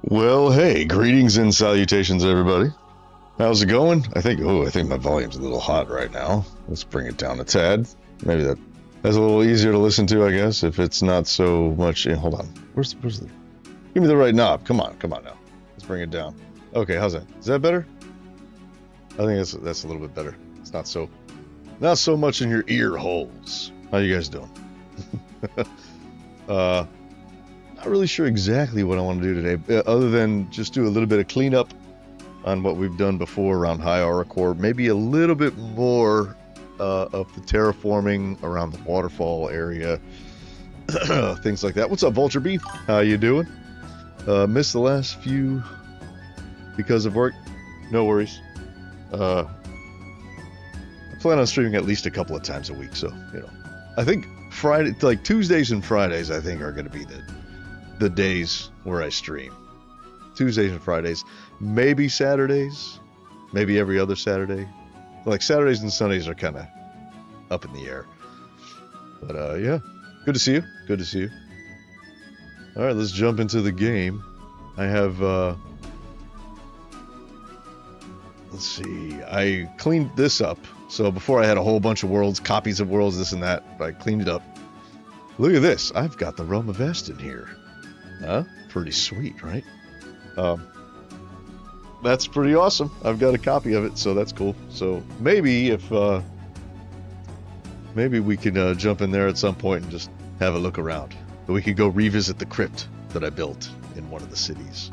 Well, hey, greetings and salutations, everybody. How's it going? I think my volume's a little hot right now. Let's bring it down a tad. Maybe that's a little easier to listen to, I guess, if it's not so much. Hold on. Where's the? Give me the right knob. Come on now. Let's bring it down. Okay, how's that? Is that better? I think that's a little bit better. It's not so much in your ear holes. How you guys doing? Not really sure exactly what I want to do today, other than just do a little bit of cleanup on what we've done before around High Aura Core. Maybe a little bit more of the terraforming around the waterfall area, things like that. What's up, Vulture Beef? How you doing? Missed the last few because of work. No worries. I plan on streaming at least a couple of times a week, so I think Friday, like Tuesdays and Fridays, I think are going to be the days where I stream. Tuesdays and Fridays, maybe Saturdays, maybe every other Saturday. Like Saturdays and Sundays are kind of up in the air. But yeah, good to see you. Good to see you. All right, let's jump into the game. I have, let's see, I cleaned this up. So before I had a whole bunch of worlds, copies of worlds, this and that, but I cleaned it up. Look at this, I've got the Realm of Est in here. Huh? Pretty sweet, right? That's pretty awesome. I've got a copy of it, so that's cool. So maybe if, maybe we can jump in there at some point and just have a look around. But we could go revisit the crypt that I built in one of the cities.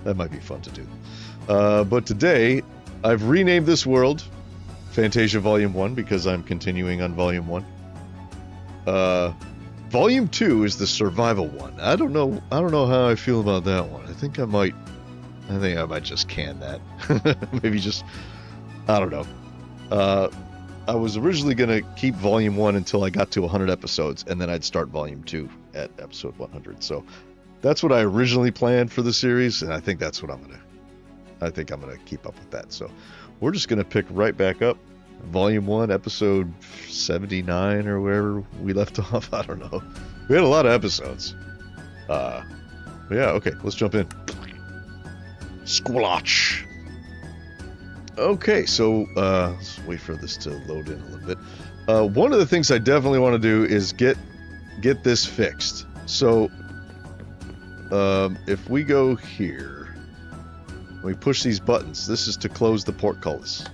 That might be fun to do. But today, I've renamed this world Fantasia Volume 1 because I'm continuing on Volume 1. Volume 2 is the survival one. I don't know how I feel about that one. I think I might just can that. Maybe just, I don't know. I was originally going to keep Volume 1 until I got to 100 episodes, and then I'd start Volume 2 at episode 100. So that's what I originally planned for the series, and I think that's what I'm going to keep up with that. So we're just going to pick right back up. Volume 1, episode 79 or wherever we left off. I don't know. We had a lot of episodes. But yeah, okay, let's jump in. Squelch. Okay, so let's wait for this to load in a little bit. One of the things I definitely want to do is get this fixed. So if we go here, we push these buttons. This is to close the portcullis.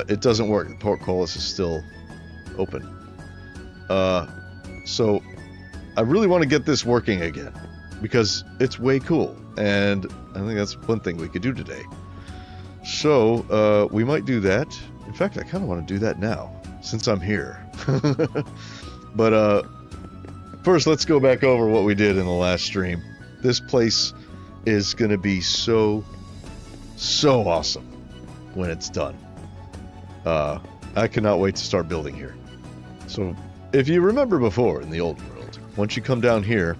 It doesn't work. The portcullis is still open. So I really want to get this working again because it's way cool, and I think that's one thing we could do today. So we might do that. In fact, I kind of want to do that now since I'm here. But first, let's go back over what we did in the last stream. This place is going to be so awesome when it's done. I cannot wait to start building here. So if you remember before in the old world, once you come down here,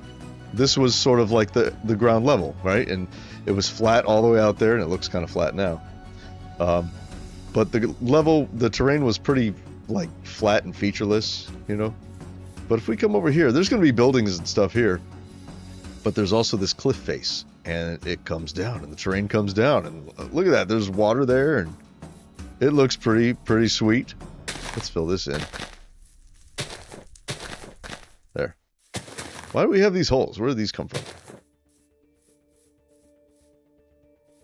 this was sort of like the ground level, right? And it was flat all the way out there, and it looks kind of flat now. But the terrain was pretty like flat and featureless, you know? But if we come over here, there's going to be buildings and stuff here. But there's also this cliff face, and it comes down, and the terrain comes down, and look at that. There's water there, and it looks pretty sweet. Let's fill this in. There. Why do we have these holes? Where do these come from?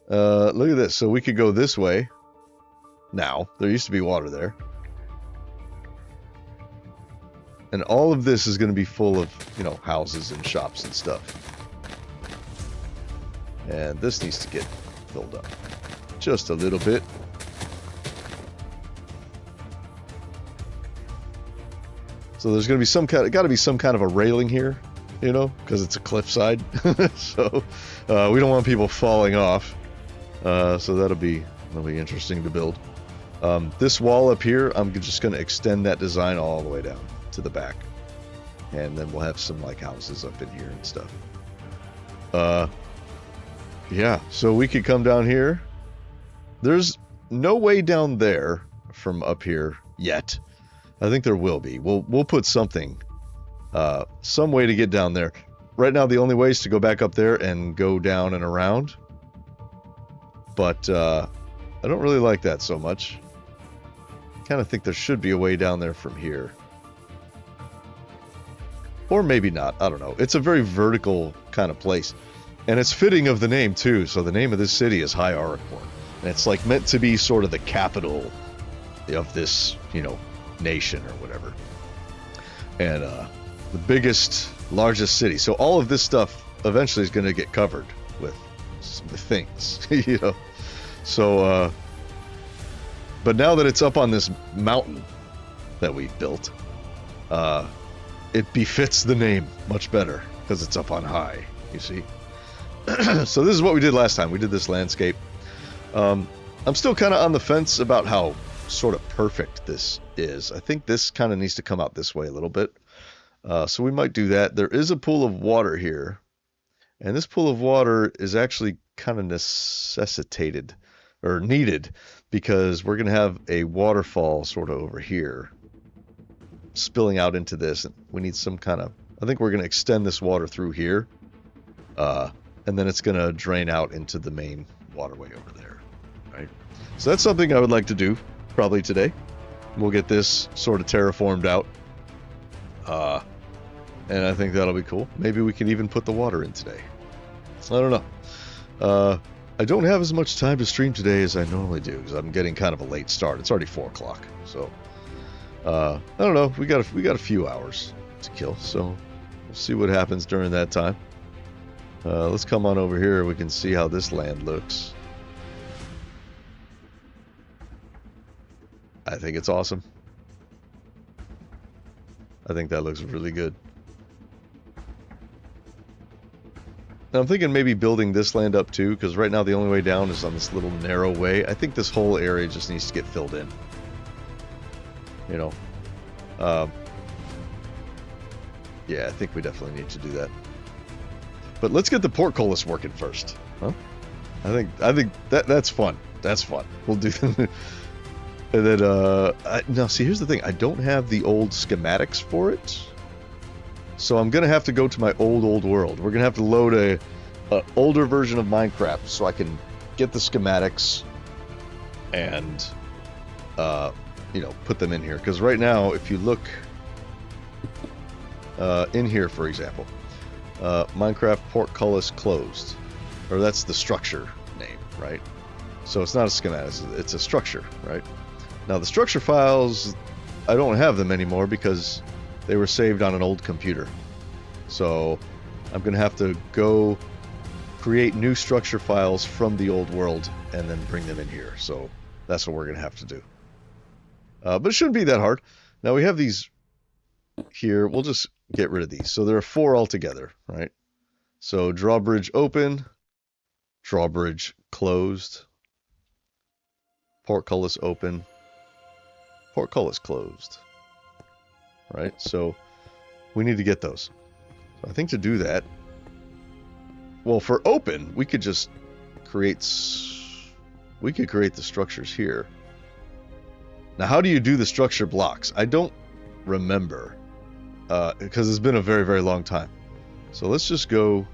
Look at this. So we could go this way. Now, there used to be water there. And all of this is going to be full of, you know, houses and shops and stuff. And this needs to get filled up. Just a little bit. So there's going to be got to be some kind of a railing here, you know, because it's a cliffside. So we don't want people falling off. So that'll be interesting to build. This wall up here, I'm just going to extend that design all the way down to the back, and then we'll have some like houses up in here and stuff. Yeah, so we could come down here. There's no way down there from up here yet. I think there will be. We'll put something, some way to get down there. Right now, the only way is to go back up there and go down and around. But I don't really like that so much. I kind of think there should be a way down there from here. Or maybe not. I don't know. It's a very vertical kind of place. And it's fitting of the name, too. So the name of this city is High Aracorn. And it's like meant to be sort of the capital of this, you know, nation or whatever. And the biggest, largest city. So all of this stuff eventually is going to get covered with things, you know. So, but now that it's up on this mountain that we've built, it befits the name much better because it's up on high, you see. So this is what we did last time. We did this landscape. I'm still kind of on the fence about how sort of perfect this is. I think this kind of needs to come out this way a little bit. So we might do that. There is a pool of water here. And this pool of water is actually kind of necessitated or needed, because we're going to have a waterfall sort of over here spilling out into this. We need some kind of, I think we're going to extend this water through here, and then it's going to drain out into the main waterway over there, right? So that's something I would like to do probably today. We'll get this sort of terraformed out, and I think that'll be cool. Maybe we can even put the water in today. I don't know. I don't have as much time to stream today as I normally do, because I'm getting kind of a late start. It's already 4 o'clock, so I don't know. We got a few hours to kill, so we'll see what happens during that time. Let's come on over here. We can see how this land looks. I think it's awesome. I think that looks really good. Now I'm thinking maybe building this land up too, because right now the only way down is on this little narrow way. I think this whole area just needs to get filled in. You know. Yeah, I think we definitely need to do that. But let's get the portcullis working first, huh? I think that's fun. That's fun. We'll do that. And then now see, here's the thing. I don't have the old schematics for it. So I'm gonna have to go to my old world. We're gonna have to load a older version of Minecraft so I can get the schematics and you know, put them in here. Because right now, if you look in here, for example, Minecraft portcullis closed, or that's the structure name, right? So it's not a schematic; it's a structure, right? Now the structure files, I don't have them anymore because they were saved on an old computer. So I'm going to have to go create new structure files from the old world and then bring them in here. So that's what we're going to have to do. But it shouldn't be that hard. Now we have these here. We'll just get rid of these. So there are 4 altogether, right? So drawbridge open, drawbridge closed, portcullis open, portcullis closed. Right, so we need to get those. So I think to do that, well, for open, we could just create. We could create the structures here. Now, how do you do the structure blocks? I don't remember, because it's been a very, very long time. So let's just go.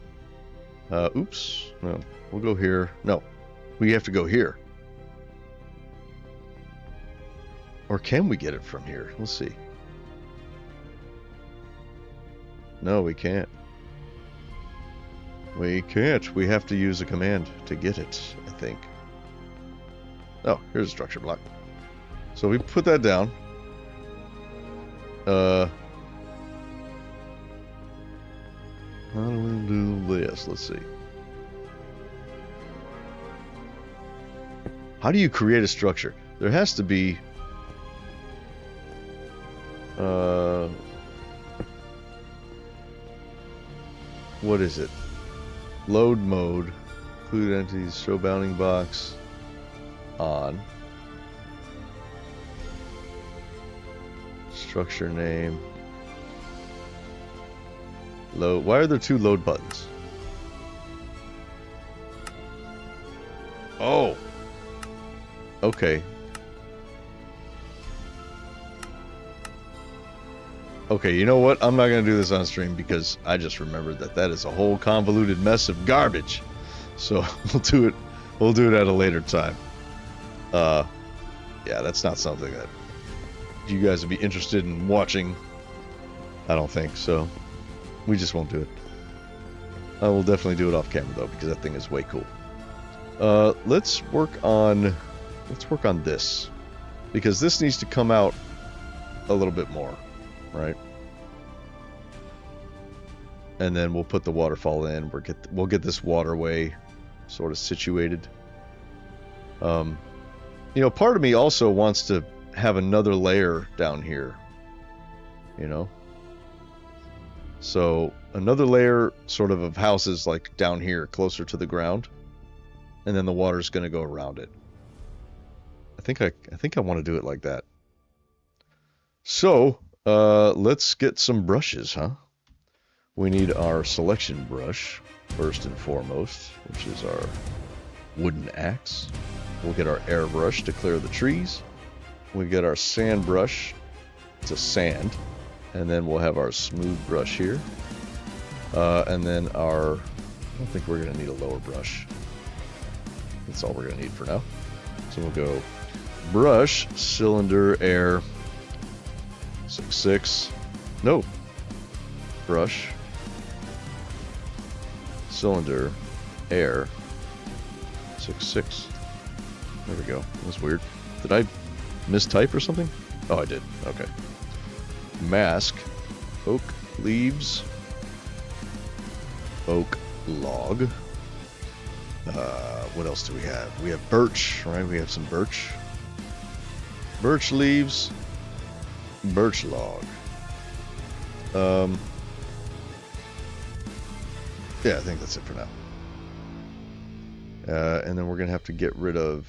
Oops, no, we'll go here. No, we have to go here. Or can we get it from here? Let's see. No, we can't. We can't. We have to use a command to get it, I think. Oh, here's a structure block. So we put that down. How do we do this? Let's see. How do you create a structure? There has to be... what is it? Load mode, include entities, show bounding box, on. Structure name. Load. Why are there 2 load buttons? Oh. Okay. Okay, you know what? I'm not going to do this on stream because I just remembered that is a whole convoluted mess of garbage. So we'll do it at a later time. Yeah, that's not something that you guys would be interested in watching. I don't think so. We just won't do it. I will definitely do it off camera though, because that thing is way cool. Let's work on this, because this needs to come out a little bit more. Right, and then we'll put the waterfall in. We'll get this waterway sort of situated. You know, part of me also wants to have another layer down here. You know, so another layer sort of houses like down here, closer to the ground, and then the water's going to go around it. I think I want to do it like that. So. Let's get some brushes, huh? We need our selection brush, first and foremost, which is our wooden axe. We'll get our airbrush to clear the trees. We get our sand brush to sand. And then we'll have our smooth brush here. And then our... I don't think we're going to need a lower brush. That's all we're going to need for now. So we'll go brush, cylinder, air, 6. No. Brush, cylinder, air, 6. There we go. That's weird. Did I mistype or something? Oh, I did. Okay. Mask, oak leaves, oak log. What else do we have? We have birch, right? We have some birch. Birch leaves, birch log. Yeah, I think that's it for now. And then we're going to have to get rid of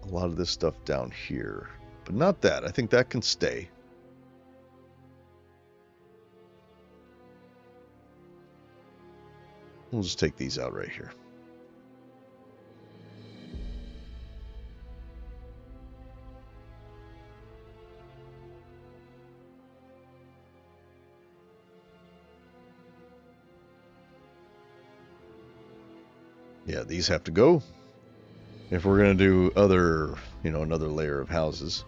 a lot of this stuff down here. But not that. I think that can stay. We'll just take these out right here. Yeah, these have to go. If we're going to do other, another layer of houses,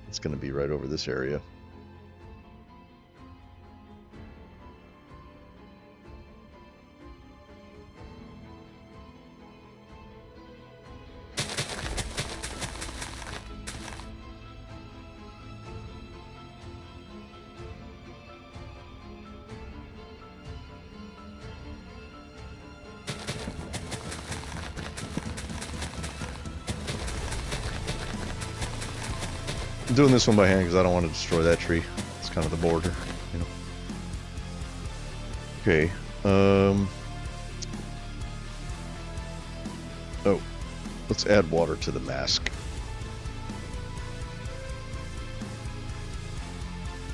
it's going to be right over this area. I'm doing this one by hand because I don't want to destroy that tree. It's kind of the border, Okay. Oh, let's add water to the mask.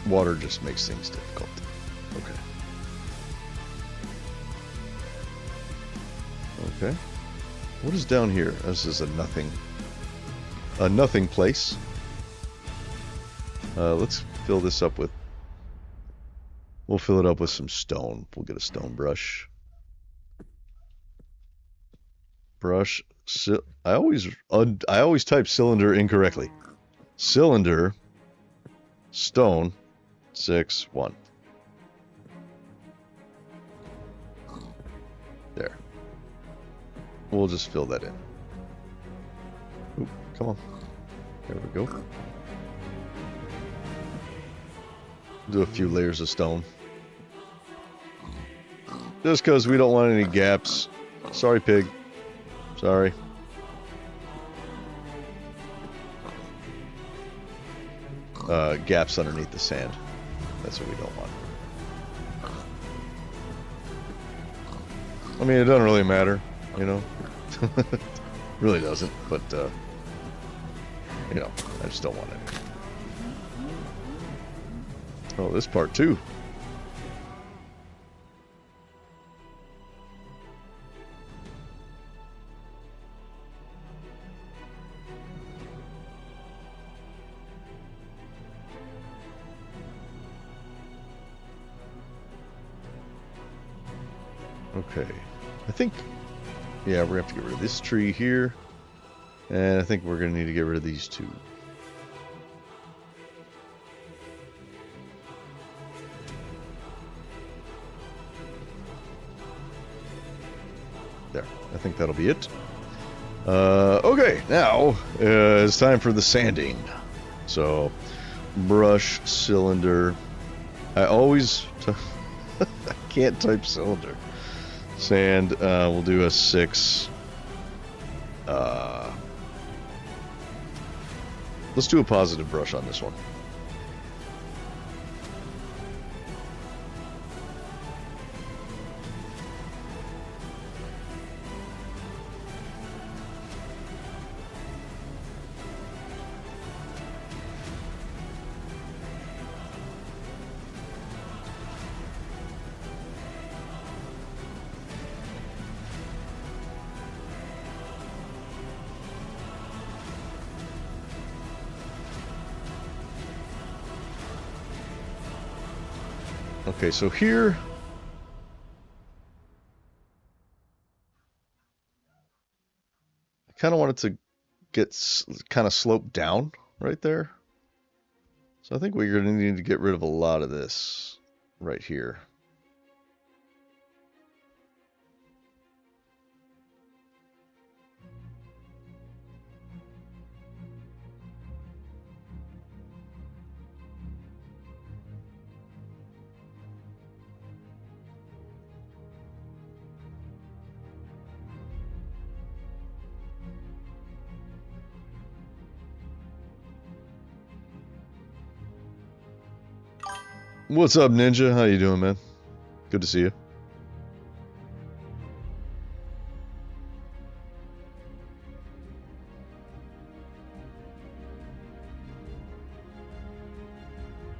Water just makes things difficult. Okay. Okay. What is down here? This is a nothing place. Let's fill this up with... We'll fill it up with some stone. We'll get a stone brush. Brush. I always type cylinder incorrectly. Cylinder. Stone. 6, 1. There. We'll just fill that in. Ooh, come on. There we go. Do a few layers of stone. Just because we don't want any gaps. Sorry, pig. Sorry. Gaps underneath the sand. That's what we don't want. I mean, it doesn't really matter, really doesn't, but, I just don't want it. Oh, this part too. Okay. I think, yeah, we're going to have to get rid of this tree here. And I think we're going to need to get rid of these two. There. I think that'll be it. Okay, now it's time for the sanding. So, brush, cylinder. I always... I can't type cylinder. Sand, we'll do a 6. Let's do a positive brush on this one. Okay, so here... I kind of want it to get kind of sloped down right there. So I think we're going to need to get rid of a lot of this right here. What's up, Ninja? How you doing, man? Good to see you.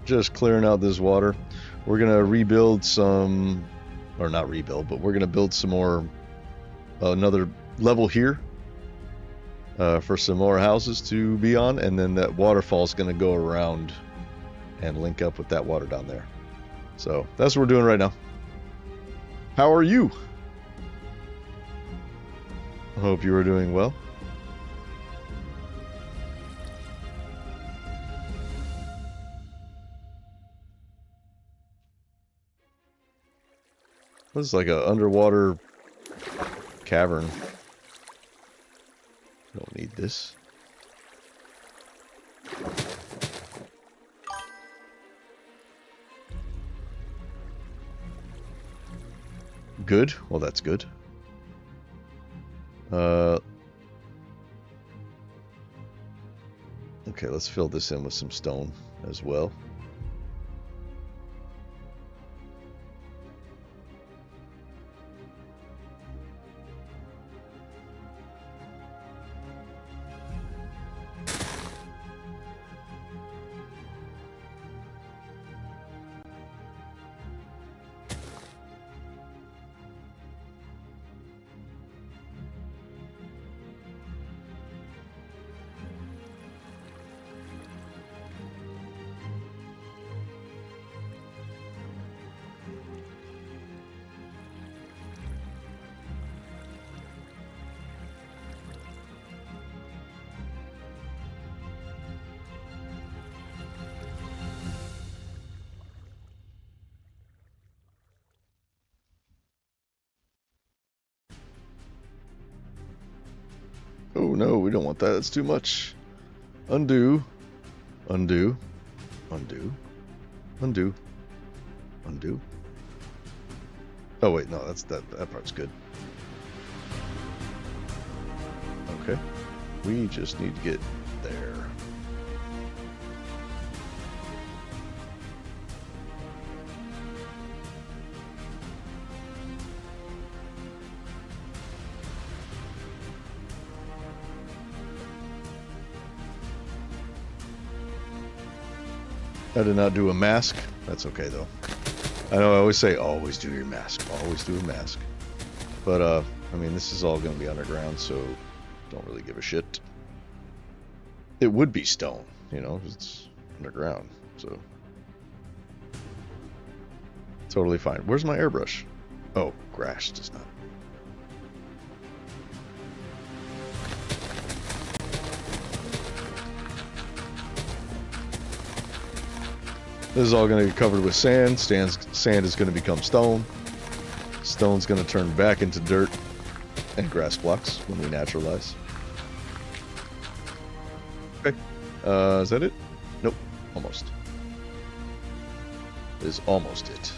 Just clearing out this water. We're gonna rebuild some, or not rebuild, but we're gonna build some more, another level here for some more houses to be on, and then that waterfall is gonna go around and link up with that water down there. So that's what we're doing right now. How are you? I hope you are doing well. This is like an underwater cavern. Don't need this. Good. Well, that's good. Okay, let's fill this in with some stone as well. Oh no, we don't want that. That's too much. Undo. Undo. Undo. Undo. Undo. Oh wait, no, that part's good. Okay. We just need to get there. I did not do a mask. That's okay though. I know I always say always do your mask. Always do a mask. But I mean, this is all going to be underground, so don't really give a shit. It would be stone, you know, it's underground, so totally fine. Where's my airbrush? Oh, grass does not. This is all going to be covered with sand. Sand is going to become stone. Stone's going to turn back into dirt and grass blocks when we naturalize. Okay. Is that it? Nope. Almost. Is almost it.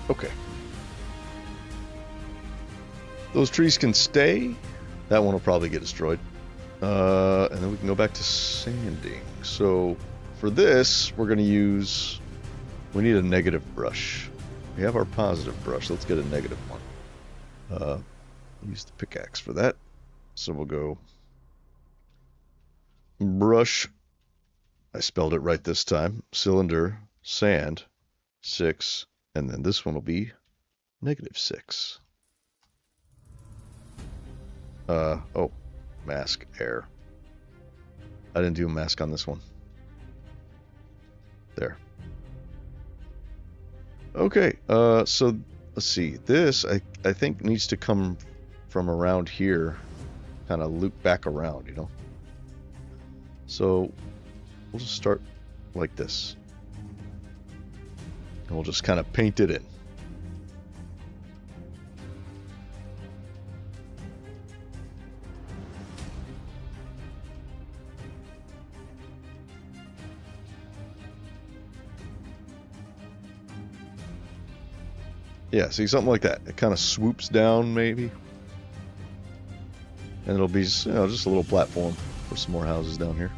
Okay. Those trees can stay. That one will probably get destroyed. And then we can go back to sanding. So for this, we're going to use... We need a negative brush. We have our positive brush. Let's get a negative one. Use the pickaxe for that. So we'll go... Brush. I spelled it right this time. Cylinder. Sand. 6. And then this one will be -6. Oh, mask, air. I didn't do a mask on this one. There. Okay, so let's see. This, I think, needs to come from around here, kind of loop back around, you know? So we'll just start like this. And we'll just kind of paint it in. Yeah, see, something like that. It kind of swoops down, maybe. And it'll be, you know, just a little platform for some more houses down here.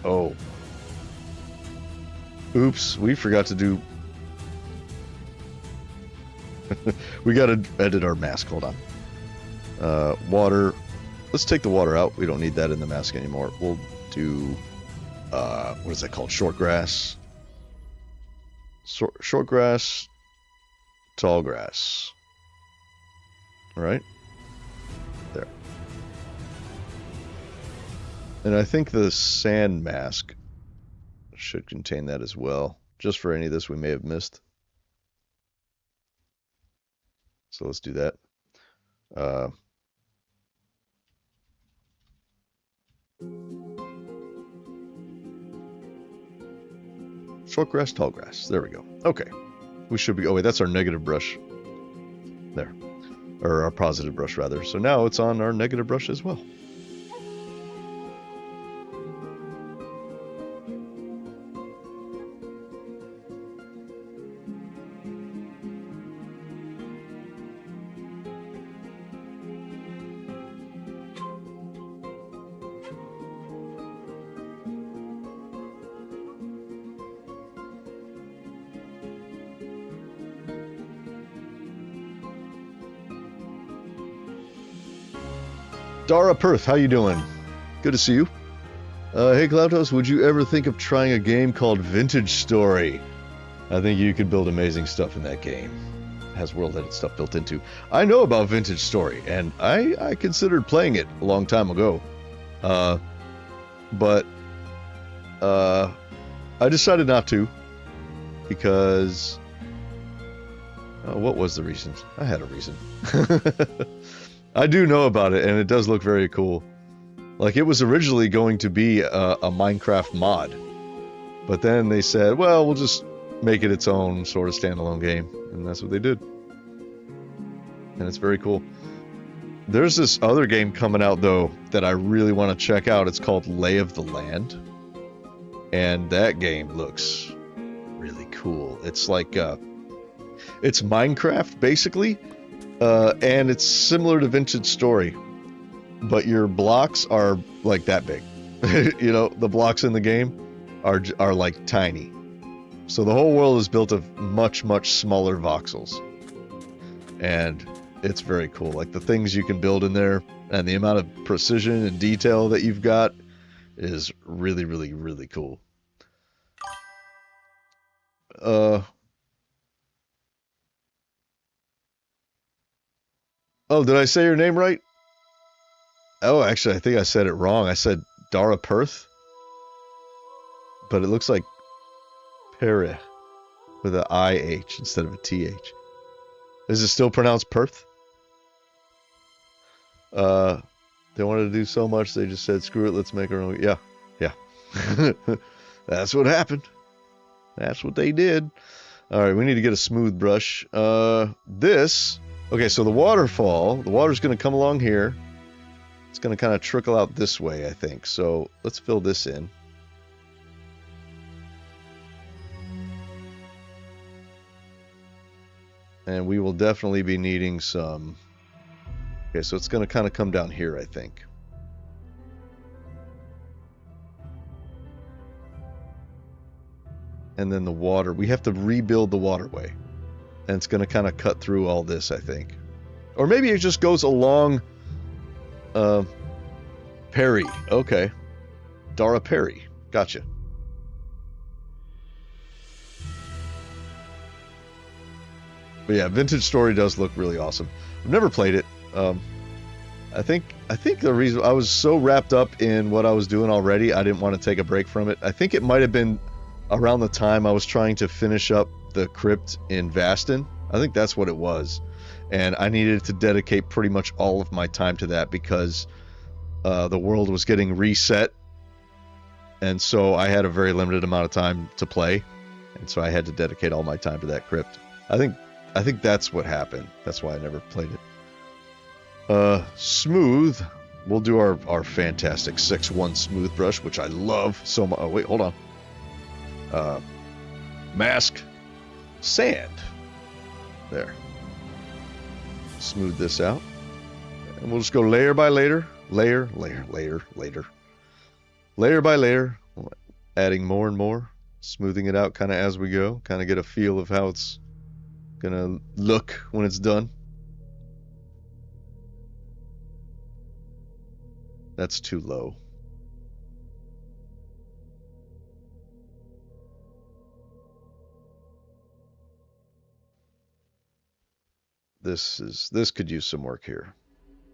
Oh. Oops, we forgot to do... we gotta edit our mask, hold on. Water. Let's take the water out. We don't need that in the mask anymore. We'll do... what is that called? Short grass. Short grass. Tall grass. Alright. There. And I think the sand mask should contain that as well, just for any of this we may have missed. So let's do that. Short grass, tall grass. There we go. Okay. We should be... Oh, wait, that's our negative brush. There. Or our positive brush, rather. So now it's on our negative brush as well. Dara Perth, how you doing? Good to see you. Hey Cloutos, would you ever think of trying a game called Vintage Story? I think you could build amazing stuff in that game. It has WorldEdit stuff built into. I know about Vintage Story, and I considered playing it a long time ago. But I decided not to, because... what was the reason? I had a reason. I do know about it, and it does look very cool. Like, it was originally going to be a Minecraft mod, but then they said, well, we'll just make it its own sort of standalone game, and that's what they did. And it's very cool. There's this other game coming out, though, that I really want to check out. It's called Lay of the Land, and that game looks really cool. It's like, it's Minecraft, basically. And it's similar to Vintage Story, but your blocks are like that big. You know, the blocks in the game are like tiny. So the whole world is built of much, much smaller voxels. And it's very cool. Like the things you can build in there and the amount of precision and detail that you've got is really, really, really cool. Oh, did I say your name right? Oh, actually, I think I said it wrong. I said Dara Perth. But it looks like Perth with an IH instead of a TH. Is it still pronounced Perth? They wanted to do so much, they just said, screw it, let's make our own. Yeah. That's what happened. That's what they did. All right, we need to get a smooth brush. Okay, so the water's going to come along here. It's going to kind of trickle out this way, I think. So let's fill this in. And we will definitely be needing some... Okay, so it's going to kind of come down here, I think. And then the water. We have to rebuild the waterway. And it's going to kind of cut through all this, I think. Or maybe it just goes along... Perry. Okay. Dara Perry. Gotcha. But yeah, Vintage Story does look really awesome. I've never played it. I think the reason I was so wrapped up in what I was doing already, I didn't want to take a break from it. I think it might have been around the time I was trying to finish up the crypt in Vastin. I think that's what it was. And I needed to dedicate pretty much all of my time to that because the world was getting reset. And so I had a very limited amount of time to play. And so I had to dedicate all my time to that crypt. I think that's what happened. That's why I never played it. Smooth. We'll do our fantastic 6-1 smooth brush, which I love so much. Oh, wait, hold on. Mask. Sand. There. Smooth this out. And we'll just go layer by layer. Layer by layer. Adding more and more. Smoothing it out kind of as we go. Kind of get a feel of how it's gonna look when it's done. That's too low. This could use some work here.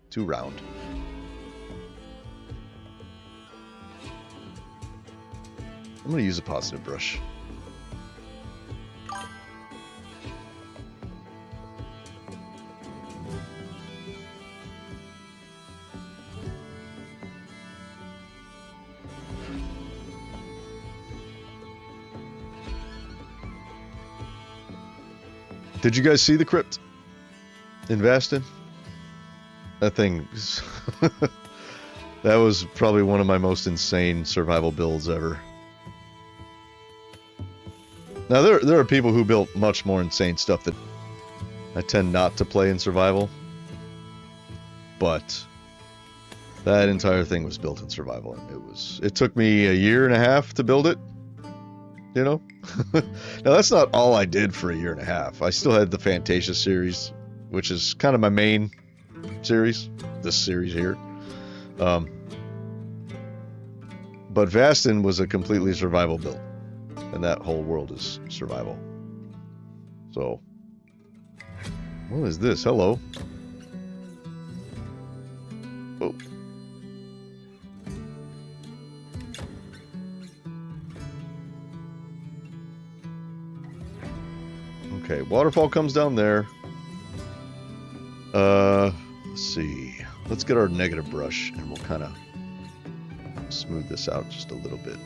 Too round. I'm gonna use a positive brush. Did you guys see the crypt in Vastin? That thing, that was probably one of my most insane survival builds ever. Now there are people who built much more insane stuff that I tend not to play in survival, but that entire thing was built in survival, and it took me 1.5 years to build it. You know? Now that's not all I did for 1.5 years. I still had the Fantasia series, which is kind of my main series, this series here. But Vastin was a completely survival build, and that whole world is survival. So, what is this? Hello. Oh. Okay, waterfall comes down there. Let's see. Let's get our negative brush and we'll kind of smooth this out just a little bit.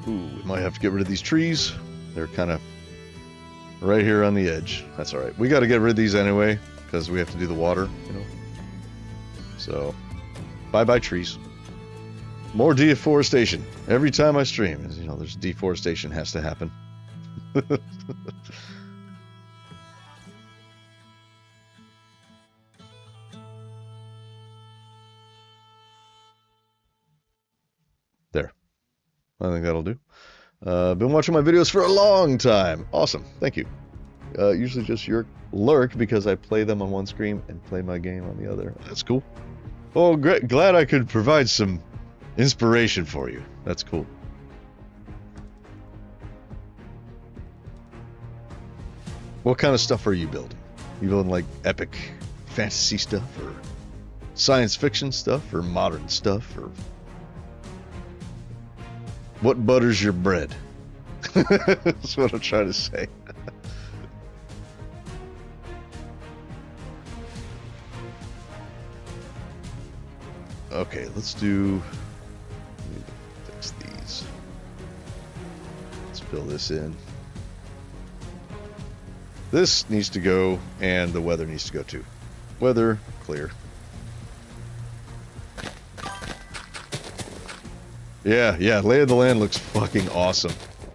Ooh, we might have to get rid of these trees. They're kind of right here on the edge. That's all right. We got to get rid of these anyway because we have to do the water, you know. So, bye-bye trees. More deforestation. Every time I stream, you know, there's deforestation has to happen. There. I think that'll do. Been watching my videos for a long time. Awesome. Thank you. Usually just your lurk because I play them on one screen and play my game on the other. That's cool. Oh, great. Glad I could provide some inspiration for you. That's cool. What kind of stuff are you building? You building like epic fantasy stuff or science fiction stuff or modern stuff or... What butters your bread? That's what I'm trying to say. Okay, let's do... Let me fix these. Let's fill this in. This needs to go, and the weather needs to go too. Weather, clear. Yeah, Lay of the Land looks fucking awesome.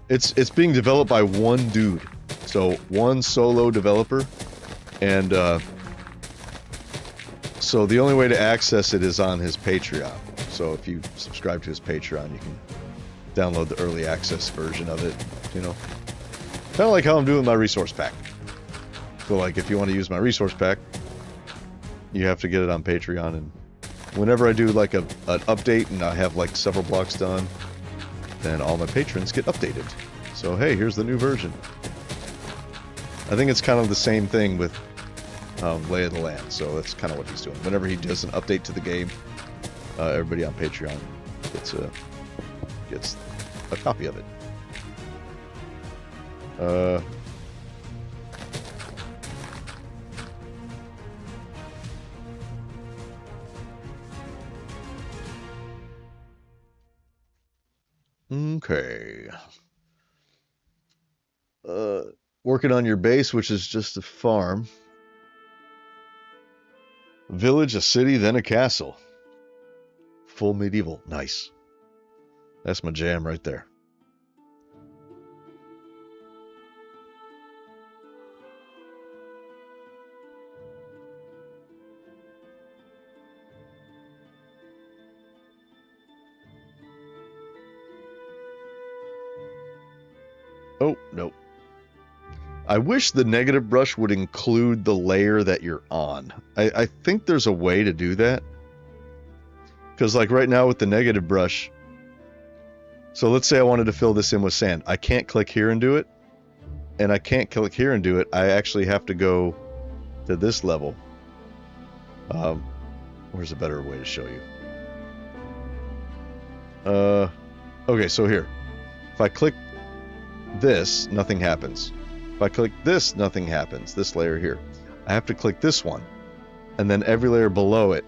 It's being developed by one dude. So, one solo developer. And, so the only way to access it is on his Patreon. So if you subscribe to his Patreon, you can download the early access version of it, you know. Kind of like how I'm doing my resource pack. So like if you want to use my resource pack, you have to get it on Patreon, and whenever I do like an update and I have like several blocks done, then all my patrons get updated. So hey, here's the new version. I think it's kind of the same thing with Lay of the Land, so that's kind of what he's doing. Whenever he does an update to the game, everybody on Patreon gets a copy of it. Okay. Working on your base, which is just a farm. Village, a city, then a castle. Full medieval. Nice. That's my jam right there. Oh, nope. I wish the negative brush would include the layer that you're on. I think there's a way to do that. Because like right now with the negative brush, so let's say I wanted to fill this in with sand. I can't click here and do it. And I can't click here and do it. I actually have to go to this level. Where's a better way to show you? Okay, so here. If I click this, nothing happens. If I click this, nothing happens. This layer here. I have to click this one. And then every layer below it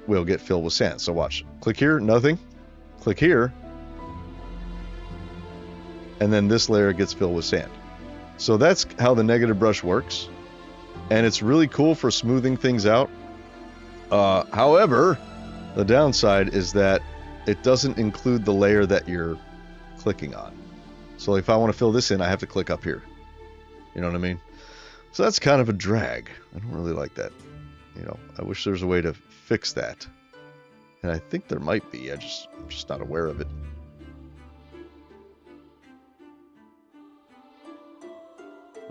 will get filled with sand. So watch. Click here, nothing. Click here. And then this layer gets filled with sand. So that's how the negative brush works. And it's really cool for smoothing things out. However, the downside is that it doesn't include the layer that you're clicking on. So if I want to fill this in, I have to click up here. You know what I mean? So that's kind of a drag. I don't really like that. You know, I wish there was a way to fix that. And I think there might be. I'm just not aware of it.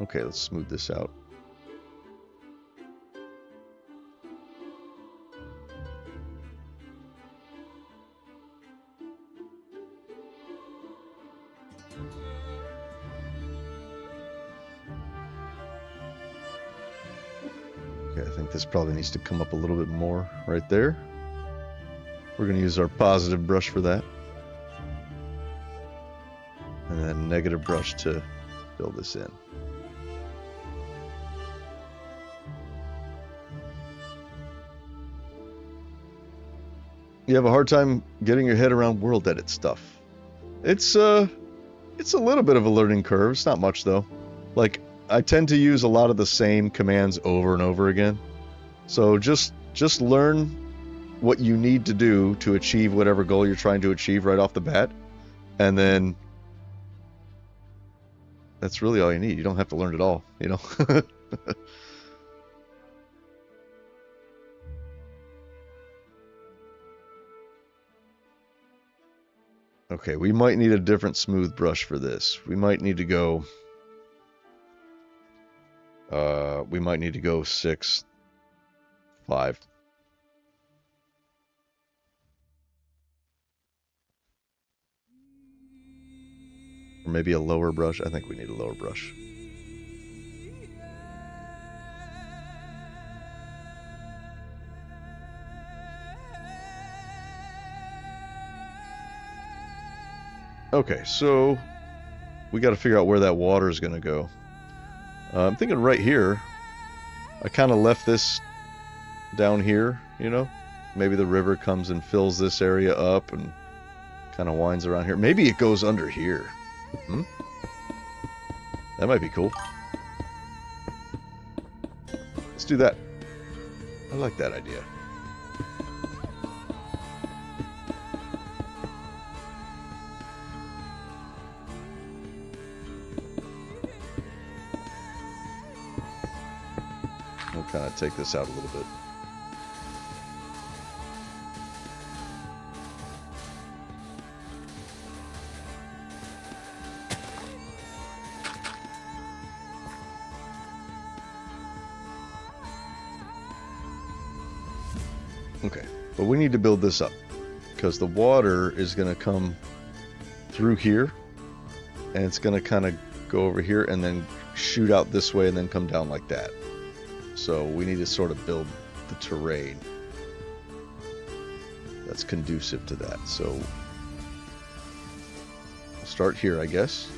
Okay, let's smooth this out. Okay, I think this probably needs to come up a little bit more right there. We're going to use our positive brush for that. And then negative brush to fill this in. You have a hard time getting your head around WorldEdit stuff. It's a little bit of a learning curve. It's not much though. Like, I tend to use a lot of the same commands over and over again. So just learn what you need to do to achieve whatever goal you're trying to achieve right off the bat. And then that's really all you need. You don't have to learn it all, you know. Okay, we might need a different smooth brush for this. We might need to go 6, 5. Or maybe a lower brush. I think we need a lower brush. Okay, so we got to figure out where that water is going to go. I'm thinking right here. I kind of left this down here, you know, maybe the river comes and fills this area up and kind of winds around here. Maybe it goes under here. That might be cool. Let's do that. I like that idea. We'll kind of take this out a little bit. Okay, but we need to build this up because the water is going to come through here and it's going to kind of go over here and then shoot out this way and then come down like that. So we need to sort of build the terrain that's conducive to that. So we'll start here, I guess.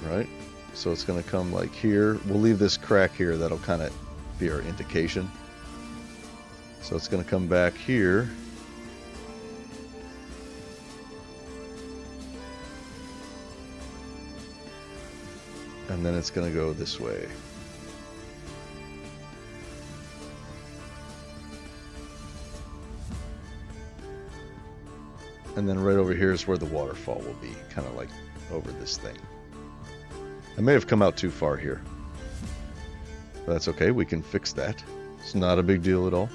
Right, so it's going to come like here. We'll leave this crack here. That'll kind of be our indication. So it's going to come back here. And then it's going to go this way. And then right over here is where the waterfall will be, kind of like over this thing. I may have come out too far here. But that's okay, we can fix that. It's not a big deal at all.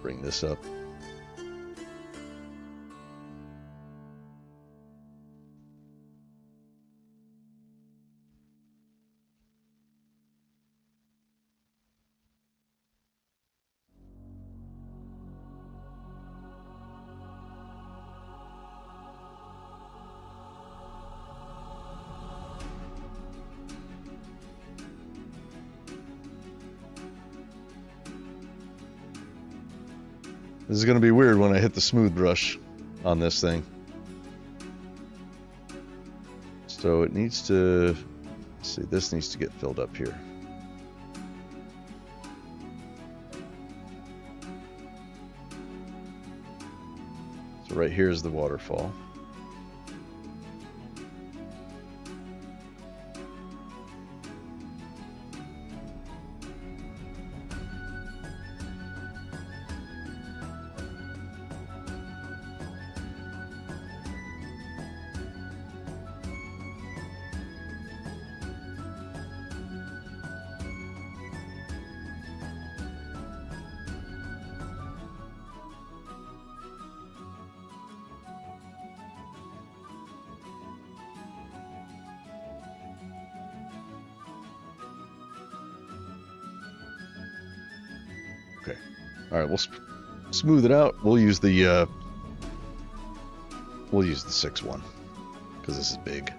Bring this up. This is going to be weird when I hit the smooth brush on this thing. So it needs to, let's see, this needs to get filled up here. So right here is the waterfall. Okay. All right, we'll smooth it out. We'll use the 6-1 because this is big.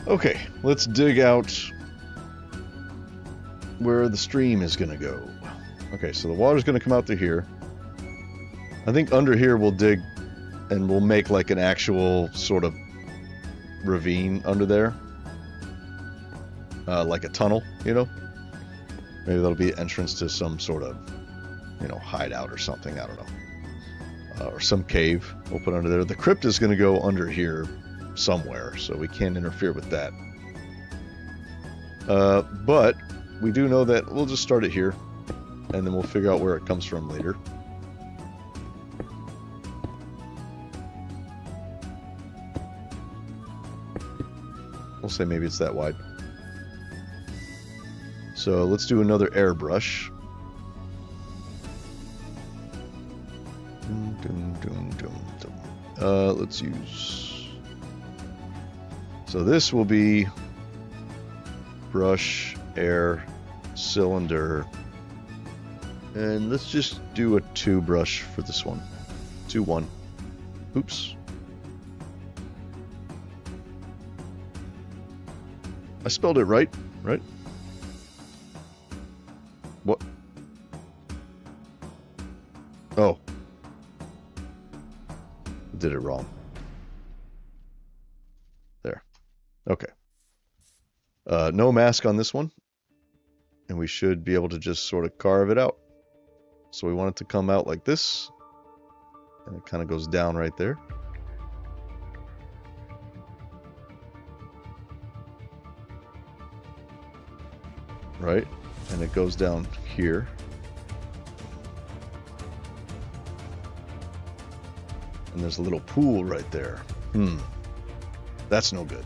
Okay, let's dig out where the stream is going to go. Okay, so the water's going to come out through here. I think under here we'll dig and we'll make like an actual sort of ravine under there. Like a tunnel, you know? Maybe that'll be an entrance to some sort of, you know, hideout or something. I don't know. Or some cave we'll put under there. The crypt is going to go under here somewhere, so we can't interfere with that. But we do know that we'll just start it here, and then we'll figure out where it comes from later. We'll say maybe it's that wide. So let's do another airbrush. Let's use... So this will be brush, air, cylinder. And let's just do a 2 brush for this one. 2, 1. Oops. I spelled it right? What? Oh. Did it wrong. There. Okay. No mask on this one. And we should be able to just sort of carve it out. So we want it to come out like this. And it kind of goes down right there. Right? And it goes down here. And there's a little pool right there. That's no good.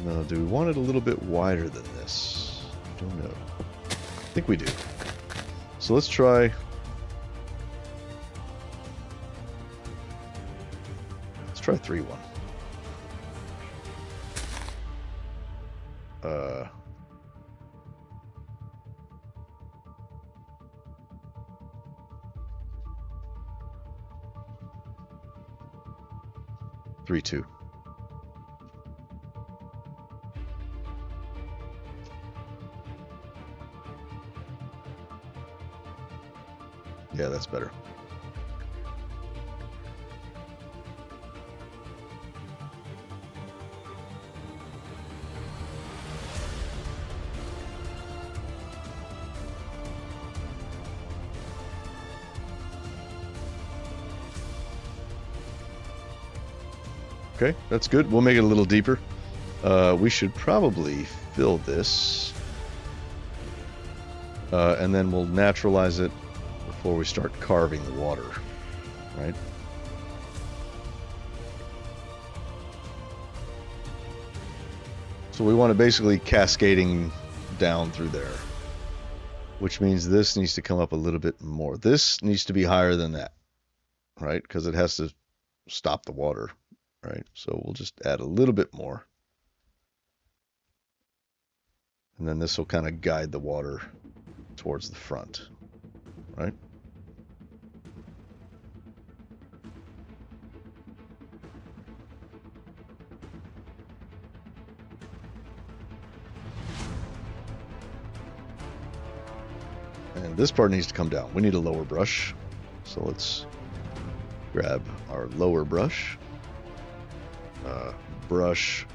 No, do we want it a little bit wider than this? I don't know. I think we do. So let's try... Let's try 3-1. 3-2. Yeah, that's better. Okay, that's good. We'll make it a little deeper. We should probably fill this. And then we'll naturalize it before we start carving the water, right? So we want it basically cascading down through there, which means this needs to come up a little bit more. This needs to be higher than that, right? Because it has to stop the water. Right, so we'll just add a little bit more. And then this will kind of guide the water towards the front, right? And this part needs to come down. We need a lower brush. So let's grab our lower brush. Brush,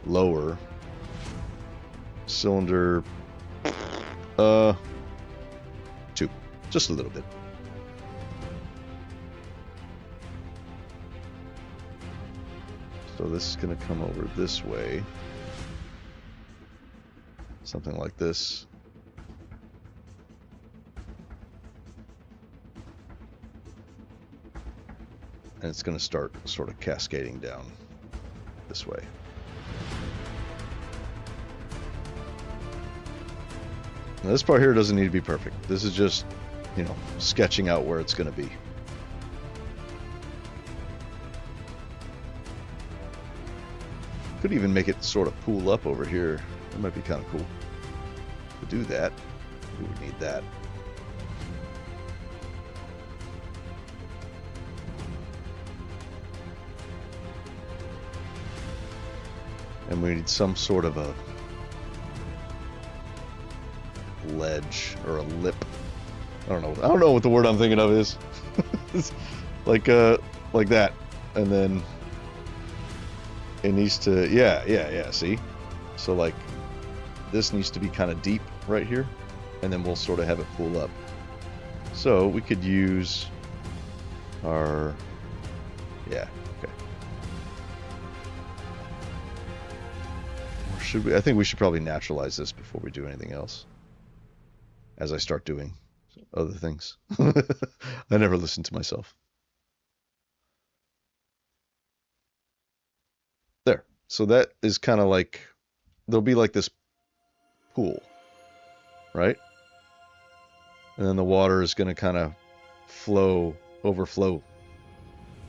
lower, cylinder, 2, just a little bit. So this is going to come over this way, something like this. And it's going to start sort of cascading down this way. Now this part here doesn't need to be perfect. This is just, you know, sketching out where it's going to be. Could even make it sort of pool up over here. That might be kind of cool. To do that, we would need that. And we need some sort of a ledge or a lip. I don't know what the word I'm thinking of is. like that. And then It needs to, yeah, see? So like, this needs to be kind of deep right here, and then we'll sort of have it pull up. So we could use our, yeah, okay. Or should we, I think we should probably naturalize this before we do anything else. As I start doing other things. I never listen to myself. There. So that is kind of like, there'll be like this pool, right? And then the water is going to kind of overflow,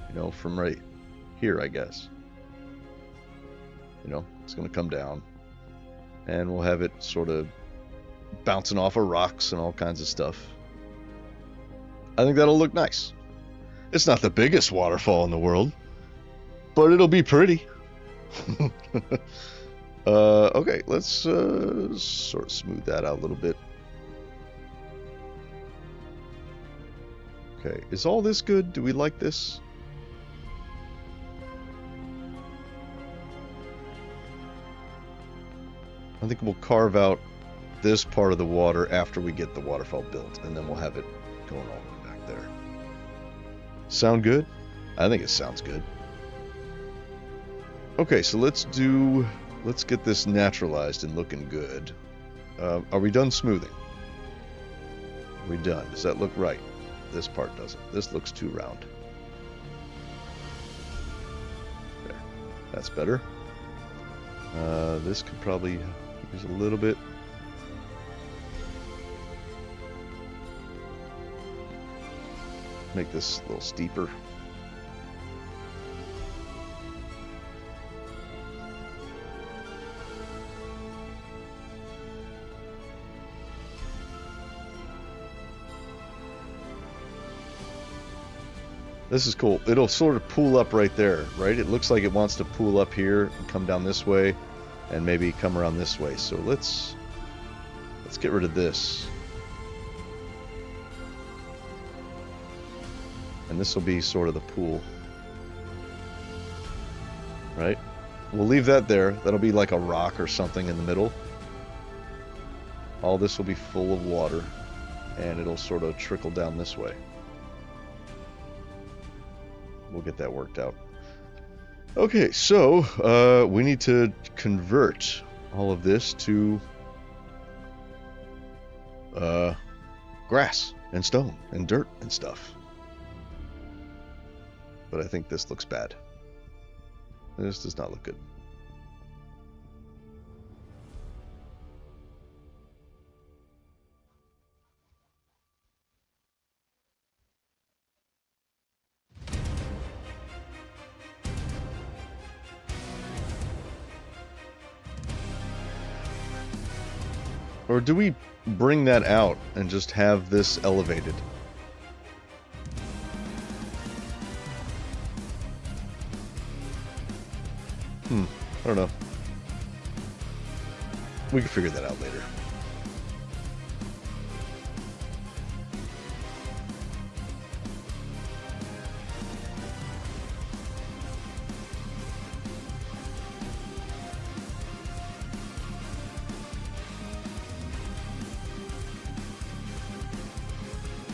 you know, from right here, I guess. You know, it's going to come down, and we'll have it sort of bouncing off of rocks and all kinds of stuff. I think that'll look nice. It's not the biggest waterfall in the world, but it'll be pretty. Okay, let's sort of smooth that out a little bit. Okay, is all this good? Do we like this? I think we'll carve out this part of the water after we get the waterfall built, and then we'll have it going all the way back there. Sound good? I think it sounds good. Okay, so let's get this naturalized and looking good. Are we done smoothing? Are we done? Does that look right? This part doesn't. This looks too round. There. That's better. This could probably use a little bit. Make this a little steeper. This is cool. It'll sort of pool up right there, right? It looks like it wants to pool up here and come down this way and maybe come around this way. So let's get rid of this. And this will be sort of the pool. Right? We'll leave that there. That'll be like a rock or something in the middle. All this will be full of water, and it'll sort of trickle down this way. We'll get that worked out. Okay, so we need to convert all of this to grass and stone and dirt and stuff. But I think this looks bad. This does not look good. Or do we bring that out and just have this elevated? I don't know. We can figure that out later.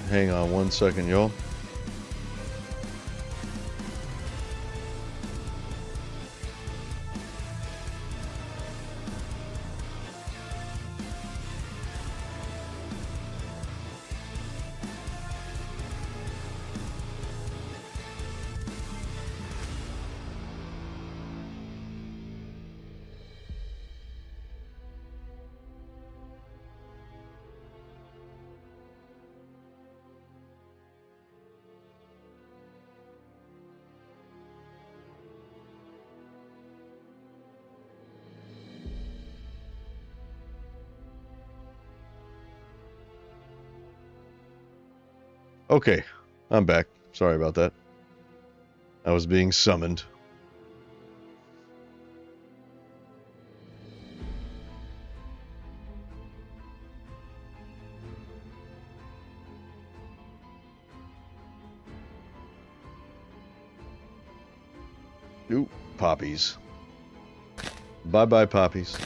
Hang on one second, y'all. Okay, I'm back. Sorry about that. I was being summoned. Ooh, poppies. Bye-bye, poppies.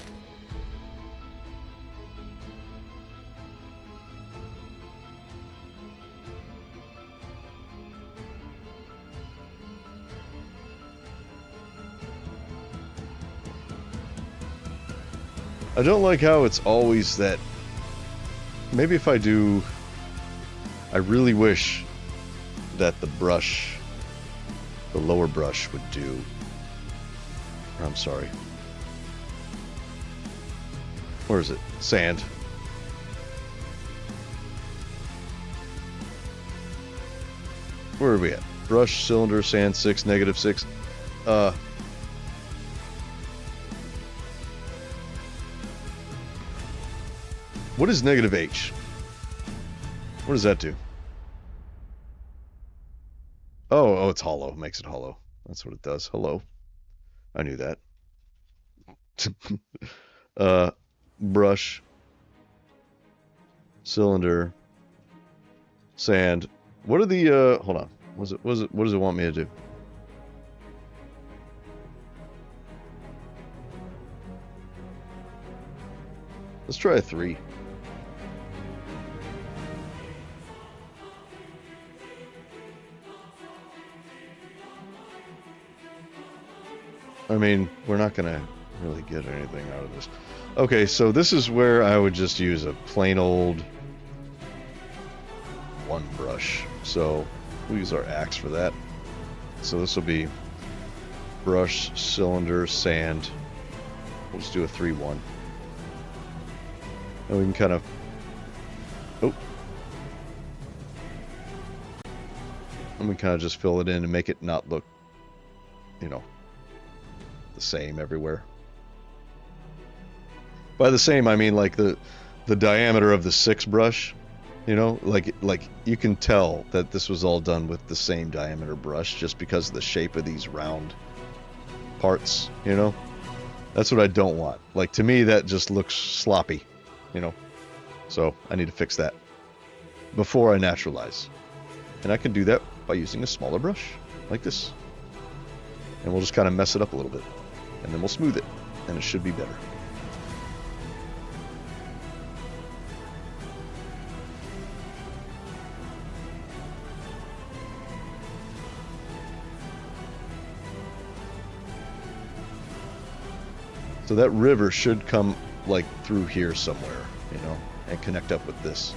I don't like how it's always that... Maybe if I do... I really wish that the brush, the lower brush would do... I'm sorry. Where is it? Sand. Where are we at? Brush, cylinder, sand, 6, negative 6. What is negative H? What does that do? Oh, it's hollow. Makes it hollow. That's what it does. Hello. I knew that. Brush, cylinder, sand. What are the hold on. What does it want me to do? Let's try a 3. I mean, we're not gonna really get anything out of this. Okay, so this is where I would just use a plain old one brush. So we'll use our axe for that. So this will be brush, cylinder, sand. We'll just do a 3-1. And we can kind of... Oh. And we kind of just fill it in and make it not look, you know, the same everywhere. By the same, I mean like the diameter of the 6 brush, you know, like you can tell that this was all done with the same diameter brush just because of the shape of these round parts, you know. That's what I don't want. Like, to me, that just looks sloppy, you know. So I need to fix that before I naturalize. And I can do that by using a smaller brush like this. And we'll just kind of mess it up a little bit. And then we'll smooth it. And it should be better. So that river should come like through here somewhere, you know, and connect up with this.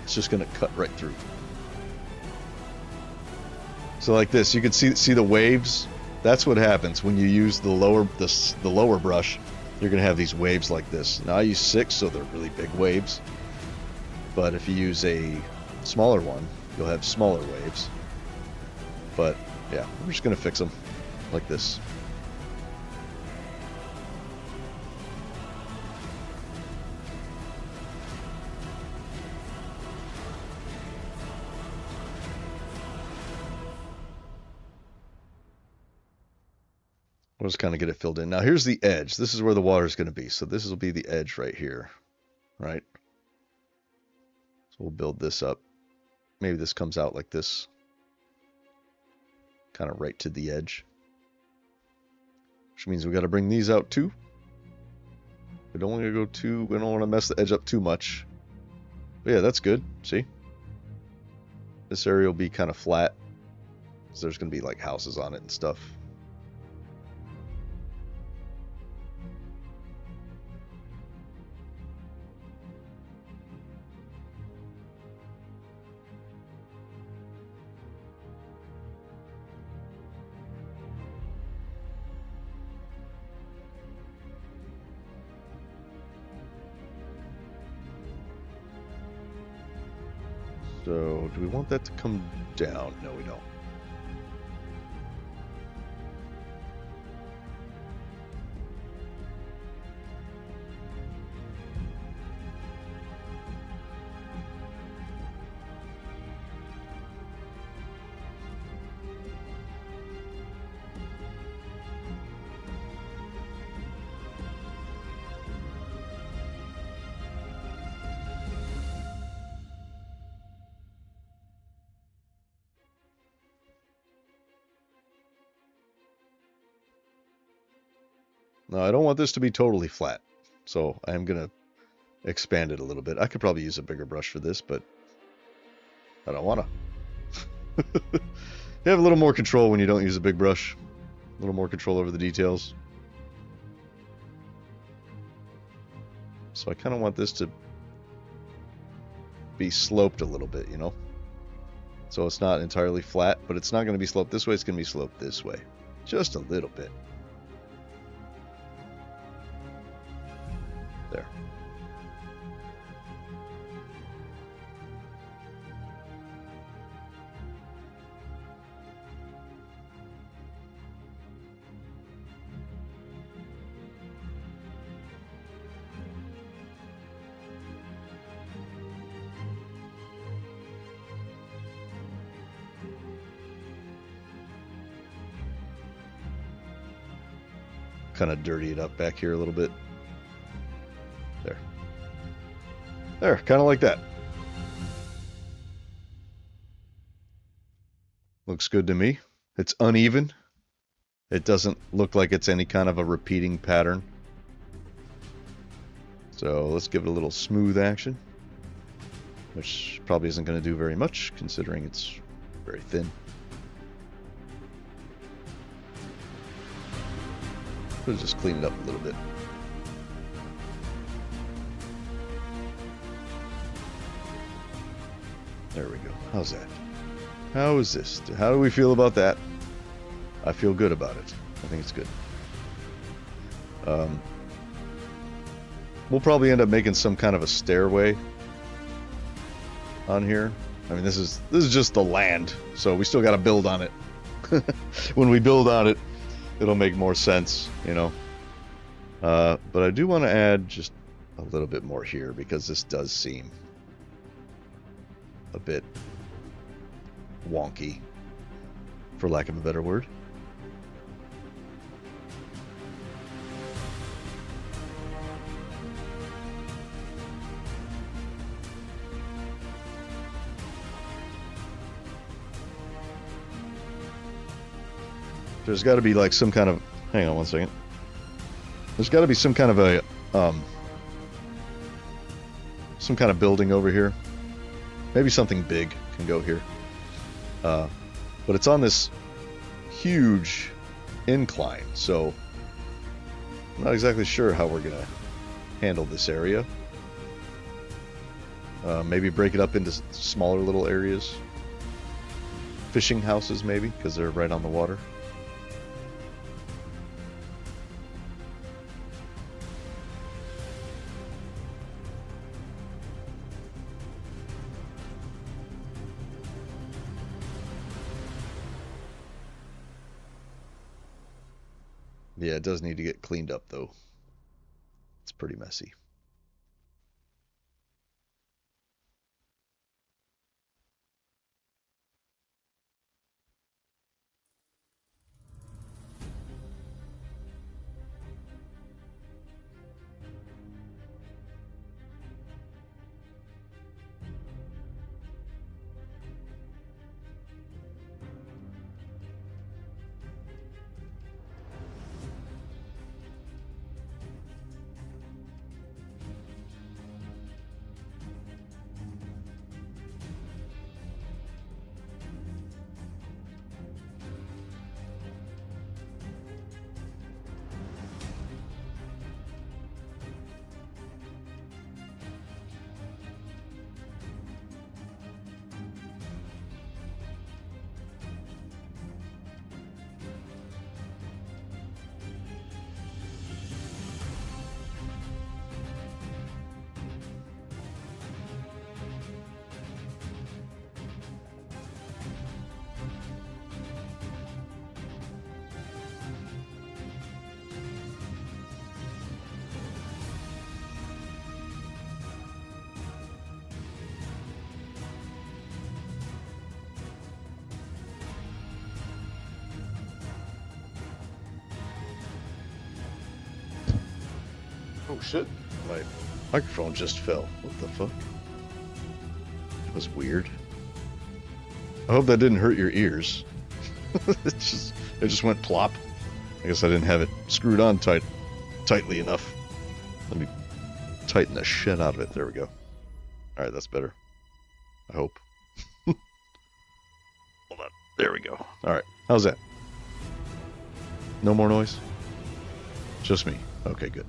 It's just going to cut right through. So like this, you can see the waves. That's what happens when you use the lower brush. You're going to have these waves like this. Now I use 6, so they're really big waves. But if you use a smaller one, you'll have smaller waves. But yeah, we're just going to fix them like this. We'll just kind of get it filled in. Now here's the edge. This is where the water is going to be. So this will be the edge right here, right? So we'll build this up. Maybe this comes out like this. Kind of right to the edge. Which means we got to bring these out too. We don't want to go too, we don't want to mess the edge up too much. But yeah, that's good. See? This area will be kind of flat. So there's going to be like houses on it and stuff. So, do we want that to come down? No, we don't. Now, I don't want this to be totally flat, so I am going to expand it a little bit. I could probably use a bigger brush for this, but I don't want to. You have a little more control when you don't use a big brush. A little more control over the details. So I kind of want this to be sloped a little bit, you know? So it's not entirely flat, but it's not going to be sloped this way. It's going to be sloped this way. Just a little bit. There. Kind of dirty it up back here a little bit. There. There, kind of like that. Looks good to me. It's uneven. It doesn't look like it's any kind of a repeating pattern. So let's give it a little smooth action, which probably isn't going to do very much considering it's very thin. We'll just clean it up a little bit. There we go. How's that? How is this? How do we feel about that? I feel good about it. I think it's good. We'll probably end up making some kind of a stairway on here. I mean, this is just the land, so we still got to build on it. When we build on it, it'll make more sense, you know. But I do want to add just a little bit more here because this does seem a bit wonky, for lack of a better word. There's got to be like some kind of... Hang on one second. There's got to be some kind of a... some kind of building over here. Maybe something big can go here. But it's on this huge incline, so I'm not exactly sure how we're going to handle this area. Maybe break it up into smaller little areas. Fishing houses, maybe, because they're right on the water. Yeah, it does need to get cleaned up, though. It's pretty messy. Oh shit, my microphone just fell. What the fuck? That was weird. I hope that didn't hurt your ears. it just went plop. I guess I didn't have it screwed on tight tightly enough. Let me tighten the shit out of it. There we go. Alright, that's better. I hope. Hold on. There we go. Alright, how's that? No more noise? Just me. Okay, good.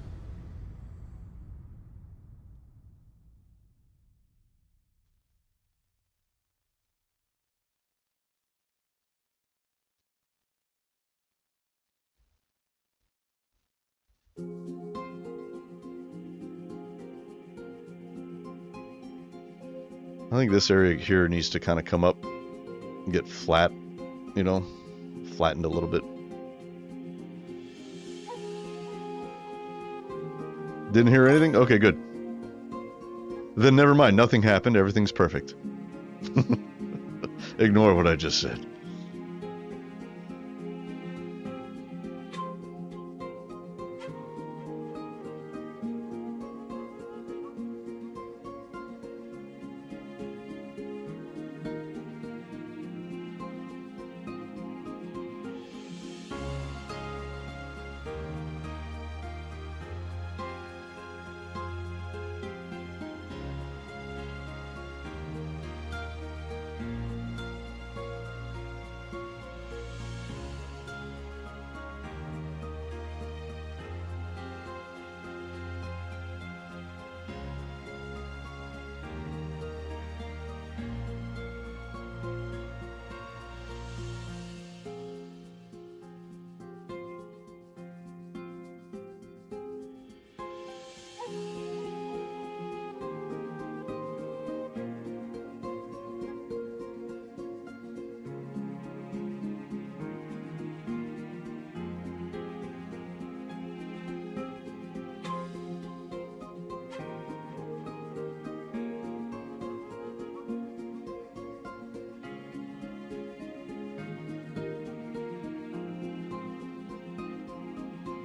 I think this area here needs to kind of come up and get flat, you know, flattened a little bit. Didn't hear anything? Okay, good. Then never mind, nothing happened, everything's perfect. Ignore what I just said.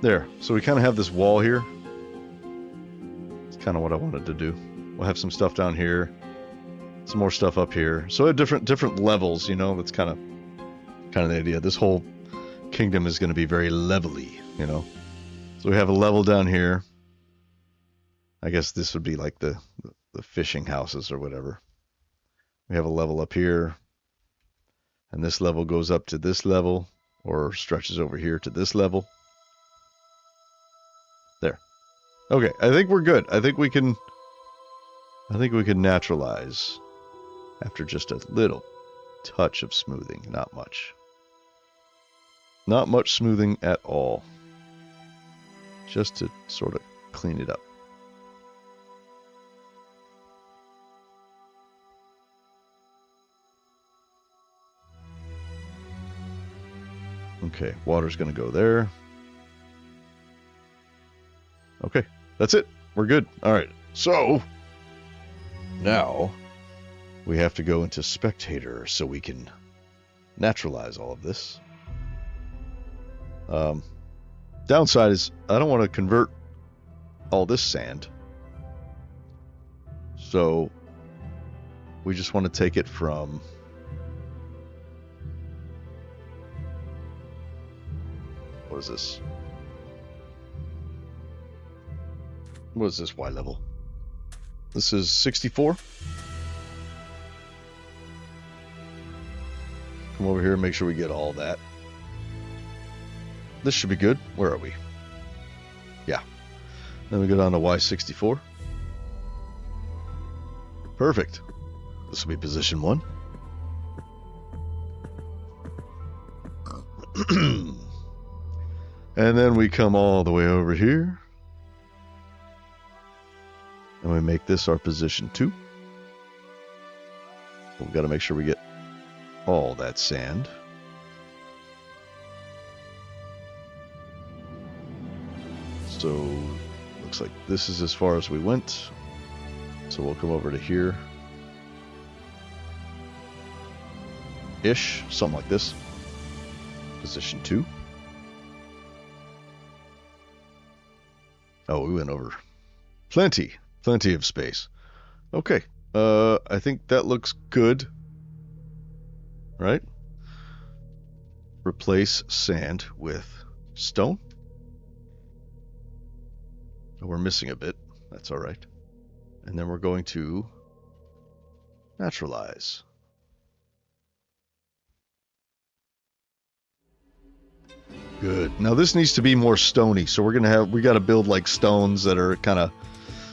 There, so we kind of have this wall here. It's kind of what I wanted to do. We'll have some stuff down here, some more stuff up here. So at different levels, you know, that's kind of the idea. This whole kingdom is going to be very levelly, you know. So we have a level down here. I guess this would be like the fishing houses or whatever. We have a level up here, and this level goes up to this level, or stretches over here to this level. There. Okay, I think we're good. I think we can naturalize after just a little touch of smoothing. Not much. Not much smoothing at all. Just to sort of clean it up. Okay, water's going to go there. Okay, that's it. We're good. All right, so now we have to go into spectator so we can naturalize all of this. Downside is I don't want to convert all this sand. So we just want to take it from what is this? What is this Y level? This is 64. Come over here and make sure we get all that. This should be good. Where are we? Yeah. Then we go down to Y64. Perfect. This will be position 1. And then we come all the way over here. And we make this our position 2. We've got to make sure we get all that sand. So, looks like this is as far as we went. So we'll come over to here. Ish, something like this. Position 2. Oh, we went over plenty of space. Okay, I think that looks good. Right? Replace sand with stone. We're missing a bit. That's all right. And then we're going to naturalize. Good. Now this needs to be more stony, so we got to build like stones that are kind of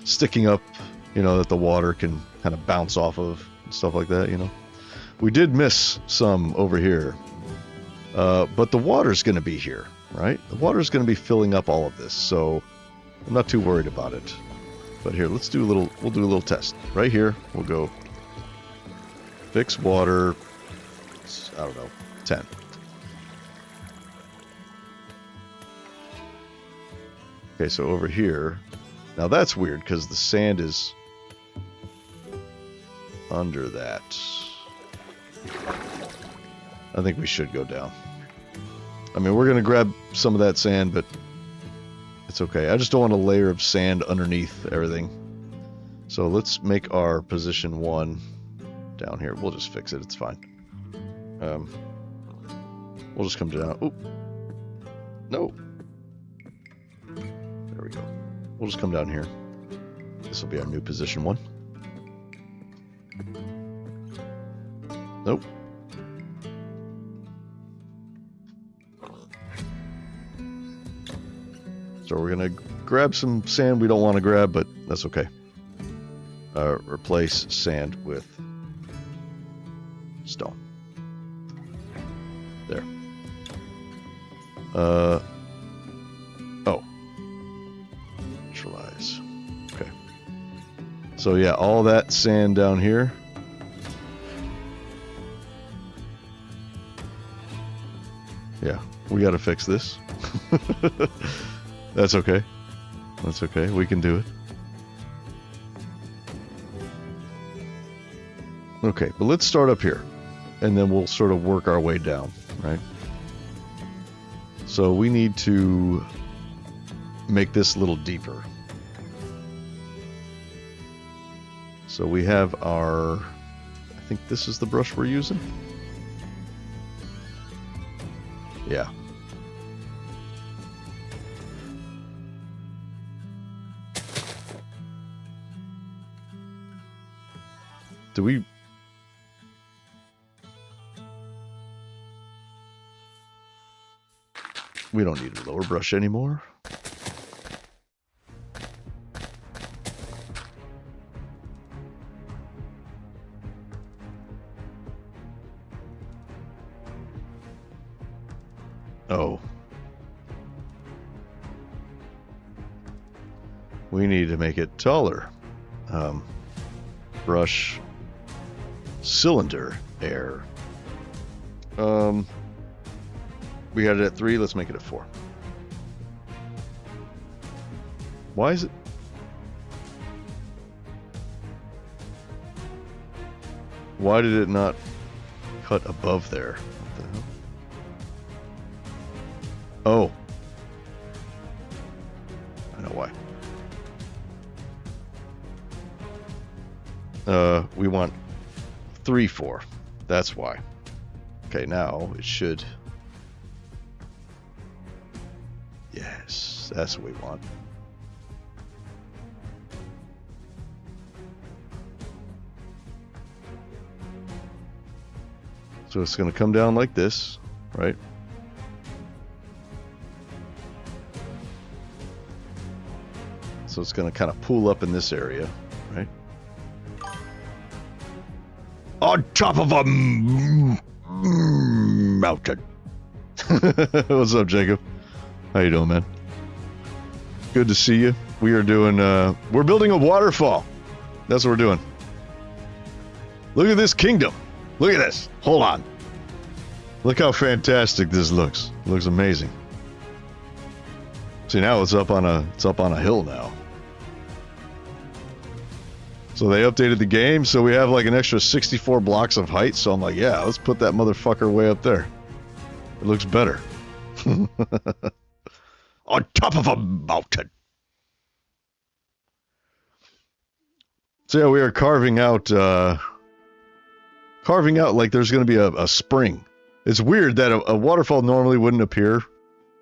sticking up, you know, that the water can kind of bounce off of and stuff like that, you know. We did miss some over here, but the water's going to be here, right? The water's going to be filling up all of this, so I'm not too worried about it. But here, we'll do a little test. Right here, we'll go fix water, I don't know, 10. Okay, so over here, now that's weird because the sand is under that. I think we should go down. I mean, we're going to grab some of that sand, but it's okay. I just don't want a layer of sand underneath everything. So let's make our position 1 down here. We'll just fix it. It's fine. We'll just come down. Oh, no. There we go. We'll just come down here. This will be our new position 1. Nope. So we're going to grab some sand we don't want to grab, but that's okay. Replace sand with stone. There. Oh. Neutralize. Okay. So yeah, all that sand down here. Yeah, we got to fix this. That's okay. That's okay. We can do it. Okay, but let's start up here, and then we'll sort of work our way down, right? So we need to make this a little deeper. So we have our, I think this is the brush we're using. Yeah. Do we... We don't need a lower brush anymore. Oh. We need to make it taller. Brush cylinder air. We had it at 3, let's make it at 4. Why is it? Why did it not cut above there? What the hell? Oh. I know why. We want 3, 4. That's why. Okay, now it should... Yes, that's what we want. So it's going to come down like this, right? So it's going to kind of pool up in this area, right? On top of a mountain. What's up, Jacob? How you doing, man? Good to see you. We are doing, we're building a waterfall. That's what we're doing. Look at this kingdom. Look at this. Hold on. Look how fantastic this looks. It looks amazing. See, now it's up on a hill now. So they updated the game, so we have like an extra 64 blocks of height. So I'm like, yeah, let's put that motherfucker way up there. It looks better. On top of a mountain. So yeah, we are carving out like there's going to be a spring. It's weird that a waterfall normally wouldn't appear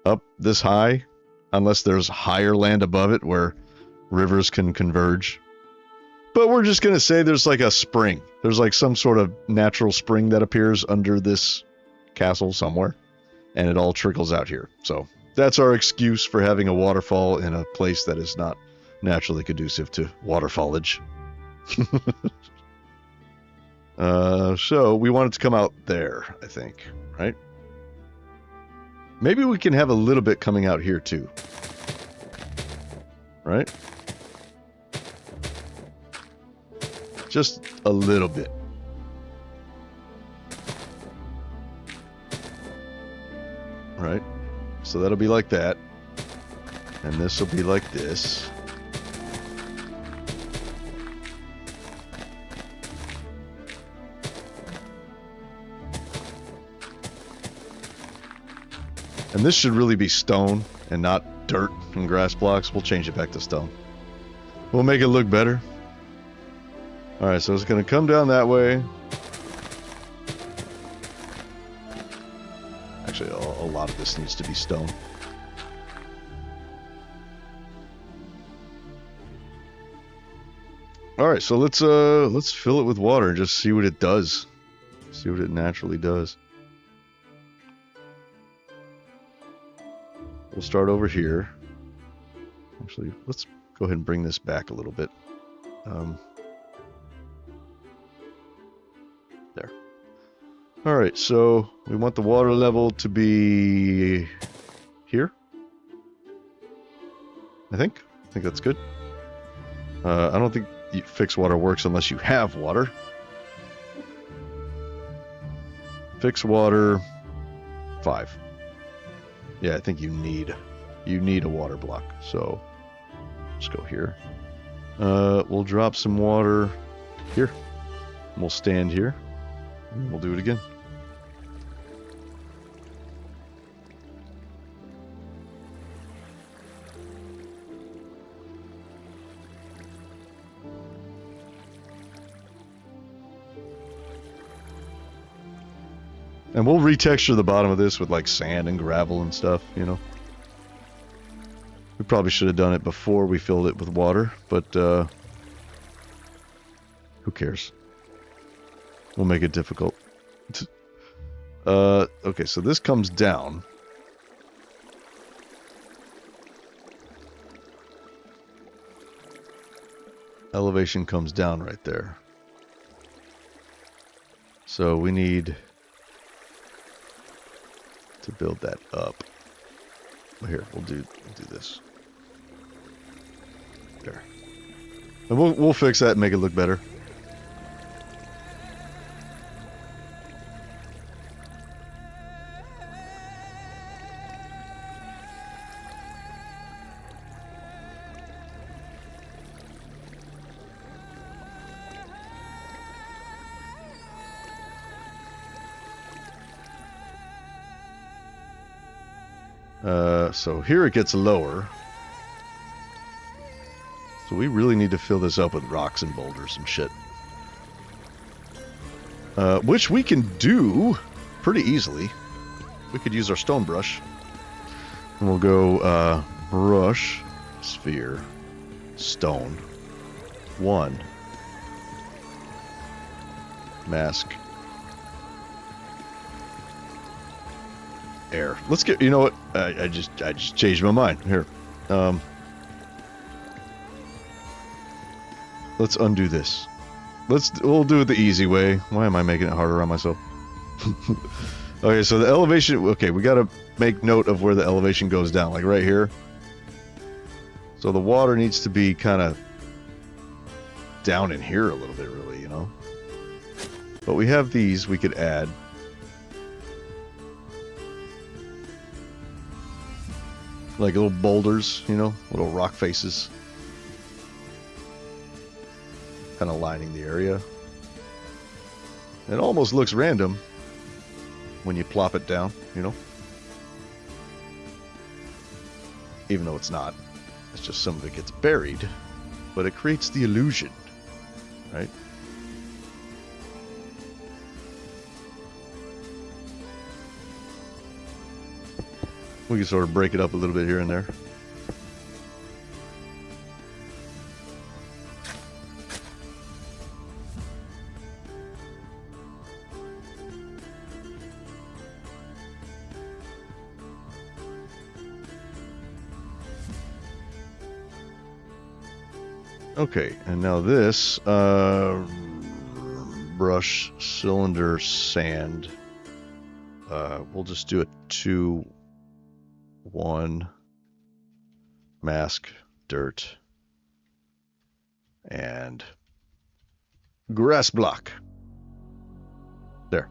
up this high unless there's higher land above it where rivers can converge. But we're just going to say there's like a spring. There's like some sort of natural spring that appears under this castle somewhere. And it all trickles out here. So that's our excuse for having a waterfall in a place that is not naturally conducive to waterfallage. So we want it to come out there, I think, right? Maybe we can have a little bit coming out here too. Right? Just a little bit. Right? So that'll be like that. And this will be like this. And this should really be stone and not dirt and grass blocks. We'll change it back to stone. We'll make it look better. Alright, so it's going to come down that way. Actually, a lot of this needs to be stone. Alright, so let's fill it with water and just see what it does. See what it naturally does. We'll start over here. Actually, let's go ahead and bring this back a little bit. There. Alright, so we want the water level to be here. I think that's good. I don't think fixed water works unless you have water. Fixed water 5. Yeah, I think you need a water block. So let's go here. We'll drop some water here. We'll stand here. And we'll do it again. And we'll retexture the bottom of this with like sand and gravel and stuff, you know. We probably should have done it before we filled it with water, but who cares? We'll make it difficult. Okay, so this comes down. Elevation comes down right there. So we need to build that up. Here, we'll do this. There. And we'll fix that and make it look better. So here it gets lower. So we really need to fill this up with rocks and boulders and shit. Which we can do pretty easily. We could use our stone brush. And we'll go brush, sphere, stone, 1, mask, air. Let's get, you know what? I just changed my mind. Here. Let's undo this. We'll do it the easy way. Why am I making it harder on myself? Okay, so the elevation, okay, we gotta make note of where the elevation goes down, like right here. So the water needs to be kind of down in here a little bit, really, you know? But we have these we could add. Like little boulders, you know, little rock faces. Kind of lining the area. It almost looks random when you plop it down, you know. Even though it's not. It's just some of it gets buried. But it creates the illusion, right? We can sort of break it up a little bit here and there. Okay, and now this brush cylinder sand. We'll just do it 2, 1, mask, dirt, and grass block. There.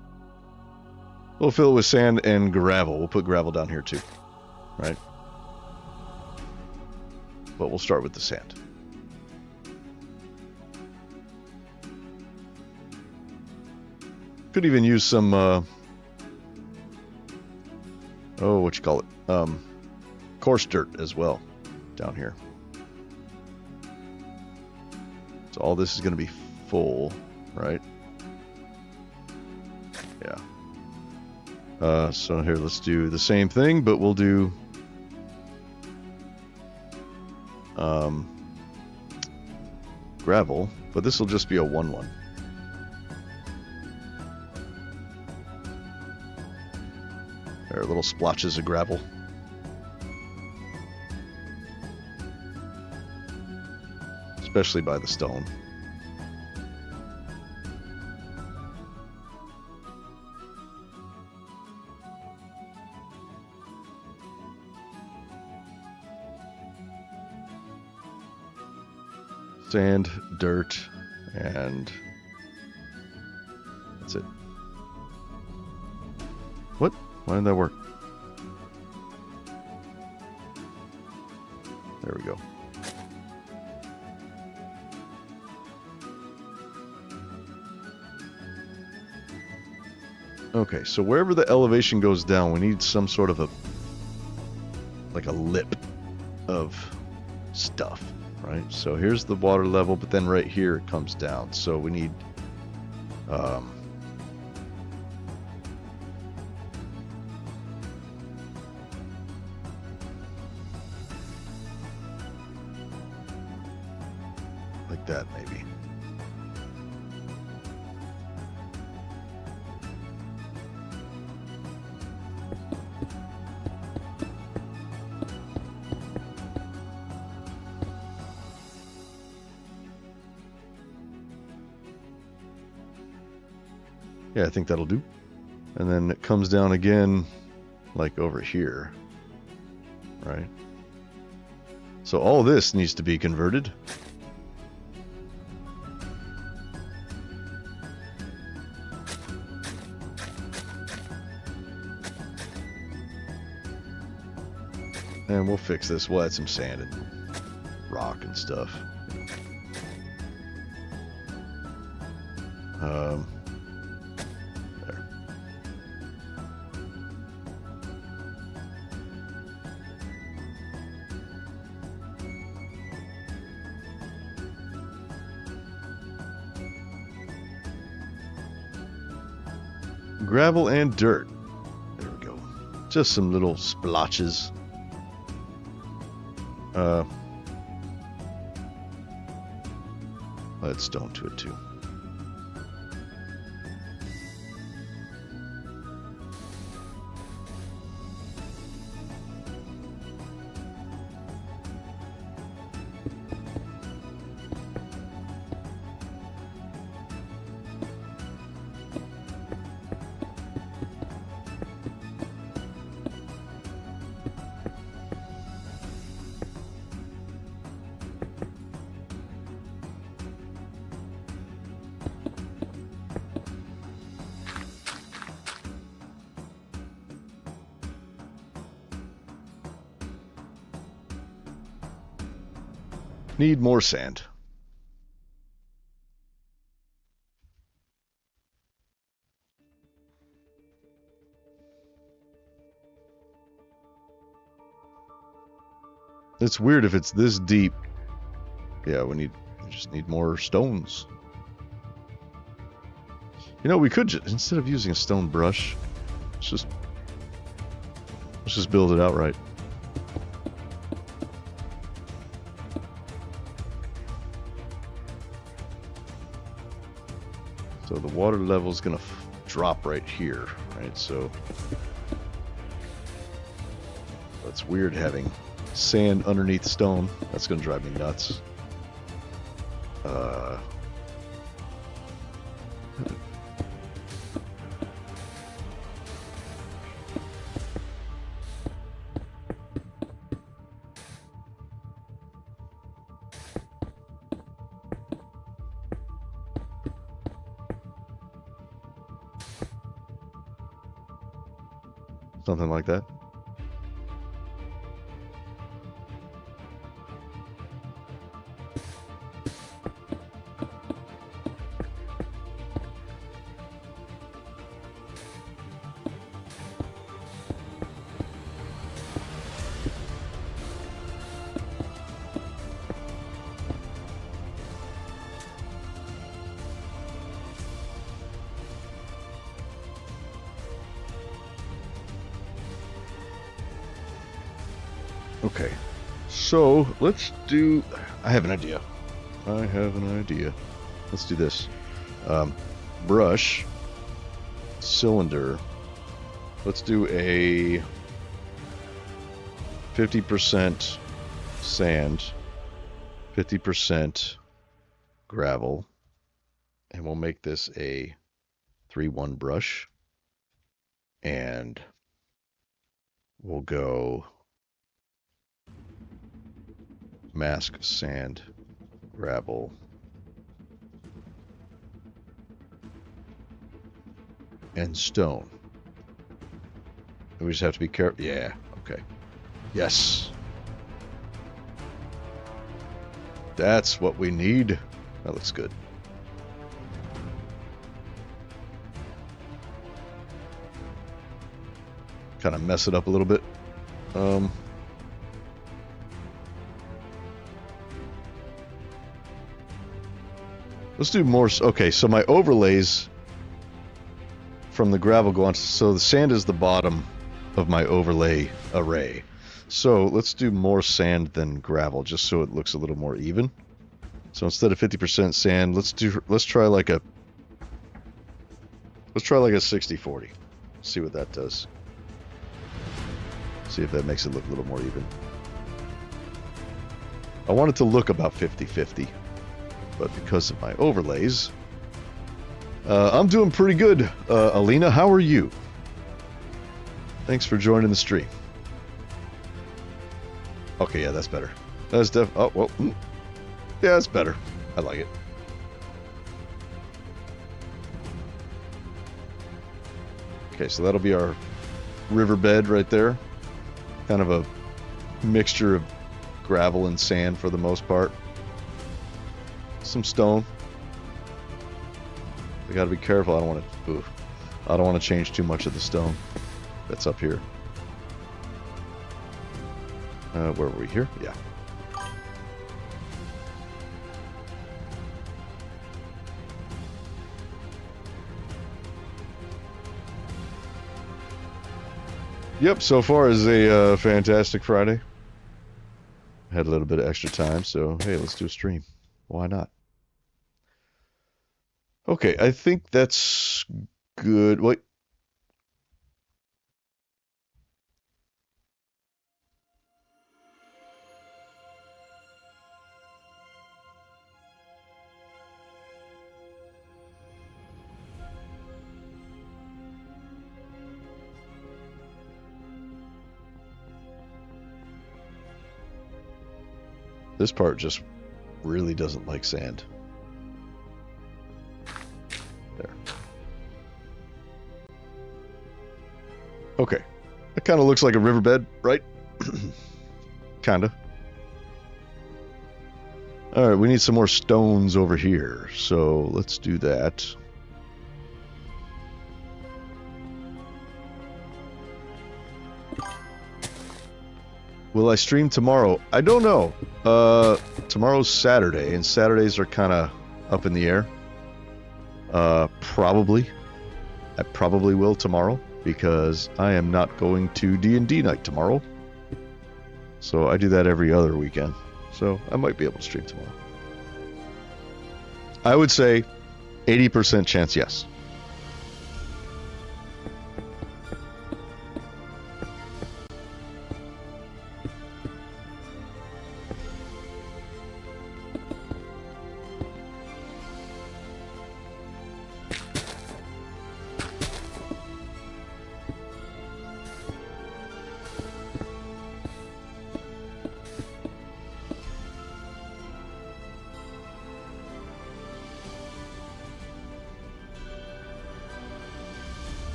We'll fill it with sand and gravel. We'll put gravel down here too, right? But we'll start with the sand. Could even use some, what you call it? Coarse dirt as well down here. So all this is going to be full, right? Yeah. So here, let's do the same thing, but we'll do gravel, but this will just be a 1-1. There are little splotches of gravel. Especially by the stone. Sand, dirt, and that's it. What? Why didn't that work? There we go. Okay, so wherever the elevation goes down, we need some sort of a lip of stuff, right? So here's the water level, but then right here it comes down. So we need like that maybe. Yeah, I think that'll do. And then it comes down again, like over here, right? So all this needs to be converted. And we'll fix this. We'll add some sand and rock and stuff. There. Gravel and dirt. There we go. Just some little splotches. Add stone to it too. Need more sand. It's weird if it's this deep. Yeah, we just need more stones. You know, we could just, instead of using a stone brush, let's just build it outright. So the water level is going to drop right here, right? So that's weird having sand underneath stone. That's going to drive me nuts. Something like that. Okay, so let's do, I have an idea. Let's do this. Brush, cylinder, let's do a 50% sand, 50% gravel, and we'll make this a 3-1 brush, and we'll go mask, sand, gravel, and stone. We just have to be careful. Yeah, okay. Yes. That's what we need. That looks good. Kind of mess it up a little bit. Let's do more. Okay, so my overlays from the gravel go on. So the sand is the bottom of my overlay array. So let's do more sand than gravel, just so it looks a little more even. So instead of 50% sand, let's try like a 60-40. See what that does. See if that makes it look a little more even. I want it to look about 50-50. But because of my overlays, I'm doing pretty good. Alina, how are you? Thanks for joining the stream. Okay, yeah, that's better. That's oh, well, yeah, that's better. I like it. Okay, so that'll be our riverbed right there. Kind of a mixture of gravel and sand for the most part. Some stone. We got to be careful. I don't want to change too much of the stone that's up here. Where were we here? Yeah. Yep. So far is a fantastic Friday. Had a little bit of extra time, so hey, let's do a stream. Why not? Okay, I think that's good. Wait. This part just really doesn't like sand. There. Okay. It kind of looks like a riverbed, right? Kinda. Alright, we need some more stones over here, so let's do that. Will I stream tomorrow? I don't know. Tomorrow's Saturday, and Saturdays are kind of up in the air. Probably. I probably will tomorrow, because I am not going to D&D night tomorrow. So I do that every other weekend. So I might be able to stream tomorrow. I would say 80% chance yes.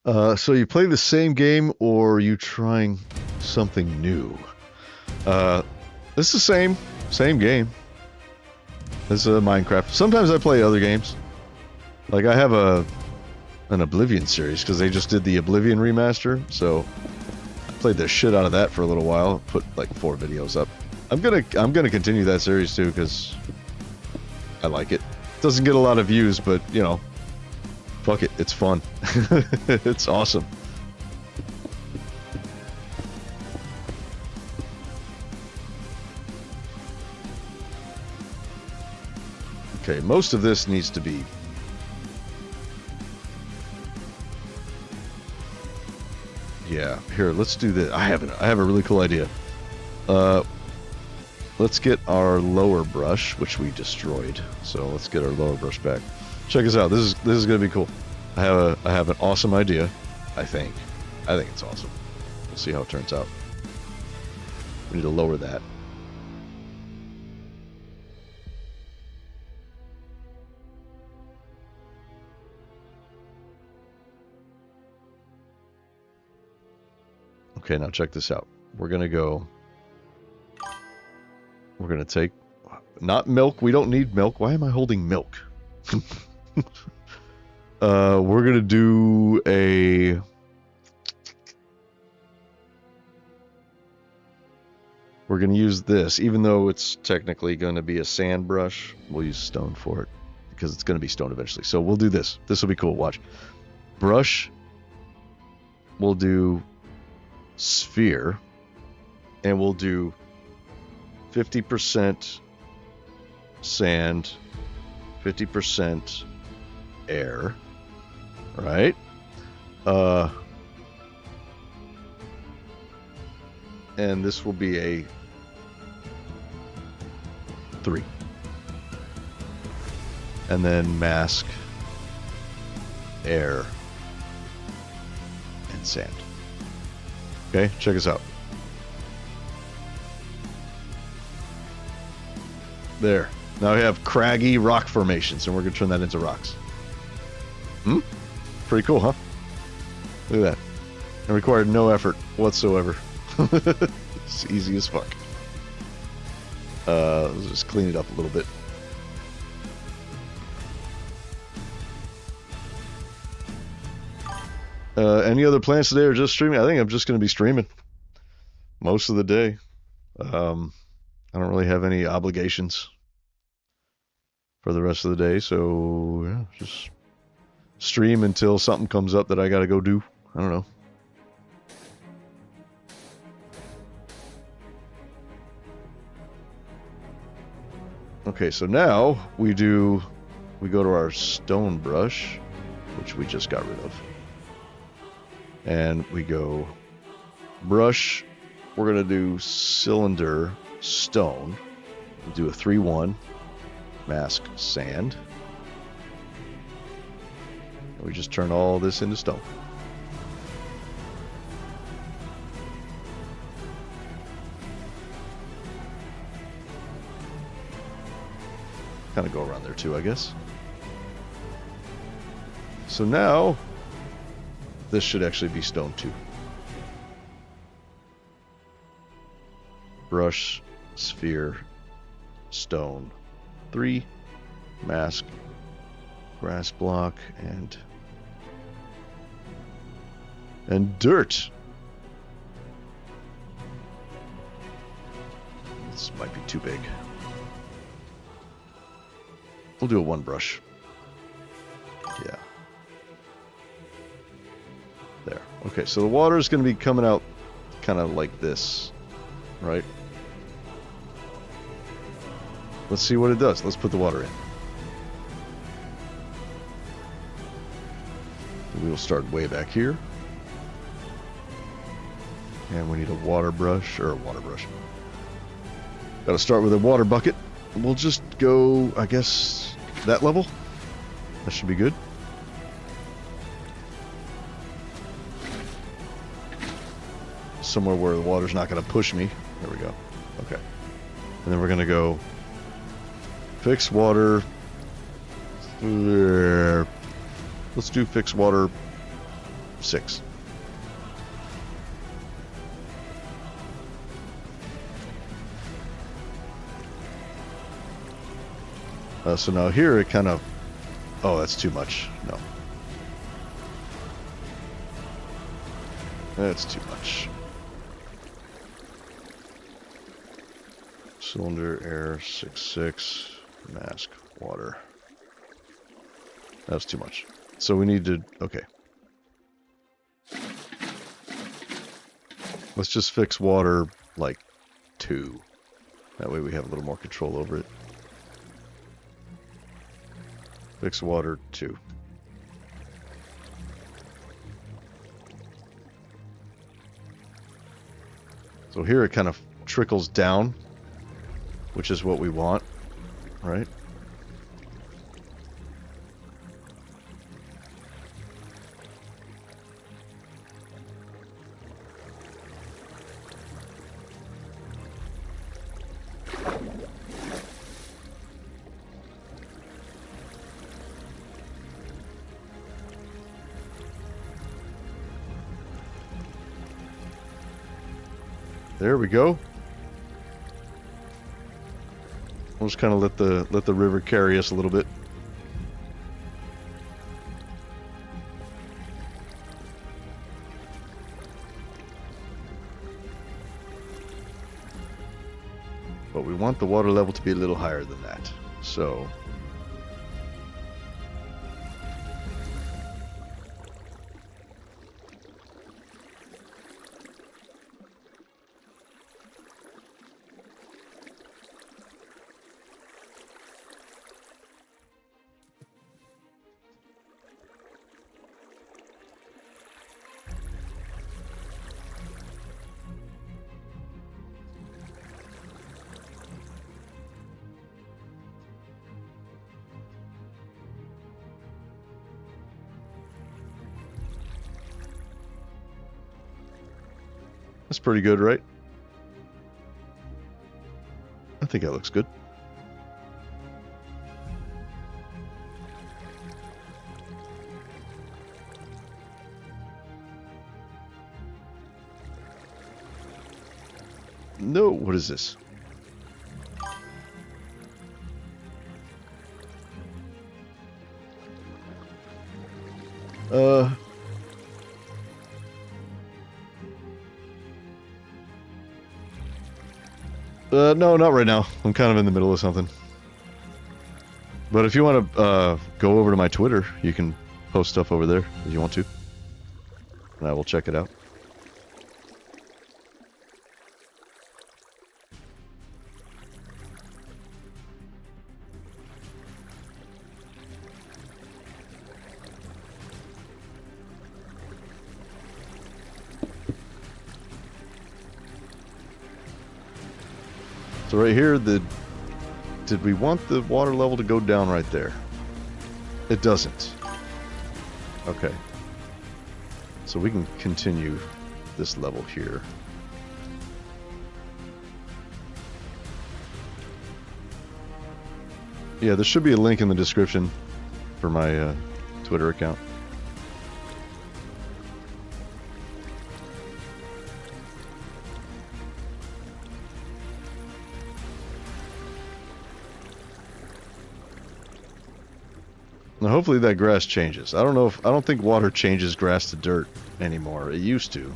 So you play the same game, or are you trying something new? It's the same game. This is Minecraft. Sometimes I play other games. Like I have an Oblivion series because they just did the Oblivion remaster. So I played the shit out of that for a little while. Put like 4 videos up. I'm gonna continue that series too because I like it. Doesn't get a lot of views, but you know, fuck it, it's fun. It's awesome. Okay, most of this needs to be... Yeah, here, let's do this. I have a really cool idea. Let's get our lower brush, which we destroyed. So let's get our lower brush back. Check this out. This is gonna be cool. I have an awesome idea. I think it's awesome. We'll see how it turns out. We need to lower that. Okay, now check this out. We're gonna take, not milk, we don't need milk. Why am I holding milk? We're gonna do we're gonna use this, even though it's technically gonna be a sand brush, we'll use stone for it, because it's gonna be stone eventually. So we'll do this. This will be cool, watch. Brush, we'll do sphere, and we'll do 50% sand, 50% air, right? And this will be a 3. And then mask, air, and sand. Okay, check this out. There. Now we have craggy rock formations, and we're going to turn that into rocks. Pretty cool, huh? Look at that. It required no effort whatsoever. It's easy as fuck. Let's just clean it up a little bit. Any other plans today or just streaming? I think I'm just going to be streaming most of the day. I don't really have any obligations for the rest of the day, so yeah, just stream until something comes up that I got to go do. I don't know. Okay, so now we go to our stone brush, which we just got rid of. And we go brush, we're going to do cylinder stone. We'll do a 3-1, mask sand. And we just turn all this into stone. Kind of go around there too, I guess. So now this should actually be stone 2. Brush, sphere, stone 3, mask, grass block, and dirt. This might be too big. We'll do a 1 brush. Yeah. There. Okay, so the water is going to be coming out kind of like this, right? Let's see what it does. Let's put the water in. We will start way back here. And we need a water brush, or a water brush. Got to start with a water bucket. We'll just go, I guess, that level. That should be good. Somewhere where the water's not going to push me. There we go. Okay. And then we're going to go fix water. There. Let's do fix water 6. So now here it kind of... Oh, that's too much. No. That's too much. Cylinder, air, 6.6, mask, water. That's too much. So we need to... Okay. Let's just fix water, like, 2. That way we have a little more control over it. Fix water 2. So here it kind of trickles down, which is what we want, right? There we go. We'll just kind of let the river carry us a little bit. But we want the water level to be a little higher than that. So that's pretty good, right? I think that looks good. No, what is this? No, not right now. I'm kind of in the middle of something. But if you want to go over to my Twitter, you can post stuff over there if you want to. And I will check it out. So right here, did we want the water level to go down right there? It doesn't. Okay. So we can continue this level here. Yeah, there should be a link in the description for my Twitter account. Now hopefully that grass changes. I don't think water changes grass to dirt anymore. It used to.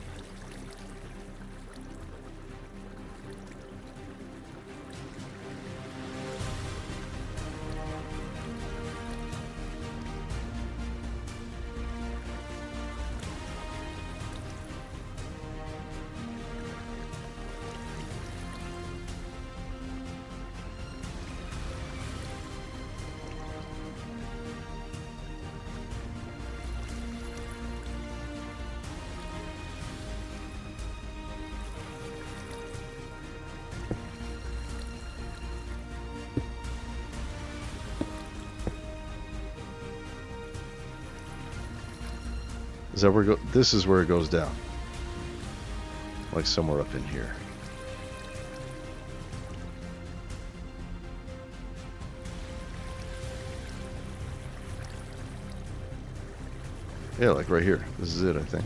Is that where this is where it goes down. Like somewhere up in here. Yeah, like right here. This is it, I think.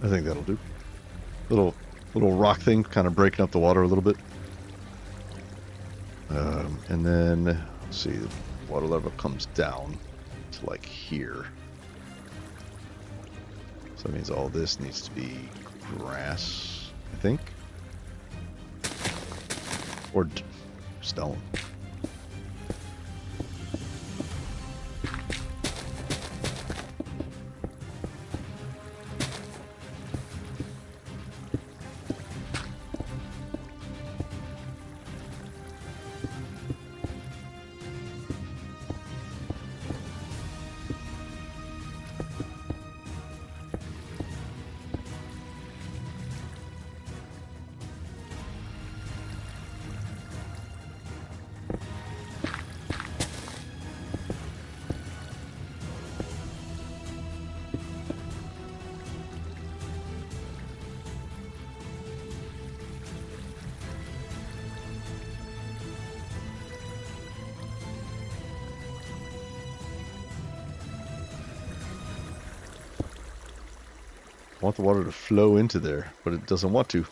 I think that'll do. Little rock thing, kind of breaking up the water a little bit. And then, let's see, the water level comes down to like here. So that means all this needs to be grass, I think. Or stone. I want the water to flow into there, but it doesn't want to.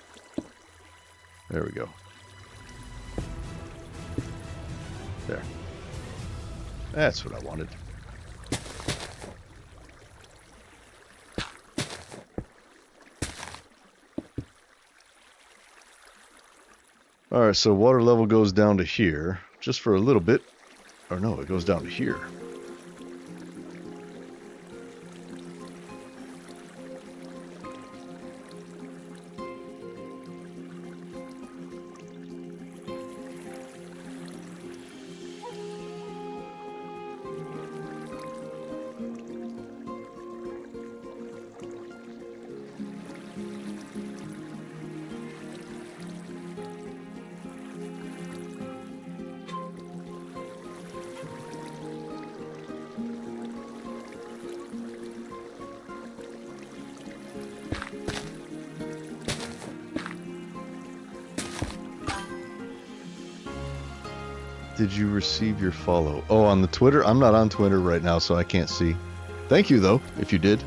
There we go. There. That's what I wanted. Alright, so water level goes down to here, just for a little bit. Or no, it goes down to here. Did you receive your follow? Oh, on the Twitter? I'm not on Twitter right now, so I can't see. Thank you, though, if you did.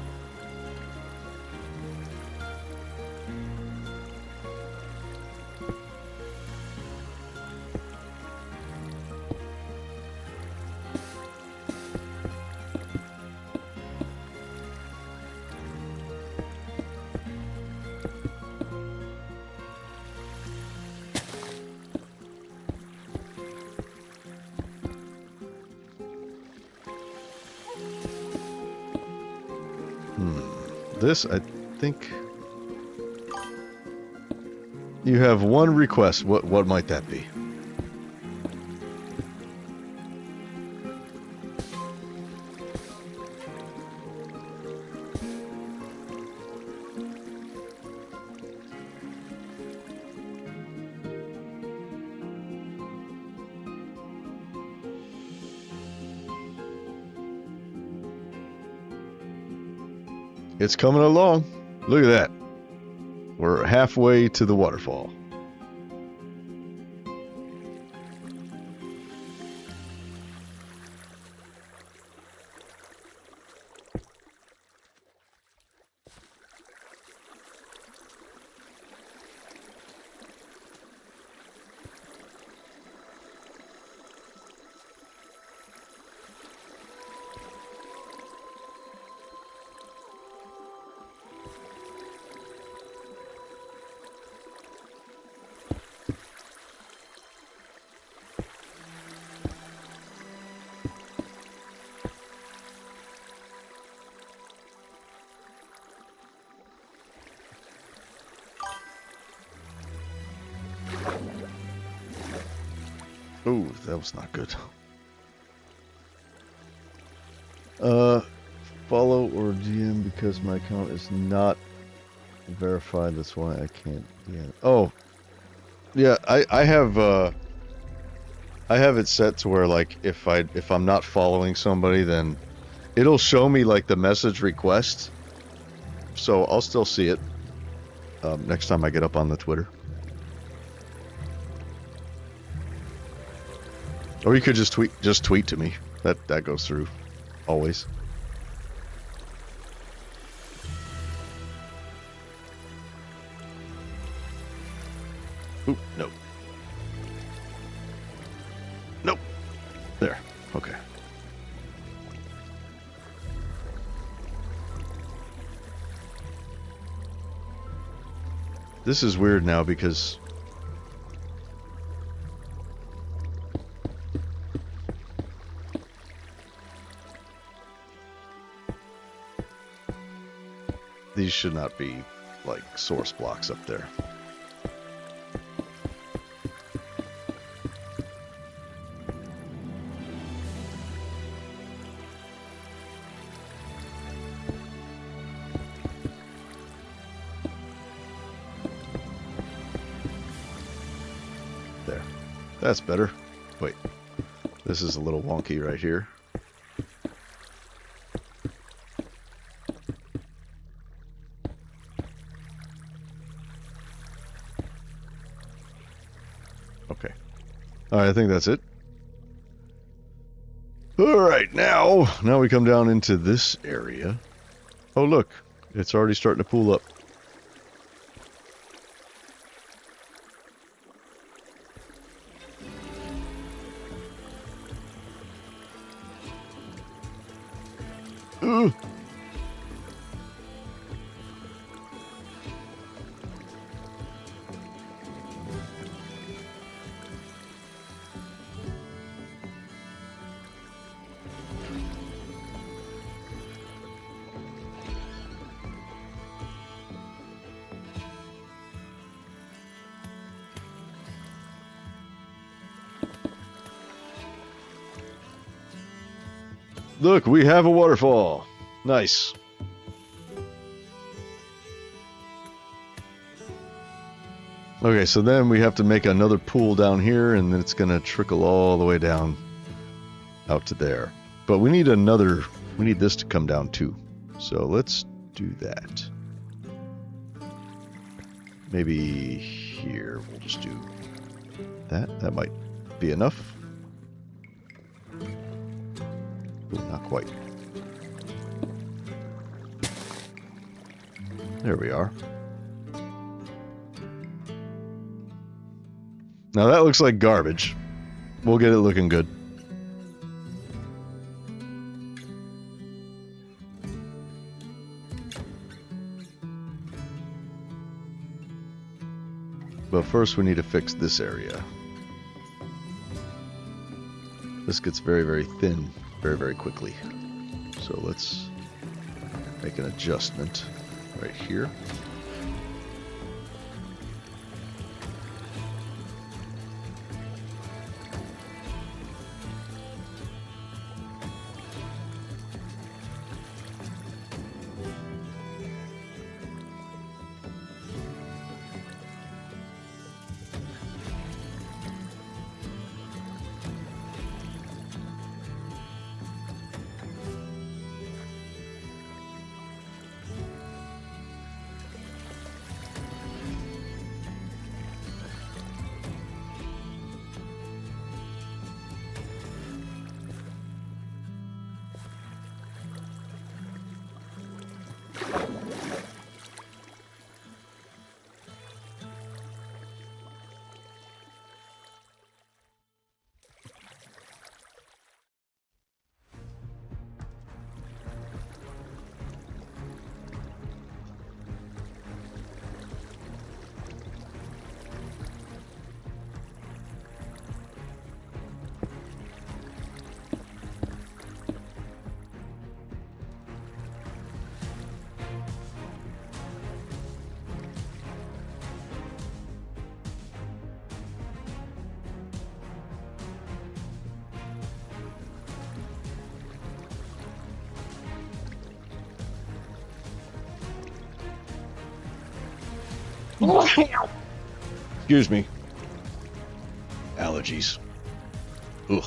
This, I think... You have one request. What might that be? It's coming along. Look at that. We're halfway to the waterfall. Ooh, that was not good. Follow or DM because my account is not verified. That's why I can't DM. Oh, yeah. I have it set to where like if I'm not following somebody, then it'll show me like the message request. So I'll still see it next time I get up on the Twitter. Or you could just tweet to me. That goes through always. Oop, no. Nope. There. Okay. This is weird now because these should not be like source blocks up there. There. That's better. Wait. This is a little wonky right here. Okay. Alright, I think that's it. Alright, now we come down into this area. Oh look, it's already starting to pool up. Ugh. Look, we have a waterfall. Nice. Okay, so then we have to make another pool down here, and then it's going to trickle all the way down out to there. But we need this to come down too. So let's do that. Maybe here we'll just do that. That might be enough. Not quite. There we are. Now that looks like garbage. We'll get it looking good. But first we need to fix this area. This gets very, very thin very, very quickly. So let's make an adjustment right here. Excuse me. Allergies. Ugh.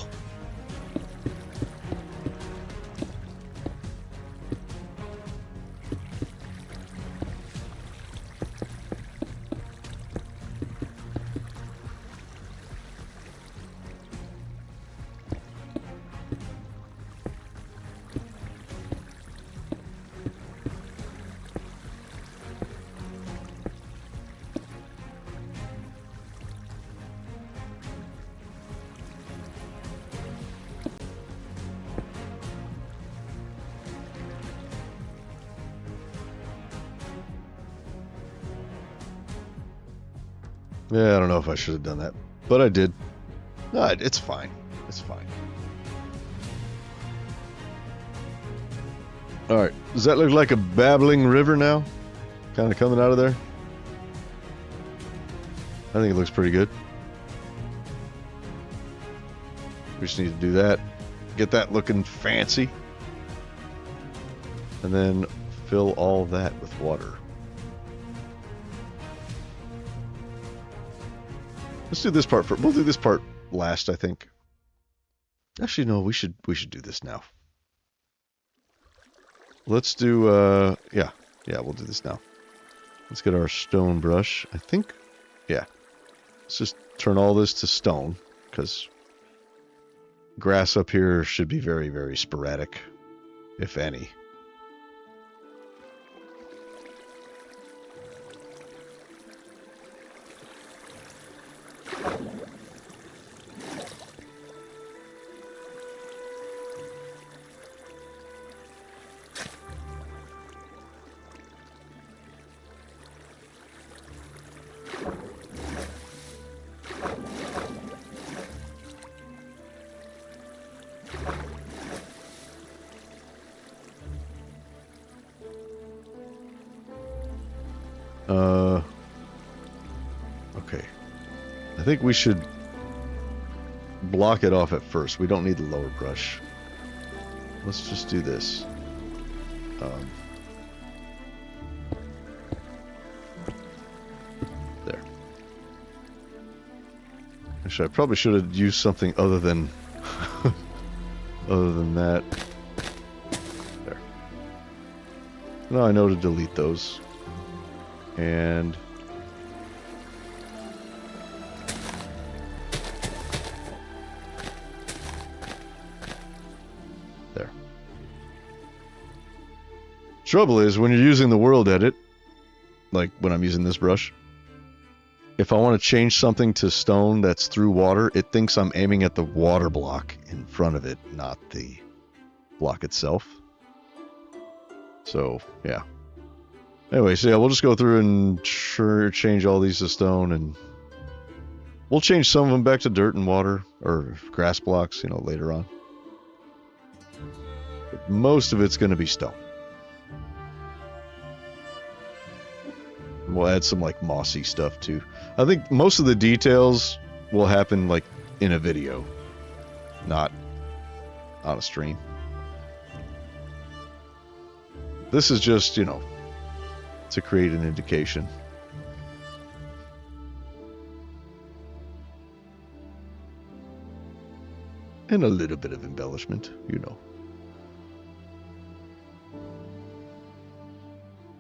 Yeah, I don't know if I should have done that, but I did. No, it's fine. It's fine. All right. Does that look like a babbling river now? Kind of coming out of there? I think it looks pretty good. We just need to do that. Get that looking fancy. And then fill all that with water. Let's do this part first. We'll do this part last, I think. Actually, no, we should do this now. Let's do yeah, we'll do this now. Let's get our stone brush. I think, yeah. Let's just turn all this to stone, because grass up here should be very, very sporadic, if any. Okay. I think we should block it off at first. We don't need the lower brush. Let's just do this. There. Actually, I probably should have used something other than that. There. Now I know to delete those. And there. Trouble is, when you're using the WorldEdit, like when I'm using this brush, if I want to change something to stone that's through water, it thinks I'm aiming at the water block in front of it, not the block itself. So, yeah. Anyway, so yeah, we'll just go through and change all these to stone, and we'll change some of them back to dirt and water, or grass blocks, you know, later on. But most of it's going to be stone. We'll add some, like, mossy stuff, too. I think most of the details will happen, like, in a video, not on a stream. This is just, you know, to create an indication. And a little bit of embellishment, you know.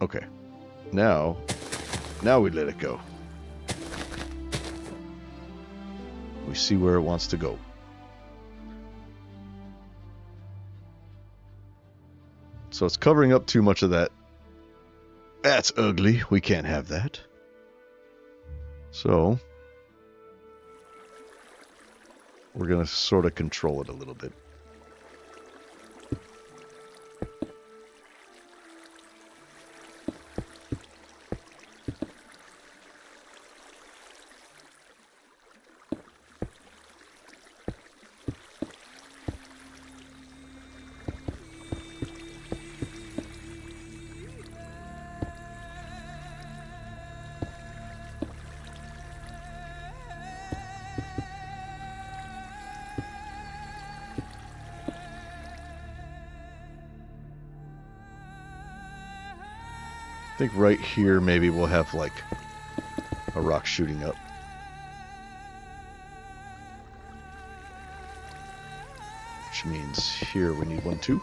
Okay. Now we let it go. We see where it wants to go. So it's covering up too much of that. That's ugly. We can't have that. So we're going to sort of control it a little bit. I think right here maybe we'll have like a rock shooting up. Which means here we need one too.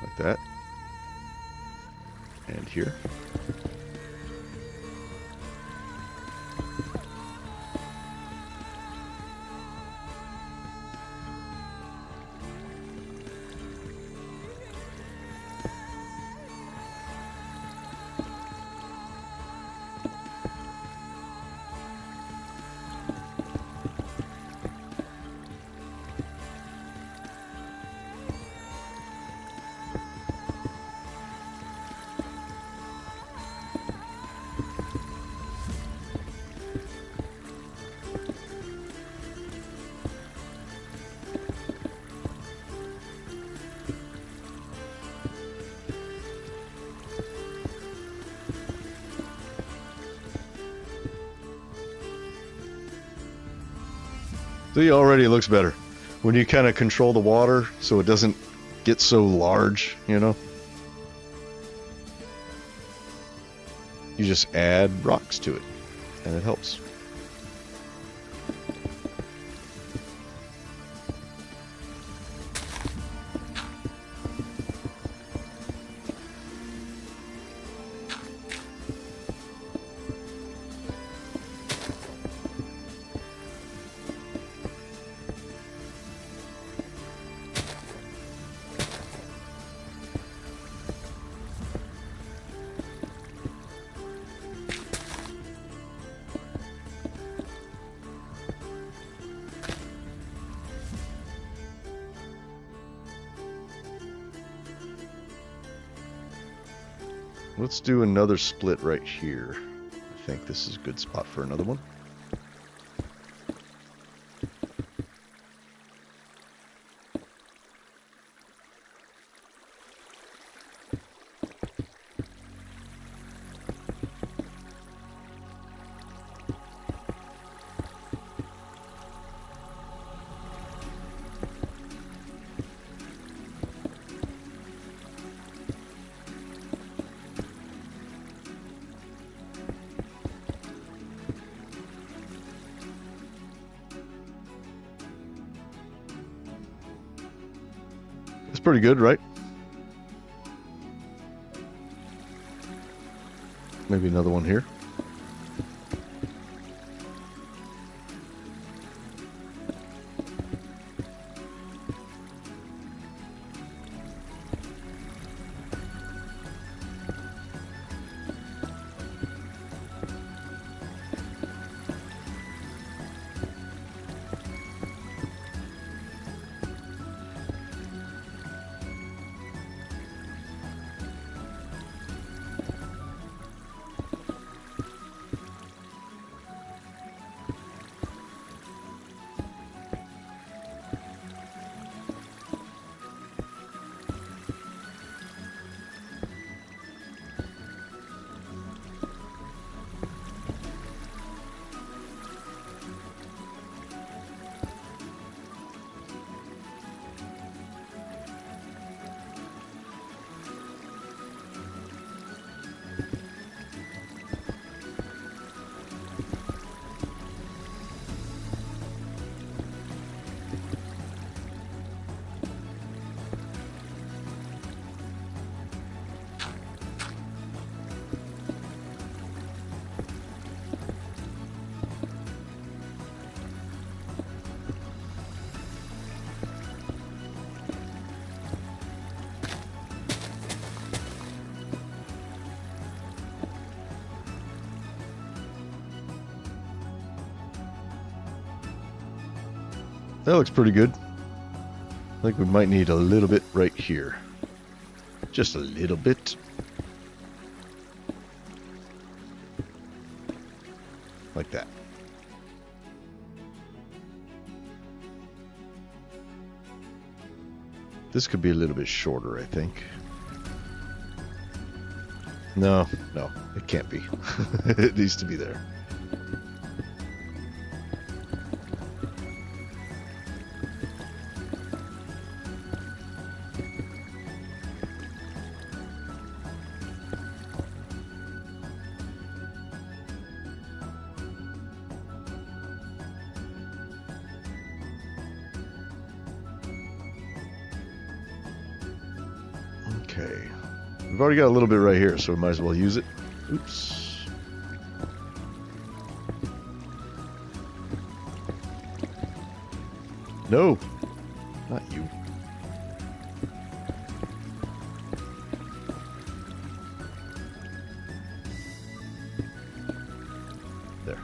Like that. And here. See, already it looks better. When you kind of control the water so it doesn't get so large, you know. You just add rocks to it, and it helps. Let's do another split right here. I think this is a good spot for another one. It's pretty good, right? Maybe another one here. That looks pretty good. I think we might need a little bit right here. Just a little bit. Like that. This could be a little bit shorter, I think. No, it can't be. It needs to be there. Okay. We've already got a little bit right here, so we might as well use it. Oops. No! Not you. There.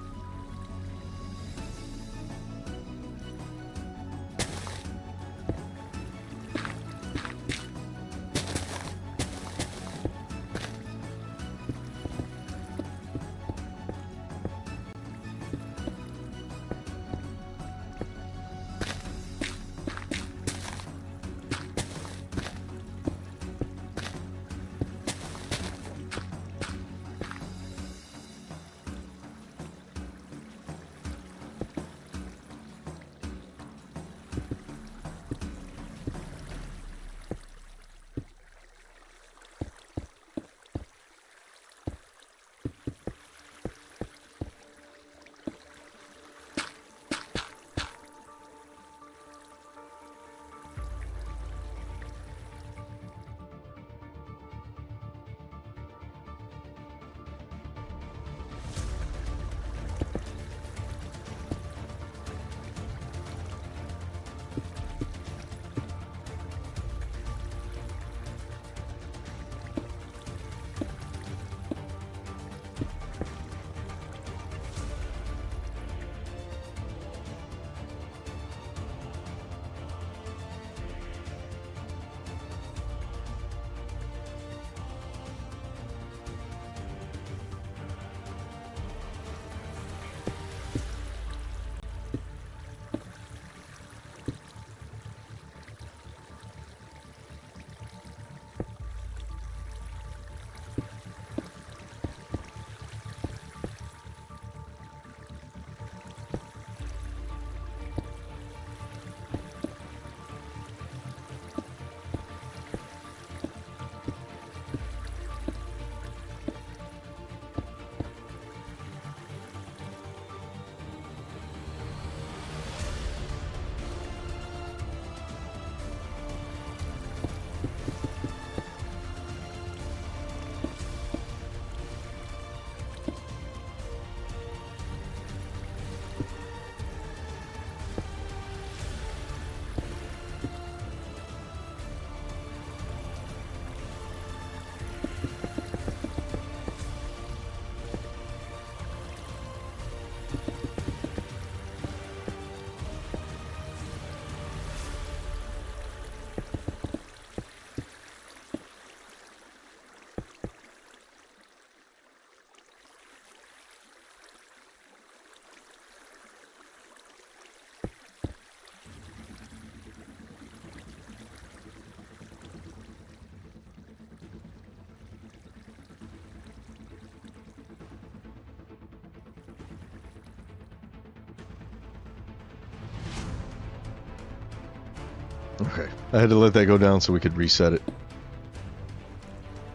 Okay, I had to let that go down so we could reset it.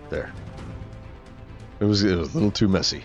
There. It was a little too messy.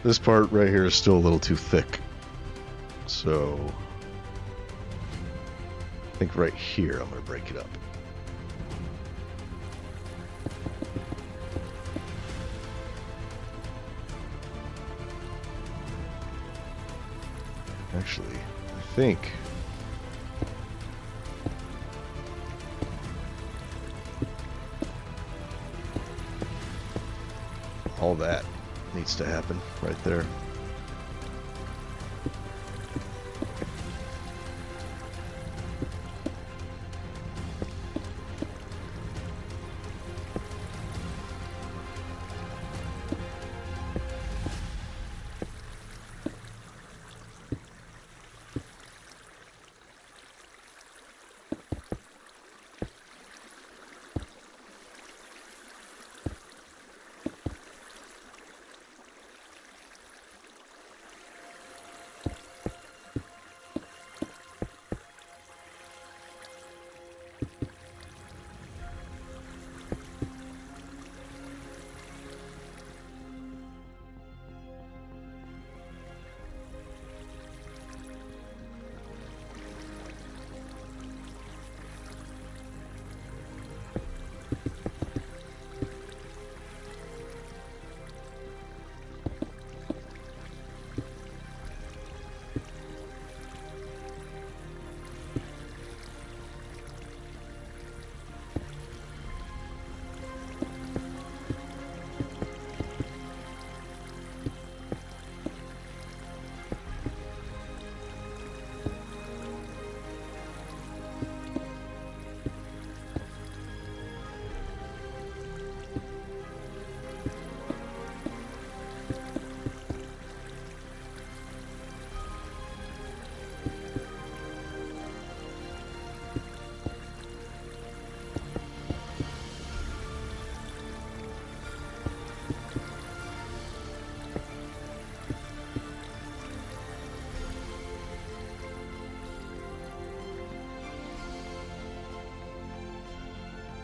This part right here is still a little too thick. So I think right here I'm going to break it up. Actually, I think all that needs to happen right there.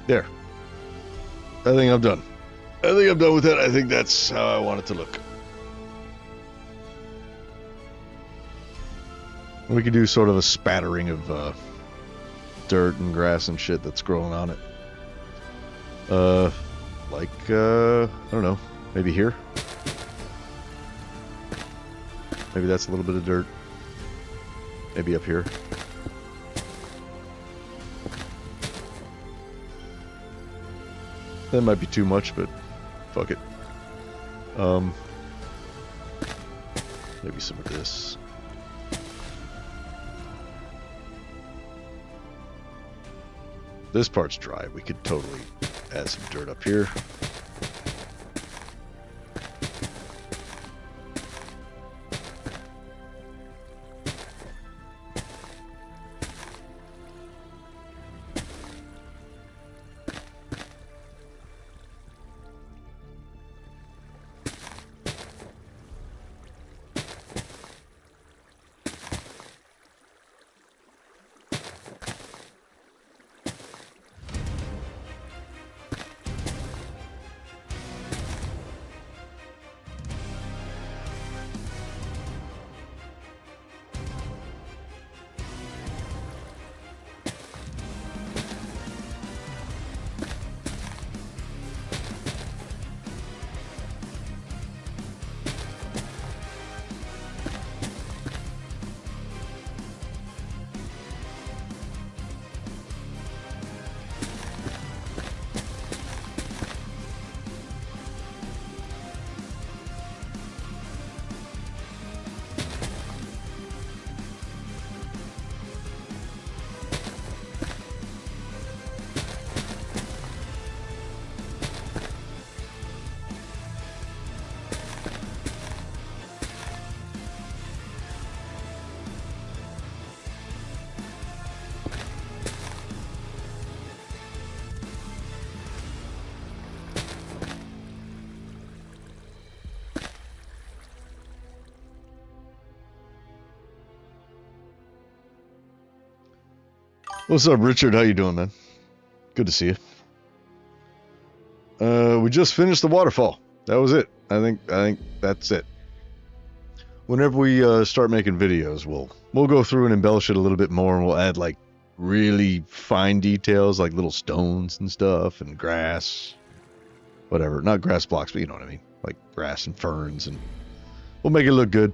There. I think I'm done. I think I'm done with it. I think that's how I want it to look. We could do sort of a spattering of dirt and grass and shit that's growing on it. I don't know, maybe here? Maybe that's a little bit of dirt. Maybe up here. That might be too much, but fuck it. Maybe some of this. This part's dry. We could totally add some dirt up here. What's up, Richard? How you doing, man? Good to see you. We just finished the waterfall. That was it. I think that's it. Whenever we start making videos, we'll go through and embellish it a little bit more, and we'll add like really fine details, like little stones and stuff, and grass, whatever. Not grass blocks, but you know what I mean, like grass and ferns, and we'll make it look good.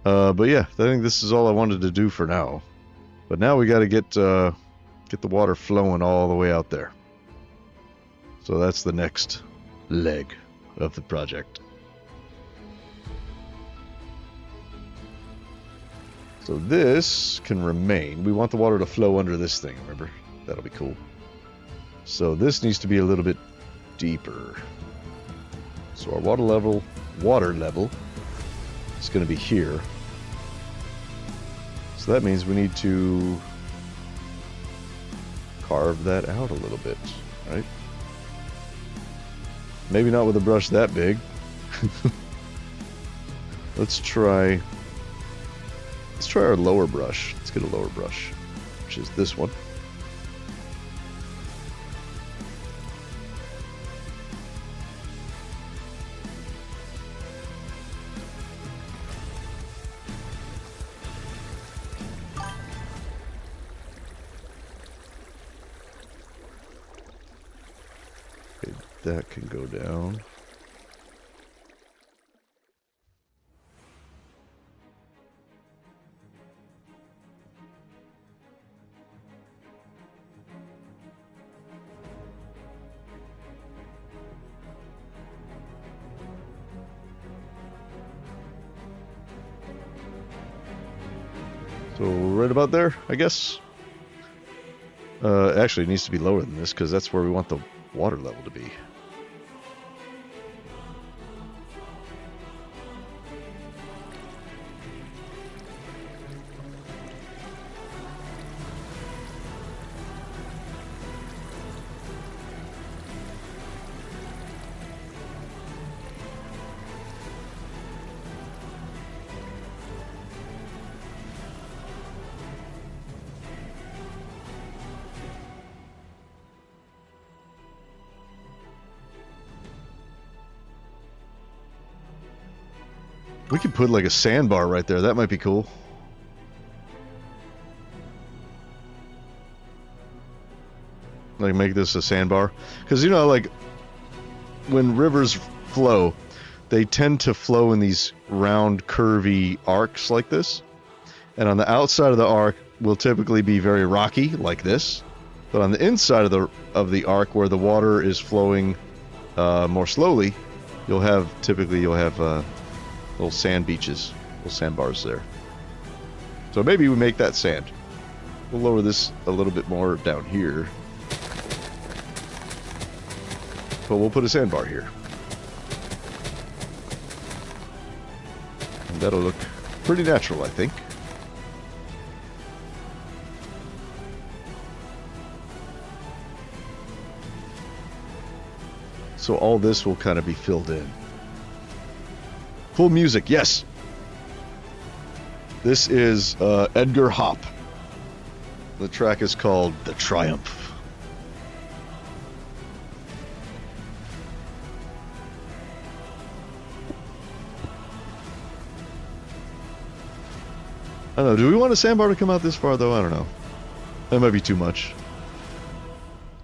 But yeah, I think this is all I wanted to do for now. But now we got to get the water flowing all the way out there. So that's the next leg of the project. So this can remain. We want the water to flow under this thing, remember? That'll be cool. So this needs to be a little bit deeper. So our water level is going to be here. So that means we need to carve that out a little bit, right? Maybe not with a brush that big. Let's try our lower brush. Let's get a lower brush, which is this one. That can go down. So right about there, I guess. Actually, it needs to be lower than this because that's where we want the water level to be. We could put like a sandbar right there. That might be cool. Like make this a sandbar. Because, you know, like when rivers flow, they tend to flow in these round, curvy arcs like this. And on the outside of the arc will typically be very rocky, like this. But on the inside of the arc, where the water is flowing more slowly, you'll have little sand beaches, little sandbars there. So maybe we make that sand. We'll lower this a little bit more down here. But we'll put a sandbar here. And that'll look pretty natural, I think. So all this will kind of be filled in. Full music, yes! This is Edgar Hop. The track is called The Triumph. I don't know, do we want a sandbar to come out this far, though? I don't know. That might be too much.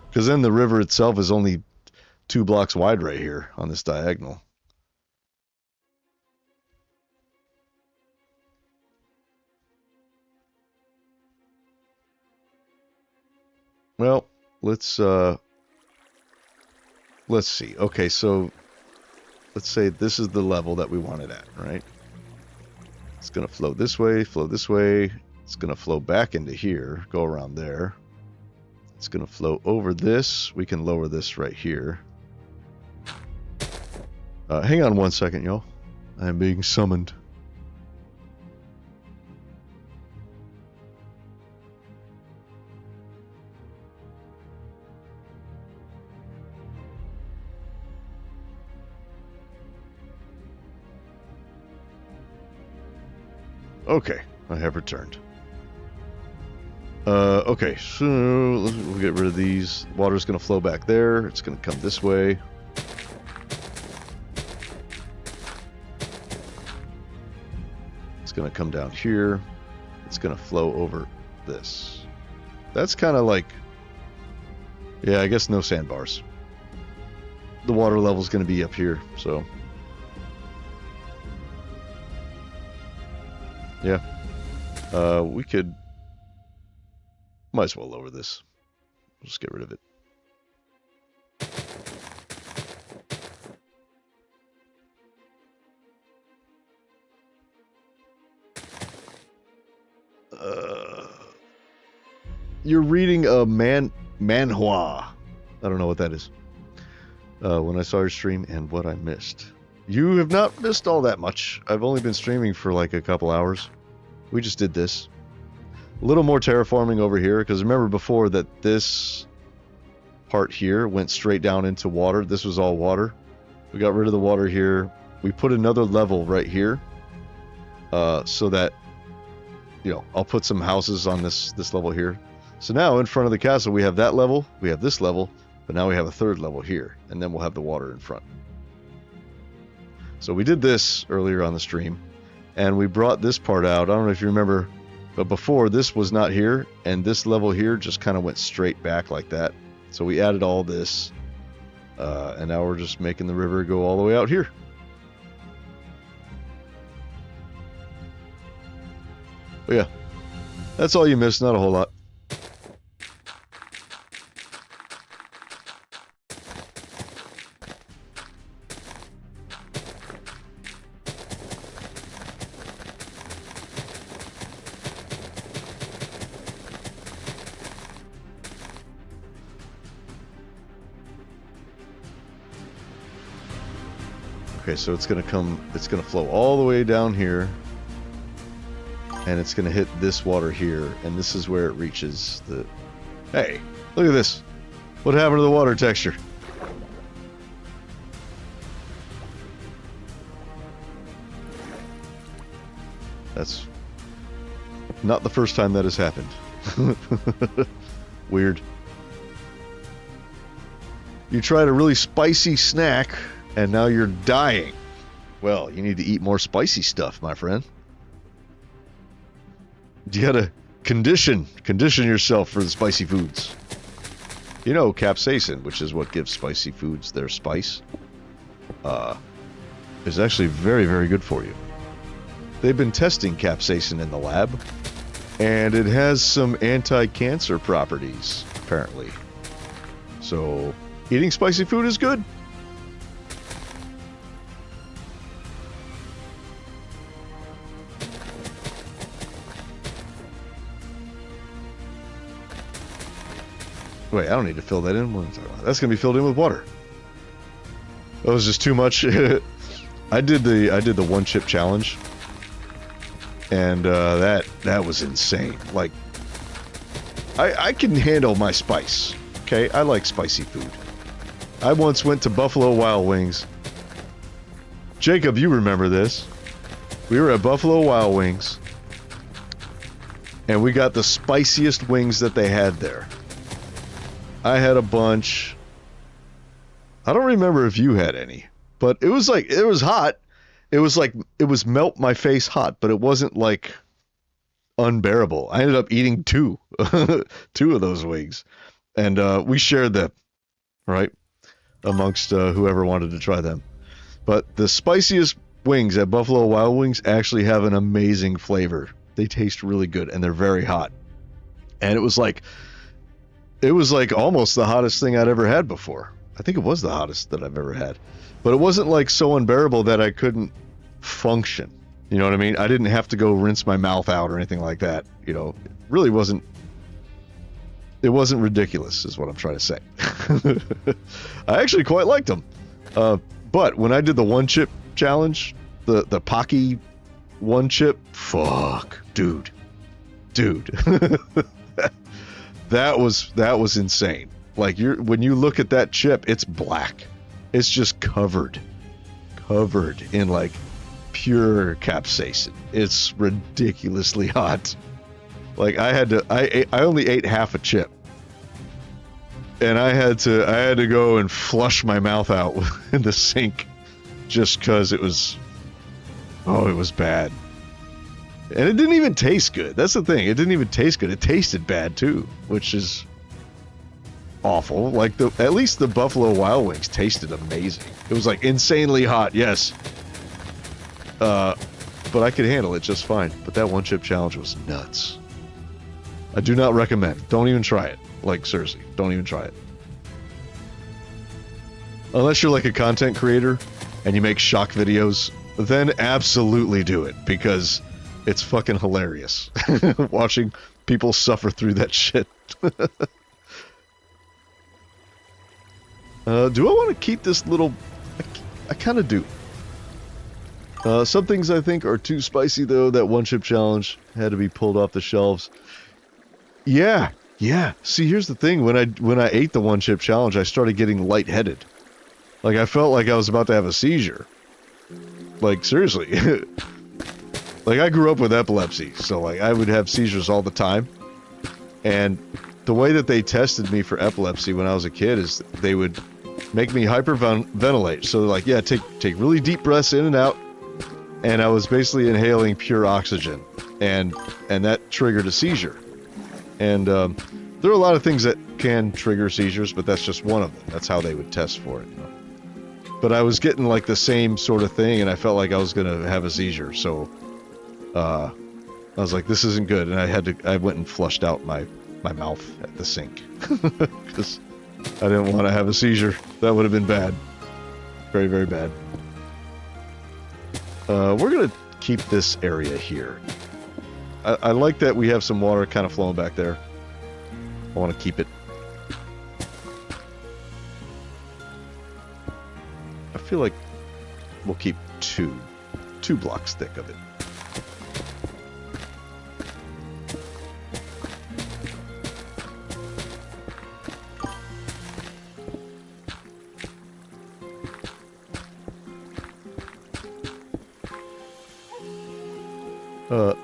Because then the river itself is only 2 blocks wide right here on this diagonal. Well, let's see. Okay, so let's say this is the level that we want it at, right? It's going to flow this way, flow this way. It's going to flow back into here, go around there. It's going to flow over this. We can lower this right here. Hang on 1 second, y'all. I'm being summoned. Okay, I have returned. Okay, so we'll get rid of these. Water's going to flow back there. It's going to come this way. It's going to come down here. It's going to flow over this. That's kind of like... Yeah, I guess no sandbars. The water level's going to be up here, so... Yeah. We could... Might as well lower this. Just get rid of it. You're reading a manhwa. I don't know what that is. When I saw your stream and what I missed. You have not missed all that much. I've only been streaming for like a couple hours. We just did this. A little more terraforming over here, because remember before that this part here went straight down into water. This was all water. We got rid of the water here. We put another level right here, so that, you know, I'll put some houses on this level here. So now in front of the castle we have that level, we have this level, but now we have a third level here, and then we'll have the water in front. So we did this earlier on the stream, and we brought this part out. I don't know if you remember, but before this was not here, and this level here just kind of went straight back like that. So we added all this, and now we're just making the river go all the way out here. But yeah, that's all you missed, not a whole lot. Okay, so it's gonna flow all the way down here, and it's gonna hit this water here, and this is where it reaches the... Hey, look at this. What happened to the water texture? That's not the first time that has happened. Weird. You tried a really spicy snack, and now you're dying. Well, you need to eat more spicy stuff, my friend. You gotta condition yourself for the spicy foods. You know, capsaicin, which is what gives spicy foods their spice, is actually very, very good for you. They've been testing capsaicin in the lab, and it has some anti-cancer properties, apparently. So, eating spicy food is good. Wait, I don't need to fill that in. That's going to be filled in with water. That was just too much. I did the one chip challenge, and that was insane. Like, I can handle my spice. Okay, I like spicy food. I once went to Buffalo Wild Wings. Jacob, you remember this? We were at Buffalo Wild Wings, and we got the spiciest wings that they had there. I had a bunch. I don't remember if you had any, but it was like, it was hot. It was like, it was melt my face hot, but it wasn't like unbearable. I ended up eating two of those wings, and we shared them, right, amongst whoever wanted to try them. But the spiciest wings at Buffalo Wild Wings actually have an amazing flavor. They taste really good, and they're very hot. And it was like almost the hottest thing I'd ever had before. I think it was the hottest that I've ever had. But it wasn't like so unbearable that I couldn't function. You know what I mean? I didn't have to go rinse my mouth out or anything like that. You know, it really wasn't. It wasn't ridiculous, is what I'm trying to say. I actually quite liked them. But when I did the one chip challenge, the Pocky one chip, fuck, dude. That was insane. Like, when you look at that chip, it's black. It's just covered in like pure capsaicin. It's ridiculously hot. Like, I only ate half a chip, and I had to go and flush my mouth out in the sink just because it was bad. And it didn't even taste good. That's the thing. It didn't even taste good. It tasted bad too, which is awful. Like, at least the Buffalo Wild Wings tasted amazing. It was like insanely hot, yes. But I could handle it just fine. But that one chip challenge was nuts. I do not recommend. Don't even try it. Like, seriously, don't even try it. Unless you're like a content creator and you make shock videos, then absolutely do it, because it's fucking hilarious watching people suffer through that shit. Do I want to keep this little... I kind of do. Some things I think are too spicy, though. That one chip challenge had to be pulled off the shelves. Yeah. See, here's the thing. When I ate the one chip challenge, I started getting lightheaded. Like, I felt like I was about to have a seizure. Like, seriously. Like, I grew up with epilepsy, so, like, I would have seizures all the time. And the way that they tested me for epilepsy when I was a kid is they would make me hyperventilate. So, like, yeah, take really deep breaths in and out. And I was basically inhaling pure oxygen. And that triggered a seizure. And there are a lot of things that can trigger seizures, but that's just one of them. That's how they would test for it, you know? But I was getting, like, the same sort of thing, and I felt like I was going to have a seizure, so... I was like, this isn't good, and I went and flushed out my mouth at the sink because I didn't want to have a seizure. That would have been bad, very, very bad. We're gonna keep this area here. I like that we have some water kind of flowing back there. I want to keep it. I feel like we'll keep two blocks thick of it.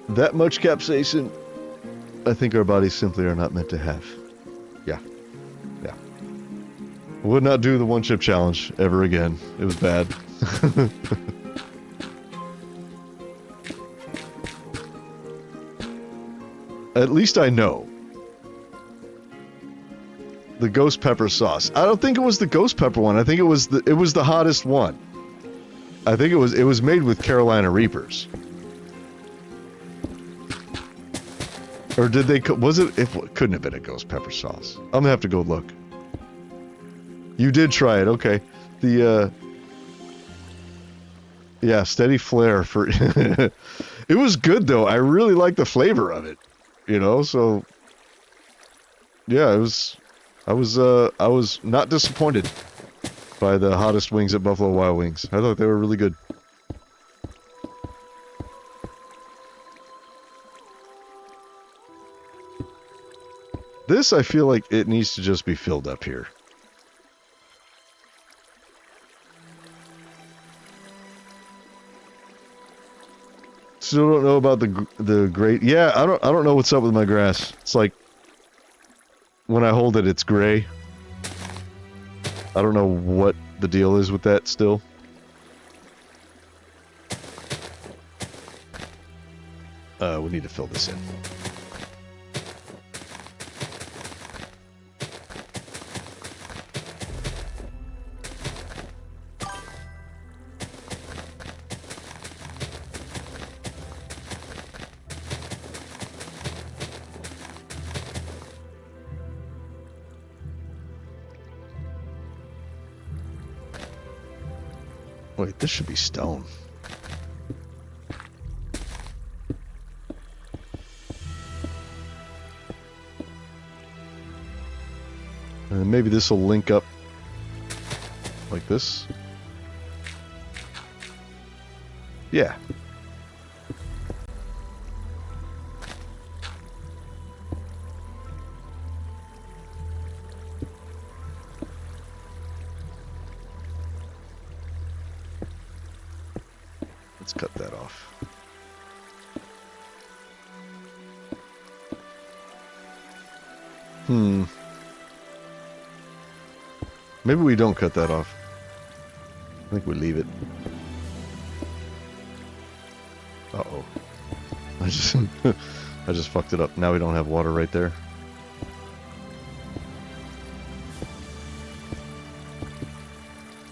That much capsaicin, I think our bodies simply are not meant to have. Yeah. Would not do the one chip challenge ever again. It was bad. At least I know. The ghost pepper sauce. I don't think it was the ghost pepper one. I think it was the hottest one. I think it was made with Carolina Reapers. Or did they? Was it? It couldn't have been a ghost pepper sauce. I'm gonna have to go look. You did try it, okay? Yeah, steady flare for. It was good though. I really like the flavor of it. You know, so. Yeah, it was. I was not disappointed by the hottest wings at Buffalo Wild Wings. I thought they were really good. This, I feel like it needs to just be filled up here. Still don't know about the grate. Yeah, I don't know what's up with my grass. It's like when I hold it, it's gray. I don't know what the deal is with that still. We need to fill this in. Wait, this should be stone. And maybe this will link up like this. Yeah. Let's cut that off. Maybe we don't cut that off. I think we leave it. Uh-oh. I just fucked it up. Now we don't have water right there.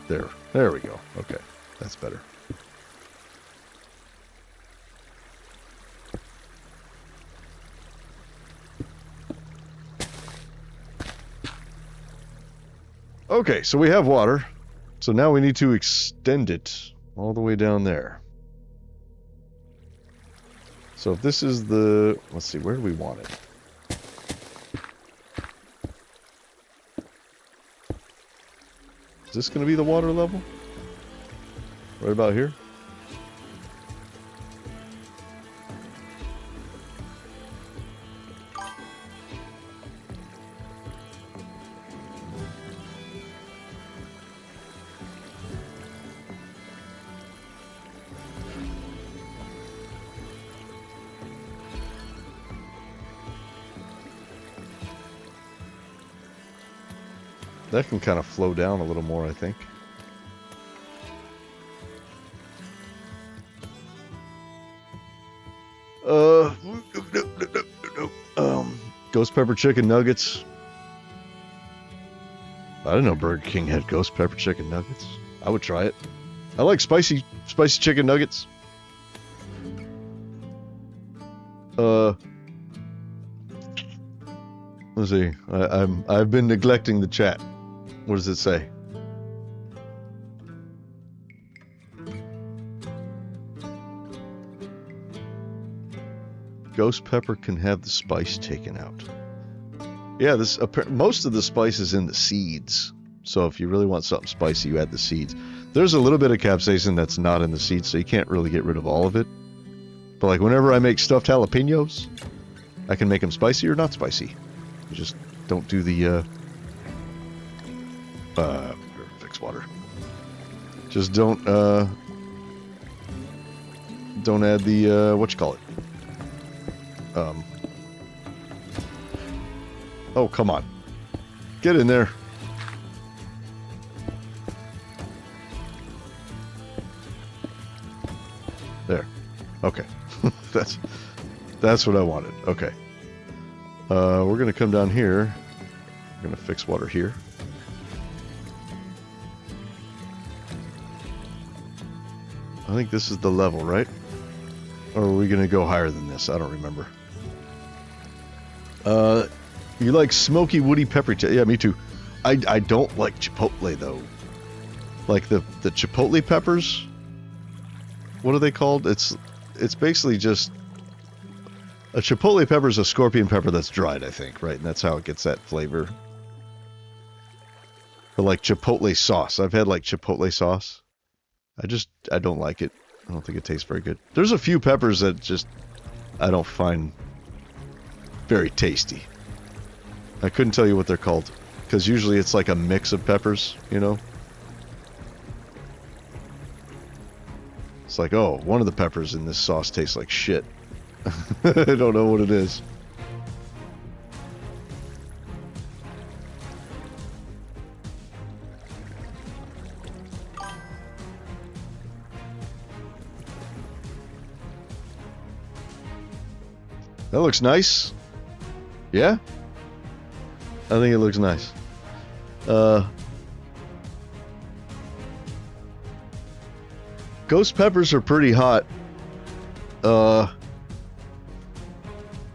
There we go. Okay. That's better. Okay, so we have water. So now we need to extend it all the way down there. So if this is the... Let's see, where do we want it? Is this going to be the water level? Right about here? That can kind of flow down a little more, I think. Ghost pepper chicken nuggets. I didn't know Burger King had ghost pepper chicken nuggets. I would try it. I like spicy chicken nuggets. Let's see. I've been neglecting the chat. What does it say? Ghost pepper can have the spice taken out. Yeah, most of the spice is in the seeds. So if you really want something spicy, you add the seeds. There's a little bit of capsaicin that's not in the seeds, so you can't really get rid of all of it. But like whenever I make stuffed jalapenos, I can make them spicy or not spicy. You just don't do the fix water. Just don't add the what you call it. Oh, come on. Get in there. There. Okay. That's what I wanted. Okay. We're going to come down here. We're going to fix water here. I think this is the level, right? Or are we going to go higher than this? I don't remember. You like smoky, woody, peppery? Yeah, me too. I don't like chipotle, though. Like the chipotle peppers? What are they called? It's basically just... A chipotle pepper is a scorpion pepper that's dried, I think, right? And that's how it gets that flavor. But like chipotle sauce. I've had like chipotle sauce. I don't like it. I don't think it tastes very good. There's a few peppers that just I don't find very tasty. I couldn't tell you what they're called. Because usually it's like a mix of peppers, you know? It's like, oh, one of the peppers in this sauce tastes like shit. I don't know what it is. That looks nice. Yeah? I think it looks nice. Ghost peppers are pretty hot.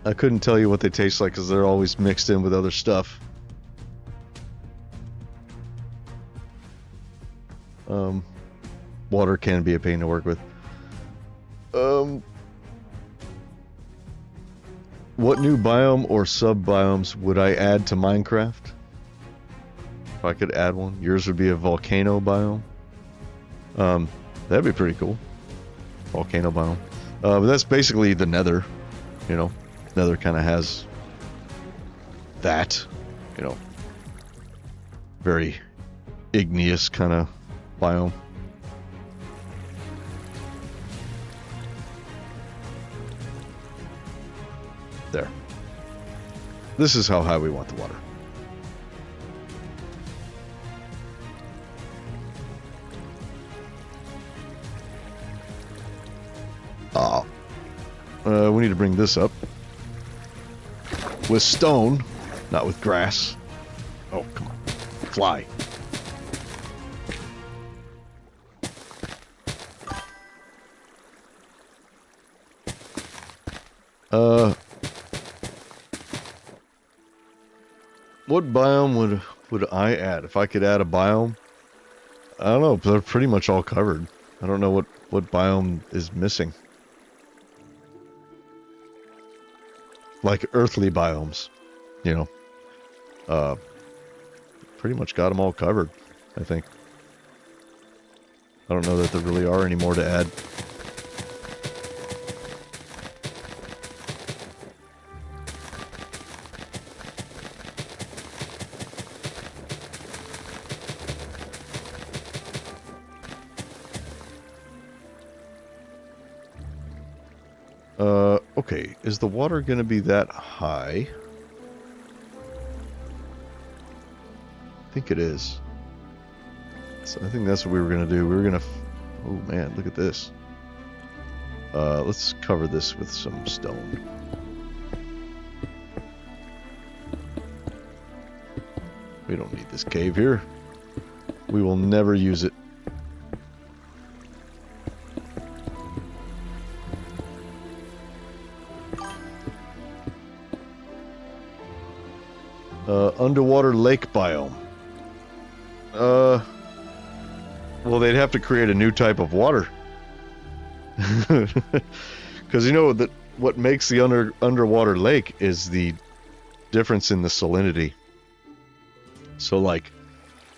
I couldn't tell you what they taste like because they're always mixed in with other stuff. Water can be a pain to work with. What new biome or sub-biomes would I add to Minecraft? If I could add one. Yours would be a volcano biome. That'd be pretty cool. Volcano biome. But that's basically the Nether, you know. Nether kind of has that, you know, very igneous kind of biome. There. This is how high we want the water. We need to bring this up. With stone, not with grass. Oh, come on. Fly. What biome would I add? If I could add a biome? I don't know, they're pretty much all covered. I don't know what biome is missing. Like earthly biomes, you know. Pretty much got them all covered, I think. I don't know that there really are any more to add. Okay, is the water going to be that high? I think it is. So I think that's what we were going to do. We were going to... Oh man, look at this. Let's cover this with some stone. We don't need this cave here. We will never use it. Underwater lake biome. Well, they'd have to create a new type of water. Because you know that what makes the underwater lake is the difference in the salinity. So like,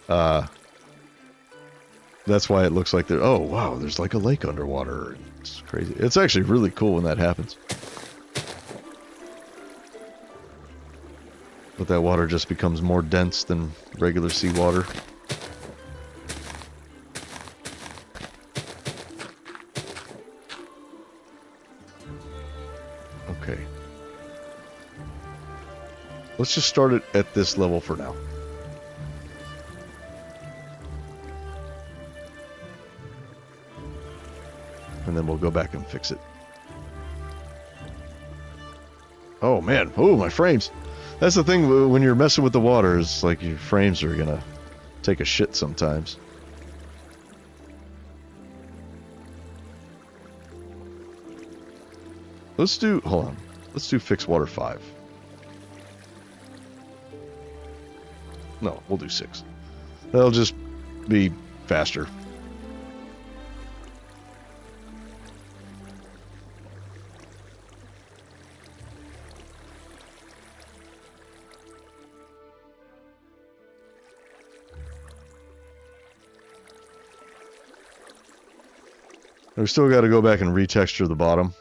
that's why it looks like oh wow, there's like a lake underwater. It's crazy. It's actually really cool when that happens. But that water just becomes more dense than regular seawater. Okay. Let's just start it at this level for now. And then we'll go back and fix it. Oh man, oh my frames. That's the thing when you're messing with the water, is like your frames are gonna take a shit sometimes. Let's do, hold on. Let's do fixed water 5. No, we'll do 6. That'll just be faster. We still got to go back and retexture the bottom,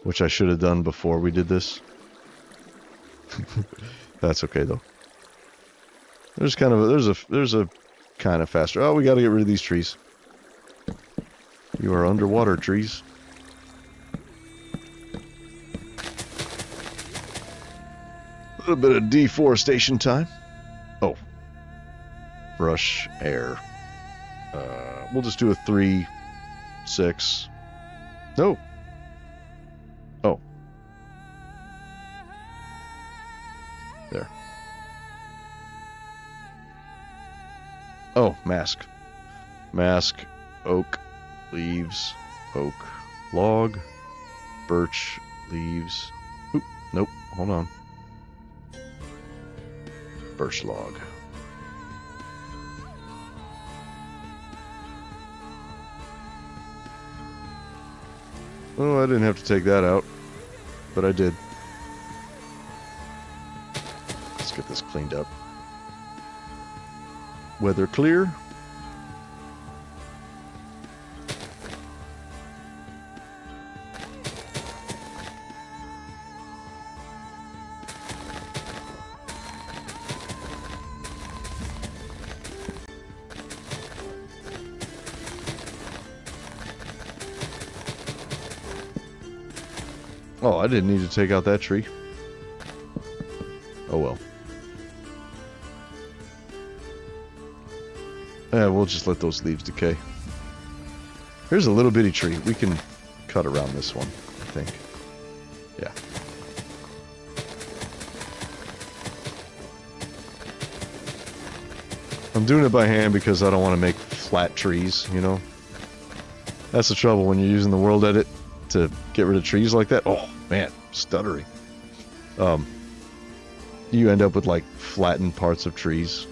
which I should have done before we did this. That's okay though. There's a kind of faster. Oh, we got to get rid of these trees. You are underwater trees. A little bit of deforestation time. Oh, brush air. We'll just do a 3, 6. No. Oh. There. Oh, mask. Mask, oak, leaves, oak, log, birch, leaves. Oop, nope, hold on. Birch log. Oh, I didn't have to take that out, but I did. Let's get this cleaned up. Weather clear. Oh, I didn't need to take out that tree. Oh well. Yeah, we'll just let those leaves decay. Here's a little bitty tree. We can cut around this one, I think. Yeah. I'm doing it by hand because I don't want to make flat trees, you know? That's the trouble when you're using the WorldEdit to get rid of trees like that. Oh, man, stuttering. You end up with like flattened parts of trees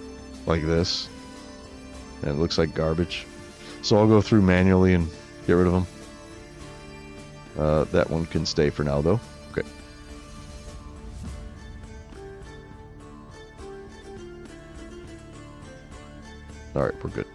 like this. And it looks like garbage. So I'll go through manually and get rid of them. That one can stay for now though. Okay. Alright, we're good.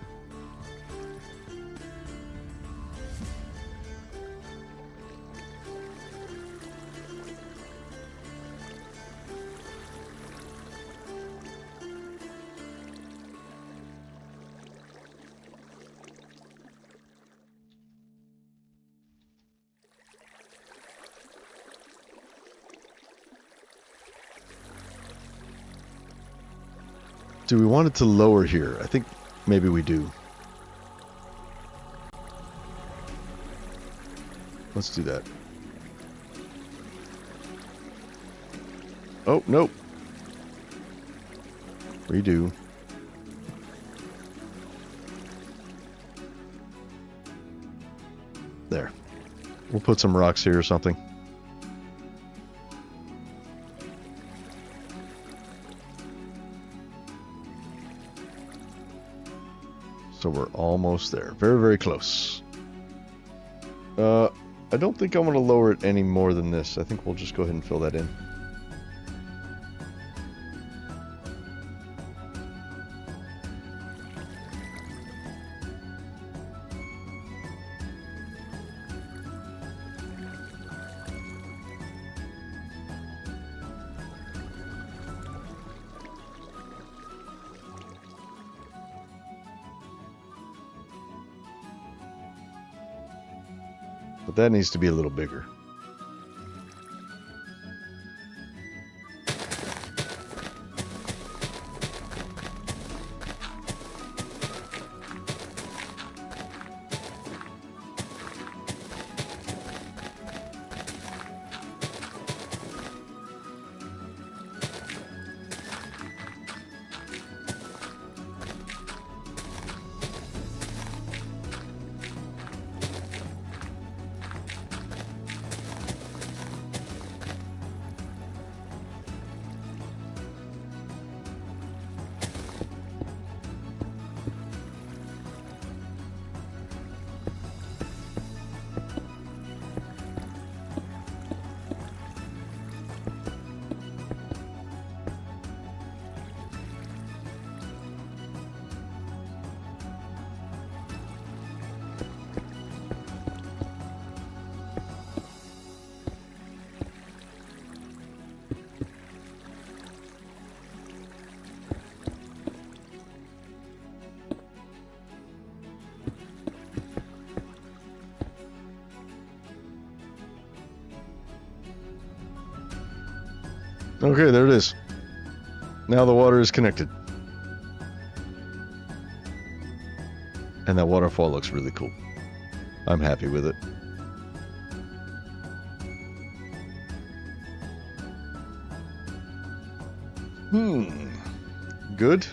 Do we want it to lower here? I think maybe we do. Let's do that. Oh, nope. Redo. There. We'll put some rocks here or something. So we're almost there. Very, very close. I don't think I'm going to lower it any more than this. I think we'll just go ahead and fill that in. But that needs to be a little bigger. Okay, there it is. Now the water is connected. And that waterfall looks really cool. I'm happy with it. Good?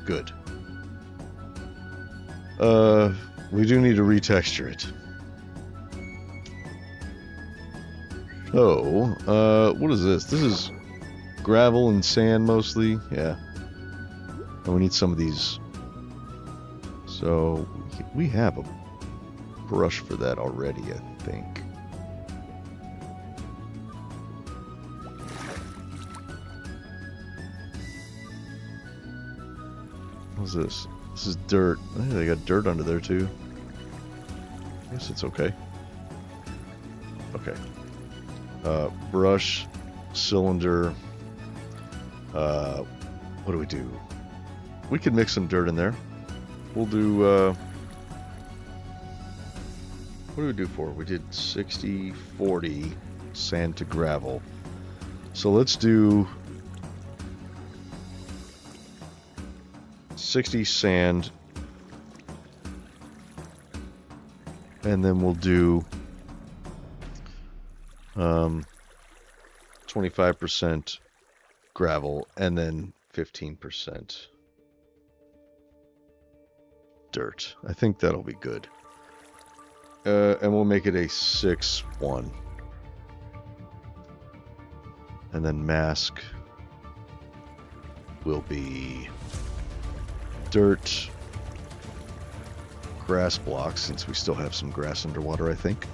Good. We do need to retexture it. So, what is this? This is gravel and sand mostly. Yeah. And we need some of these. So, we have a brush for that already, I think. What's this? This is dirt. Oh, they got dirt under there too. I guess it's okay. Okay. Brush, cylinder. What do we do? We could mix some dirt in there. We'll do, what do we do for? We did 60, 40 sand to gravel. So let's do 60 sand, and then we'll do 25% gravel, and then 15% dirt. I think that'll be good. And we'll make it a 6-1. And then mask will be dirt, grass block, since we still have some grass underwater, I think.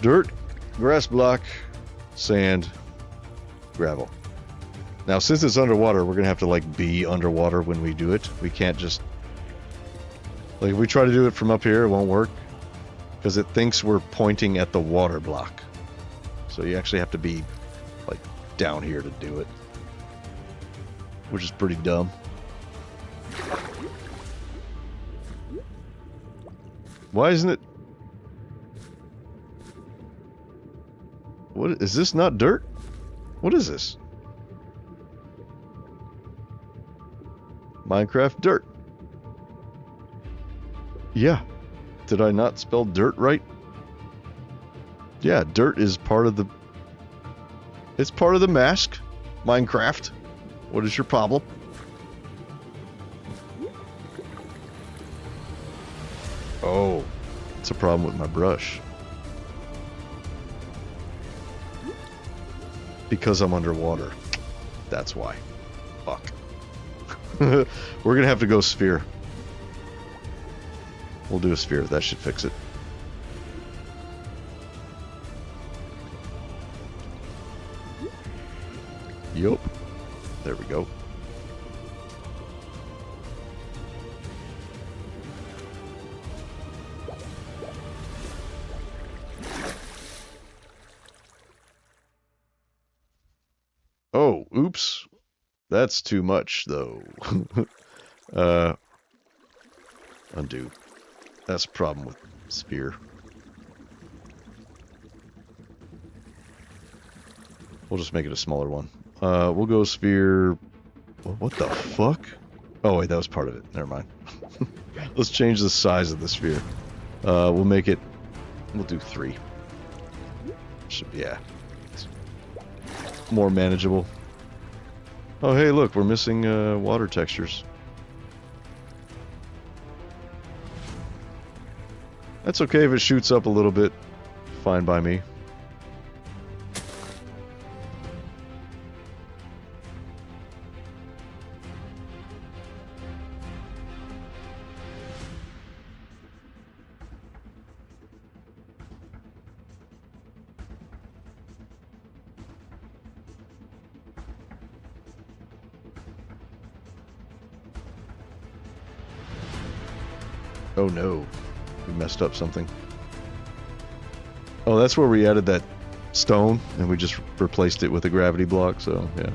Dirt, grass block, sand, gravel. Now, since it's underwater, we're gonna have to like be underwater when we do it. We can't just like if we try to do it from up here, it won't work because it thinks we're pointing at the water block. So you actually have to be like down here to do it, which is pretty dumb. Why isn't it? What is this? Not dirt? What is this? Minecraft dirt. Yeah. Did I not spell dirt right? Yeah, dirt is part of the... It's part of the mask. Minecraft. What is your problem? Oh, it's a problem with my brush. Because I'm underwater. That's why. Fuck. We're gonna have to go sphere. We'll do a sphere. That should fix it. Yup. There we go. Oh, oops. That's too much, though. Undo. That's a problem with sphere. We'll just make it a smaller one. We'll go sphere... What the fuck? Oh, wait, that was part of it. Never mind. Let's change the size of the sphere. We'll make it... We'll do 3. Should be, yeah. More manageable. Oh, hey, look, we're missing water textures. That's okay if it shoots up a little bit. Fine by me. Oh no, we messed up something. Oh, that's where we added that stone and we just replaced it with a gravity block, so yeah.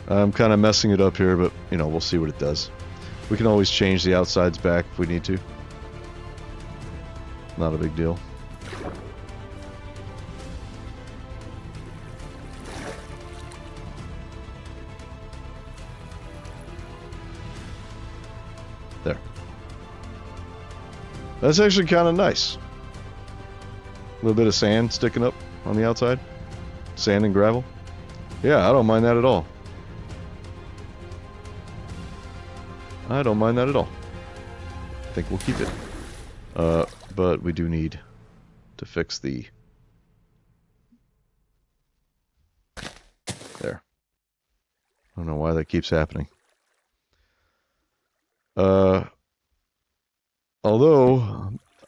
I'm kind of messing it up here, but, you know, we'll see what it does. We can always change the outsides back if we need to. Not a big deal. There. That's actually kind of nice. A little bit of sand sticking up on the outside. Sand and gravel. Yeah, I don't mind that at all. I don't mind that at all. I think we'll keep it. But we do need to fix the... There. I don't know why that keeps happening. Although,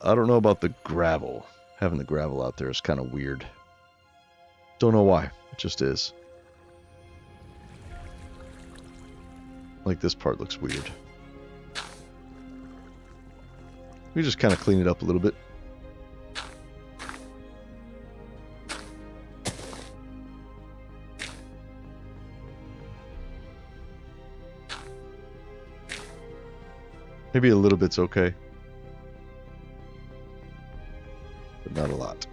I don't know about the gravel. Having the gravel out there is kind of weird. Don't know why. It just is. Like, this part looks weird. We just kind of clean it up a little bit. Maybe a little bit's okay. But not a lot.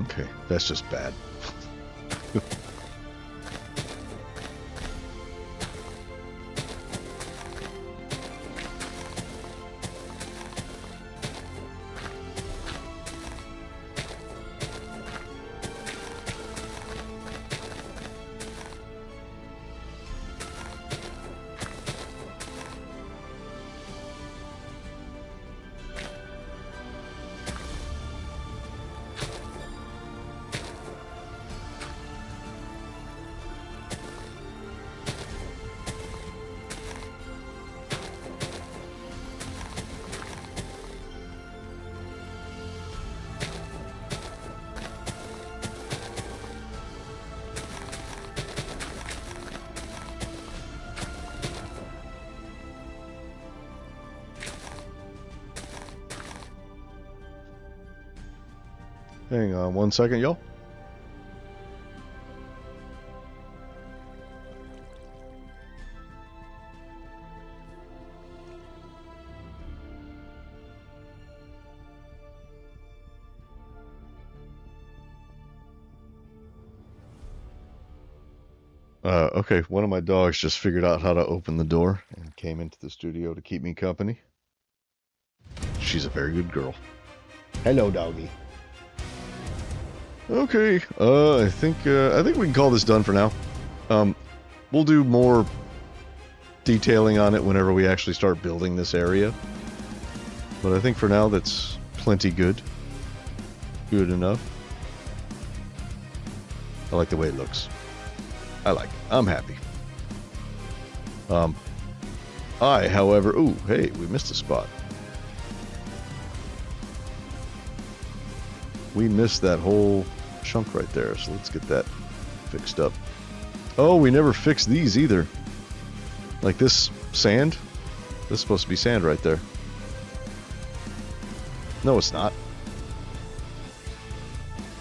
Okay, that's just bad. Hang on 1 second, y'all. Okay, one of my dogs just figured out how to open the door and came into the studio to keep me company. She's a very good girl. Hello, doggy. Okay, I think we can call this done for now. We'll do more detailing on it whenever we actually start building this area. But I think for now that's plenty good. Good enough. I like the way it looks. I like it. I'm happy. However... Ooh, hey, we missed a spot. We missed that whole chunk right there, so let's get that fixed up. Oh, we never fixed these either. Like this sand? This is supposed to be sand right there. No, it's not.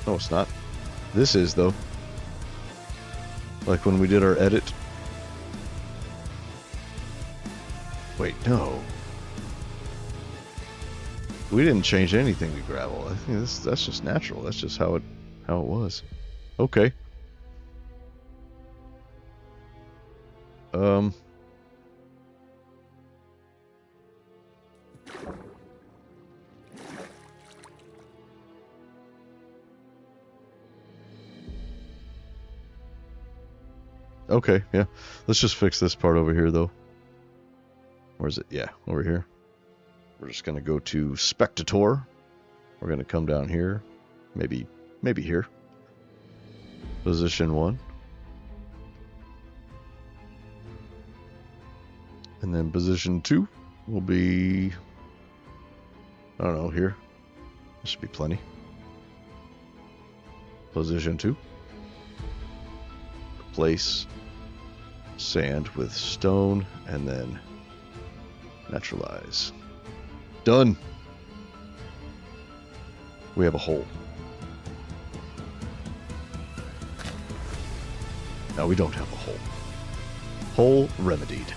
No, it's not. This is, though. Like when we did our edit. Wait, no. We didn't change anything to gravel. I think that's just natural. That's just how it was. Okay. Okay, yeah. Let's just fix this part over here, though. Where is it? Yeah, over here. We're just going to go to Spectator. We're going to come down here, maybe here. Position 1. And then position 2 will be, I don't know, here. This should be plenty. Position 2. Replace sand with stone and then naturalize. Done. We have a hole. No, we don't have a hole. Hole remedied.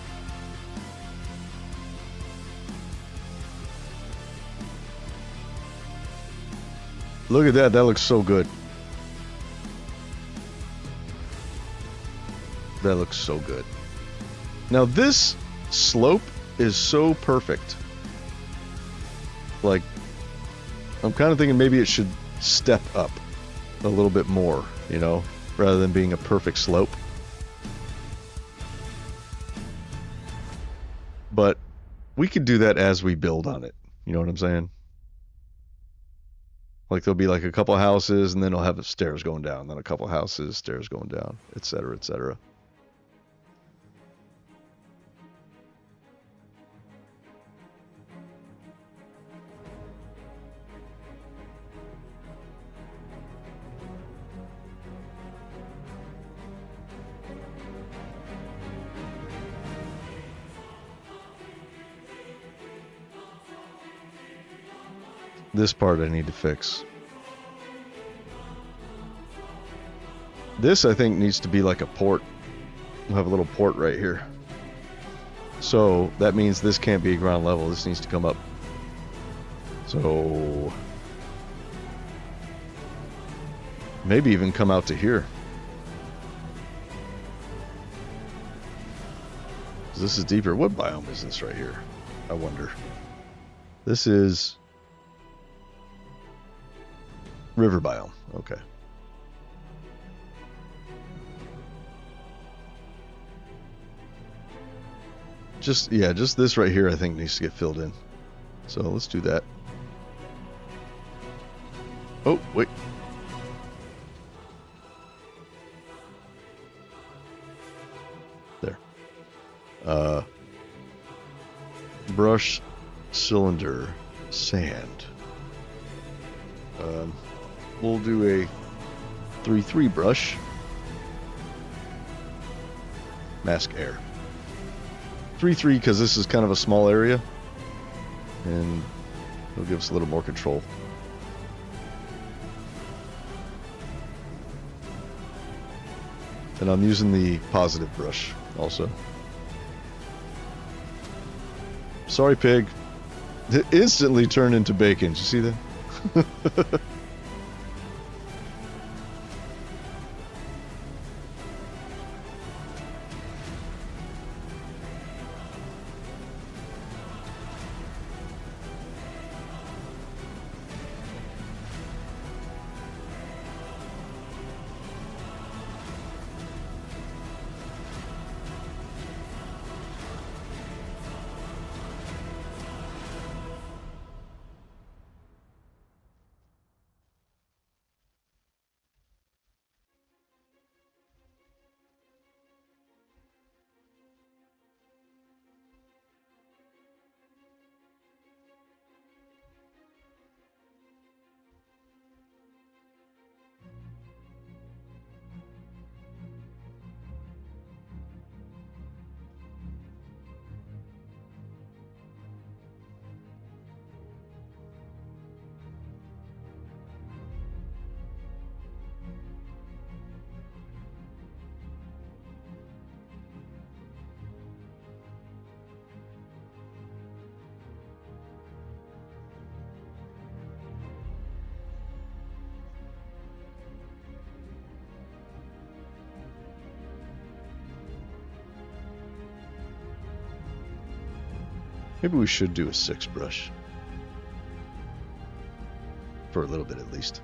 Look at that. That looks so good. That looks so good. Now this slope is so perfect. Like, I'm kind of thinking maybe it should step up a little bit more, you know, rather than being a perfect slope. But we could do that as we build on it. You know what I'm saying? Like there'll be like a couple houses and then it'll have stairs going down, then a couple houses, stairs going down, etc., etc. This part I need to fix. This I think needs to be like a port. We'll have a little port right here. So that means this can't be ground level. This needs to come up. So maybe even come out to here. This is deeper. What biome is this right here? I wonder. This is river biome. Okay. Just this right here I think needs to get filled in. So let's do that. Oh, wait. There. Brush, cylinder, sand. We'll do a 3-3 brush. Mask air. 3-3 because this is kind of a small area. And it'll give us a little more control. And I'm using the positive brush also. Sorry, pig. It instantly turned into bacon. Did you see that? Maybe we should do a 6 brush. For a little bit at least.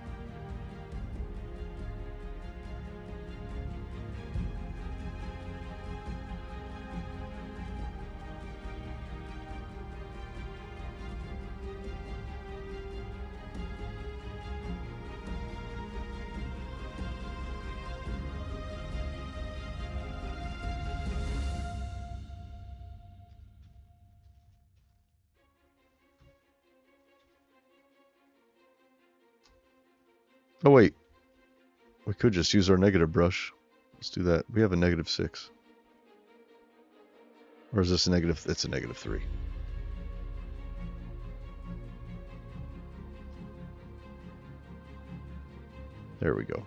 Oh, wait. We could just use our negative brush. Let's do that. We have a -6. Or is this a negative? It's a -3. There we go.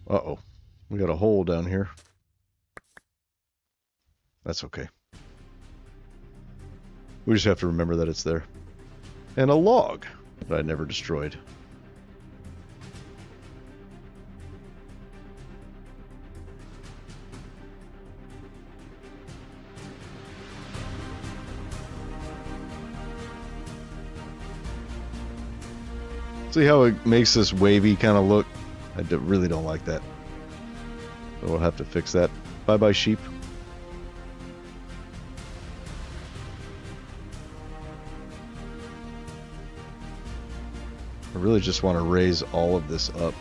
Uh-oh. We got a hole down here. That's okay. We just have to remember that it's there. And a log that I never destroyed. See how it makes this wavy kind of look? I really don't like that. So we'll have to fix that. Bye-bye, sheep. I really just want to raise all of this up.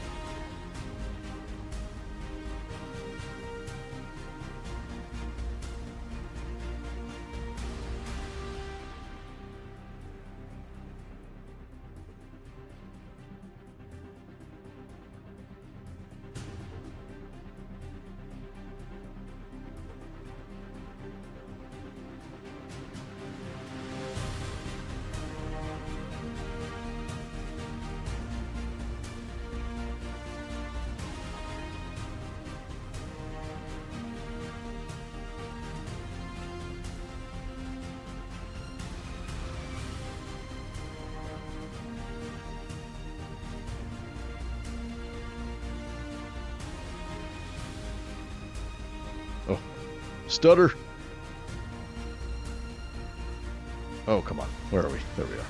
Oh, stutter. Oh, come on. Where are we? There we are.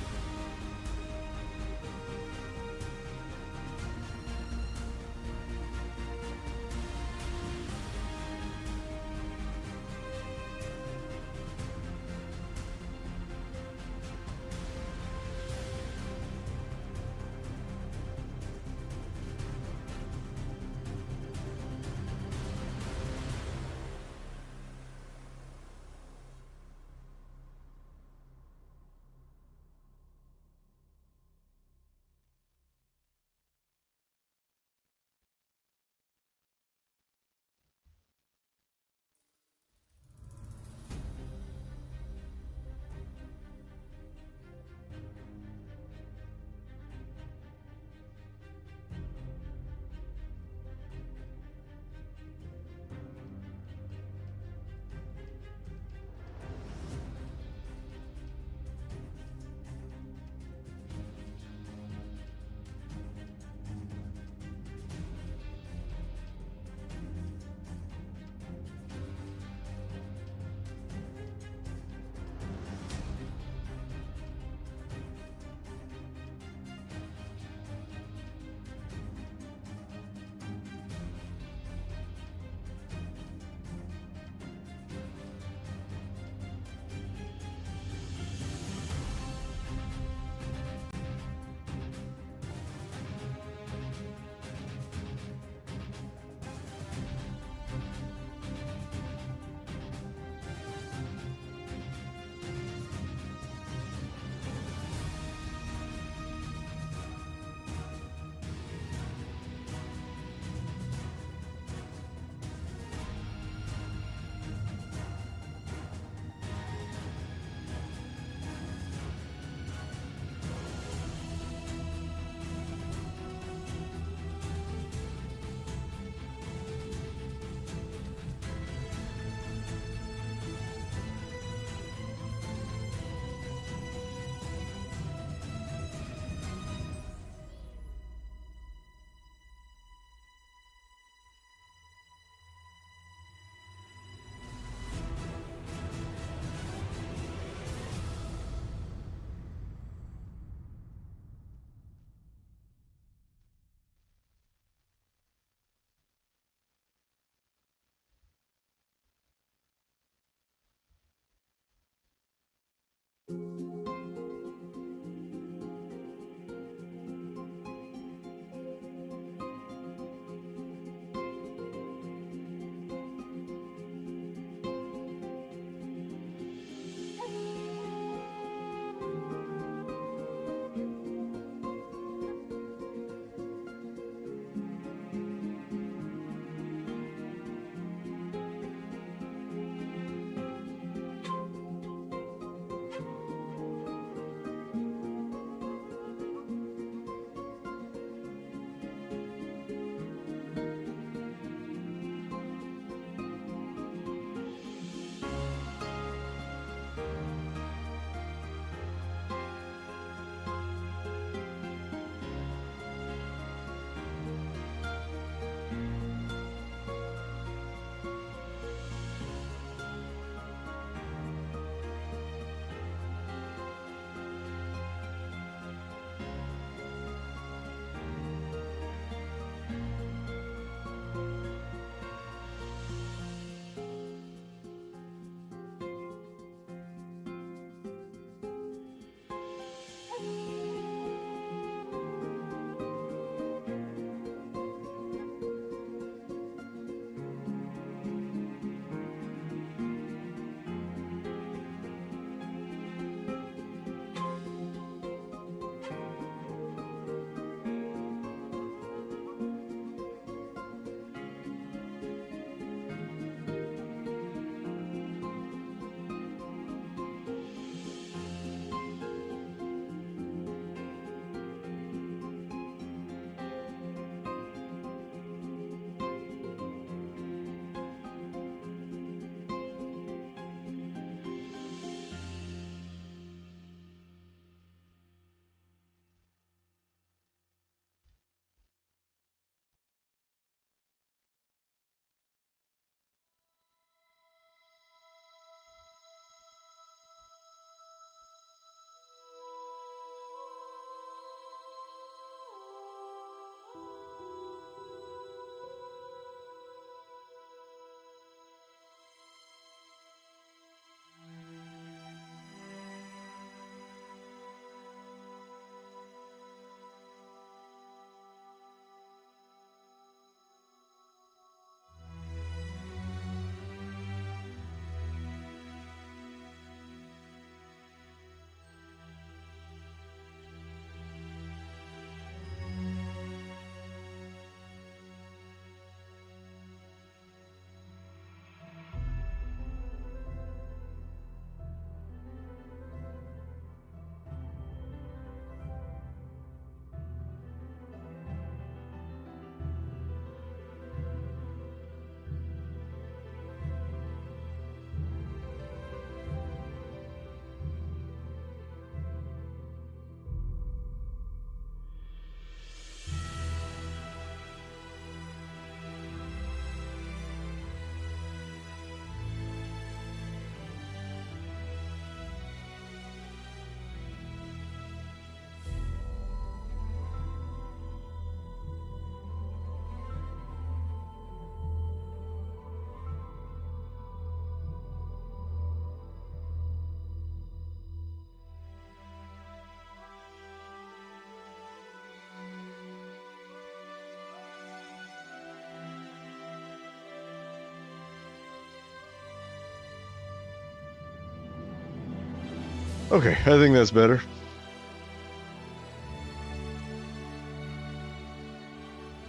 Okay, I think that's better.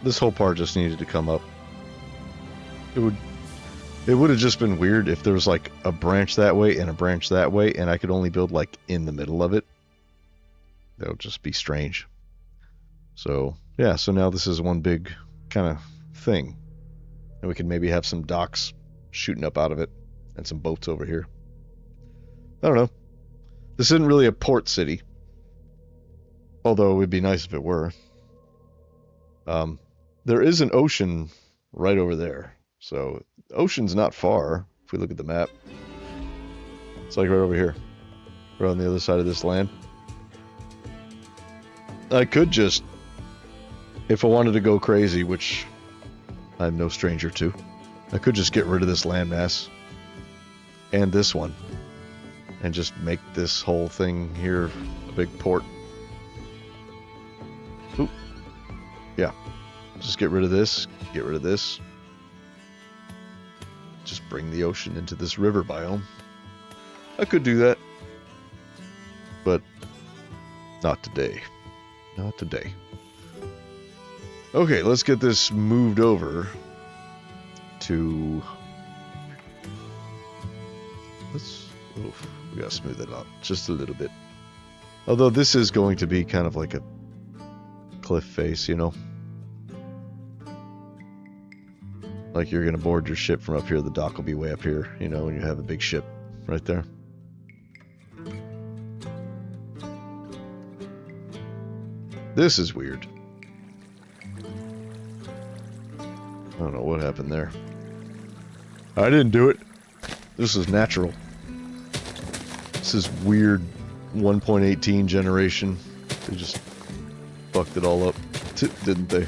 This whole part just needed to come up. It would have just been weird if there was like a branch that way and a branch that way, and I could only build like in the middle of it. That would just be strange. So yeah, so now this is one big kind of thing. And we can maybe have some docks shooting up out of it and some boats over here. I don't know. This isn't really a port city. Although it would be nice if it were. There is an ocean right over there. So the ocean's not far if we look at the map. It's like right over here. Right on the other side of this land. I could just, if I wanted to go crazy, which I'm no stranger to, I could just get rid of this landmass and this one and just make this whole thing here a big port. Oop. Yeah. Just get rid of this, get rid of this. Just bring the ocean into this river biome. I could do that. But not today. Not today. Okay, let's get this moved over to... Oof, we gotta smooth it out just a little bit. Although this is going to be kind of like a cliff face, you know? Like you're gonna board your ship from up here, the dock will be way up here, you know, when you have a big ship right there. This is weird. I don't know what happened there. I didn't do it. This is natural. This is weird 1.18 generation. They just fucked it all up, didn't they?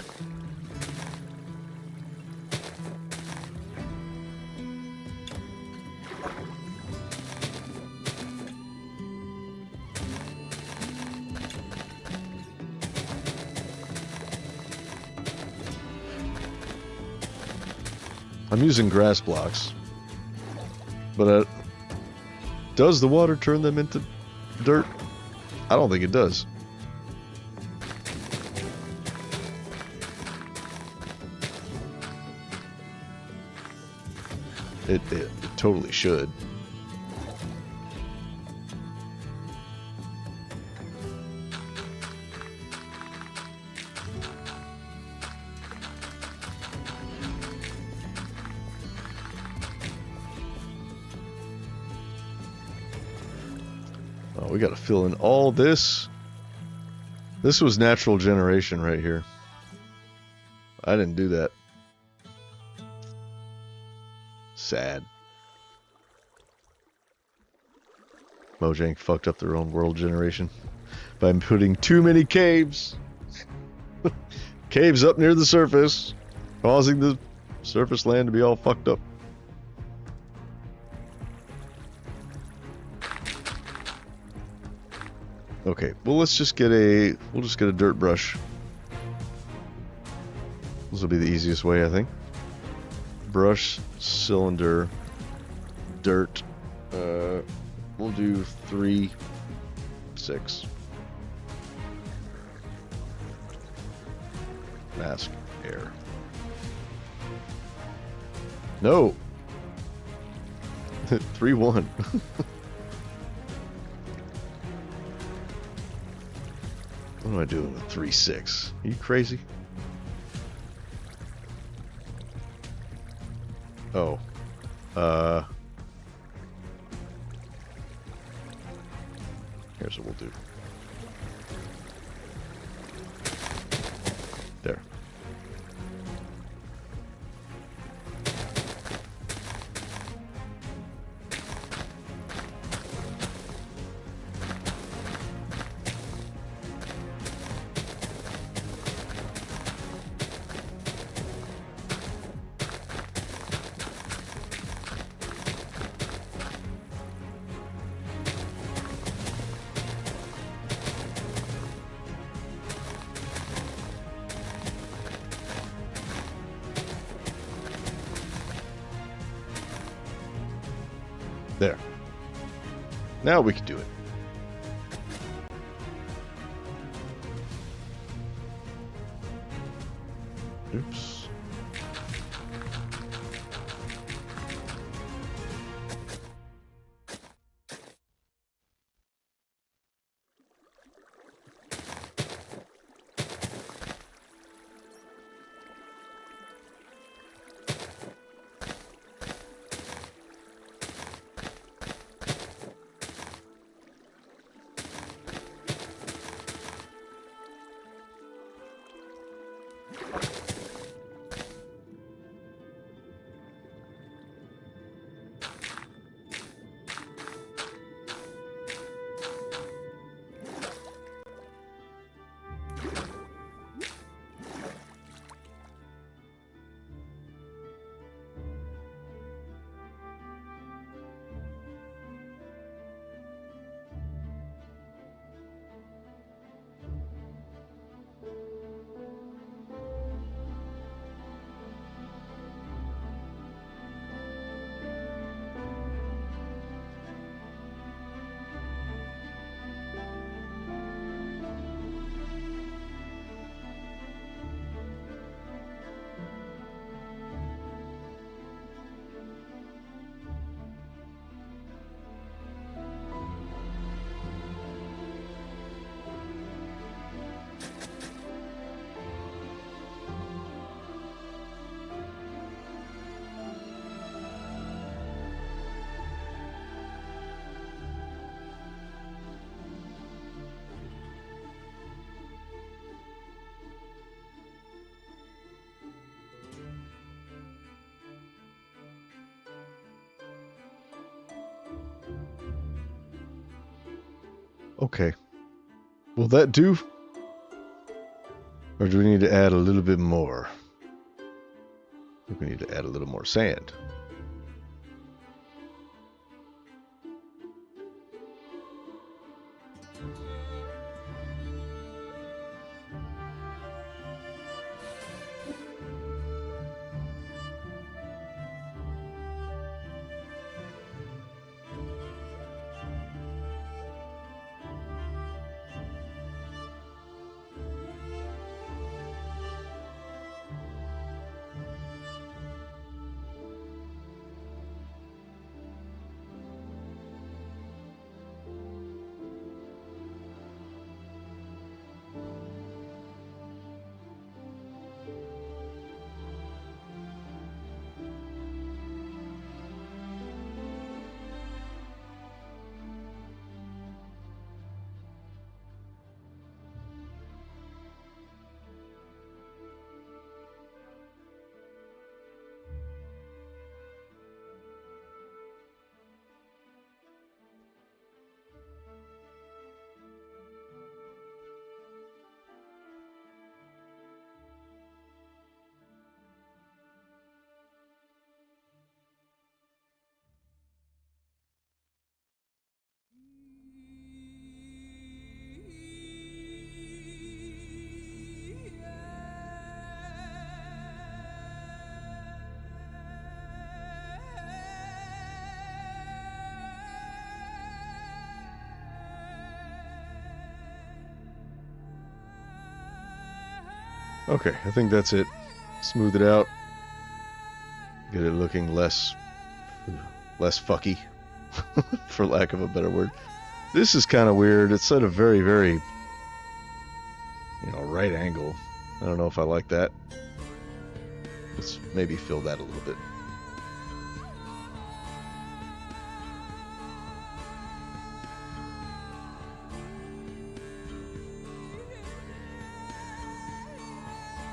I'm using grass blocks, but does the water turn them into dirt? I don't think it does. It totally should. We got to fill in all this. This was natural generation right here. I didn't do that. Sad. Mojang fucked up their own world generation by putting too many caves. Caves up near the surface, causing the surface land to be all fucked up. Okay, well we'll just get a dirt brush. This will be the easiest way, I think. Brush, cylinder, dirt. We'll do 3, 6. Mask, air. No! 3, 1. What am I doing with 3, 6? Are you crazy? Oh. Here's what we'll do. There. There. Now we can do it. Oops. Okay. Will that do? Or do we need to add a little bit more? I think we need to add a little more sand. Okay, I think that's it. Smooth it out. Get it looking less fucky, for lack of a better word. This is kind of weird. It's at a very, very, right angle. I don't know if I like that. Let's maybe fill that a little bit.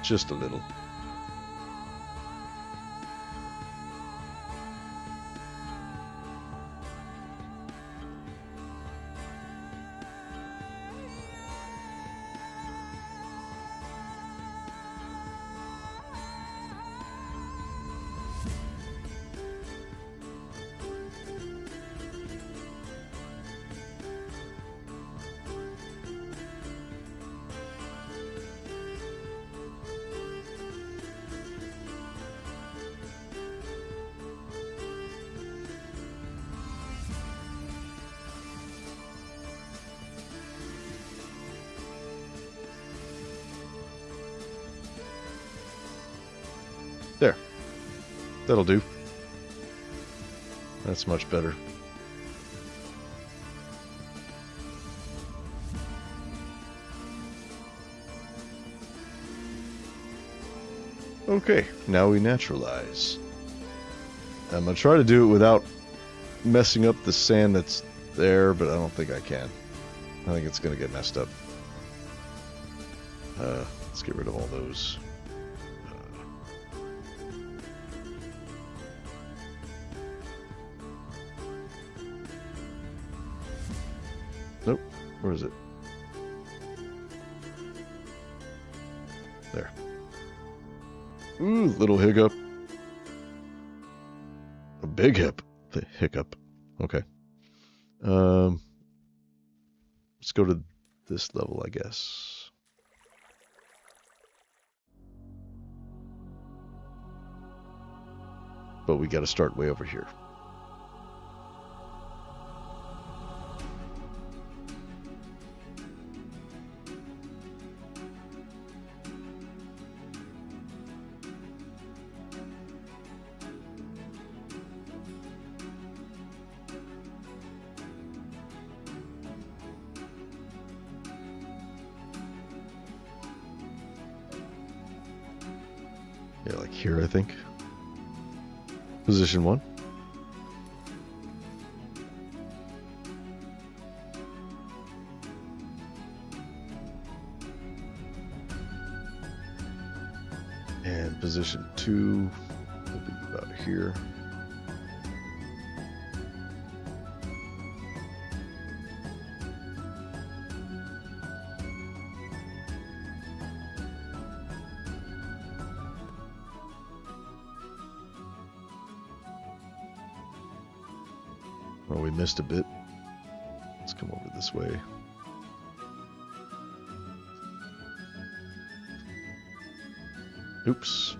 Just a little. That'll do. That's much better. Okay, now we naturalize. I'm going to try to do it without messing up the sand that's there, but I don't think I can. I think it's going to get messed up. Let's get rid of all those. Nope. Where is it? There. Ooh, little hiccup. A big hiccup. Okay. Let's go to this level, I guess. But we got to start way over here. Yeah, like here, I think. Position 1. And position 2 will be about here. Oh, we missed a bit. Let's come over this way. Oops.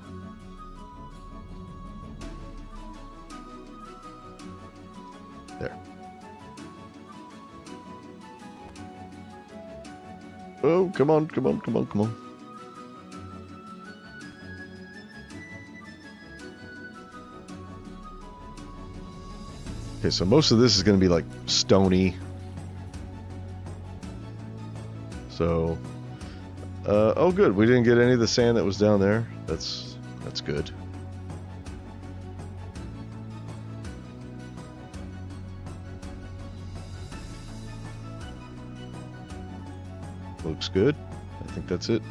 There. Oh, come on, come on, come on, come on. Okay, so most of this is going to be like stony. So, oh good, we didn't get any of the sand that was down there. That's good. Looks good. I think that's it.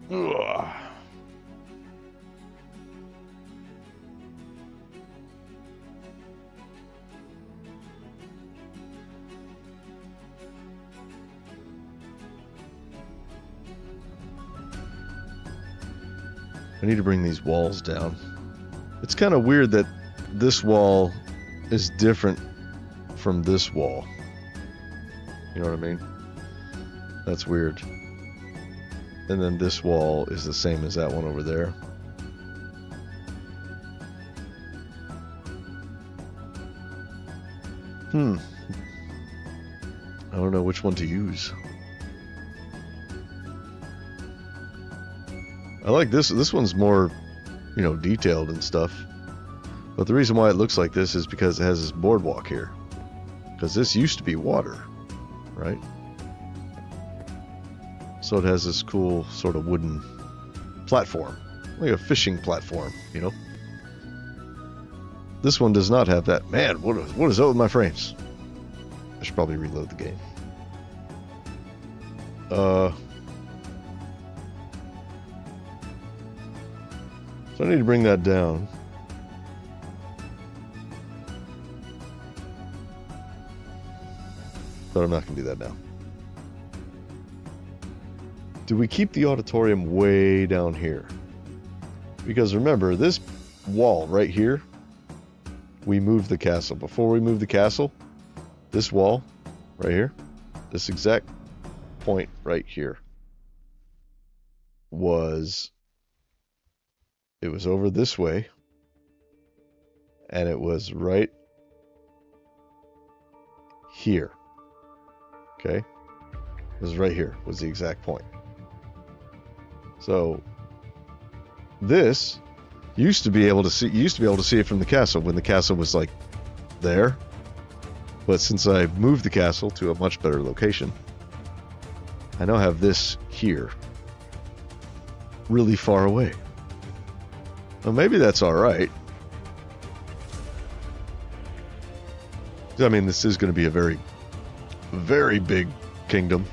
Ugh. I need to bring these walls down. It's kind of weird that this wall is different from this wall. You know what I mean? That's weird. And then this wall is the same as that one over there. I don't know which one to use. I like this. This one's more, you know, detailed and stuff. But the reason why it looks like this is because it has this boardwalk here. Because this used to be water, right? So it has this cool sort of wooden platform, like a fishing platform, you know? This one does not have that. Man, what is up with my frames? I should probably reload the game. So I need to bring that down. But I'm not going to do that now. Do we keep the auditorium way down here? Because remember, this wall right here, we moved the castle. Before we moved the castle, this wall right here, this exact point right here was, it was over this way. And it was right here. Okay? It was right here, was the exact point. So this used to be able to see it from the castle when the castle was like there. But since I moved the castle to a much better location, I now have this here, really far away. Well, maybe that's all right. I mean, this is going to be a very, very big kingdom.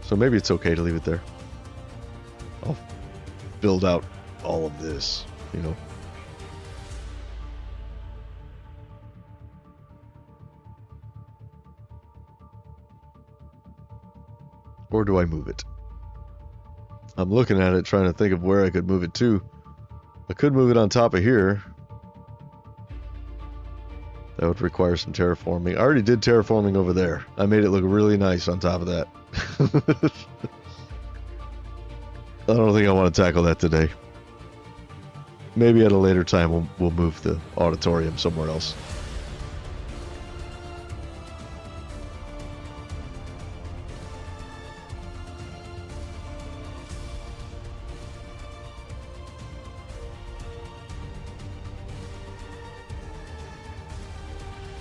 So maybe it's okay to leave it there. I'll build out all of this, you know. Or do I move it? I'm looking at it, trying to think of where I could move it to. I could move it on top of here. That would require some terraforming. I already did terraforming over there. I made it look really nice on top of that. I don't think I want to tackle that today. Maybe at a later time we'll move the auditorium somewhere else.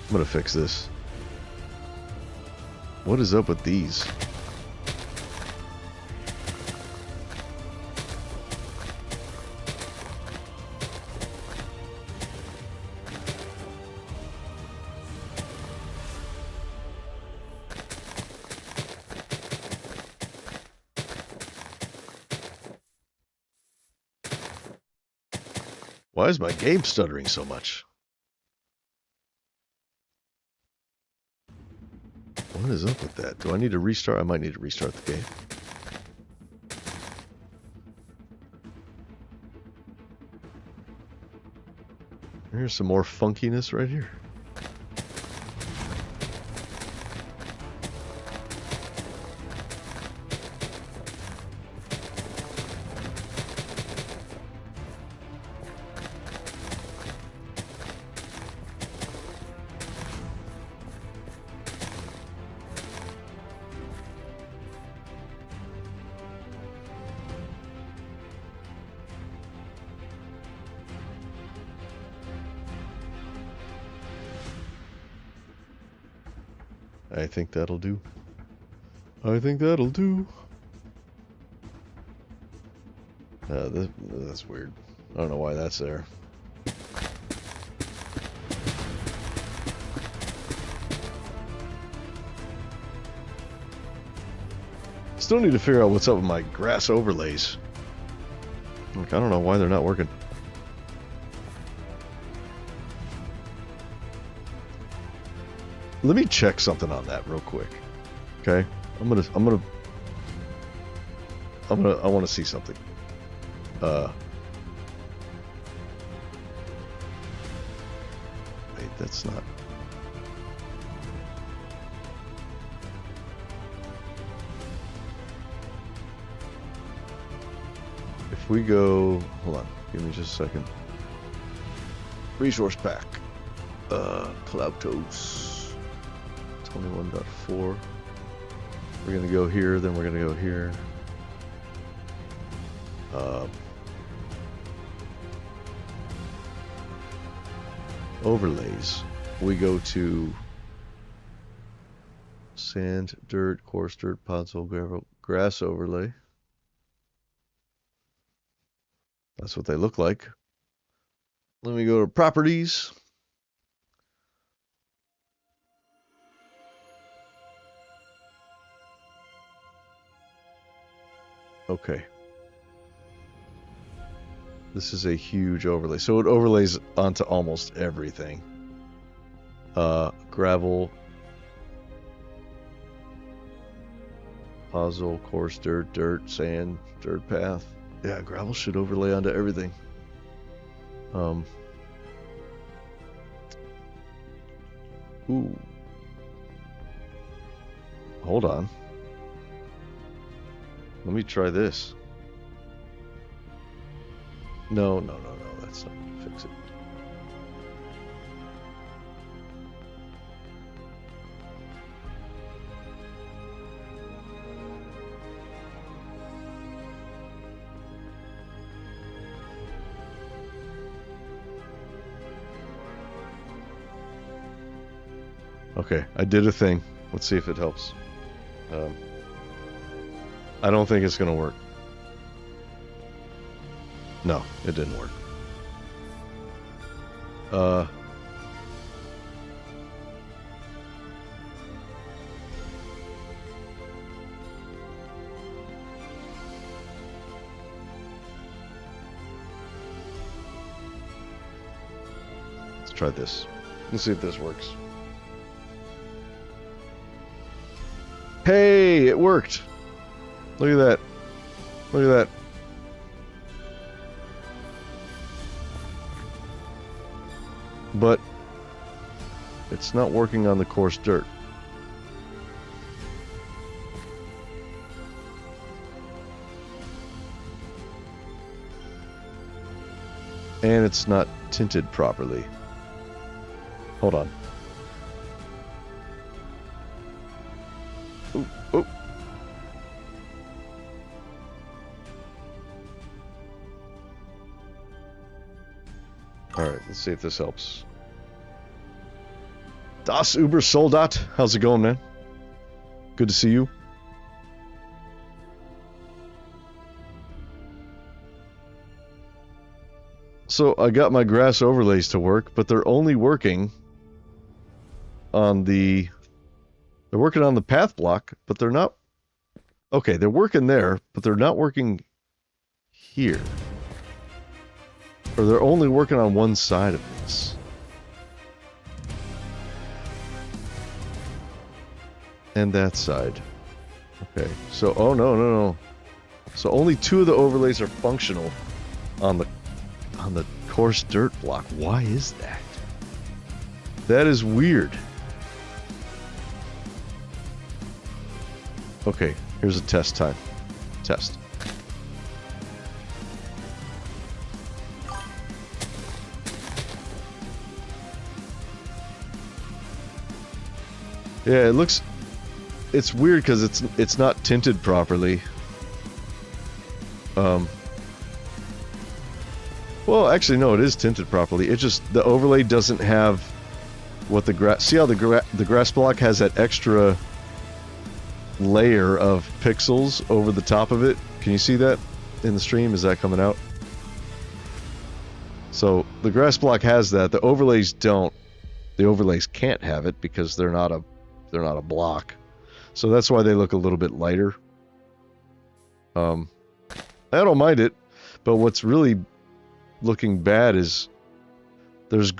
I'm gonna fix this. What is up with these? Why is my game stuttering so much? What is up with that? Do I need to restart? I might need to restart the game. Here's some more funkiness right here. I think that'll do. I think that'll do. That's weird. I don't know why that's there. Still need to figure out what's up with my grass overlays. Like, I don't know why they're not working. Let me check something on that real quick. Okay? I want to see something. Wait, that's not. If we go, hold on, give me just a second. Resource pack. Cloutos. 21.4. We're gonna go here, then we're gonna go here. Overlays. We go to sand, dirt, coarse dirt, podzol, gravel, grass overlay. That's what they look like. Let me go to properties. Okay. This is a huge overlay. So it overlays onto almost everything. Gravel, puzzle, coarse dirt, sand, dirt path. Yeah, gravel should overlay onto everything. Ooh. Hold on. Let me try this. No. That's not going to fix it. Okay, I did a thing. Let's see if it helps. I don't think it's going to work. No, it didn't work. Let's try this. Let's see if this works. Hey, it worked. Look at that. Look at that. But it's not working on the coarse dirt. And it's not tinted properly. Hold on. Ooh, ooh. Alright, let's see if this helps. Das Uber Soldat, how's it going, man? Good to see you. So I got my grass overlays to work, but they're only working on the... They're working on the path block, but they're not... Okay, they're working there, but they're not working here. Or they're only working on one side of this. And that side. Okay, so... Oh, no, no, no. So only two of the overlays are functional on the coarse dirt block. Why is that? That is weird. Okay, here's a test time. Test. Yeah, it looks... It's weird because it's not tinted properly. Well, actually, no, it is tinted properly. It just... The overlay doesn't have what the grass... See how the grass block has that extra layer of pixels over the top of it? Can you see that in the stream? Is that coming out? So the grass block has that. The overlays don't. The overlays can't have it because they're not a block. So that's why they look a little bit lighter. I don't mind it, but what's really looking bad is there's a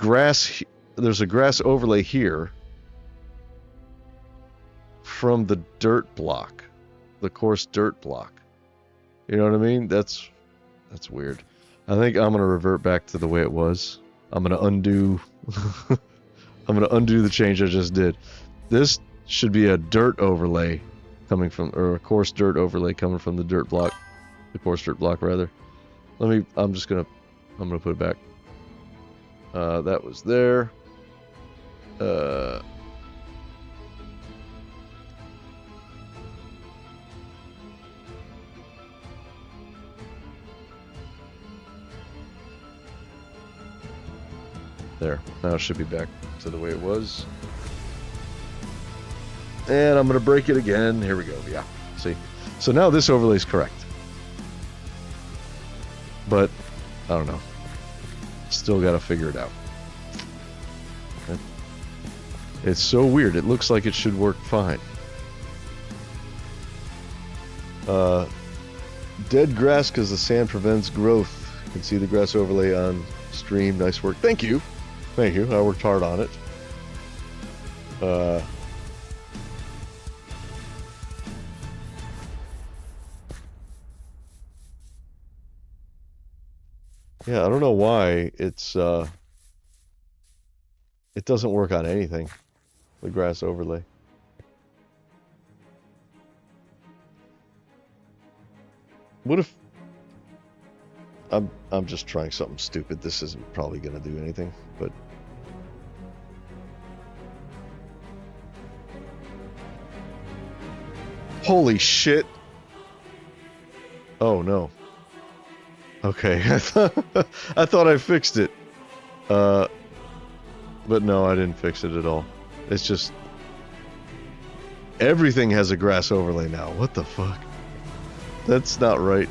grass overlay here from the dirt block, the coarse dirt block. You know what I mean? That's weird. I think I'm gonna revert back to the way it was. I'm gonna undo I'm gonna undo the change I just did. This should be a dirt overlay coming from, or a coarse dirt overlay coming from the dirt block, the coarse dirt block rather. I'm gonna put it back. That was there. There. Now it should be back to the way it was. And I'm going to break it again. Here we go. Yeah. See? So now this overlay is correct. But, I don't know. Still got to figure it out. Okay. It's so weird. It looks like it should work fine. Dead grass because the sand prevents growth. You can see the grass overlay on stream. Nice work. Thank you. Thank you. I worked hard on it. Yeah, I don't know why it's it doesn't work on anything. The grass overlay. What if I'm just trying something stupid. This isn't probably gonna do anything, but holy shit! Oh no. Okay, I thought I fixed it. But no, I didn't fix it at all. It's just everything has a grass overlay now. What the fuck? That's not right.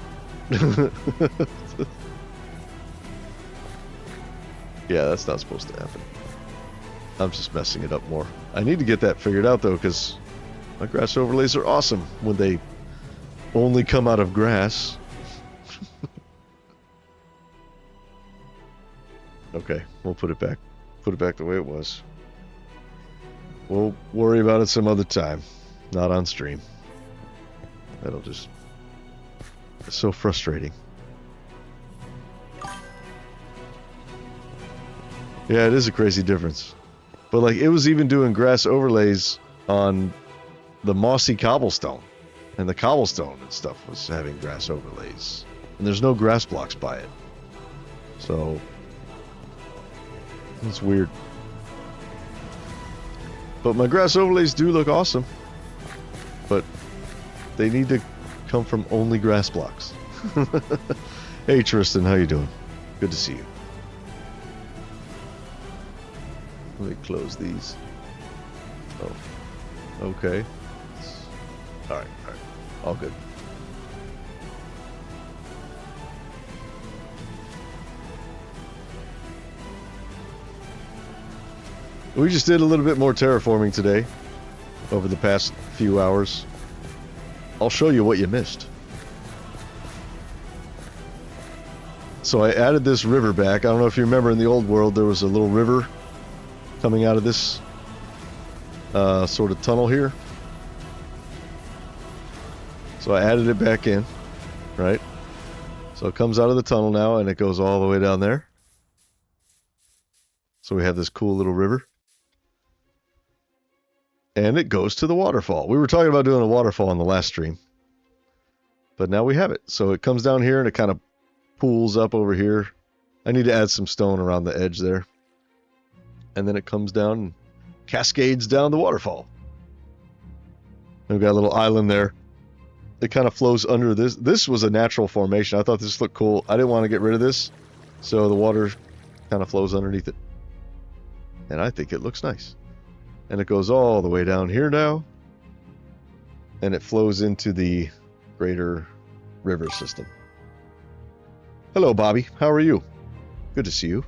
Yeah, that's not supposed to happen. I'm just messing it up more. I need to get that figured out though, because my grass overlays are awesome when they only come out of grass. Okay, we'll put it back. Put it back the way it was. We'll worry about it some other time. Not on stream. That'll just... It's so frustrating. Yeah, it is a crazy difference. But like, it was even doing grass overlays on the mossy cobblestone. And the cobblestone and stuff was having grass overlays. And there's no grass blocks by it. So... It's weird. But my grass overlays do look awesome. But they need to come from only grass blocks. Hey Tristan, how you doing? Good to see you. Let me close these. Oh. Okay. Alright, alright. All good. We just did a little bit more terraforming today, over the past few hours. I'll show you what you missed. So I added this river back. I don't know if you remember in the old world there was a little river coming out of this sort of tunnel here. So I added it back in, right? So it comes out of the tunnel now and it goes all the way down there. So we have this cool little river. And it goes to the waterfall. We were talking about doing a waterfall on the last stream. But now we have it. So it comes down here and it kind of pools up over here. I need to add some stone around the edge there. And then it comes down and cascades down the waterfall. We've got a little island there. It kind of flows under this. This was a natural formation. I thought this looked cool. I didn't want to get rid of this. So the water kind of flows underneath it. And I think it looks nice. And it goes all the way down here now. And it flows into the greater river system. Hello, Bobby. How are you? Good to see you.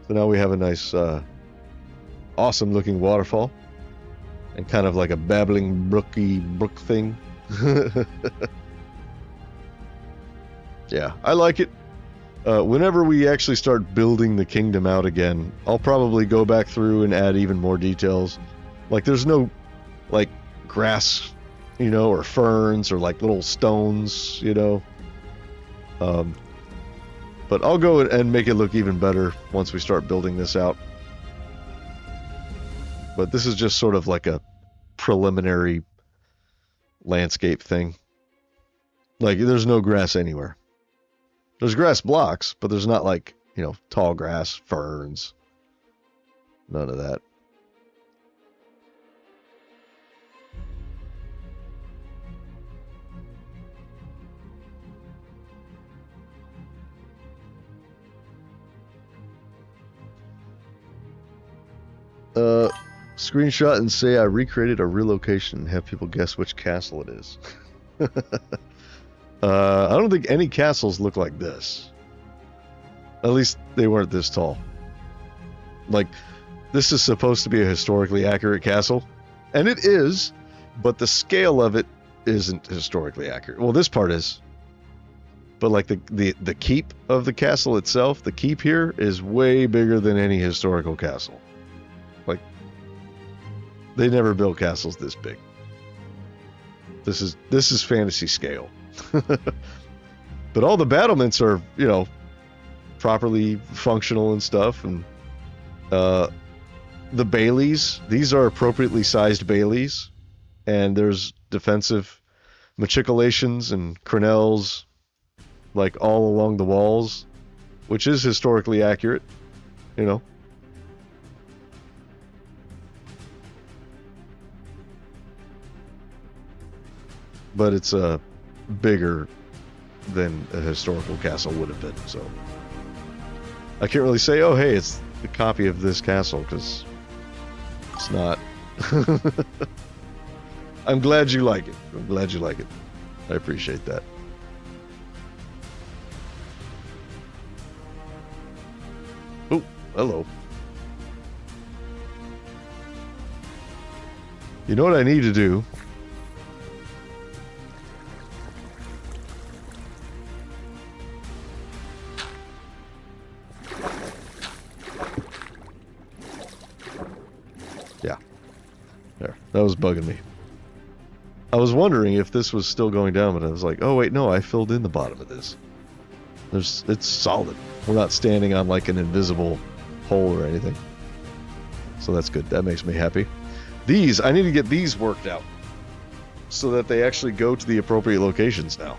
So now we have a nice, awesome looking waterfall. And kind of like a babbling brook thing. Yeah, I like it. Whenever we actually start building the kingdom out again, I'll probably go back through and add even more details. Like, there's no, like, grass, you know, or ferns, or, like, little stones, you know. But I'll go and make it look even better once we start building this out. But this is just sort of like a preliminary landscape thing. Like, there's no grass anywhere. There's grass blocks, but there's not like, you know, tall grass, ferns. None of that. Screenshot and say I recreated a real location and have people guess which castle it is. I don't think any castles look like this. At least they weren't this tall. Like, this is supposed to be a historically accurate castle. And it is, but the scale of it isn't historically accurate. Well, this part is. But like the keep of the castle itself, the keep here is way bigger than any historical castle. Like, they never built castles this big. This is fantasy scale. But all the battlements are, you know, properly functional and stuff. And the baileys, these are appropriately sized baileys. And there's defensive machicolations and crenelles, like all along the walls, which is historically accurate, you know. But it's bigger than a historical castle would have been, so I can't really say, oh hey, it's a copy of this castle, because it's not. I'm glad you like it. I'm glad you like it. I appreciate that. Oh, hello. You know what I need to do? Yeah. There. That was bugging me. I was wondering if this was still going down, but I was like, oh wait, no, I filled in the bottom of this. It's solid. We're not standing on like an invisible hole or anything. So that's good. That makes me happy. These, I need to get these worked out so that they actually go to the appropriate locations now.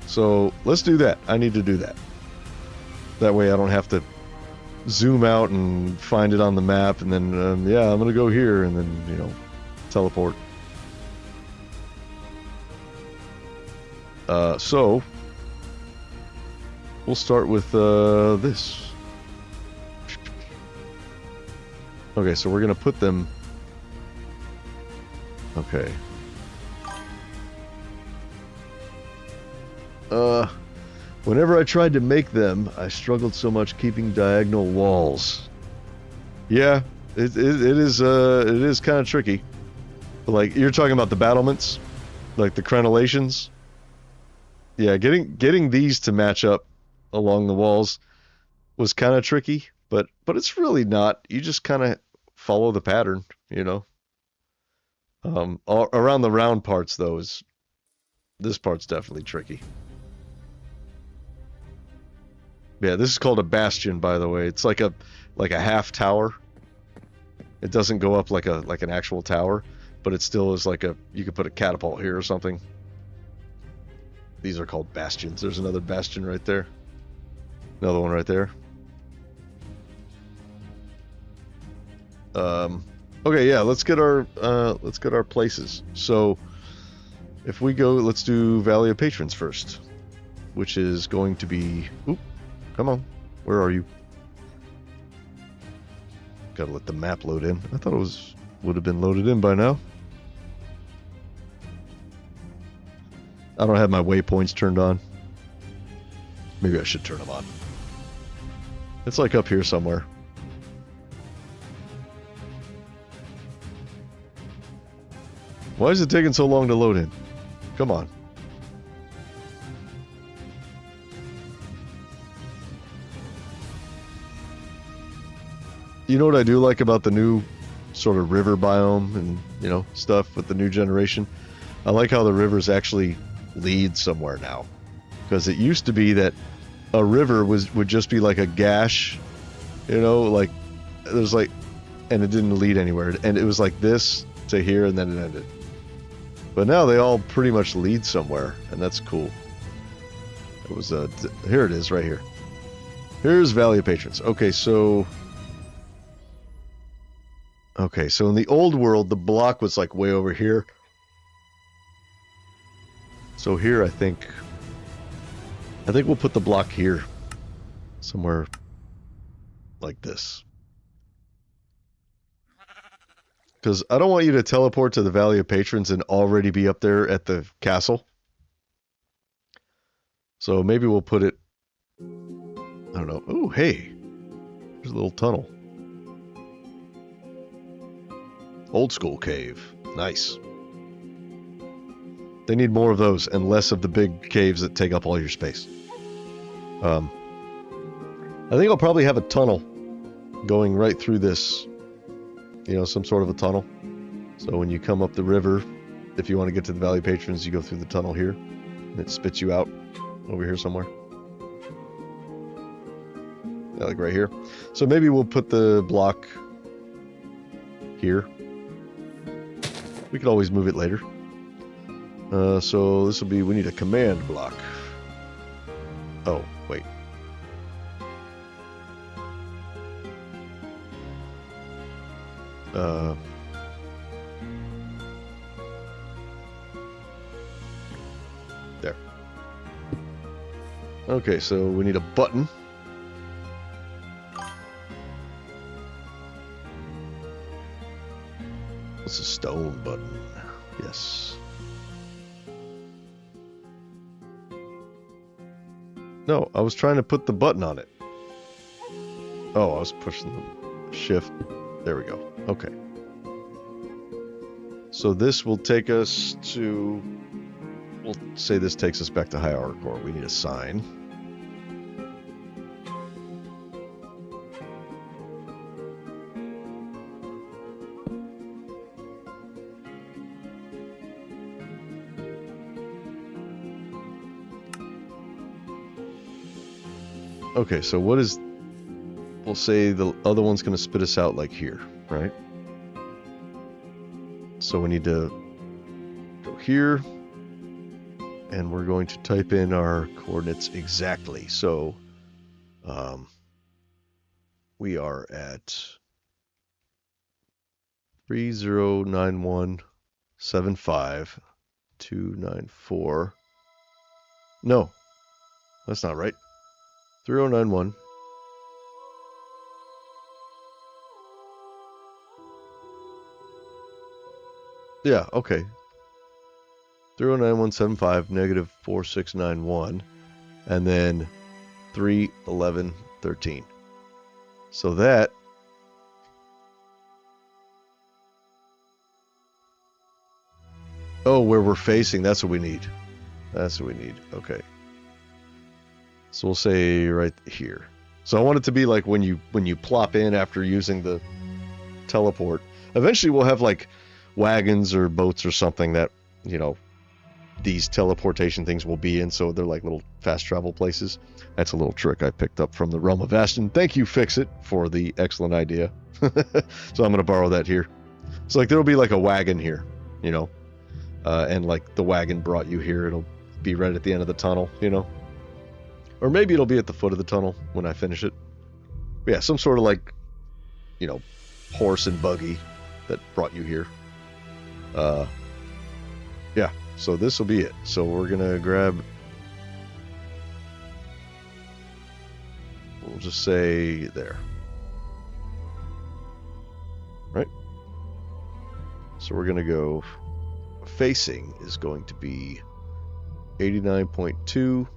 So let's do that. I need to do that. That way I don't have to zoom out and find it on the map and then, yeah, I'm going to go here and then, you know, teleport. So we'll start with this. Okay, so we're gonna put them. Okay. Whenever I tried to make them, I struggled so much keeping diagonal walls. Yeah, it is kind of tricky. But like you're talking about the battlements, like the crenellations. Yeah, getting these to match up along the walls was kind of tricky, but it's really not. You just kind of follow the pattern, you know. Around the round parts, though, this part's definitely tricky. Yeah, this is called a bastion, by the way. It's like a half tower. It doesn't go up like an actual tower, but it still is like you could put a catapult here or something. These are called bastions. There's another bastion right there. Another one right there. Okay, yeah, let's get our places. So if we go, let's do Valley of Patrons first, which is going to be, oop, come on, where are you? Gotta let the map load in. I thought it would have been loaded in by now. I don't have my waypoints turned on. Maybe I should turn them on. It's like up here somewhere. Why is it taking so long to load in? Come on. You know what I do like about the new sort of river biome and, you know, stuff with the new generation? I like how the rivers actually lead somewhere now, because it used to be that a river would just be like a gash, you know, like there's like, and it didn't lead anywhere, and it was like this to here and then it ended. But now they all pretty much lead somewhere, and that's cool. It was here it is right here. Here's Valley of Patrons. Okay, so in the old world the block was like way over here. So here I think we'll put the block here, somewhere like this. Because I don't want you to teleport to the Valley of Patrons and already be up there at the castle. So maybe we'll put it, I don't know. Oh, hey, there's a little tunnel. Old school cave. Nice. They need more of those and less of the big caves that take up all your space. I think I'll probably have a tunnel going right through this. You know, some sort of a tunnel. So when you come up the river, if you want to get to the Valley Patrons, you go through the tunnel here. And it spits you out over here somewhere. Yeah, like right here. So maybe we'll put the block here. We could always move it later. So this will be, we need a command block. Oh, wait. There. Okay, so we need a button. What's a stone button? Yes. No, I was trying to put the button on it. Oh, I was pushing the shift. There we go. Okay. So this will take us to, we'll say this takes us back to high aura core. We need a sign. Okay, so what is, we'll say the other one's going to spit us out like here, right? So we need to go here, and we're going to type in our coordinates exactly. So we are at 309175.294. No, that's not right. 3091. Yeah, okay. 309175 negative 4691, and then 31113. So that where we're facing, that's what we need. That's what we need. Okay. So we'll say right here. So I want it to be like when you plop in after using the teleport. Eventually we'll have like wagons or boats or something that, you know, these teleportation things will be in, so they're like little fast travel places. That's a little trick I picked up from the Realm of Ashton. Thank you, Fix-It, for the excellent idea. So I'm going to borrow that here. So like there'll be like a wagon here, you know, and like the wagon brought you here. It'll be right at the end of the tunnel, you know. Or maybe it'll be at the foot of the tunnel when I finish it. But yeah, some sort of like, you know, horse and buggy that brought you here. Yeah, so this will be it. So we're gonna grab, we'll just say there. Right? So we're gonna go, facing is going to be 89.2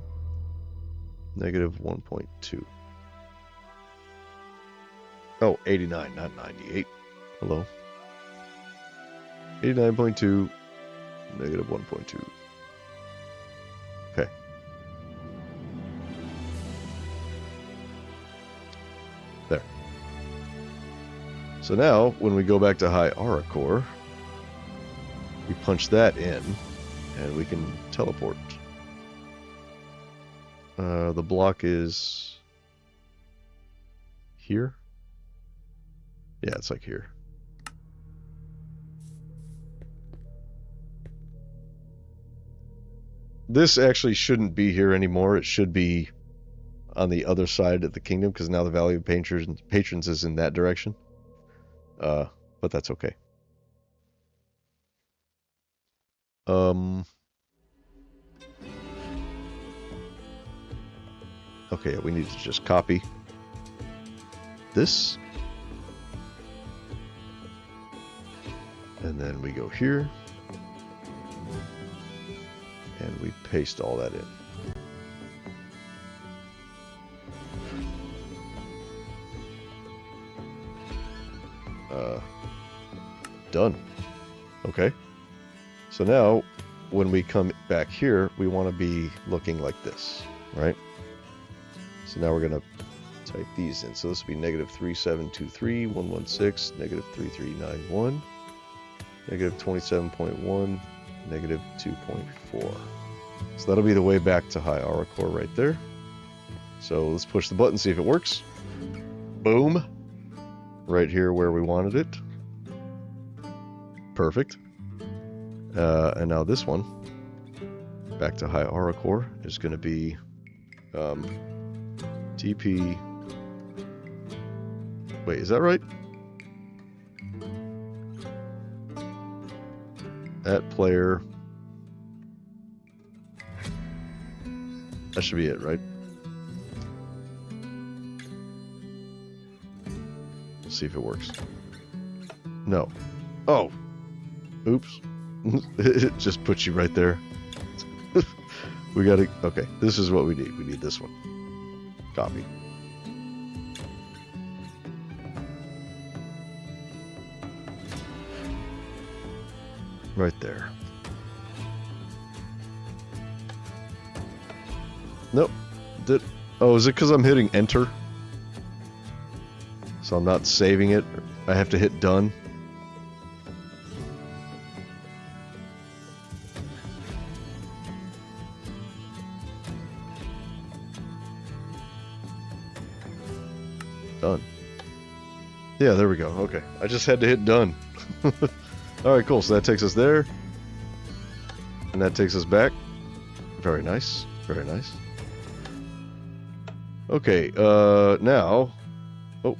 negative 1.2. Oh, 89, not 98. Hello. 89.2 negative 1.2. Okay. There. So now, when we go back to high aura core, we punch that in, and we can teleport. The block is here. Yeah, it's like here. This actually shouldn't be here anymore. It should be on the other side of the kingdom, because now the Valley of Patrons is in that direction. But that's okay. Okay, we need to just copy this. And then we go here. And we paste all that in. Done. Okay. So now, when we come back here, we want to be looking like this, right? So now we're going to type these in. So this will be negative 3723, 116, negative 3391, negative 27.1, negative 2.4. So that'll be the way back to high aura core right there. So let's push the button, see if it works. Boom. Right here where we wanted it. Perfect. And now this one. back to high aura core is going to be TP. Wait, is that right? At player. That should be it, right? We'll see if it works. No. Oh. Oops. It just puts you right there. We gotta... Okay, this is what we need. We need this one. Copy. Right there. Nope. Oh, is it because I'm hitting enter? So I'm not saving it? I have to hit done? Done. Yeah, there we go. Okay. I just had to hit done. Alright, cool. So that takes us there. And that takes us back. Very nice. Very nice. Okay, now... Oh,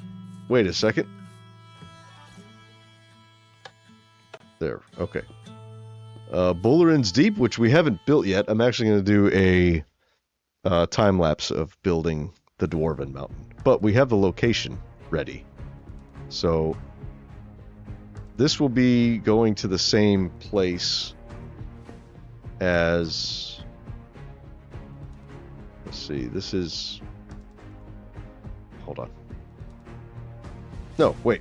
wait a second. There, okay. Bullerin's Deep, which we haven't built yet. I'm actually going to do a time-lapse of building the Dwarven Mountain. But we have the location ready. So, this will be going to the same place as... Let's see, this is... Hold on. No, wait.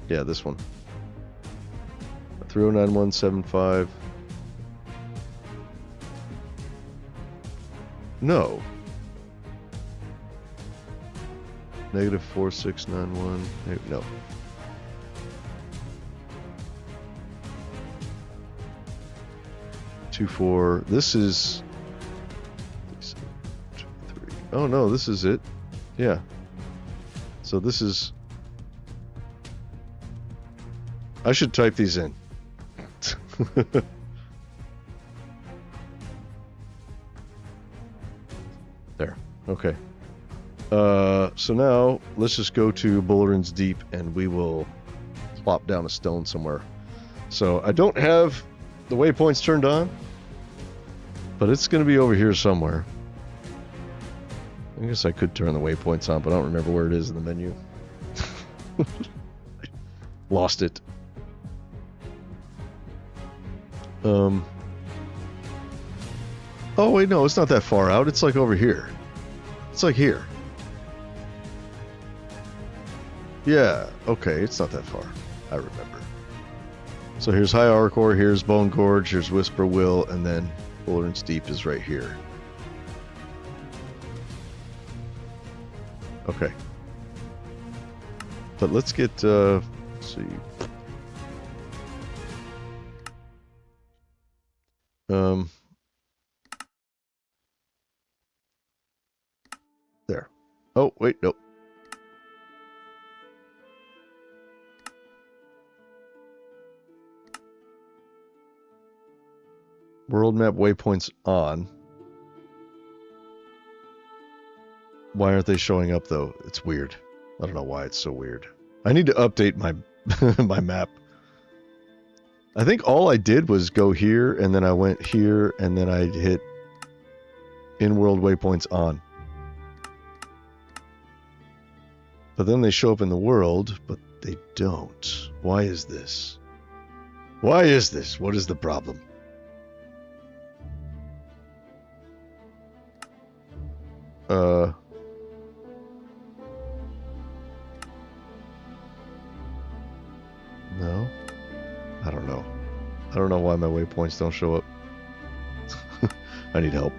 Yeah, this one. 309175. No. Negative 4691. No. Two, 4. This is... Oh no, this is it. Yeah. So this is... I should type these in. There. Okay. So now, let's just go to Bullerin's Deep and we will plop down a stone somewhere. So I don't have the waypoints turned on, but it's going to be over here somewhere. I guess I could turn the waypoints on, but I don't remember where it is in the menu. Lost it. Oh, wait, no, it's not that far out. It's like over here. It's like here. Yeah, okay, it's not that far. I remember. So here's High Aura, here's Bone Gorge, here's Whisper Will, and then Bullerin's Deep is right here. Okay. But let's get, let's see. There. Oh, wait, nope. World map waypoints on. Why aren't they showing up though? It's weird. I don't know why it's so weird. I need to update my my map. I think all I did was go here and then I went here and then I hit in-world waypoints on. But then they show up in the world, but they don't. Why is this? Why is this? What is the problem? No? I don't know. I don't know why my waypoints don't show up. I need help.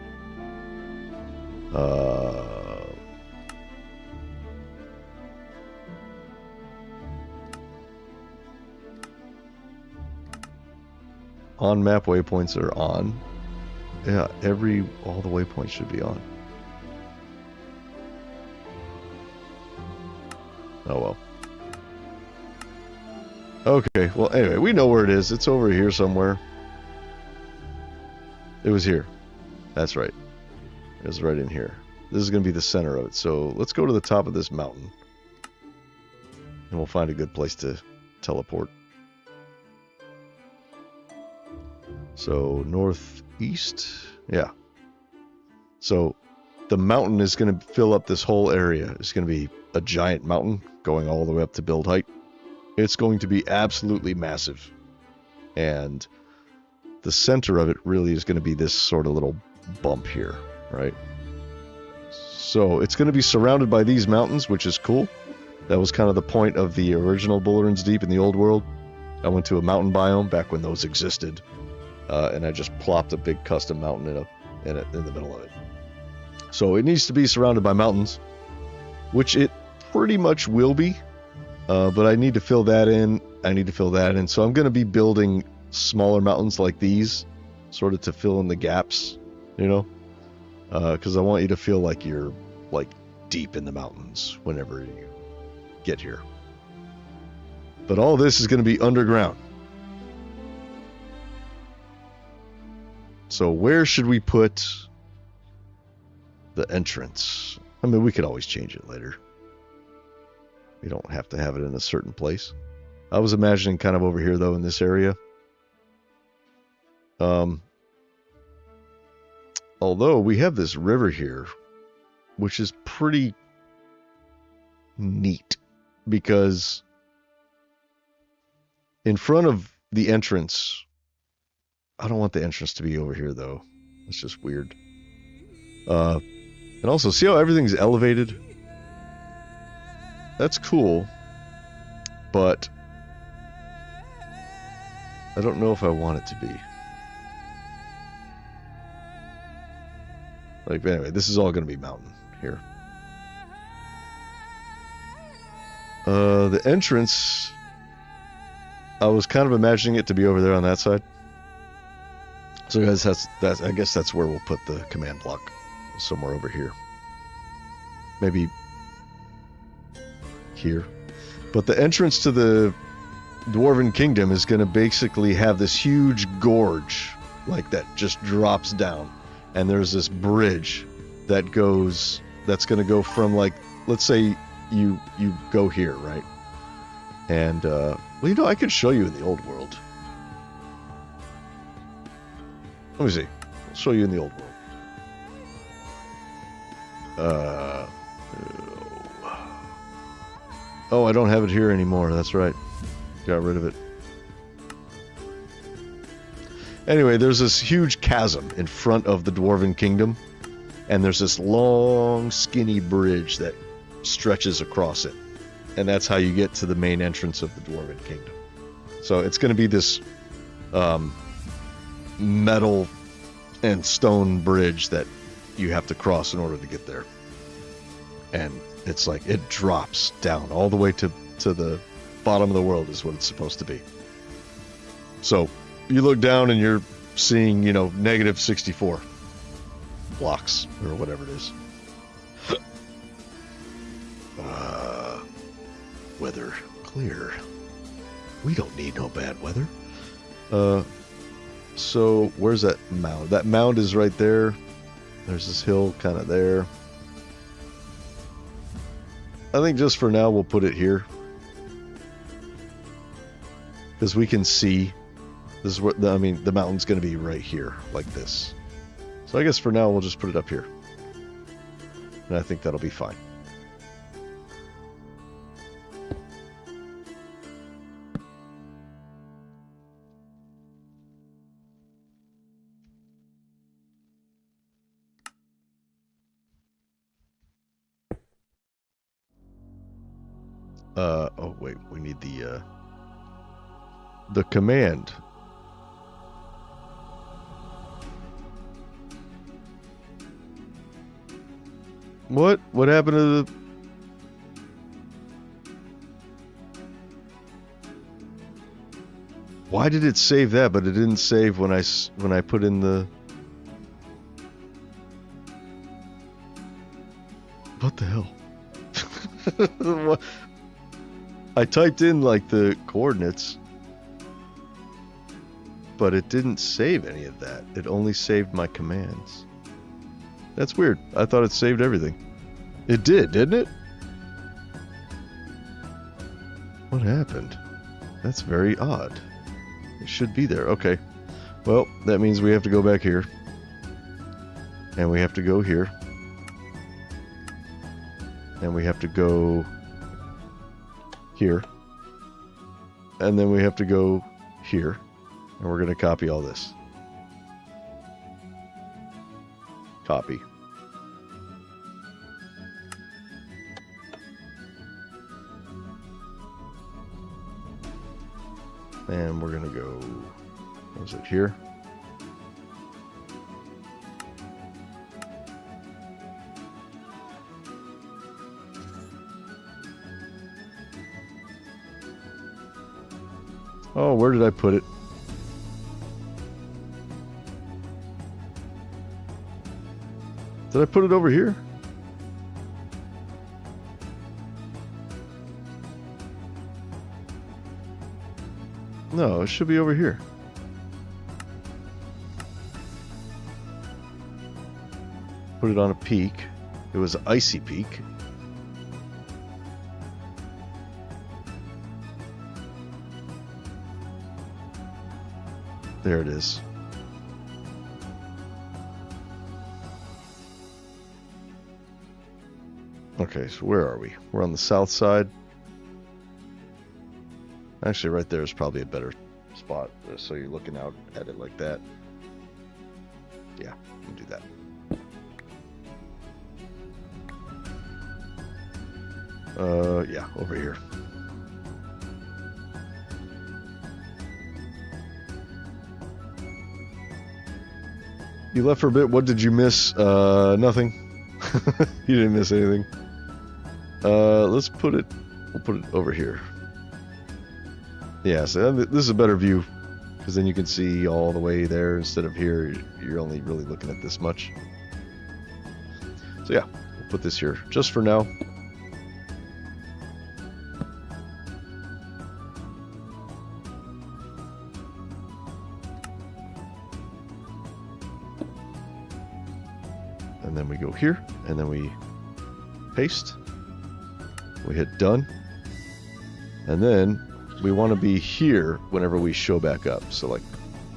On map waypoints are on. Yeah, all the waypoints should be on. Oh well. Okay, well, anyway, we know where it is. It's over here somewhere. It was here. That's right. It was right in here. This is going to be the center of it. So let's go to the top of this mountain. And we'll find a good place to teleport. So northeast. Yeah. So the mountain is going to fill up this whole area. It's going to be a giant mountain going all the way up to build height. It's going to be absolutely massive. And the center of it really is going to be this sort of little bump here, right? So it's going to be surrounded by these mountains, which is cool. That was kind of the point of the original Bullerin's Deep in the old world. I went to a mountain biome back when those existed. And I just plopped a big custom mountain in the middle of it. So it needs to be surrounded by mountains, which it pretty much will be. But I need to fill that in. I need to fill that in. So I'm going to be building smaller mountains like these, sort of to fill in the gaps, you know? Because I want you to feel like you're like deep in the mountains whenever you get here. But all this is going to be underground. So where should we put the entrance? I mean, we could always change it later. We don't have to have it in a certain place. I was imagining kind of over here, though, in this area. Although we have this river here, which is pretty neat, because in front of the entrance, I don't want the entrance to be over here, though. It's just weird. And also, see how everything's elevated? That's cool, but I don't know if I want it to be. Like, anyway, this is all going to be mountain here. The entrance, I was kind of imagining it to be over there on that side. So guys, that's I guess that's where we'll put the command block, somewhere over here. Maybe here. But the entrance to the Dwarven Kingdom is going to basically have this huge gorge like that just drops down. And there's this bridge that goes, that's going to go from, like, let's say you go here, right? And, well, you know, I could show you in the old world. Let me see. I'll show you in the old world. Oh, I don't have it here anymore. That's right. Got rid of it. Anyway, there's this huge chasm in front of the Dwarven Kingdom, and there's this long, skinny bridge that stretches across it. And that's how you get to the main entrance of the Dwarven Kingdom. So it's going to be this metal and stone bridge that you have to cross in order to get there. And it's like, it drops down all the way to the bottom of the world is what it's supposed to be. So you look down and you're seeing, you know, negative 64 blocks or whatever it is. Weather clear. We don't need no bad weather. So where's that mound? That mound is right there. There's this hill kind of there. I think just for now we'll put it here, because we can see this is what I mean. The mountain's going to be right here, like this. So I guess for now we'll just put it up here, and I think that'll be fine. Oh wait, we need the command. What happened to the... Why did it save that, but it didn't save when I put in the... What the hell? I typed in like the coordinates, but it didn't save any of that. It only saved my commands. That's weird. I thought it saved everything. It did, didn't it? What happened? That's very odd. It should be there. Okay. Well, that means we have to go back here. And we have to go here. And we have to go here. And then we have to go here. And we're going to copy all this. Copy. And we're going to go, what was it, here? Oh, where did I put it? Did I put it over here? No, it should be over here. Put it on a peak. It was an icy peak. There it is. Okay, so where are we? We're on the south side. Actually, right there is probably a better spot, so you're looking out at it like that. Yeah, we can do that. Yeah, over here. You left for a bit. What did you miss? Nothing. You didn't miss anything. Let's put it. We'll put it over here. Yeah, so this is a better view because then you can see all the way there instead of here. You're only really looking at this much. So yeah, we'll put this here just for now. And then we go here, and then we paste. We hit done. And then we want to be here whenever we show back up. So like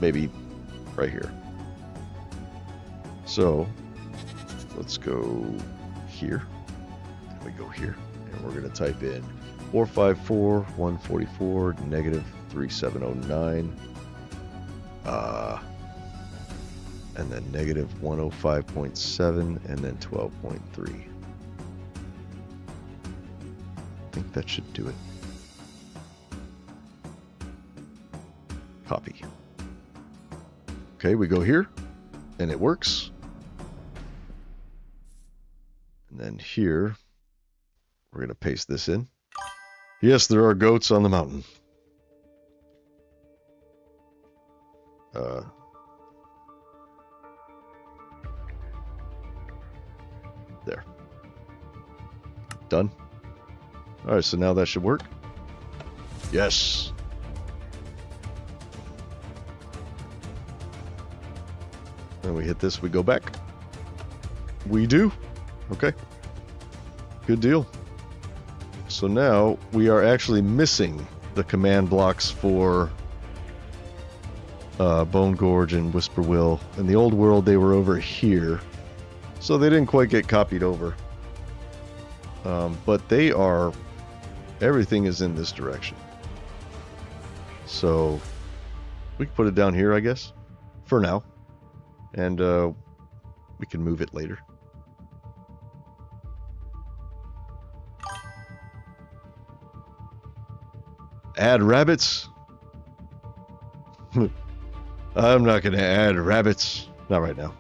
maybe right here. So let's go here. And we go here. And we're going to type in 454, 144, negative 3709. And then negative 105.7 and then 12.3. I think that should do it. Copy. Okay, we go here and it works. And then here, we're going to paste this in. Yes, there are goats on the mountain. There. Done. All right, so now that should work. Yes. And we hit this, we go back. We do. Okay. Good deal. So now we are actually missing the command blocks for Bone Gorge and Whisperwill. In the old world, they were over here. So they didn't quite get copied over. But they are... Everything is in this direction. So we can put it down here, I guess, for now. And we can move it later. Add rabbits? I'm not going to add rabbits. Not right now.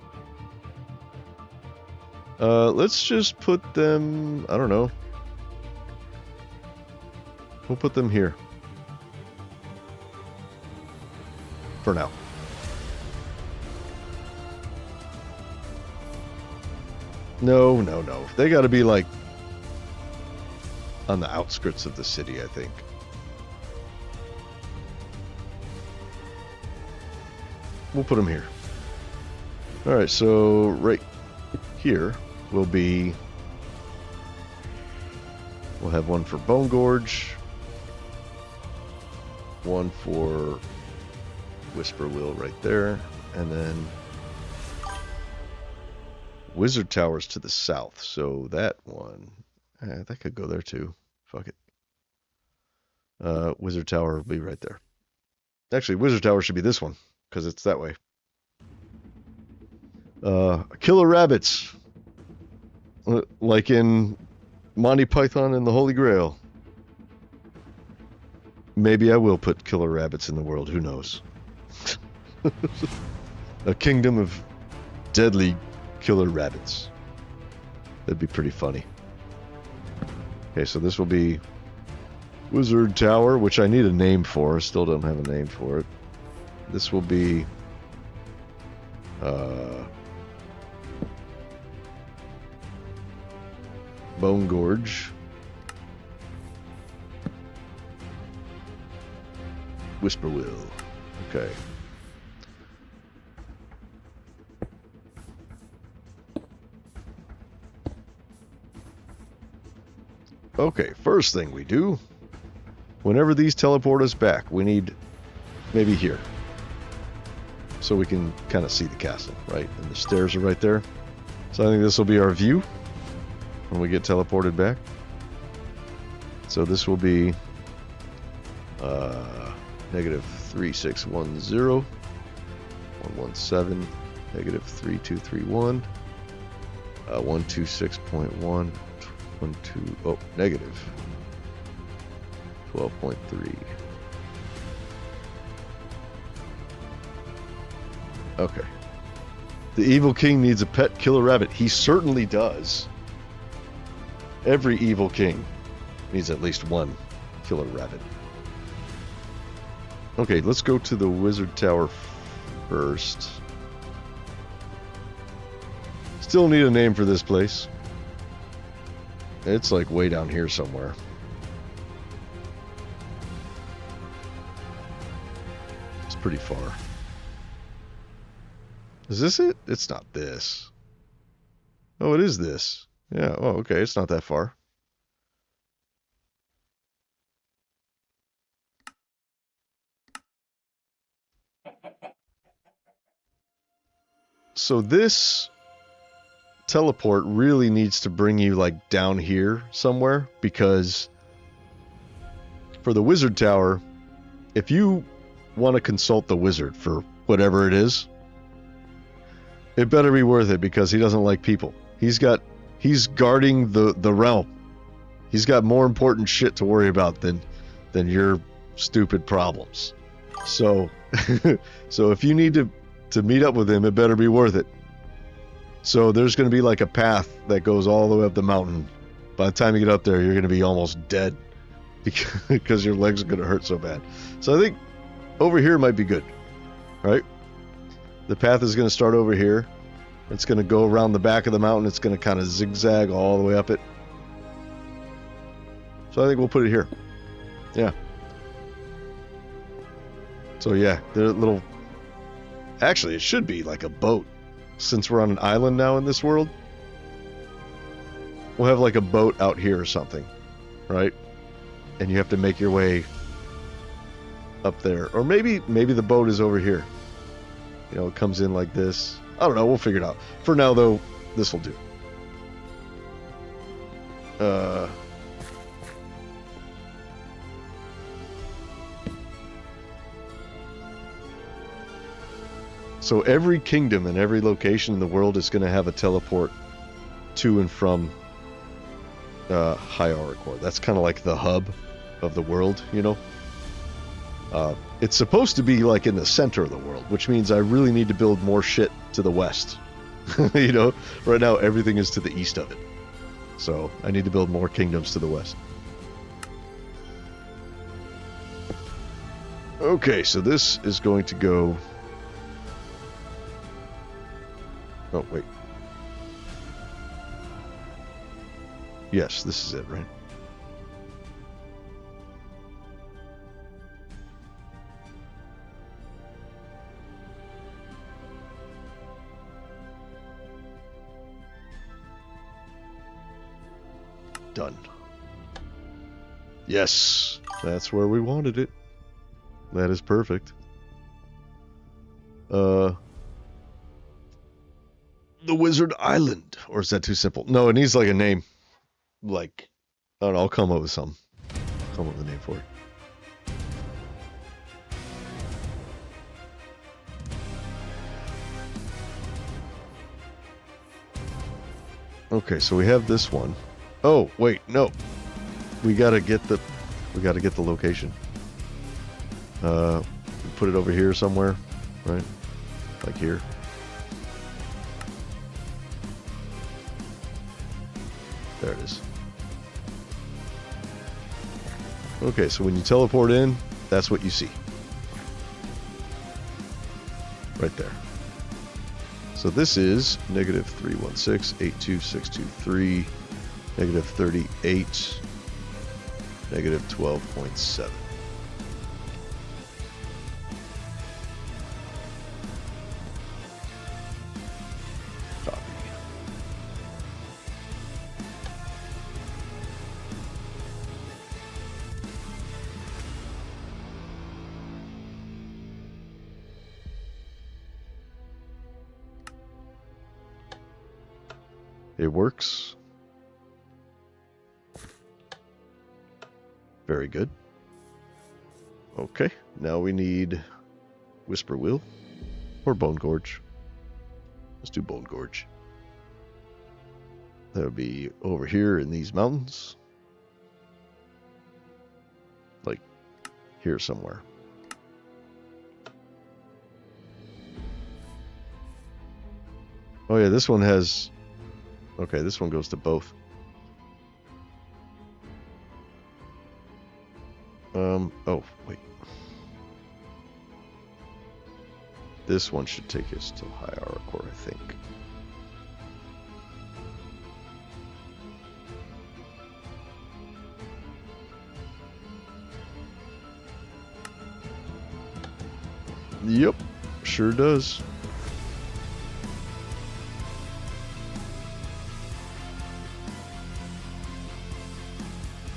Let's just put them, I don't know. We'll put them here. For now. No. They gotta be like... on the outskirts of the city, I think. We'll put them here. All right, so right here will be... We'll have one for Bone Gorge, one for Whisper Will right there, and then Wizard Tower's to the south, so that one, that could go there too. Fuck it. Wizard Tower will be right there. Actually, Wizard Tower should be this one, because it's that way. Killer rabbits. Like in Monty Python and the Holy Grail. Maybe I will put killer rabbits in the world, who knows. A kingdom of deadly killer rabbits. That'd be pretty funny. Okay, so this will be Wizard Tower, which I need a name for. Still don't have a name for it. This will be Bone Gorge. Whisper Will. Okay. Okay, first thing we do, whenever these teleport us back, we need maybe here. So we can kind of see the castle, right? And the stairs are right there. So I think this will be our view when we get teleported back. So this will be negative 3610, 117, negative 3231, 126.1, negative 12.3. Okay. The evil king needs a pet killer rabbit. He certainly does. Every evil king needs at least one killer rabbit. Okay, let's go to the Wizard Tower first. Still need a name for this place. It's like way down here somewhere. It's pretty far. Is this it? It's not this. Oh, it is this. Yeah, oh, okay, it's not that far. So this teleport really needs to bring you like down here somewhere, because for the Wizard Tower, if you want to consult the wizard for whatever it is, it better be worth it, because he doesn't like people. He's guarding the realm. He's got more important shit to worry about than your stupid problems. So so if you need to meet up with him, it better be worth it. So there's going to be like a path that goes all the way up the mountain. By the time you get up there, you're going to be almost dead because your legs are going to hurt so bad. So I think over here might be good, right? The path is going to start over here. It's going to go around the back of the mountain. It's going to kind of zigzag all the way up it. So I think we'll put it here. Yeah. So yeah, they're little... Actually, it should be like a boat. Since we're on an island now in this world, we'll have like a boat out here or something, right? And you have to make your way up there. Or maybe the boat is over here. You know, it comes in like this. I don't know, we'll figure it out. For now, though, this will do. So every kingdom and every location in the world is going to have a teleport to and from High Auricor. That's kind of like the hub of the world, you know? It's supposed to be like in the center of the world, which means I really need to build more shit to the west. You know, right now everything is to the east of it. So I need to build more kingdoms to the west. Okay, so this is going to go... Oh, wait. Yes, this is it, right? Done. Yes, that's where we wanted it. That is perfect. The Wizard Island. Or is that too simple? No, it needs like a name. Like, I don't know, I'll come up with some. Come up with a name for it. Okay, so we have this one. Oh, wait, no. We gotta get the location. Put it over here somewhere, right? Like here. There it is. Okay, so when you teleport in, that's what you see. Right there. So this is negative 316, 82623, negative 38, negative 12.7. Copy. It works. Very good. Okay, now we need Whisper Wheel or Bone Gorge. Let's do Bone Gorge. That would be over here in these mountains. Like here somewhere. Oh yeah, this one has... Okay, this one goes to both. Oh, wait. This one should take us to High Auracore, I think. Yep, sure does.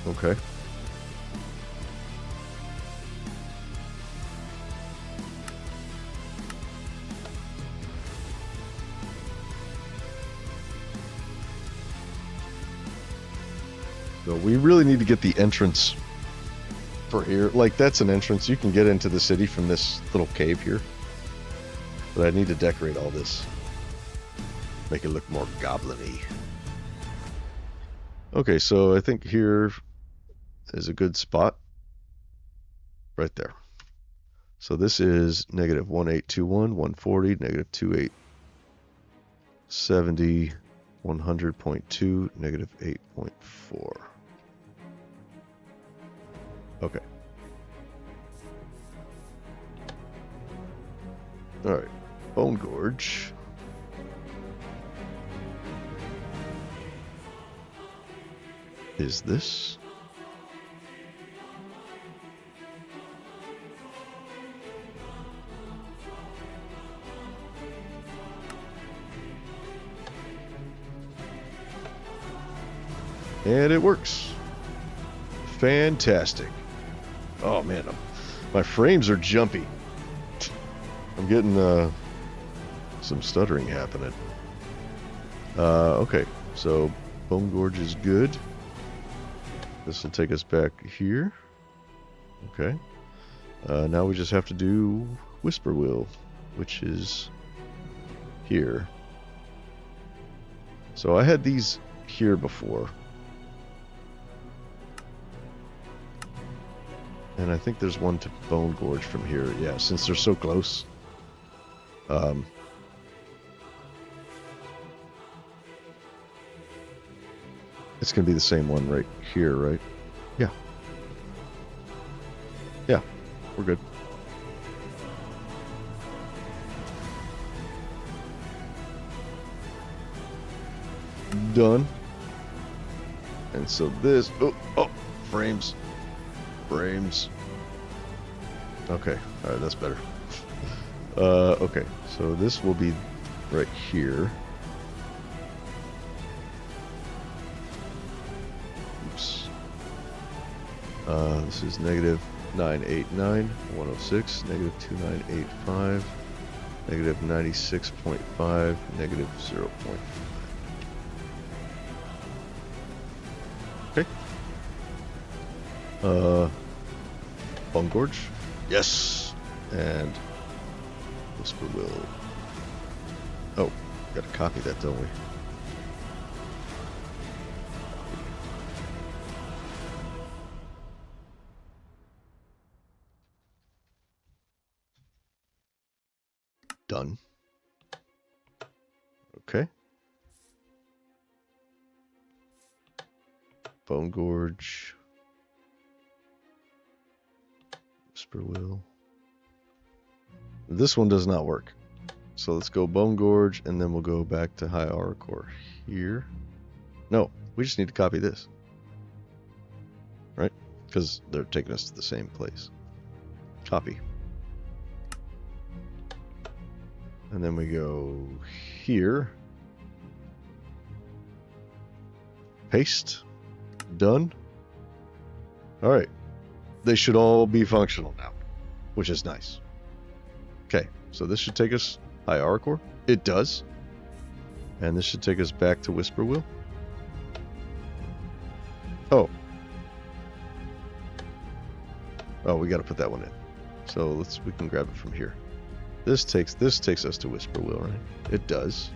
Okay. So we really need to get the entrance for here. Like, that's an entrance. You can get into the city from this little cave here. But I need to decorate all this. Make it look more goblin-y. Okay, so I think here is a good spot. Right there. So this is negative 1821, 140, negative 2870, 100.2, negative 8.4. Okay. Alright. Bone Gorge. Is this? And it works. Fantastic. Oh man, my frames are jumpy. I'm getting some stuttering happening. Okay, so Bone Gorge is good. This will take us back here. Okay. Now we just have to do Whisper Wheel, which is here. So I had these here before. And I think there's one to Bone Gorge from here. Yeah, since they're so close. It's going to be the same one right here, right? Yeah. Yeah, we're good. Done. And so this... Oh, frames. Frames. Okay, alright, that's better. Okay, so this will be right here. This is negative 989, 106, negative 2985, negative 96.5, negative 0.5. Okay. Bone Gorge. Yes. And Whisper will. Oh, gotta copy that, don't we? Done. Okay. Bone Gorge. Whisper will. This one does not work. So let's go Bone Gorge, and then we'll go back to High Aura Core here. No, we just need to copy this. Right? Because they're taking us to the same place. Copy. And then we go here. Paste. Done. Alright. They should all be functional now, which is nice. Okay, so this should take us High Aura Core. It does. And this should take us back to Whisper Will. Oh. Oh, we got to put that one in. So we can grab it from here. This takes us to Whisper Will, right? It does.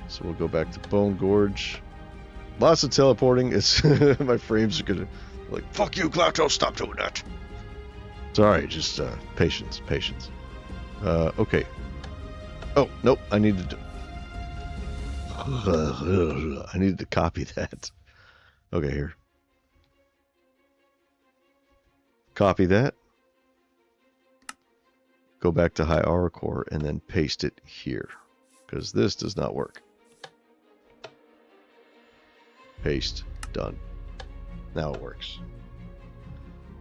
So we'll go back to Bone Gorge. Lots of teleporting. It's my frames are gonna like, fuck you, Glauco, stop doing that. Sorry, just patience. Okay. Oh, nope, I needed to copy that. Okay, here. Copy that. Go back to High Aura Core and then paste it here, because this does not work. Paste. Done. Now it works.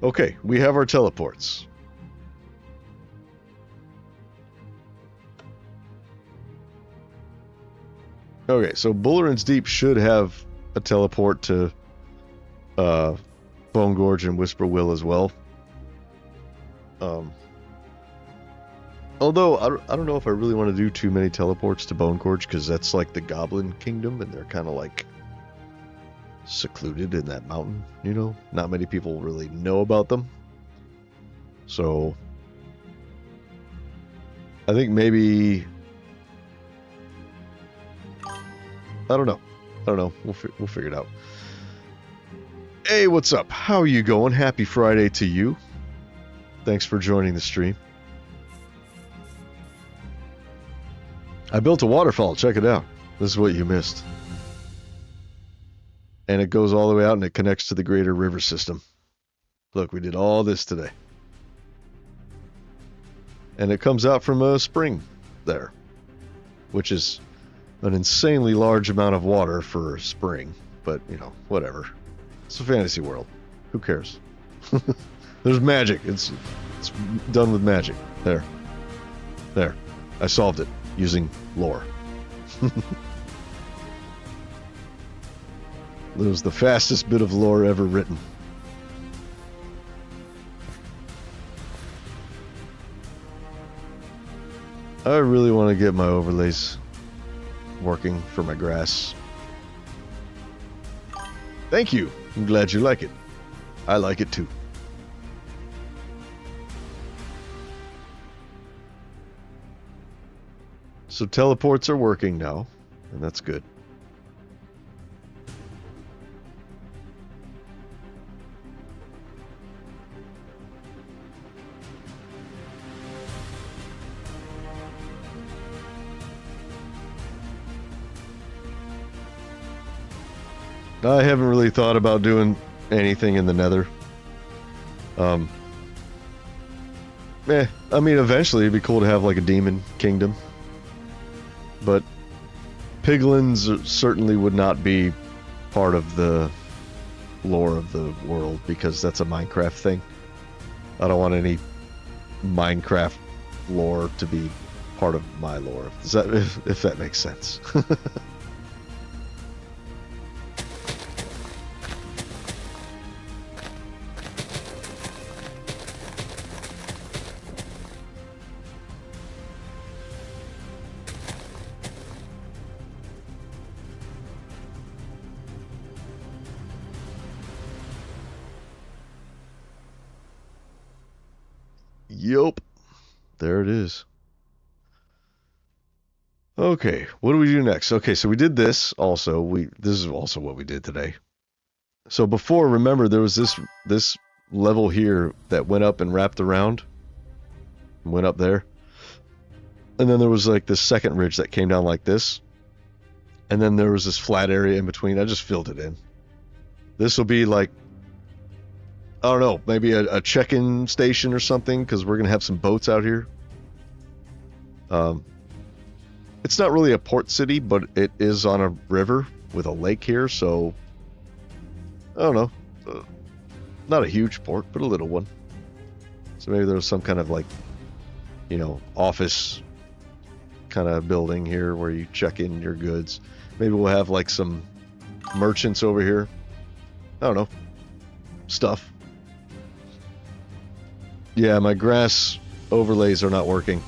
Okay, we have our teleports. Okay, so Bullerin's Deep should have a teleport to Bone Gorge and Whisper Will as well. Although, I don't know if I really want to do too many teleports to Bone Gorge, because that's like the Goblin Kingdom, and they're kind of like secluded in that mountain, you know? Not many people really know about them. So, I think maybe... I don't know. We'll figure it out. Hey, what's up? How are you going? Happy Friday to you. Thanks for joining the stream. I built a waterfall. Check it out. This is what you missed. And it goes all the way out and it connects to the greater river system. Look, we did all this today. And it comes out from a spring there, which is an insanely large amount of water for spring. But, you know, whatever. It's a fantasy world. Who cares? There's magic. It's done with magic. There. I solved it using lore. It was the fastest bit of lore ever written. I really want to get my overlays working for my grass. Thank you. I'm glad you like it. I like it too. So teleports are working now, and that's good. I haven't really thought about doing anything in the Nether. I mean, eventually it'd be cool to have like a demon kingdom. But piglins certainly would not be part of the lore of the world, because that's a Minecraft thing. I don't want any Minecraft lore to be part of my lore. If that makes sense. Yup. There it is. Okay, what do we do next? Okay, so we did this also. This is also what we did today. So before, remember, there was this level here that went up and wrapped around. Went up there. And then there was like this second ridge that came down like this. And then there was this flat area in between. I just filled it in. This will be like, I don't know, maybe a check-in station or something, because we're going to have some boats out here. It's not really a port city, but it is on a river with a lake here, so I don't know. Not a huge port, but a little one. So maybe there's some kind of like, you know, office kind of building here where you check in your goods. Maybe we'll have like some merchants over here. I don't know. Stuff. Yeah, my grass overlays are not working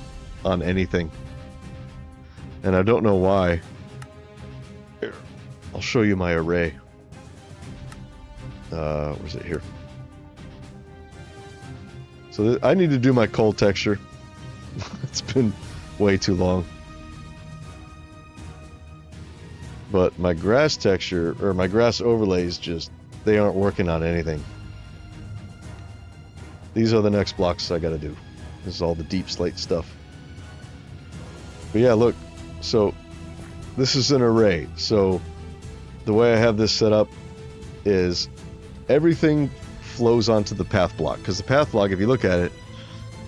on anything. And I don't know why. Here, I'll show you my array. Where's it here? So I need to do my cold texture. It's been way too long. But my grass texture, or my grass overlays, just, they aren't working on anything. These are the next blocks I gotta do. This is all the deep slate stuff. But yeah, look. So this is an array. So the way I have this set up is everything flows onto the path block, because the path block, if you look at it,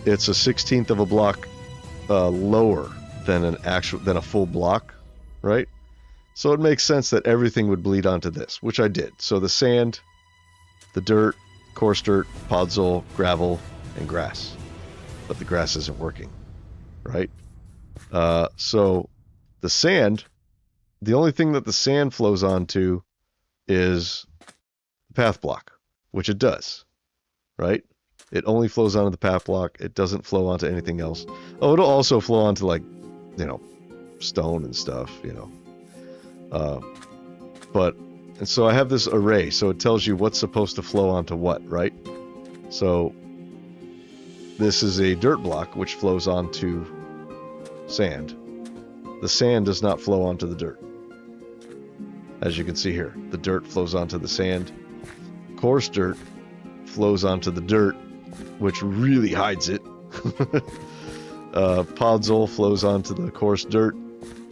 it's a 1/16 of a block lower than a full block, right? So it makes sense that everything would bleed onto this, which I did. So the sand, the dirt, coarse dirt, podzol, gravel, and grass. But the grass isn't working, right? So the sand, the only thing that the sand flows onto is the path block, which it does, right? It only flows onto the path block. It doesn't flow onto anything else. Oh, it'll also flow onto, like, you know, stone and stuff, you know. And so I have this array, so it tells you what's supposed to flow onto what, right? So this is a dirt block, which flows onto sand. The sand does not flow onto the dirt. As you can see here, the dirt flows onto the sand. Coarse dirt flows onto the dirt, which really hides it. Podzol flows onto the coarse dirt,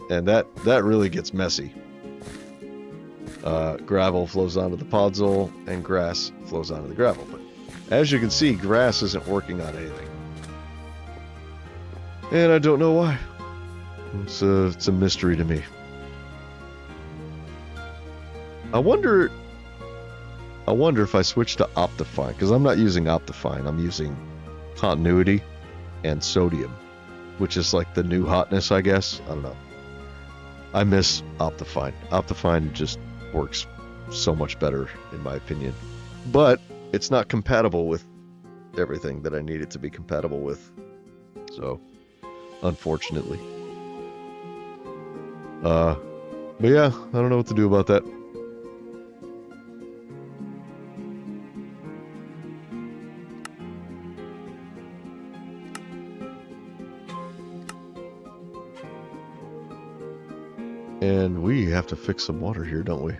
and that really gets messy. Gravel flows onto the podzol, and grass flows onto the gravel. But as you can see, grass isn't working on anything. And I don't know why. It's a mystery to me. I wonder if I switch to Optifine, because I'm not using Optifine, I'm using Continuity and Sodium, which is like the new hotness, I guess. I don't know. I miss Optifine. Optifine just works so much better, in my opinion. But it's not compatible with everything that I need it to be compatible with. So, unfortunately. But yeah, I don't know what to do about that. And we have to fix some water here, don't we?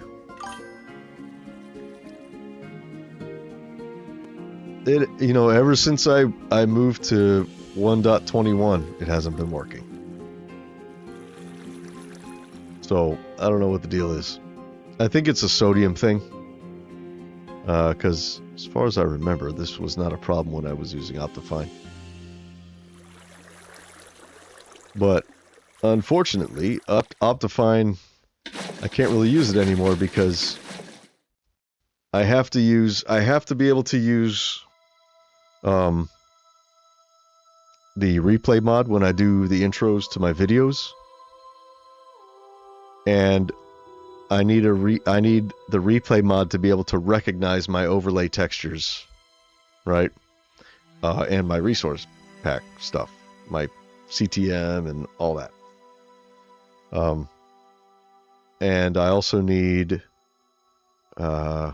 You know, ever since I moved to 1.21, it hasn't been working. So, I don't know what the deal is. I think it's a sodium thing. Because, as far as I remember, this was not a problem when I was using Optifine. But, unfortunately, Optifine, I can't really use it anymore because I have to be able to use the replay mod when I do the intros to my videos. And I need the replay mod to be able to recognize my overlay textures, right? And my resource pack stuff, my CTM and all that. And I also need, so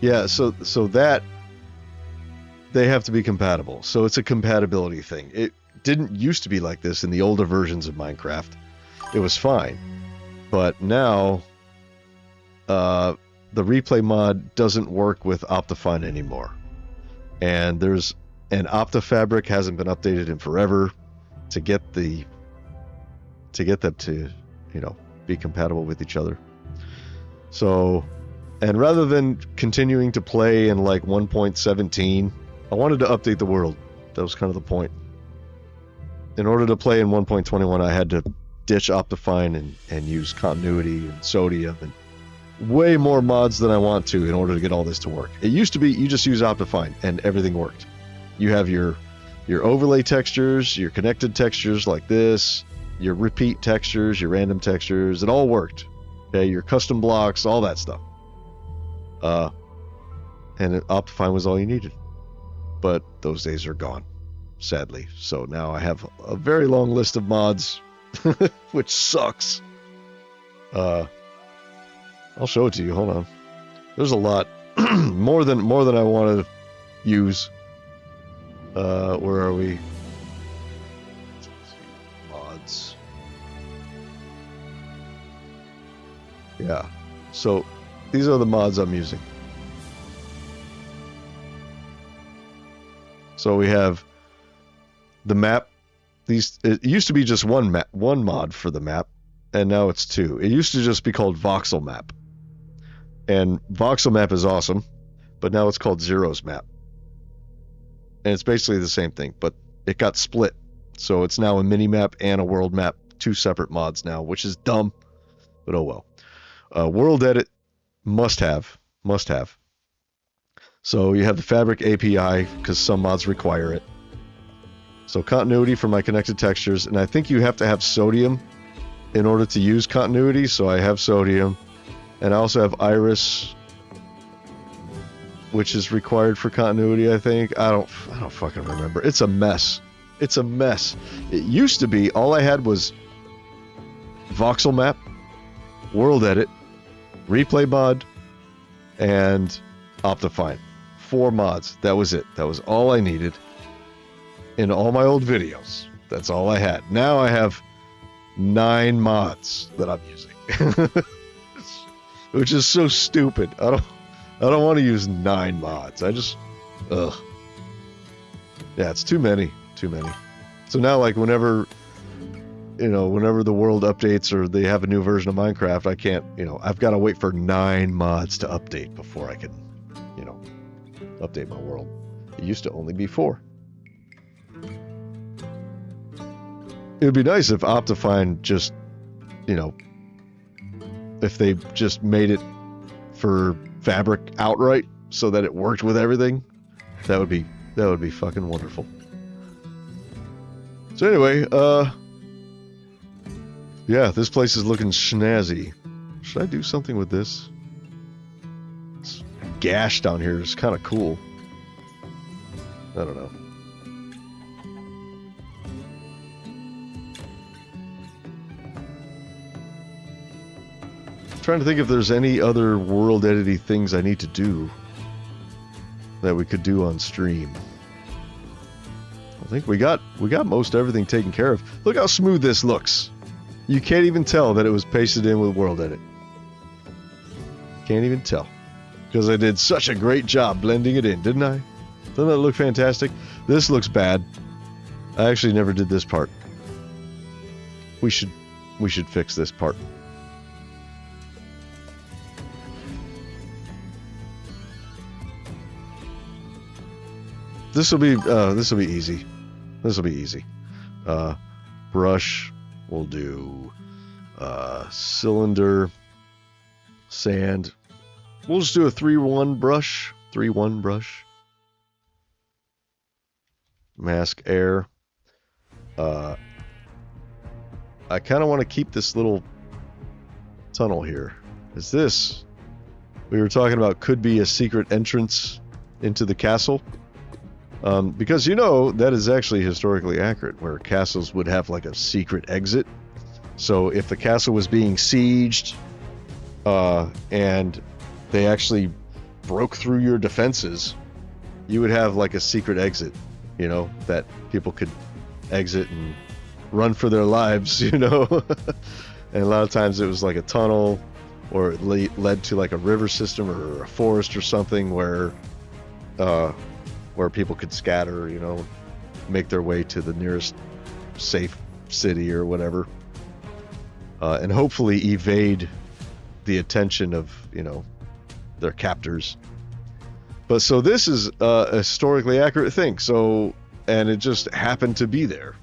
that they have to be compatible. So it's a compatibility thing. It didn't used to be like this in the older versions of Minecraft. It was fine. But now, the replay mod doesn't work with Optifine anymore. And there's an Optifabric hasn't been updated in forever to get them to, you know, be compatible with each other. So, and rather than continuing to play in like 1.17, I wanted to update the world. That was kind of the point. In order to play in 1.21, I had to ditch Optifine and use continuity and sodium and way more mods than I want to in order to get all this to work. It used to be you just use Optifine and everything worked. You have your overlay textures, your connected textures like this, your repeat textures, your random textures, it all worked. Okay, your custom blocks, all that stuff. And Optifine was all you needed. But those days are gone, sadly. So now I have a very long list of mods, which sucks. I'll show it to you. Hold on. There's a lot, more than I want to use. Where are we? Mods. Yeah. So these are the mods I'm using. So we have the map. It used to be just one mod for the map, and now it's two. It used to just be called Voxel Map. And Voxel Map is awesome, but now it's called Zero's Map. And it's basically the same thing, but it got split. So it's now a mini map and a world map, two separate mods now, which is dumb, but oh well. WorldEdit must have. So you have the Fabric API because some mods require it. So continuity for my connected textures, and I think you have to have sodium in order to use continuity. So I have sodium, and I also have iris, which is required for continuity. I think I don't fucking remember. It's a mess. It's a mess. It used to be all I had was Voxel Map, WorldEdit, Replay Mod, and Optifine. 4 mods. That was it. That was all I needed in all my old videos. That's all I had. Now I have 9 mods that I'm using, which is so stupid. I don't want to use 9 mods. I just, ugh. Yeah, it's too many. So now, like, whenever the world updates or they have a new version of Minecraft, I can't, I've got to wait for 9 mods to update before I can, update my world. It used to only be 4. It would be nice if Optifine just, if they just made it for Fabric outright so that it worked with everything. That would be fucking wonderful. So anyway, yeah, this place is looking snazzy. Should I do something with this? This gash down here is kind of cool. I don't know. Trying to think if there's any other world editing things I need to do that we could do on stream. I think we got most everything taken care of. Look how smooth this looks. You can't even tell that it was pasted in with WorldEdit. Can't even tell. Because I did such a great job blending it in, didn't I? Doesn't that look fantastic? This looks bad. I actually never did this part. We should fix this part. This will be easy. This will be easy. Brush. We'll do cylinder, sand. We'll just do a 3-1 brush. 3-1 brush. Mask air. I kind of want to keep this little tunnel here. Is this? We were talking about could be a secret entrance into the castle. Because that is actually historically accurate, where castles would have like a secret exit. So if the castle was being sieged, and they actually broke through your defenses, you would have like a secret exit, you know, that people could exit and run for their lives, you know. And a lot of times it was like a tunnel, or it led to like a river system or a forest or something where people could scatter, you know, make their way to the nearest safe city or whatever, and hopefully evade the attention of, you know, their captors. But so this is a historically accurate thing, so, and it just happened to be there,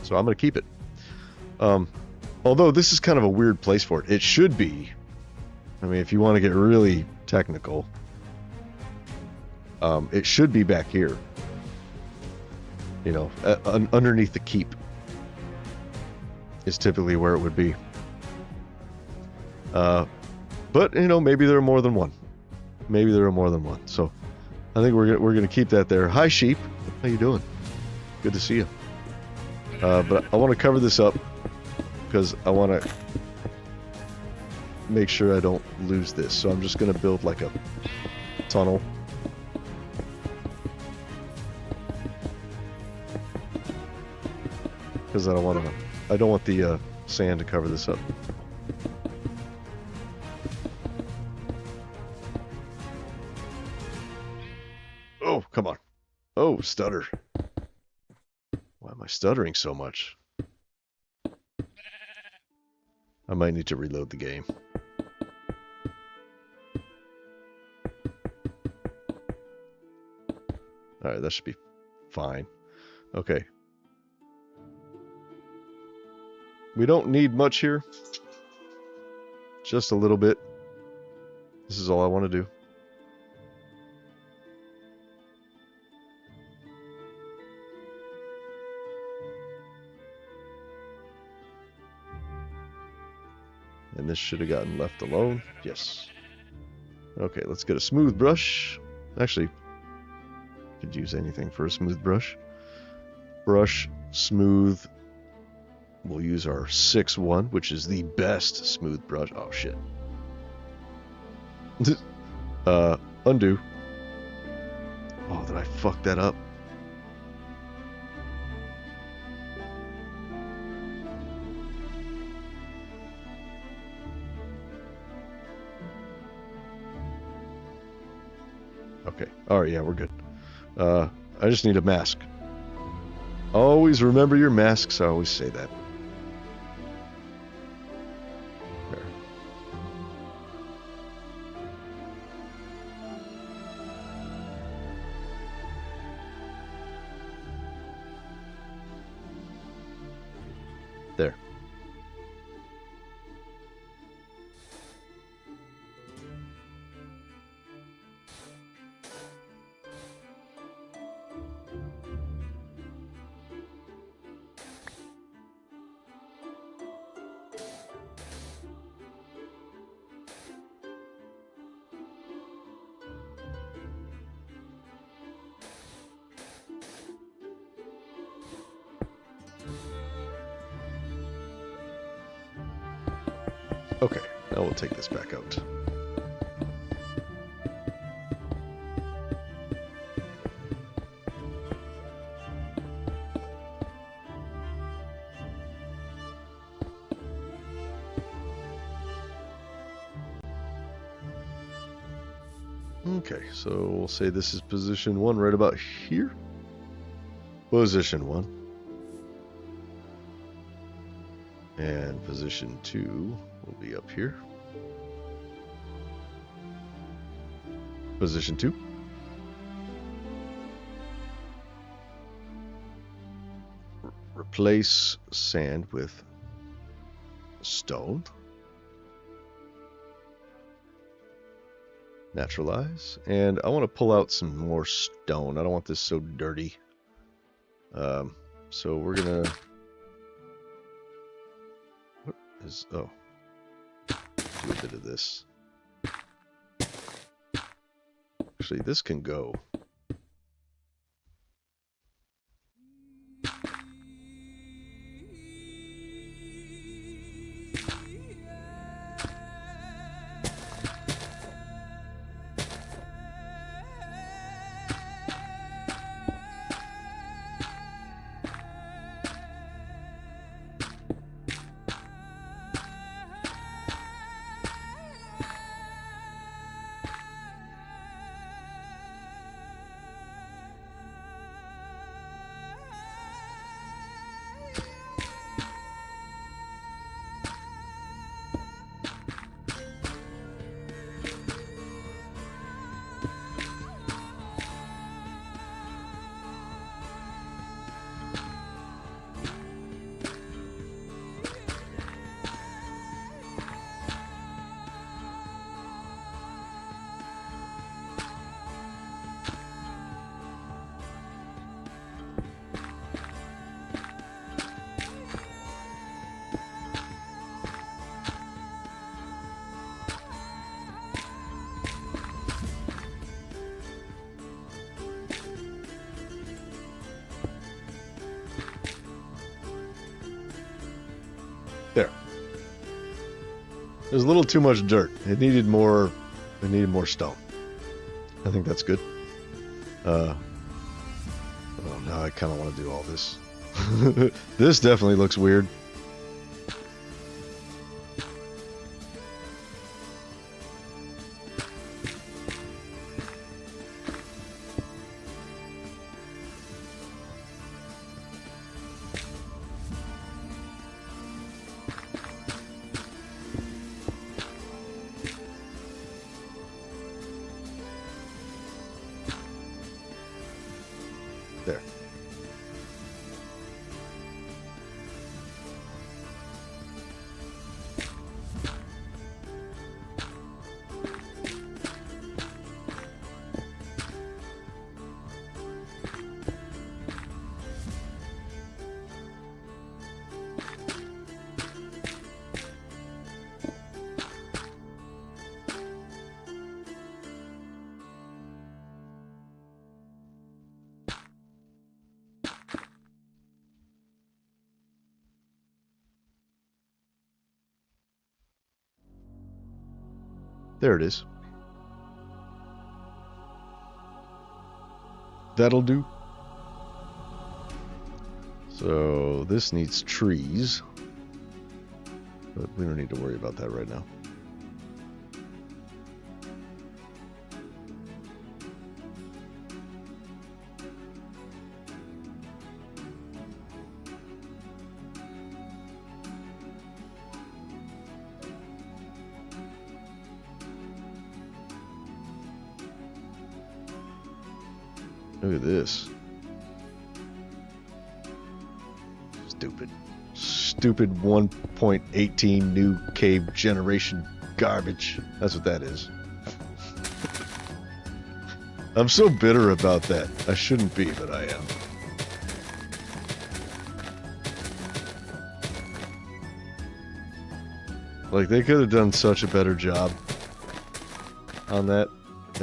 so I'm gonna keep it. Although this is kind of a weird place for it. It should be, I mean, if you want to get really technical, it should be back here, you know, underneath the keep is typically where it would be. But you know, maybe there are more than one. Maybe there are more than one. So I think we're gonna keep that there. Hi, sheep. How you doing? Good to see you. But I want to cover this up because I want to make sure I don't lose this. So I'm just gonna build like a tunnel. Because I don't want the sand to cover this up. Oh, come on. Oh, stutter. Why am I stuttering so much? I might need to reload the game. Alright, that should be fine. Okay. We don't need much here. Just a little bit. This is all I want to do. And this should have gotten left alone. Yes. Okay, let's get a smooth brush. Actually, could use anything for a smooth brush. Brush, smooth. We'll use our 6-1, which is the best smooth brush. Oh, shit. Undo. Oh, did I fuck that up? Okay. Alright, yeah, we're good. I just need a mask. Always remember your masks. I always say that. There. There. Okay, now we'll take this back out. Okay, so we'll say this is position 1 right about here. Position 1. And position 2 will be up here. Position 2. Replace sand with stone. Naturalize. And I want to pull out some more stone. I don't want this so dirty. So we're gonna... What is... Oh. Do a bit of this. Actually, this can go. There's a little too much dirt. It needed more stone. I think that's good. Oh, now I kind of want to do all this. This definitely looks weird. There. There it is. That'll do. So this needs trees, but we don't need to worry about that right now. Look at this. Stupid 1.18 new cave generation garbage. That's what that is. I'm so bitter about that. I shouldn't be, but I am. Like, they could have done such a better job on that.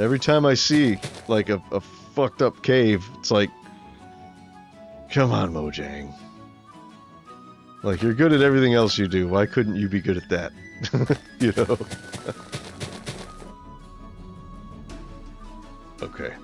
Every time I see, like, a fucked up cave, it's like, come on, Mojang. Like, you're good at everything else you do. Why couldn't you be good at that? You know? Okay.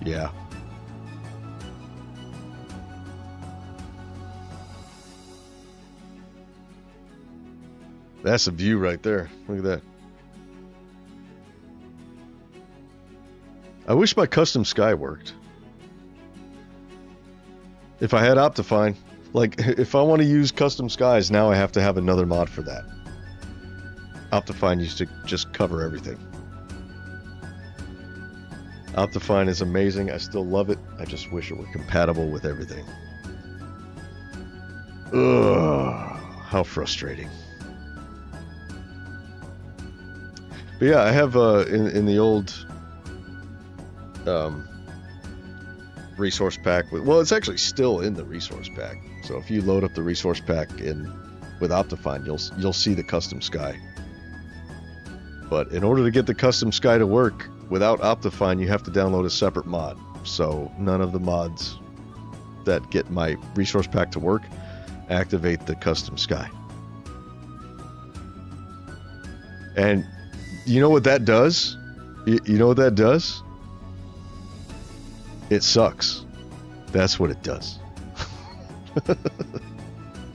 Yeah. That's a view right there. Look at that. I wish my custom sky worked. If I had Optifine, like, if I want to use custom skies, now I have to have another mod for that. Optifine used to just cover everything. Optifine is amazing. I still love it. I just wish it were compatible with everything. Ugh, how frustrating. But yeah, I have in the old resource pack. Well, it's actually still in the resource pack. So if you load up the resource pack with Optifine, you'll see the custom sky. But in order to get the custom sky to work without Optifine, you have to download a separate mod. So none of the mods that get my resource pack to work activate the custom sky. And you know what that does? You know what that does? It sucks. That's what it does.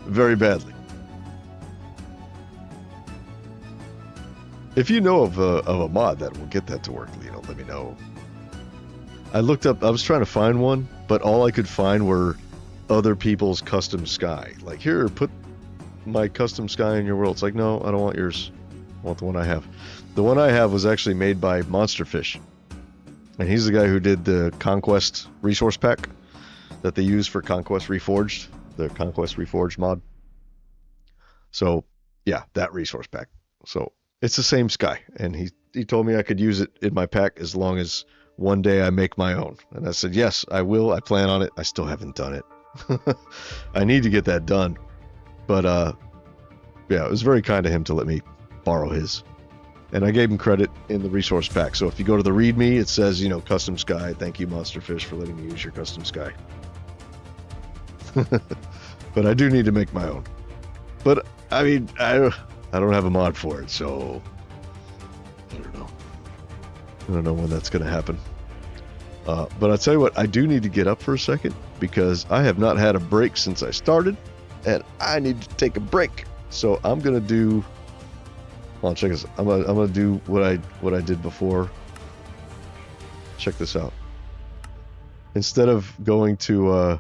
Very badly. If you know of a mod that will get that to work, let me know. I looked up, I was trying to find one, but all I could find were other people's custom sky. Like, here, put my custom sky in your world. It's like, no, I don't want yours. I want the one I have. The one I have was actually made by Monsterfish. And he's the guy who did the Conquest resource pack that they use for Conquest Reforged, the Conquest Reforged mod. So, yeah, that resource pack. So, it's the same sky. And he told me I could use it in my pack as long as one day I make my own. And I said, yes, I will. I plan on it. I still haven't done it. I need to get that done. But, yeah, it was very kind of him to let me borrow his. And I gave him credit in the resource pack. So if you go to the README, it says, you know, custom sky. Thank you, Monsterfish, for letting me use your custom sky. But I do need to make my own. But, I mean, I don't have a mod for it, so I don't know. I don't know when that's going to happen. But I'll tell you what, I do need to get up for a second because I have not had a break since I started, and I need to take a break. So I'm going to do... Hold on, check this. I'm gonna do what I did before. Check this out. Instead of going to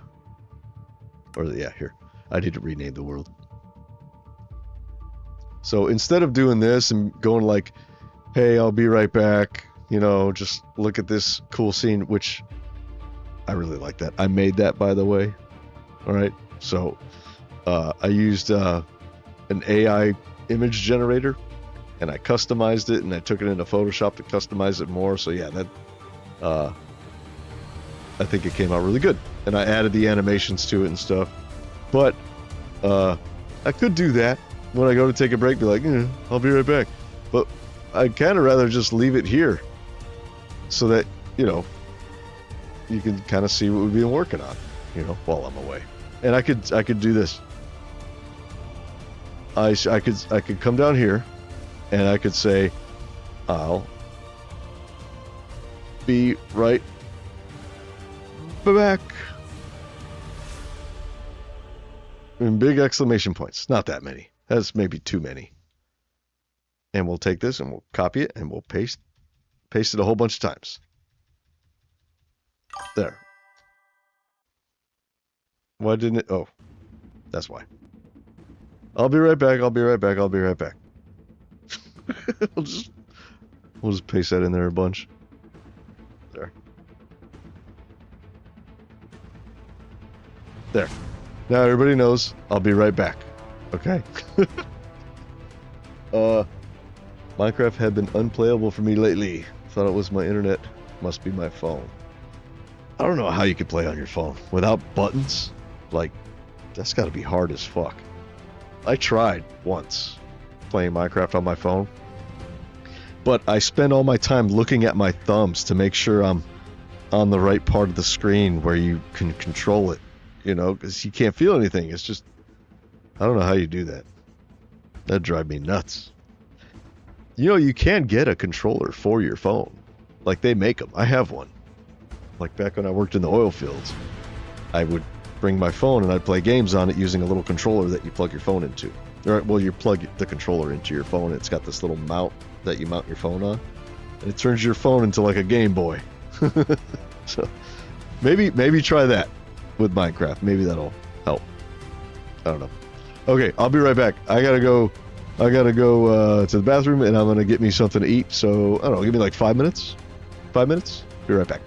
here. I need to rename the world. So instead of doing this and going like, hey, I'll be right back, you know, just look at this cool scene, which I really like that. I made that, by the way. All right. So I used an AI image generator. And I customized it, and I took it into Photoshop to customize it more. So yeah, that I think it came out really good. And I added the animations to it and stuff. But I could do that when I go to take a break. Be like, I'll be right back. But I'd kind of rather just leave it here, so that you know you can kind of see what we've been working on, you know, while I'm away. And I could do this. I could come down here. And I could say, I'll be right back. And big exclamation points. Not that many. That's maybe too many. And we'll take this and we'll copy it and we'll paste it a whole bunch of times. There. Why didn't it? Oh, that's why. I'll be right back. I'll be right back. I'll be right back. we'll just paste that in there a bunch. There. There. Now everybody knows I'll be right back. Okay? Minecraft had been unplayable for me lately. Thought it was my internet. Must be my phone. I don't know how you could play on your phone without buttons. Like, that's gotta be hard as fuck. I tried once playing Minecraft on my phone, but I spend all my time looking at my thumbs to make sure I'm on the right part of the screen where you can control it, you know, because you can't feel anything. It's just, I don't know how you do that. That'd drive me nuts. You know, you can get a controller for your phone. Like, they make them. I have one. Like, back when I worked in the oil fields, I would bring my phone and I'd play games on it using a little controller that you plug your phone into. Or, well, you plug the controller into your phone. It's got this little mount that you mount your phone on, and it turns your phone into like a Game Boy. So maybe try that with Minecraft. Maybe that'll help. I don't know. Okay, I'll be right back. I gotta go to the bathroom, and I'm gonna get me something to eat. So I don't know. Give me like 5 minutes. 5 minutes. Be right back.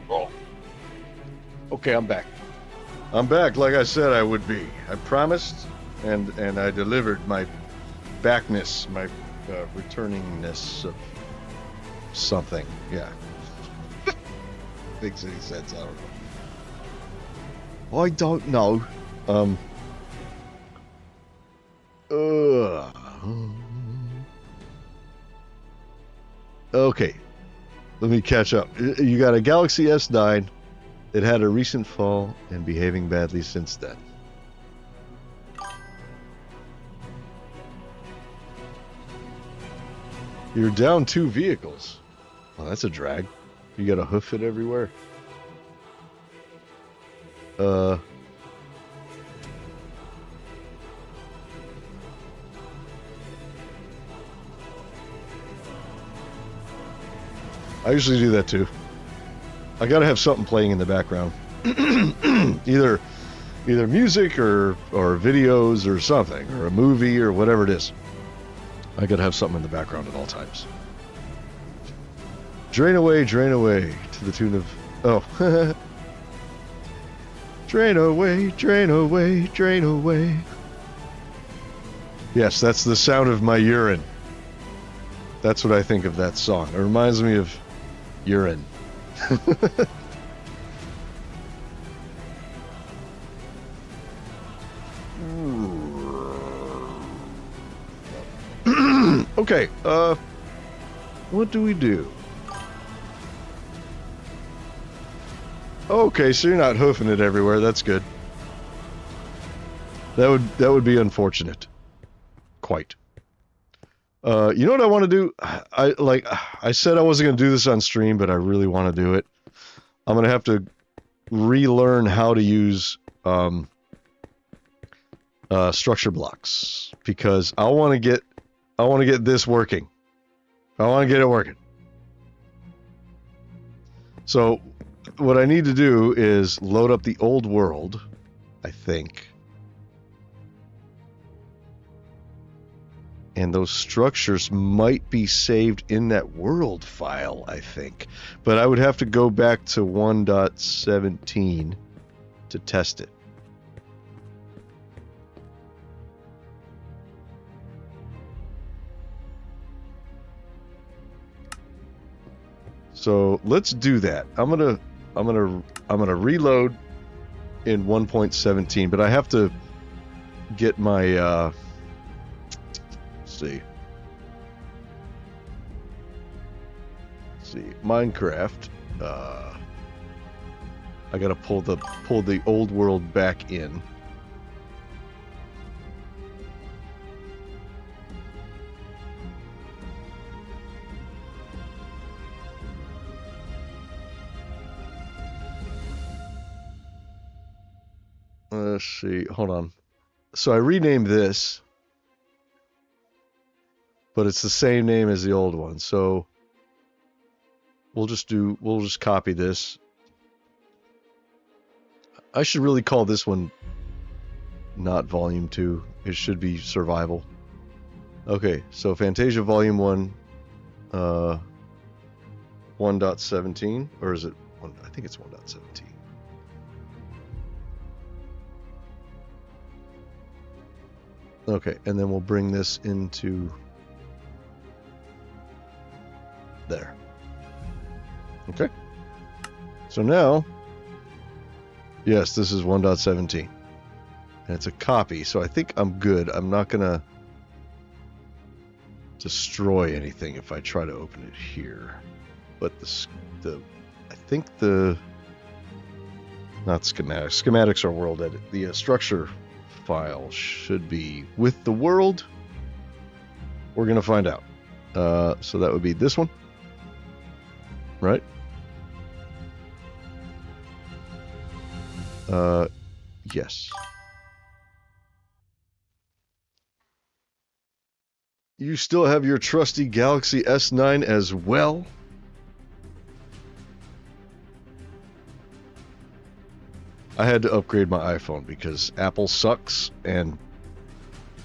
Oh. Okay, I'm back. I'm back like I said I would be. I promised, and I delivered my backness, my returningness of something. Yeah. Makes any sense, I don't know. Okay, let me catch up. You got a Galaxy S9. It had a recent fall and behaving badly since then. You're down 2 vehicles. Well, that's a drag. You gotta hoof it everywhere. I usually do that too. I gotta have something playing in the background. either music or videos or something, or a movie or whatever it is. I gotta have something in the background at all times. Drain away to the tune of... Oh. Drain away, drain away, drain away. Yes, that's the sound of my urine. That's what I think of that song. It reminds me of urine. Okay, what do we do? Okay, so you're not hoofing it everywhere. That's good. That would be unfortunate. Quite. You know what I want to do? I said I wasn't going to do this on stream, but I really want to do it. I'm going to have to relearn how to use structure blocks, because I want to get this working. I want to get it working. So what I need to do is load up the old world, I think. And those structures might be saved in that world file, I think. But I would have to go back to 1.17 to test it. So let's do that. I'm gonna reload in 1.17, but I have to get my see Minecraft. I gotta pull the old world back in. Let's see, hold on. So I renamed this, but it's the same name as the old one. So we'll just copy this. I should really call this one not Volume 2. It should be Survival. Okay, so Fantasia Volume 1, 1.17, or is it 1? I think it's 1.17. Okay, and then we'll bring this into there. Okay. So now, yes, this is 1.17. And it's a copy, so I think I'm good. I'm not gonna destroy anything if I try to open it here. But I think not schematics. Schematics are WorldEdit. The structure file should be with the world. We're gonna find out. So that would be this one, right? Yes. You still have your trusty Galaxy S9 as well? I had to upgrade my iPhone because Apple sucks, and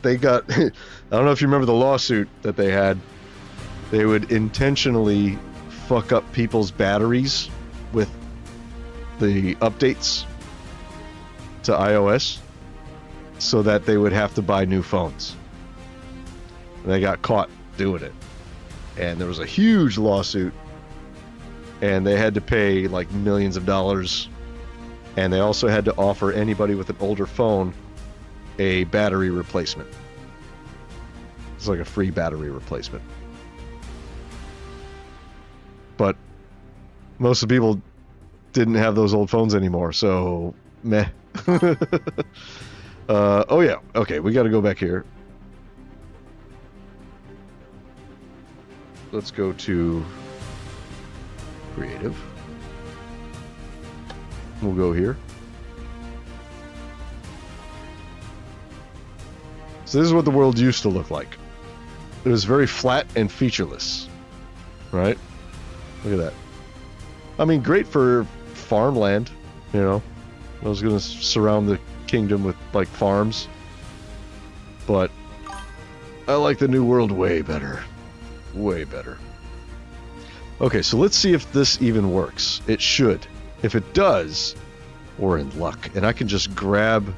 they got... I don't know if you remember the lawsuit that they had. They would intentionally fuck up people's batteries with the updates to iOS so that they would have to buy new phones. And they got caught doing it. And there was a huge lawsuit. And they had to pay like millions of dollars. And they also had to offer anybody with an older phone a battery replacement. It's like a free battery replacement. But most of the people didn't have those old phones anymore, so meh. Oh yeah, okay, we gotta go back here. Let's go to creative. We'll go here. So this is what the world used to look like. It was very flat and featureless, right? Look at that. I mean, great for farmland, you know. I was going to surround the kingdom with, like, farms. But I like the new world way better. Way better. Okay, so let's see if this even works. It should. If it does, we're in luck. And I can just grab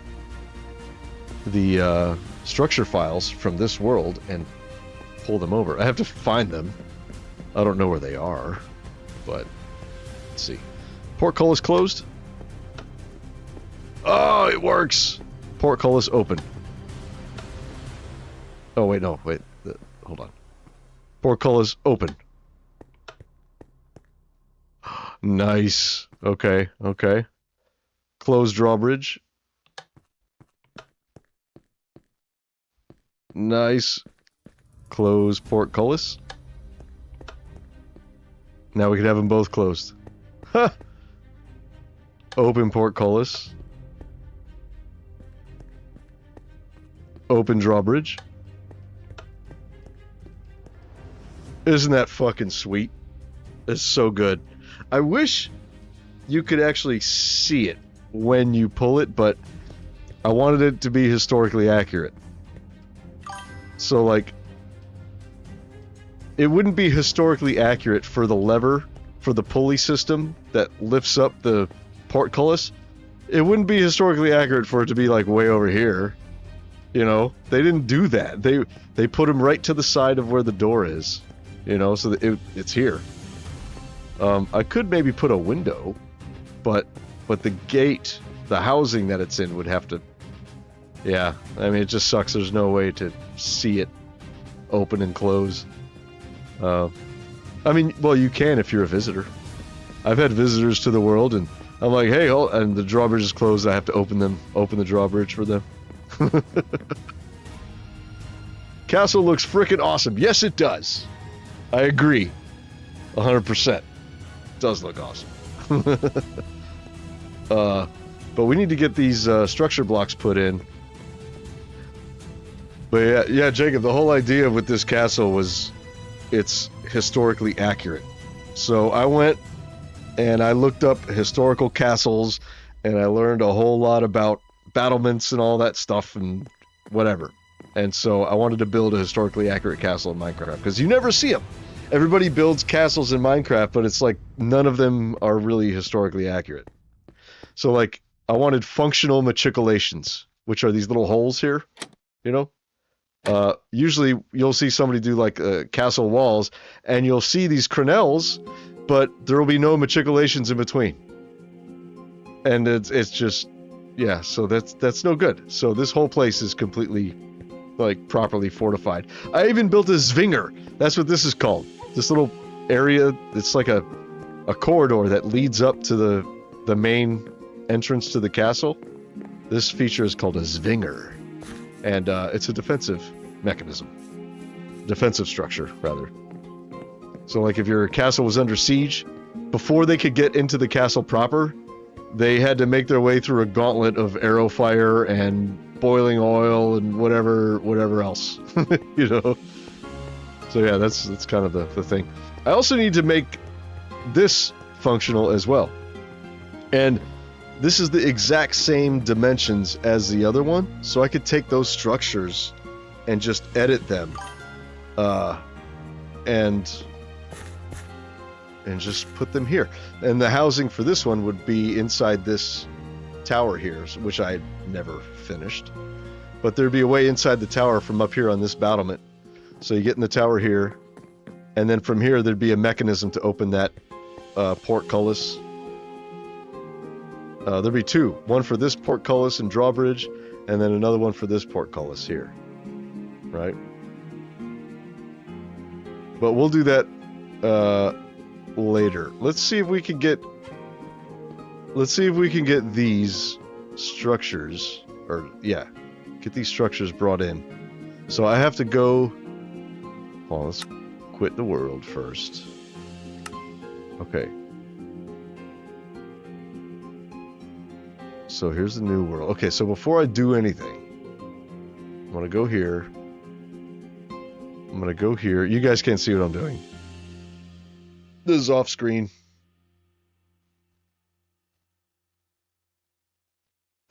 the structure files from this world and pull them over. I have to find them. I don't know where they are, but let's see. Portcullis closed. Oh, it works. Portcullis open. Oh, wait, no, wait. Hold on. Portcullis open. Nice. Okay, okay. Close drawbridge. Nice. Close portcullis. Now we can have them both closed. Ha! Open portcullis. Open drawbridge. Isn't that fucking sweet? It's so good. I wish you could actually see it when you pull it, but I wanted it to be historically accurate. So, like, it wouldn't be historically accurate for the lever, for the pulley system that lifts up the portcullis. It wouldn't be historically accurate for it to be, like, way over here. You know? They didn't do that. They put them right to the side of where the door is. You know, so that it's here. I could maybe put a window, but the gate, the housing that it's in would have to... Yeah, I mean, it just sucks. There's no way to see it open and close. I mean, well, you can if you're a visitor. I've had visitors to the world, and I'm like, hey, and the drawbridge is closed. I have to open the drawbridge for them. Castle looks frickin' awesome. Yes, it does. I agree. 100%. It does look awesome. But we need to get these structure blocks put in. But yeah, Jacob, the whole idea with this castle was it's historically accurate. So I went and I looked up historical castles and I learned a whole lot about battlements and all that stuff and whatever. And so I wanted to build a historically accurate castle in Minecraft because you never see them. Everybody builds castles in Minecraft, but it's like none of them are really historically accurate. So like I wanted functional matriculations, which are these little holes here, you know? Usually you'll see somebody do like castle walls and you'll see these crenelles, but there will be no matriculations in between. And it's just, yeah, so that's no good. So this whole place is completely like properly fortified. I even built a zwinger. That's what this is called. This little area, it's like a corridor that leads up to the main entrance to the castle. This feature is called a zwinger. And it's a defensive mechanism. Defensive structure, rather. So like if your castle was under siege, before they could get into the castle proper, they had to make their way through a gauntlet of arrow fire and boiling oil and whatever else. You know? So yeah, that's kind of the thing. I also need to make this functional as well. And this is the exact same dimensions as the other one, so I could take those structures and just edit them. And and just put them here. And the housing for this one would be inside this tower here, which I never finished. But there'd be a way inside the tower from up here on this battlement. So you get in the tower here, and then from here there'd be a mechanism to open that portcullis. There'd be two. One for this portcullis and drawbridge, and then another one for this portcullis here. Right? But we'll do that later. Let's see if we can get these structures, or yeah, get these structures brought in. So I have to go. Hold on, let's quit the world first. Okay. So here's the new world. Okay, so before I do anything, I'm gonna go here. I'm gonna go here. You guys can't see what I'm doing. This is off screen.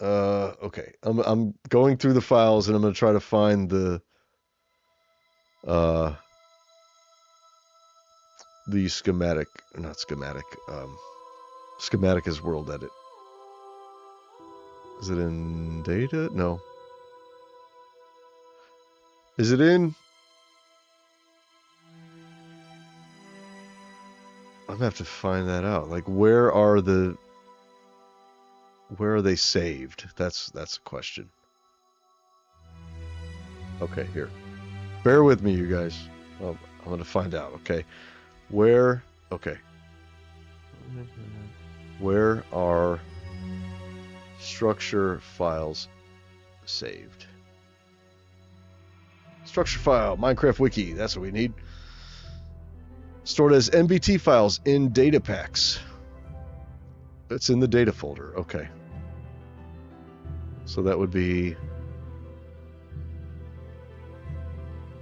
Okay. I'm going through the files and I'm gonna try to find the schematic, not schematic. Schematic is WorldEdit. Is it in data? No. Is it in? I'm gonna have to find that out. Like, where are they saved? That's a question. Okay, here. Bear with me, you guys. I'm gonna find out. Okay, where? Okay. Where are structure files saved? Structure file, Minecraft wiki. That's what we need. Stored as MBT files in data packs. It's in the data folder. Okay. So that would be.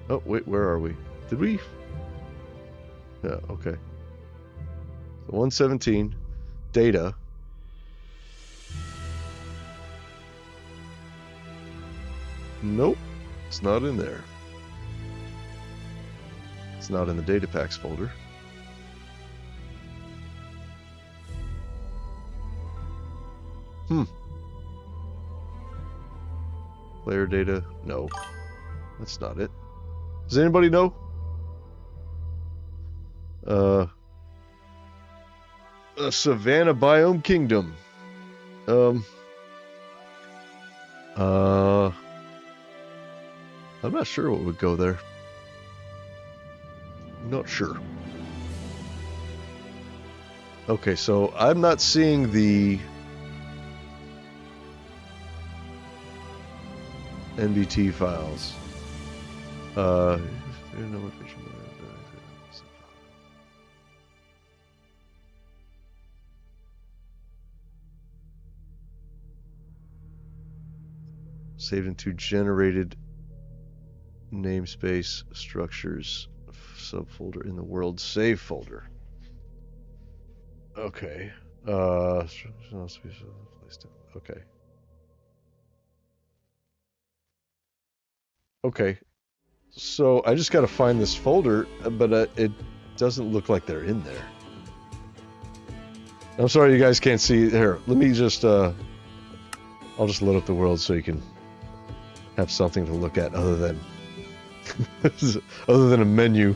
Oh, wait, where are we? Did we? Yeah, okay. So 117, data. Nope, it's not in there. It's not in the data packs folder. Player data, no. That's not it. Does anybody know? A Savannah Biome Kingdom. I'm not sure what would go there. Not sure. Okay, so I'm not seeing the NBT files. Saved into generated namespace structures subfolder in the world save folder. Okay. Okay. Okay. So I just got to find this folder, but it doesn't look like they're in there. I'm sorry you guys can't see. Here, let me just I'll just load up the world so you can have something to look at other than a menu.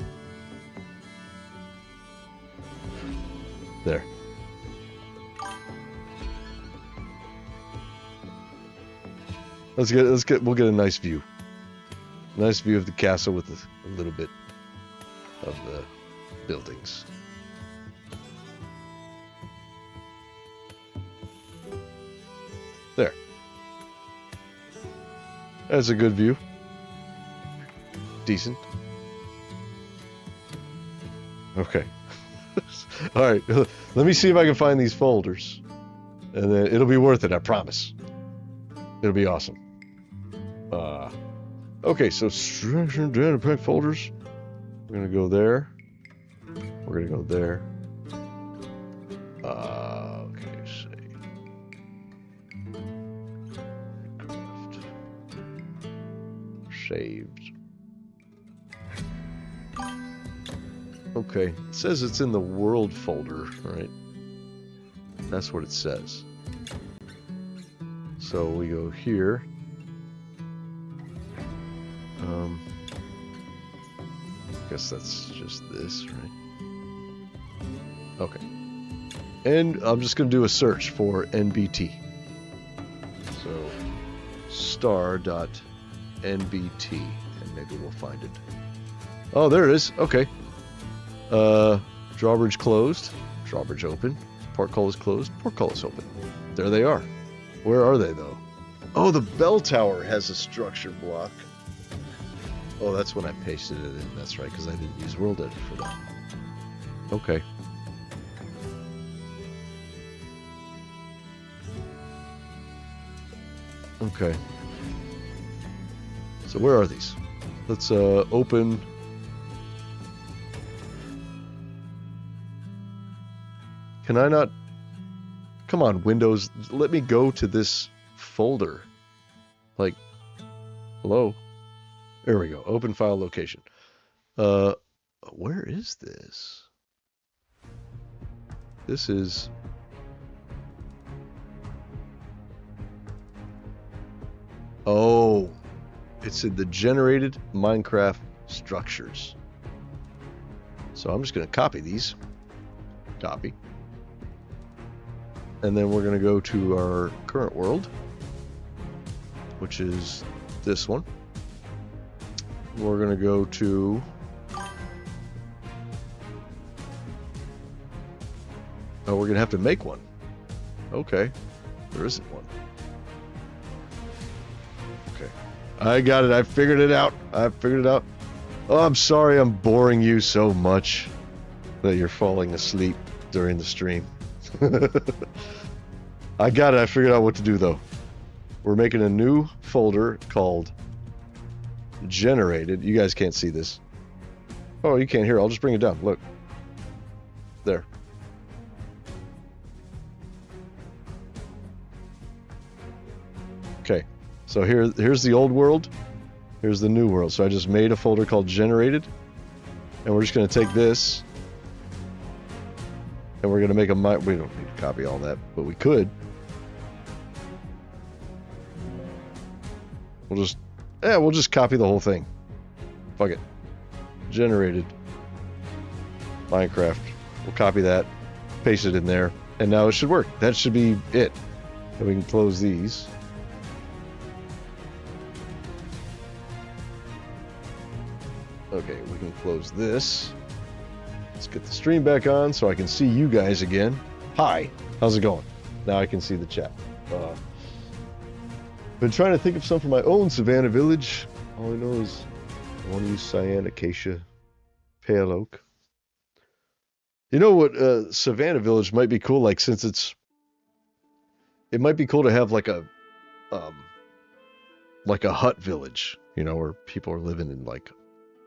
There. We'll get a nice view. Nice view of the castle with a little bit of the buildings. There. That's a good view. Decent. Okay. All right. Let me see if I can find these folders. And then it'll be worth it, I promise. It'll be awesome. Okay, so structure data pack folders. We're gonna go there. We're gonna go there. Okay, save. Craft. Saved. Okay, it says it's in the world folder, right? That's what it says. So we go here. Guess that's just this, right? Okay. And I'm just going to do a search for NBT. So star.nbt, and maybe we'll find it. Oh, there it is. Okay. Drawbridge closed. Drawbridge open. Portcullis closed. Portcullis open. There they are. Where are they, though? Oh, the bell tower has a structure block. Oh, that's when I pasted it in. That's right, because I didn't use WorldEdit for that. Okay. Okay. So where are these? Let's open. Can I not? Come on, Windows. Let me go to this folder. Like, hello? There we go. Open file location. Where is this? This is... Oh, it's in the generated Minecraft structures. So I'm just going to copy these. Copy. And then we're going to go to our current world, which is this one. We're going to go to... Oh, we're going to have to make one. Okay. There isn't one. Okay. I got it. I figured it out. I figured it out. Oh, I'm sorry I'm boring you so much that you're falling asleep during the stream. I got it. I figured out what to do, though. We're making a new folder called Generated. You guys can't see this. Oh, you can't hear. I'll just bring it down. Look. There. Okay. So here's the old world. Here's the new world. So I just made a folder called Generated. And we're just going to take this. And we're going to make a... We don't need to copy all that, but we could. We'll just copy the whole thing. Fuck it. Generated Minecraft. We'll copy that, paste it in there, and now it should work. That should be it. And we can close these. Okay, we can close this. Let's get the stream back on so I can see you guys again. Hi, how's it going? Now I can see the chat. Been trying to think of some for my own Savannah Village. All I know is I want to use cyan, acacia, pale oak. You know what? Savannah Village might be cool. Like, since it might be cool to have like a hut village. You know, where people are living in like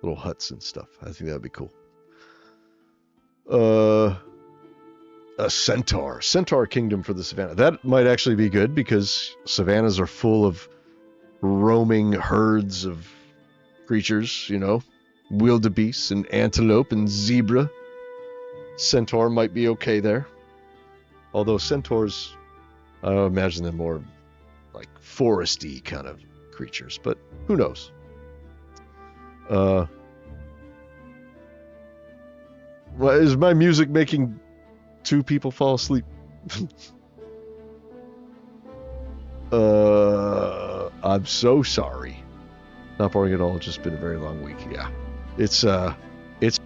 little huts and stuff. I think that'd be cool. A centaur kingdom for the savannah. That might actually be good because savannas are full of roaming herds of creatures, you know, wildebeest and antelope and zebra. Centaur might be okay there. Although centaurs, I imagine them more like foresty kind of creatures, but who knows? Well, is my music making two people fall asleep? I'm so sorry. Not boring at all. It's just been a very long week. Yeah, it's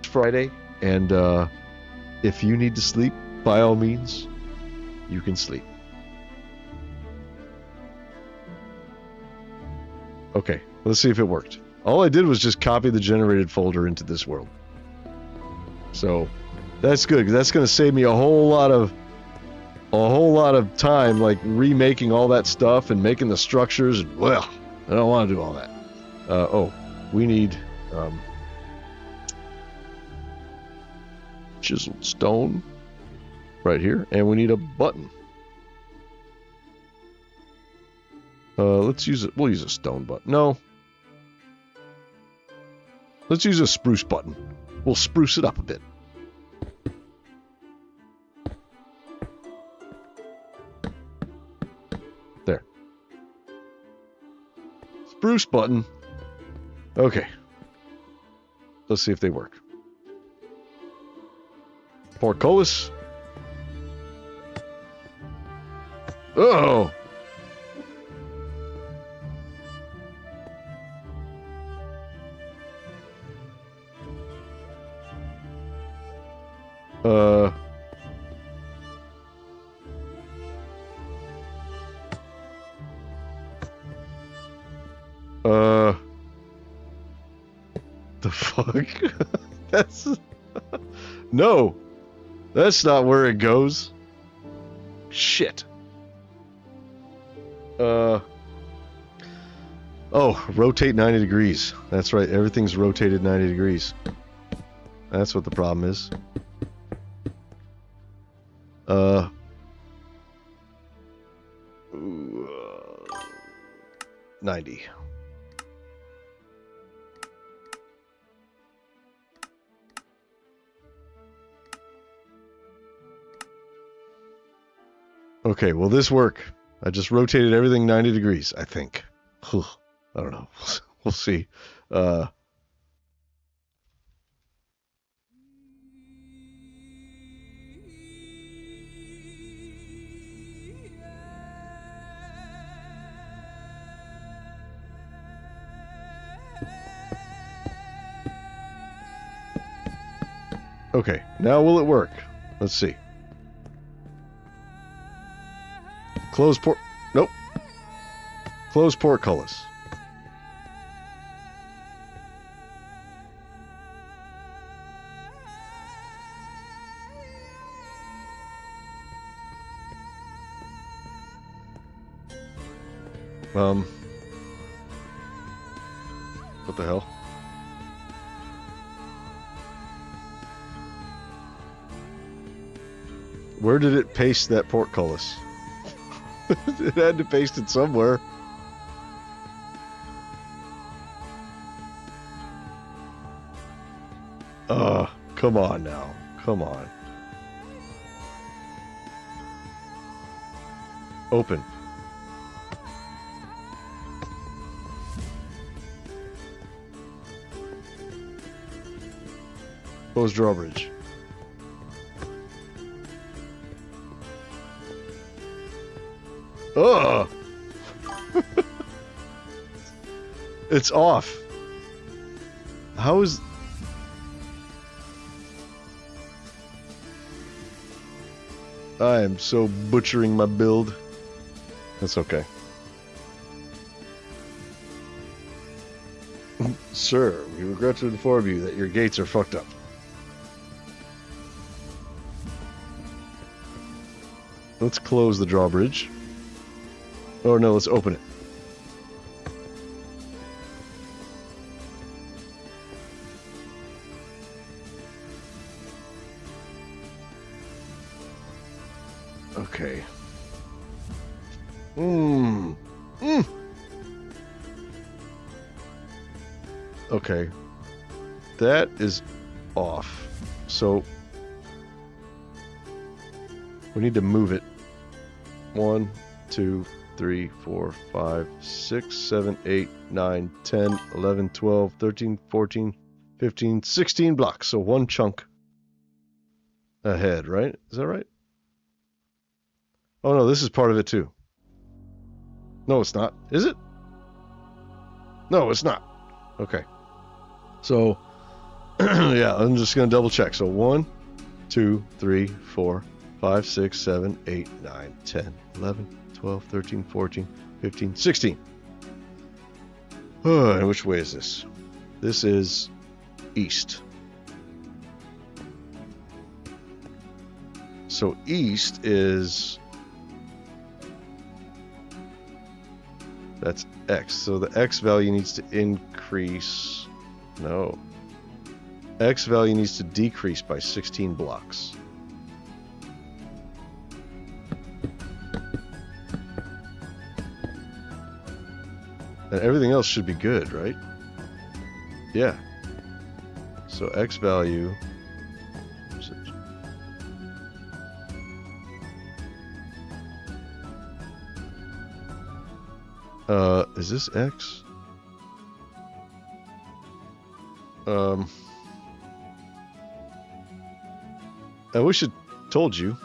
Friday, and if you need to sleep, by all means, you can sleep. Okay, let's see if it worked. All I did was just copy the generated folder into this world. So that's good, because that's going to save me a whole lot of time, like remaking all that stuff and making the structures. And, well, I don't want to do all that. We need chiseled stone right here, and we need a button. Let's use it. We'll use a stone button. No. Let's use a spruce button. We'll spruce it up a bit. spruce button. Okay. Let's see if they work. Portcullis. Oh! The fuck? That's... No! That's not where it goes. Shit. Oh, rotate 90 degrees. That's right, everything's rotated 90 degrees. That's what the problem is. 90. Okay, will this work? I just rotated everything 90 degrees, I think. I don't know. We'll see. Okay, now will it work? Let's see. Close port... Nope. Close portcullis. What the hell? Where did it paste that portcullis? It had to paste it somewhere. Come on now. Come on. Open. Close drawbridge. Ugh! It's off. How is... I am so butchering my build. That's okay. Sir, we regret to inform you that your gates are fucked up. Let's close the drawbridge. Oh no, let's open it. Okay. Okay. That is off. So we need to move it. 1, 2, 3, 4, 5, 6, 7, 8, 9, 10, 11, 12, 13, 14, 15, 16 blocks. So one chunk ahead, right? Is that right? Oh no, this is part of it too. No, it's not. Is it? No, it's not. Okay. So, yeah, I'm just going to double check. So 1, 2, 3, 4, 5, 6, 7, 8, 9, 10, 11, 12, 13, 14, 15, 16. Oh, and which way is this? This is east. So east is... That's X. So the X value needs to increase. No. X value needs to decrease by 16 blocks. And everything else should be good, right? Yeah. So X value... is this X? I wish it told you.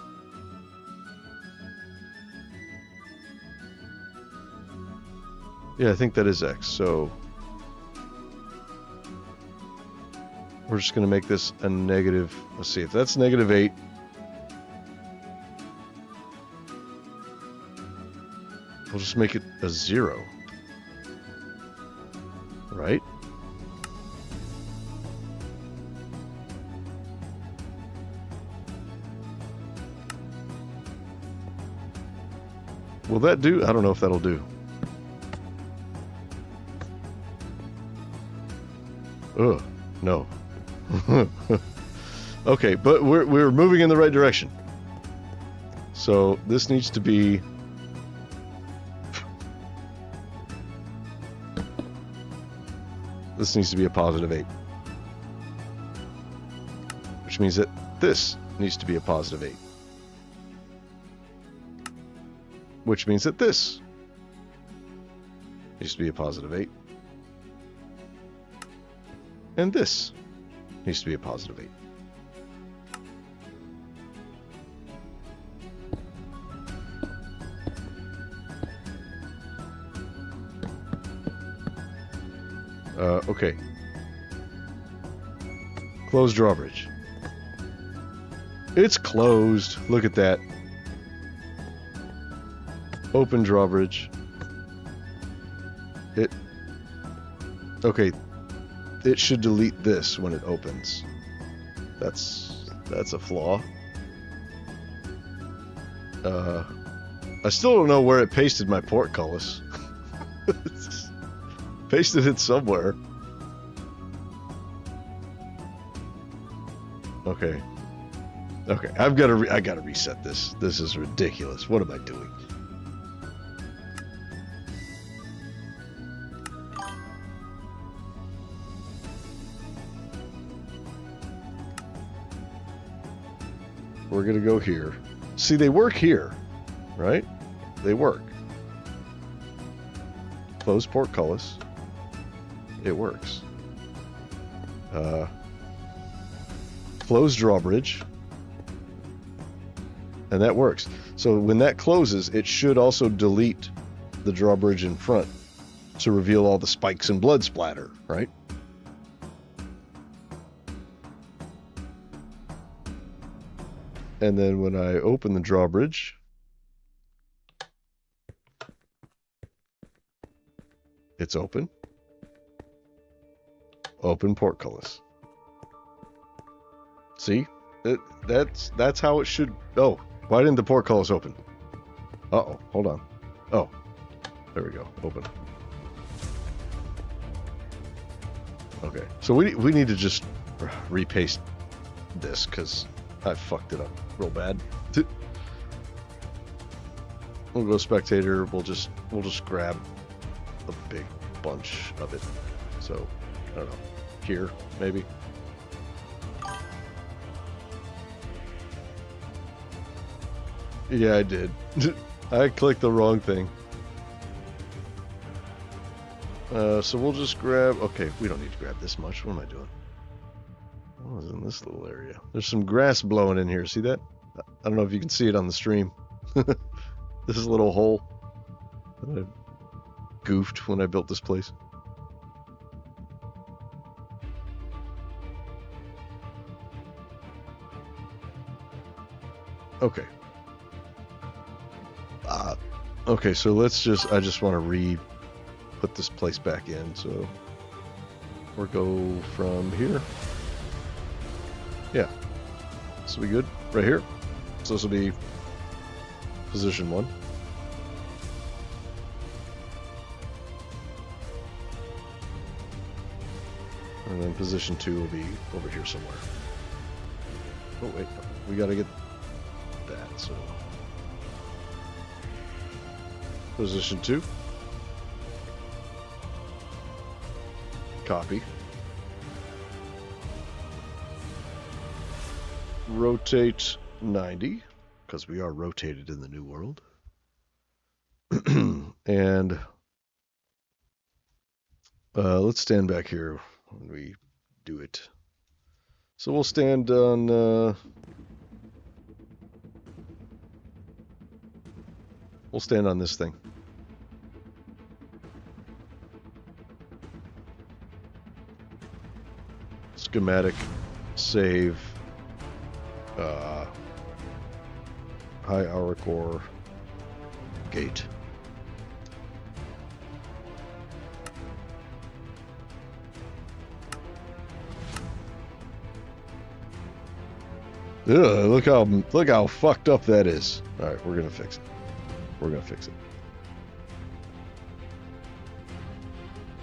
Yeah, I think that is X, so we're just going to make this a negative. Let's see, if that's -8, we'll just make it a 0, right? Will that do? I don't know if that'll do. Ugh, no. Okay, but we're moving in the right direction. So this needs to be a +8. Which means that this needs to be a +8. Which means that this needs to be a +8. And this needs to be a +8. Okay. Close drawbridge. It's closed. Look at that. Open drawbridge. Okay. It should delete this when it opens. That's a flaw. I still don't know where it pasted my portcullis. Pasted it somewhere. Okay. Okay, I gotta reset this. This is ridiculous. What am I doing? We're gonna go here. See, they work here, right? They work. Close portcullis. It works. Close drawbridge. And that works. So when that closes, it should also delete the drawbridge in front to reveal all the spikes and blood splatter, right? And then when I open the drawbridge, it's open. Open portcullis. See? That's how it should. Oh, why didn't the portcullis open? Uh-oh, hold on. Oh, there we go. Open. Okay, so we need to just repaste this because I fucked it up real bad. We'll go spectator. We'll just grab a big bunch of it. So I don't know, here maybe. Yeah, I did. I clicked the wrong thing. So we'll just grab. Okay, we don't need to grab this much. What am I doing? What was in this little area? There's some grass blowing in here. See that? I don't know if you can see it on the stream. This is a little hole that I goofed when I built this place. Okay. Okay, so let's just. I just want to put this place back in. So we'll go from here. Yeah. This will be good right here. So this will be position 1. And then position 2 will be over here somewhere. Oh wait, we gotta get that, so position 2. Copy. Rotate 90, because we are rotated in the new world. And let's stand back here when we do it. So we'll stand on... we'll stand on this thing. Schematic, save, high hour core, gate. Ugh, look how fucked up that is. All right, we're gonna fix it. We're gonna fix it.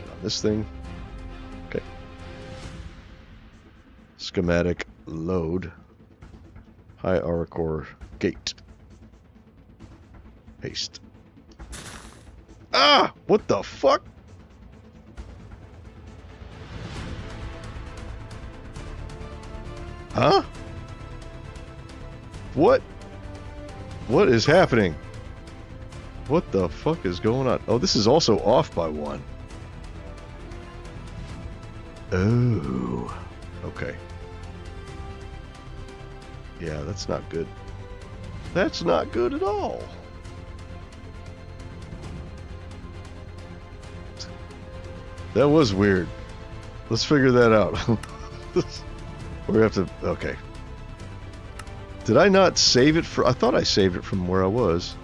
And on this thing, okay. Schematic load, high hour core gate. Paste. Ah! What the fuck? Huh? What? What is happening? What the fuck is going on? Oh, this is also off by 1. Oh. Okay. Yeah, that's not good. That's not good at all. That was weird. Let's figure that out. We're gonna have to... Okay. Did I not save it for... I thought I saved it from where I was.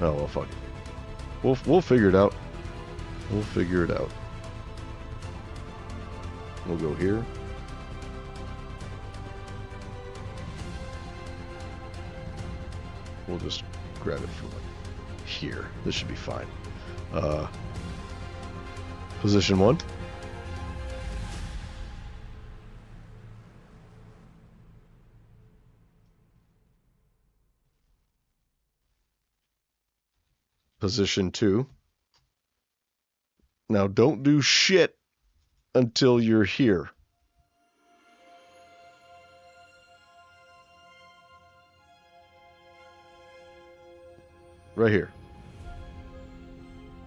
Oh, well, fuck it. We'll figure it out. We'll figure it out. We'll go here. We'll just grab it from here. This should be fine. Position 1. Position 2. Now don't do shit until you're here. Right here.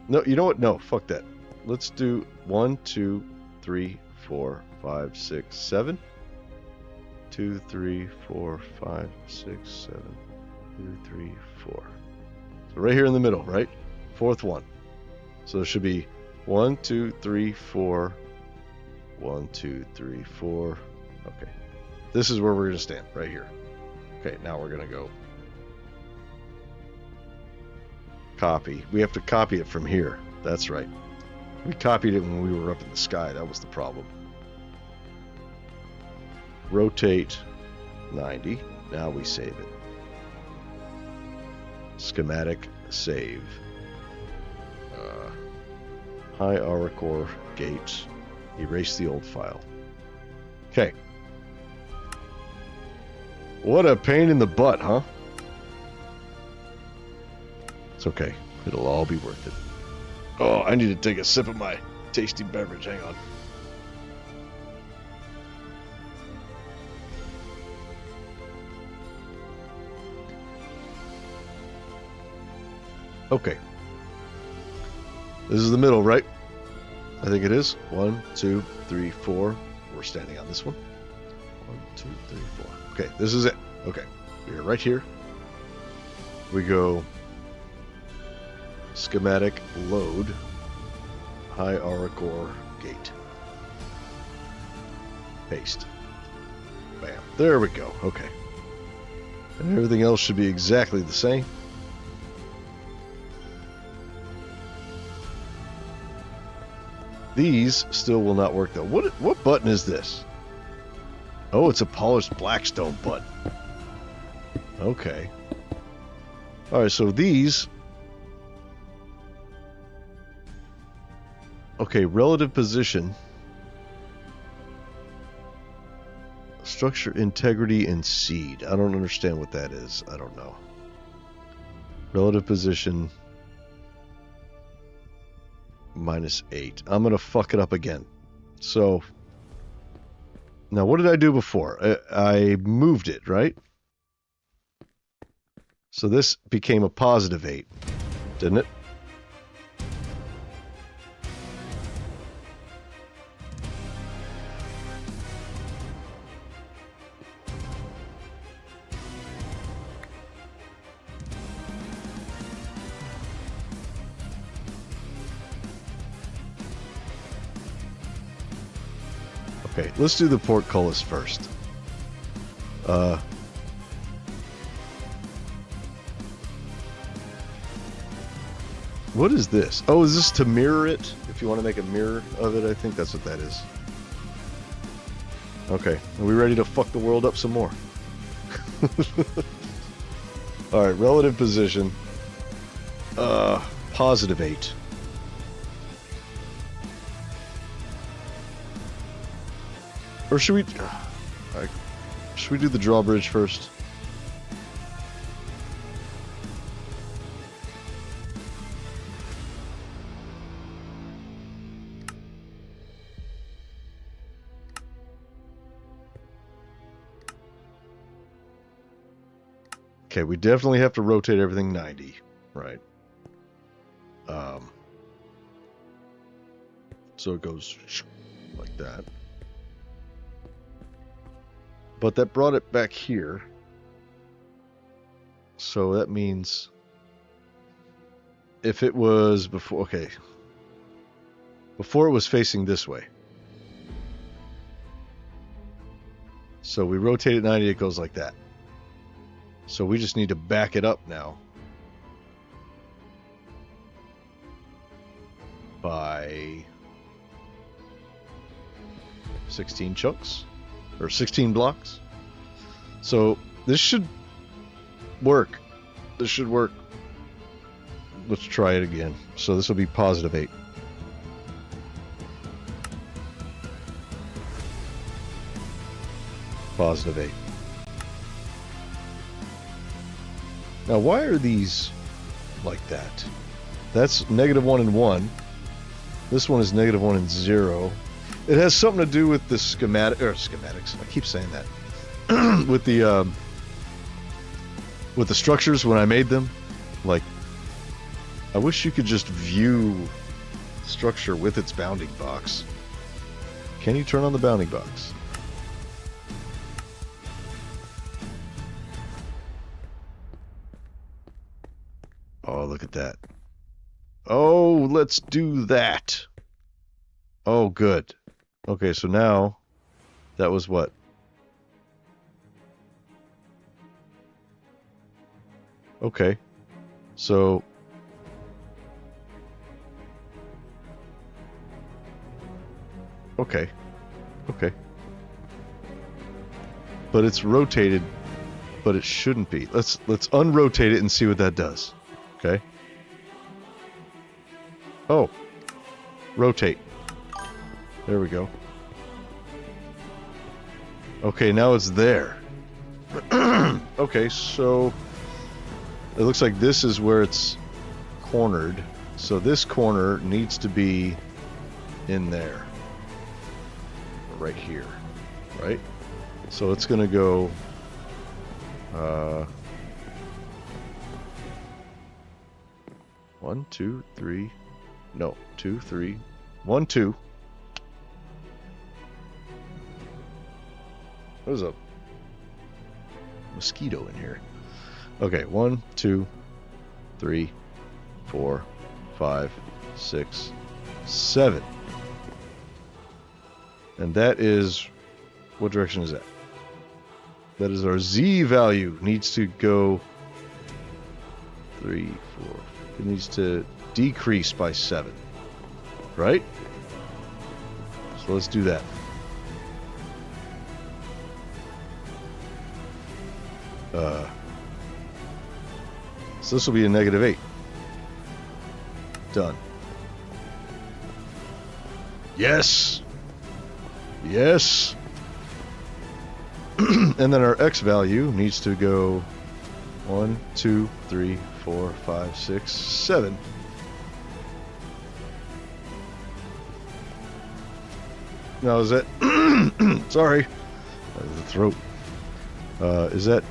No, you know what? No, fuck that. Let's do 1, 2, 3, 4, 5, 6, 7. 2, 3, 4, 5, 6, 7. 2, 3, 4. So right here in the middle, right? 4th one. So it should be 1, 2, 3, 4. 1, 2, 3, 4. Okay. This is where we're going to stand, right here. Okay, now we're going to go copy. We have to copy it from here. That's right. We copied it when we were up in the sky. That was the problem. Rotate 90. Now we save it. Schematic save. High hour core gate. Erase the old file. Okay. What a pain in the butt, huh? It's okay. It'll all be worth it. Oh, I need to take a sip of my tasty beverage. Hang on. Okay. This is the middle, right? I think it is. 1, 2, 3, 4. We're standing on this one. 1, 2, 3, 4. Okay, this is it. Okay. We're right here. We go schematic load high aura core gate. Paste. Bam. There we go. Okay. And everything else should be exactly the same. These still will not work though. What button is this? Oh, it's a polished blackstone button. Okay. Alright, so these... Okay, relative position. Structure integrity and seed. I don't understand what that is. I don't know. Relative position... -8. I'm gonna fuck it up again. So now what did I do before? I moved it, right? So this became a +8, didn't it? Okay, let's do the portcullis first. What is this? Oh, is this to mirror it? If you want to make a mirror of it, I think that's what that is. Okay, are we ready to fuck the world up some more? Alright, relative position. Positive 8. Or should we... should we do the drawbridge first? Okay, we definitely have to rotate everything 90, right? So it goes like that. But that brought it back here. So that means if it was before, okay. Before it was facing this way. So we rotate it 90, it goes like that. So we just need to back it up now by 16 chunks or 16 blocks. So this should work. This should work. Let's try it again. So this will be positive 8. Positive 8. Now, why are these like that? That's -1 and 1. This one is -1 and 0. It has something to do with the schematics. I keep saying that. with the structures when I made them. Like, I wish you could just view structure with its bounding box. Can you turn on the bounding box? Oh, look at that. Oh, let's do that. Oh, good. Okay, so now that was what? Okay. So okay. Okay. But it's rotated, but it shouldn't be. Let's unrotate it and see what that does. Okay. Oh. Rotate. There we go. Okay, now it's there. Okay, so it looks like this is where it's cornered. So this corner needs to be in there. Right here. Right? So it's going to go... 1, 2, 3... No, 2, 3... 1, 2... There's a mosquito in here. Okay, 1, 2, 3, 4, 5, 6, 7. And that is... What direction is that? That is our Z value. Needs to go 3, 4. It needs to decrease by 7. Right? So let's do that. So this will be a -8. Done. Yes! Yes! And then our X value needs to go 1, 2, 3, 4, 5, 6, 7. Now is that... Sorry. The throat. Is that...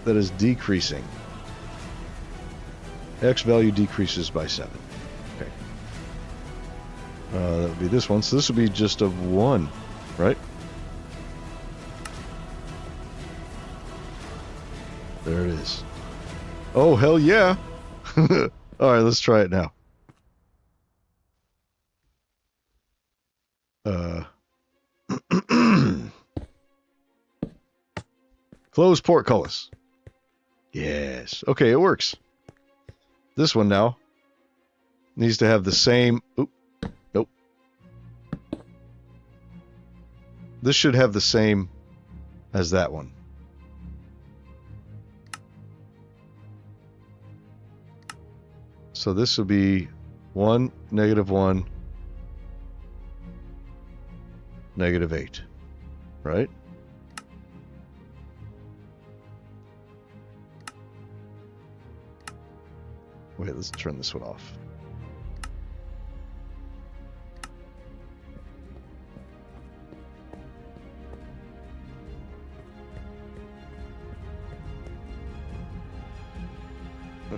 That is decreasing. X value decreases by 7. Okay. That would be this one. So this would be just a 1, right? There it is. Oh, hell yeah! Alright, let's try it now. Close portcullis. Yes. Okay, it works. This one now needs to have the same... Oop. Nope. This should have the same as that one. So this will be 1, -1, -8, right? Wait, let's turn this one off.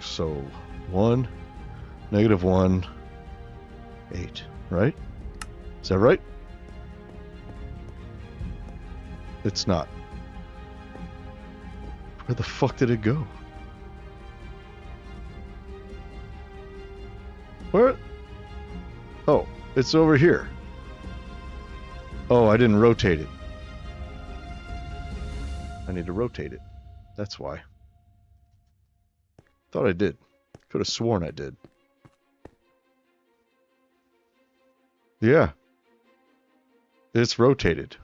So 1, -1, 8, right? Is that right? It's not. Where the fuck did it go? Where? Oh, it's over here. Oh, I didn't rotate it. I need to rotate it. That's why. Thought I did. Could have sworn I did. Yeah. It's rotated.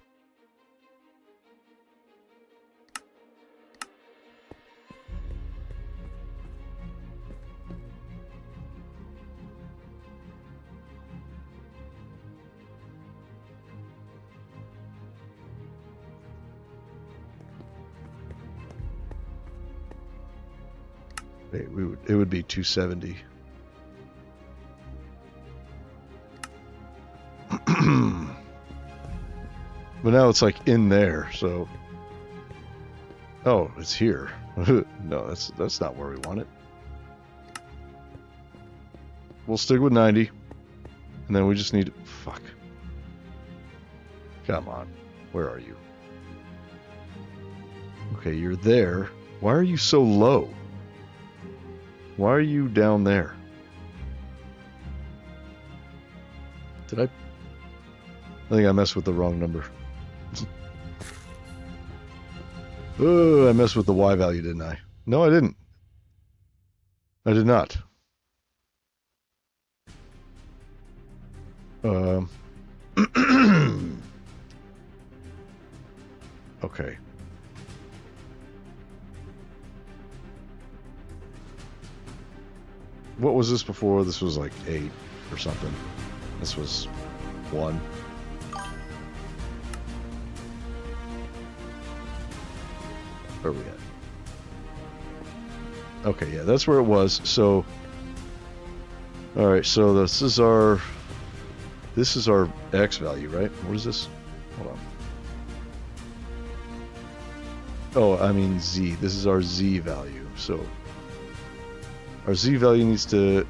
It would be 270. But now it's like in there, so... Oh, it's here. No, that's not where we want it. We'll stick with 90. And then we just need... Fuck. Come on. Where are you? Okay, you're there. Why are you so low? Why are you down there? Did I think I messed with the wrong number. Oh, I messed with the Y value, didn't I? No, I didn't. I did not. Okay. What was this before? This was like 8 or something. This was 1. Where are we at? Okay, yeah, that's where it was. So, all right, so this is our X value, right? What is this? Hold on. Oh, I mean Z. This is our Z value. So our Z value needs to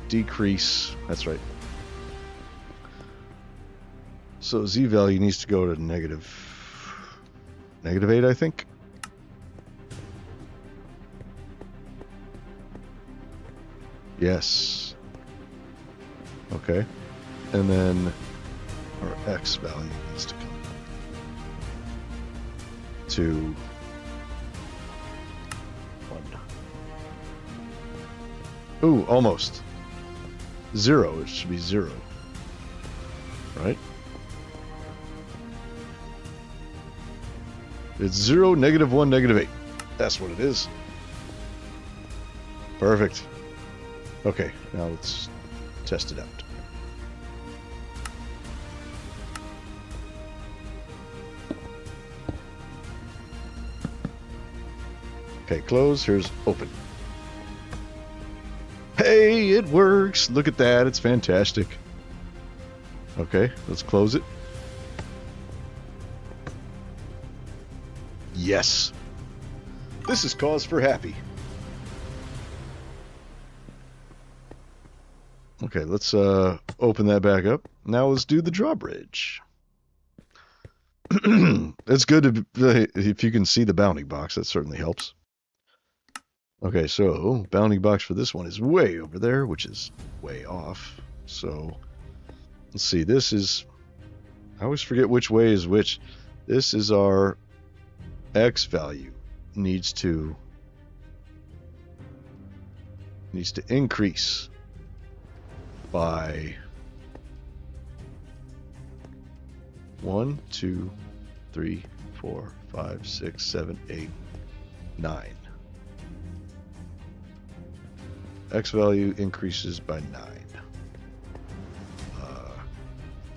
decrease. That's right. So Z value needs to go to -8, I think. Yes. Okay. And then our X value needs to come to 1. Ooh, almost. 0. It should be 0. Right? It's 0, -1, -8. That's what it is. Perfect. Okay, now let's test it out. Okay, close. Here's open. Hey, it works. Look at that. It's fantastic. Okay, let's close it. Yes. This is cause for happy. Okay, let's open that back up. Now let's do the drawbridge. It's good if you can see the bounding box. That certainly helps. Okay, so bounding box for this one is way over there, which is way off. So let's see. This is... I always forget which way is which. This is our X value needs to increase by 1, 2, 3, 4, 5, 6, 7, 8, 9. X value increases by 9.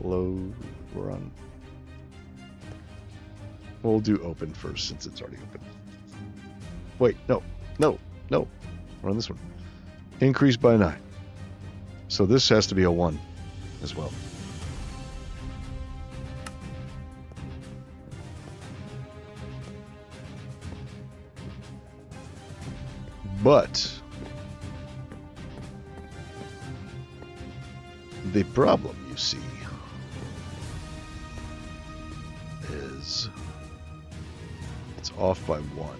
Below, we're on. We'll do open first since it's already open. Wait, no. We're on this one. Increase by 9. So this has to be a 1 as well. But the problem, you see, is it's off by 1.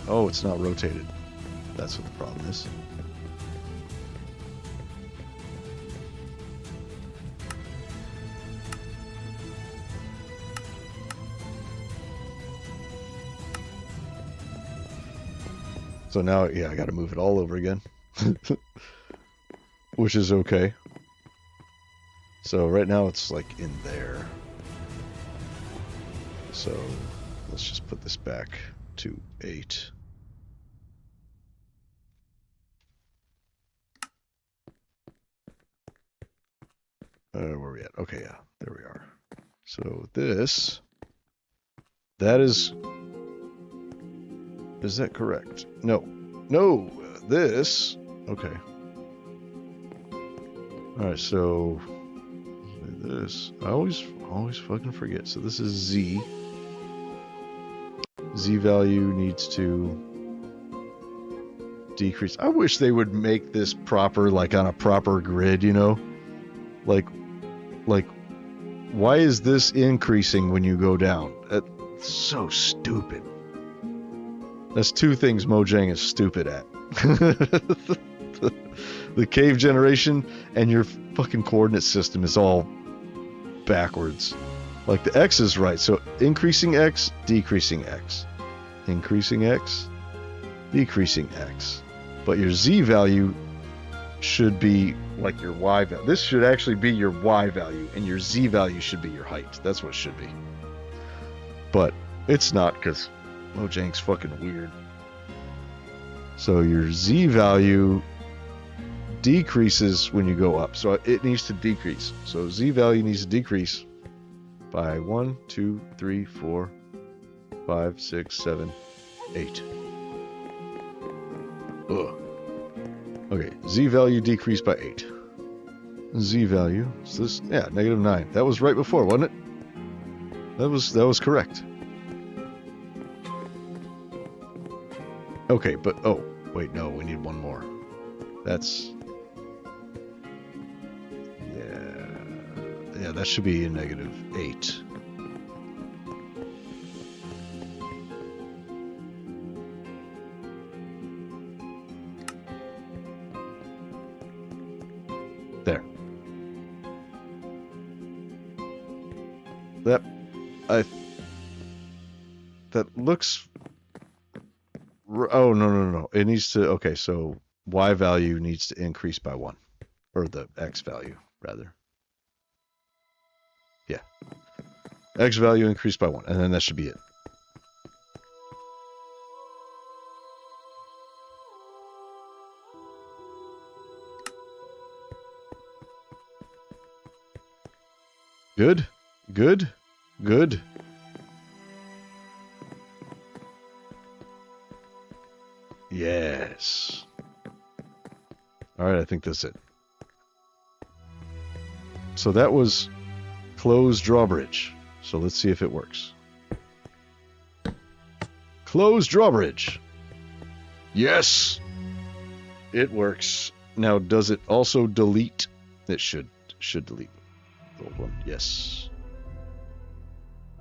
Oh, it's not rotated. That's what the problem is. So now, yeah, I got to move it all over again, which is okay. So right now it's like in there. So let's just put this back to 8. Where are we at? Okay, yeah, there we are. So this, that is that correct? No, this, okay. All right, so this, I always fucking forget. So this is Z. Z value needs to decrease. I wish they would make this proper, like on a proper grid, you know? Like, why is this increasing when you go down? That's so stupid. That's two things Mojang is stupid at. The cave generation and your fucking coordinate system is all backwards. Like the X is right, so increasing X, decreasing X. Increasing X, decreasing X. But your Z value should be like your Y value. This should actually be your Y value, and your Z value should be your height. That's what it should be. But it's not, because Mojang's fucking weird. So your Z value decreases when you go up. So it needs to decrease. So Z value needs to decrease by 1, 2, 3, 4, 5, 6, 7, 8. Ugh. Okay, Z value decreased by 8. Z value, so this, yeah, -9. That was right before, wasn't it? That was correct. Okay, but, oh, wait, no, we need one more. That's, yeah, that should be a -8. There. That looks, oh, no. It needs to, okay, so Y value needs to increase by 1. Or the X value, rather. Yeah. X value increased by 1, and then that should be it. Good. Yes. All right, I think that's it. So that was close drawbridge. So let's see if it works. Close drawbridge. Yes. It works. Now, does it also delete? It should delete the old one. Yes.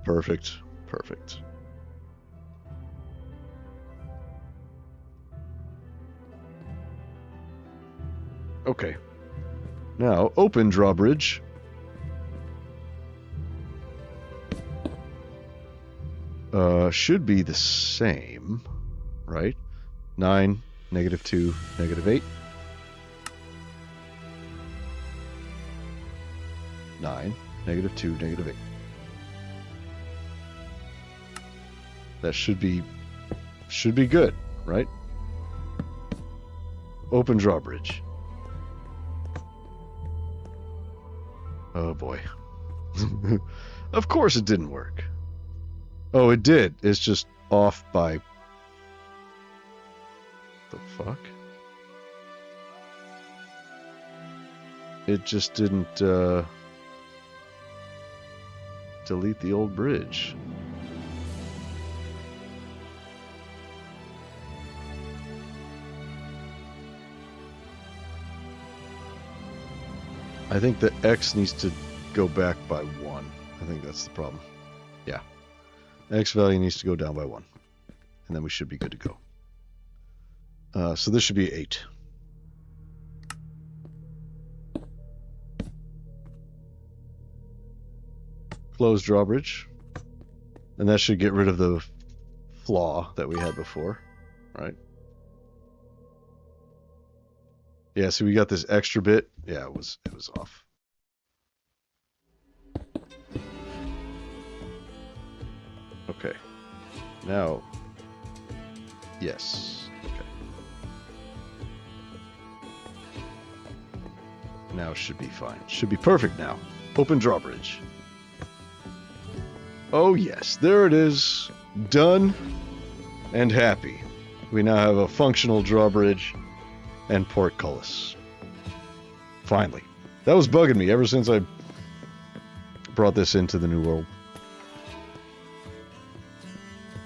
Perfect. Okay. Now, open drawbridge. Should be the same, right? 9, -2, -8. 9, -2, -8. That should be good, right? Open drawbridge. Oh boy. Of course it didn't work. Oh, it did. It's just off by... The fuck? It just didn't delete the old bridge. I think the X needs to go back by 1. I think that's the problem. Yeah. X value needs to go down by 1. And then we should be good to go. So this should be 8. Close drawbridge. And that should get rid of the flaw that we had before, right? Yeah, so we got this extra bit. Yeah, it was off. Okay. Now, yes. Okay. Now should be fine. Should be perfect now. Open drawbridge. Oh yes, there it is. Done and happy. We now have a functional drawbridge and portcullis. Finally. That was bugging me ever since I brought this into the new world.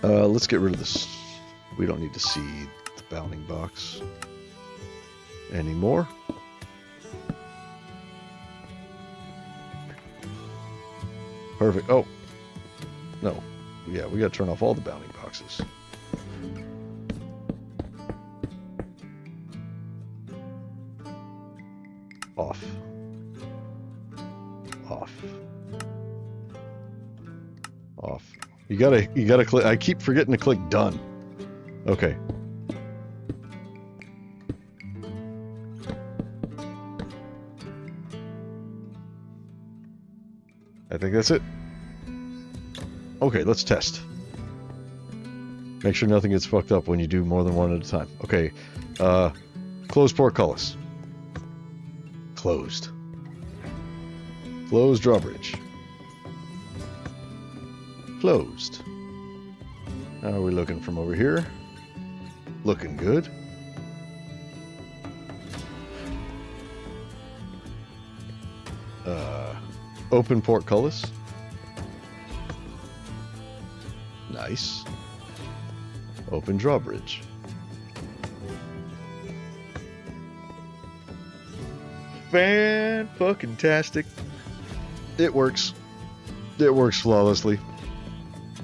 Let's get rid of this. We don't need to see the bounding box anymore. Perfect. Oh. No. Yeah, we gotta turn off all the bounding boxes. Off. Off. Off. You gotta click. I keep forgetting to click done. Okay. I think that's it. Okay, let's test. Make sure nothing gets fucked up when you do more than one at a time. Okay. Close portcullis. Closed. Close drawbridge. Closed. How are we looking from over here? Looking good. Open portcullis. Nice. Open drawbridge. Fan-fucking-tastic. It works. It works flawlessly.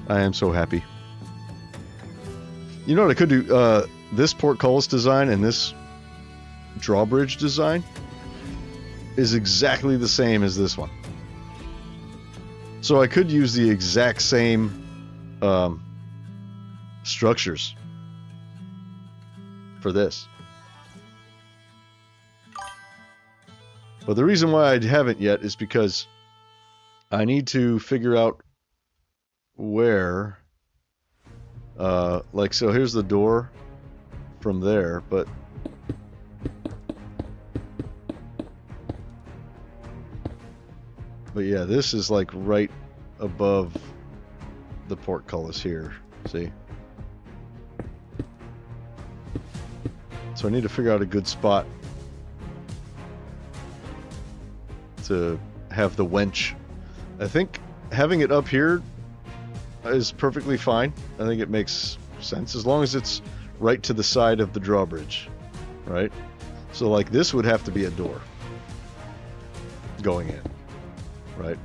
I am so happy. You know what I could do? This portcullis design and this drawbridge design is exactly the same as this one. So I could use the exact same structures for this. But the reason why I haven't yet is because I need to figure out where, like, so here's the door from there, but yeah, this is like right above the portcullis here, see? So I need to figure out a good spot to have the wench. I think having it up here is perfectly fine. I think it makes sense as long as it's right to the side of the drawbridge, right? So like this would have to be a door going in, right?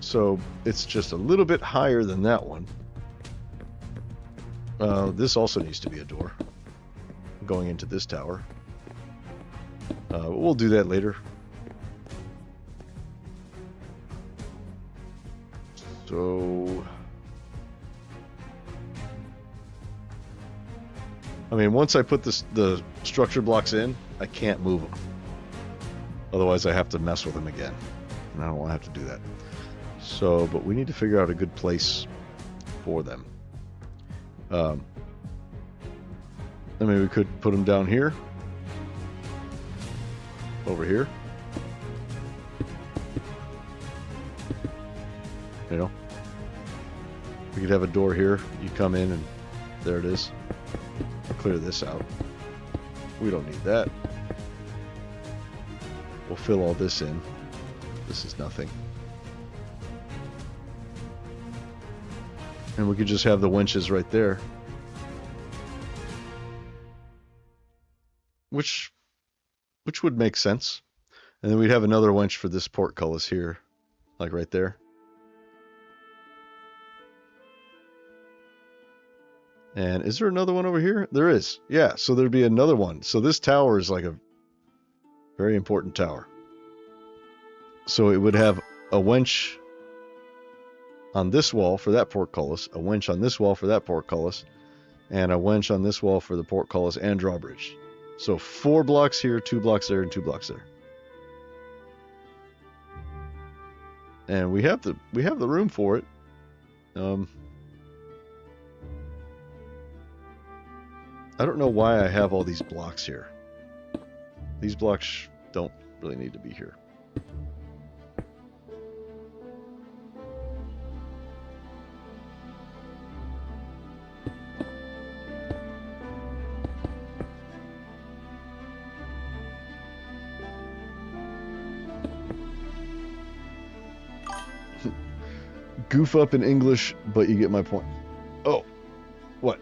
So it's just a little bit higher than that one. This also needs to be a door going into this tower. We'll do that later. So, I mean, once I put the structure blocks in, I can't move them. Otherwise, I have to mess with them again, and I don't want to have to do that. So, but we need to figure out a good place for them. I mean, we could put them down here, over here. You know, we could have a door here. You come in, and there it is. Clear this out. We don't need that. We'll fill all this in. This is nothing. And we could just have the winches right there. Which would make sense. And then we'd have another winch for this portcullis here. Like right there. And is there another one over here? There is. Yeah, so there'd be another one. So this tower is like a very important tower. So it would have a winch on this wall for that portcullis, a winch on this wall for that portcullis, and a winch on this wall for the portcullis and drawbridge. So 4 blocks here, 2 blocks there, and 2 blocks there. And we have the room for it. I don't know why I have all these blocks here. These blocks don't really need to be here. Goof up in English, but you get my point. Oh, what?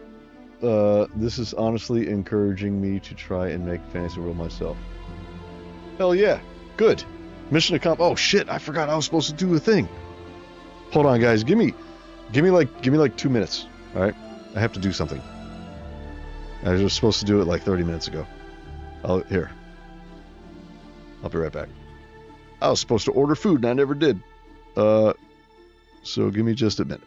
This is honestly encouraging me to try and make Fantasy World myself. Hell yeah. Good. Mission accomplished. Oh shit, I forgot I was supposed to do a thing. Hold on guys, give me like 2 minutes. Alright? I have to do something. I was supposed to do it like 30 minutes ago. Here. I'll be right back. I was supposed to order food and I never did. So give me just a minute.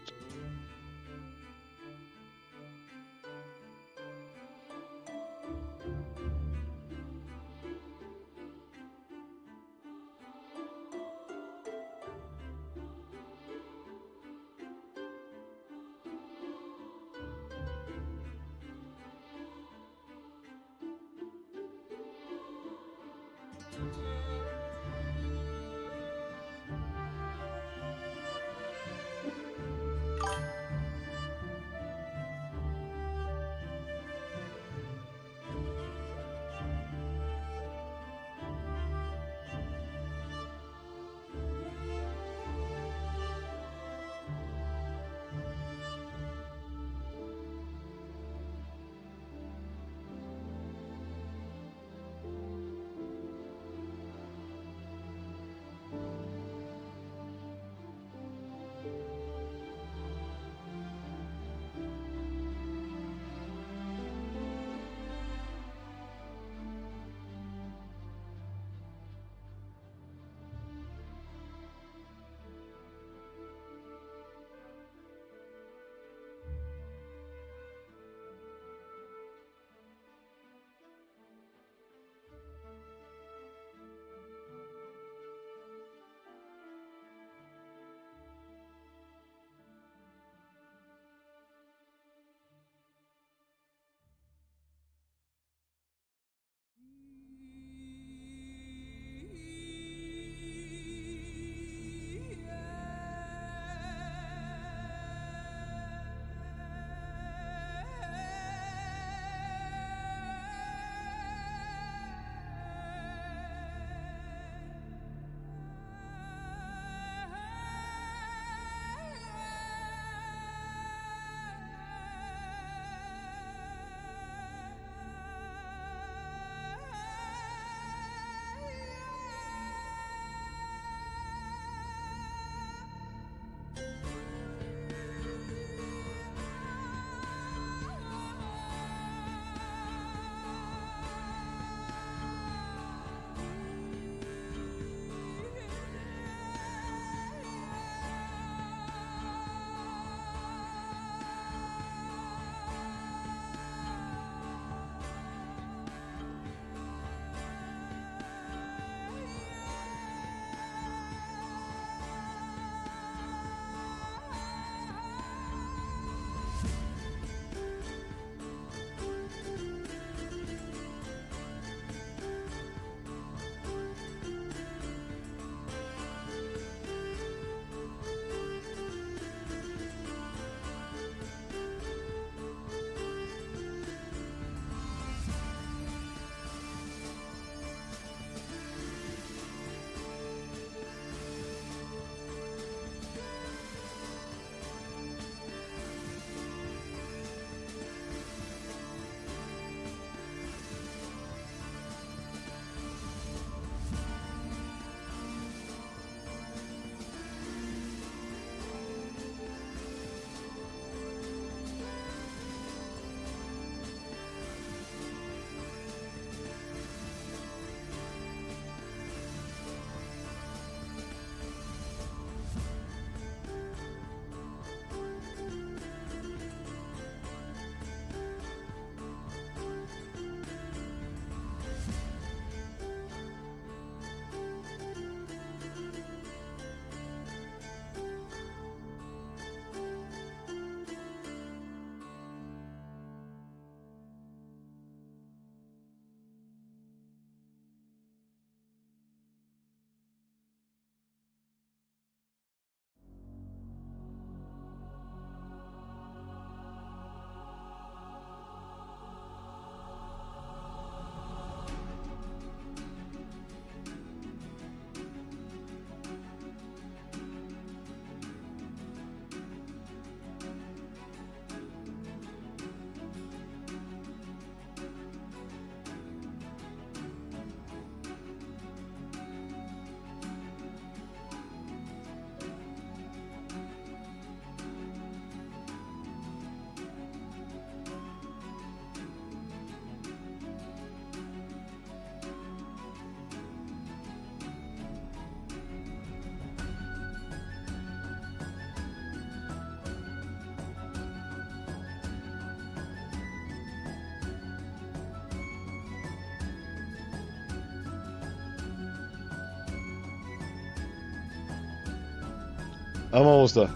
I'm almost done.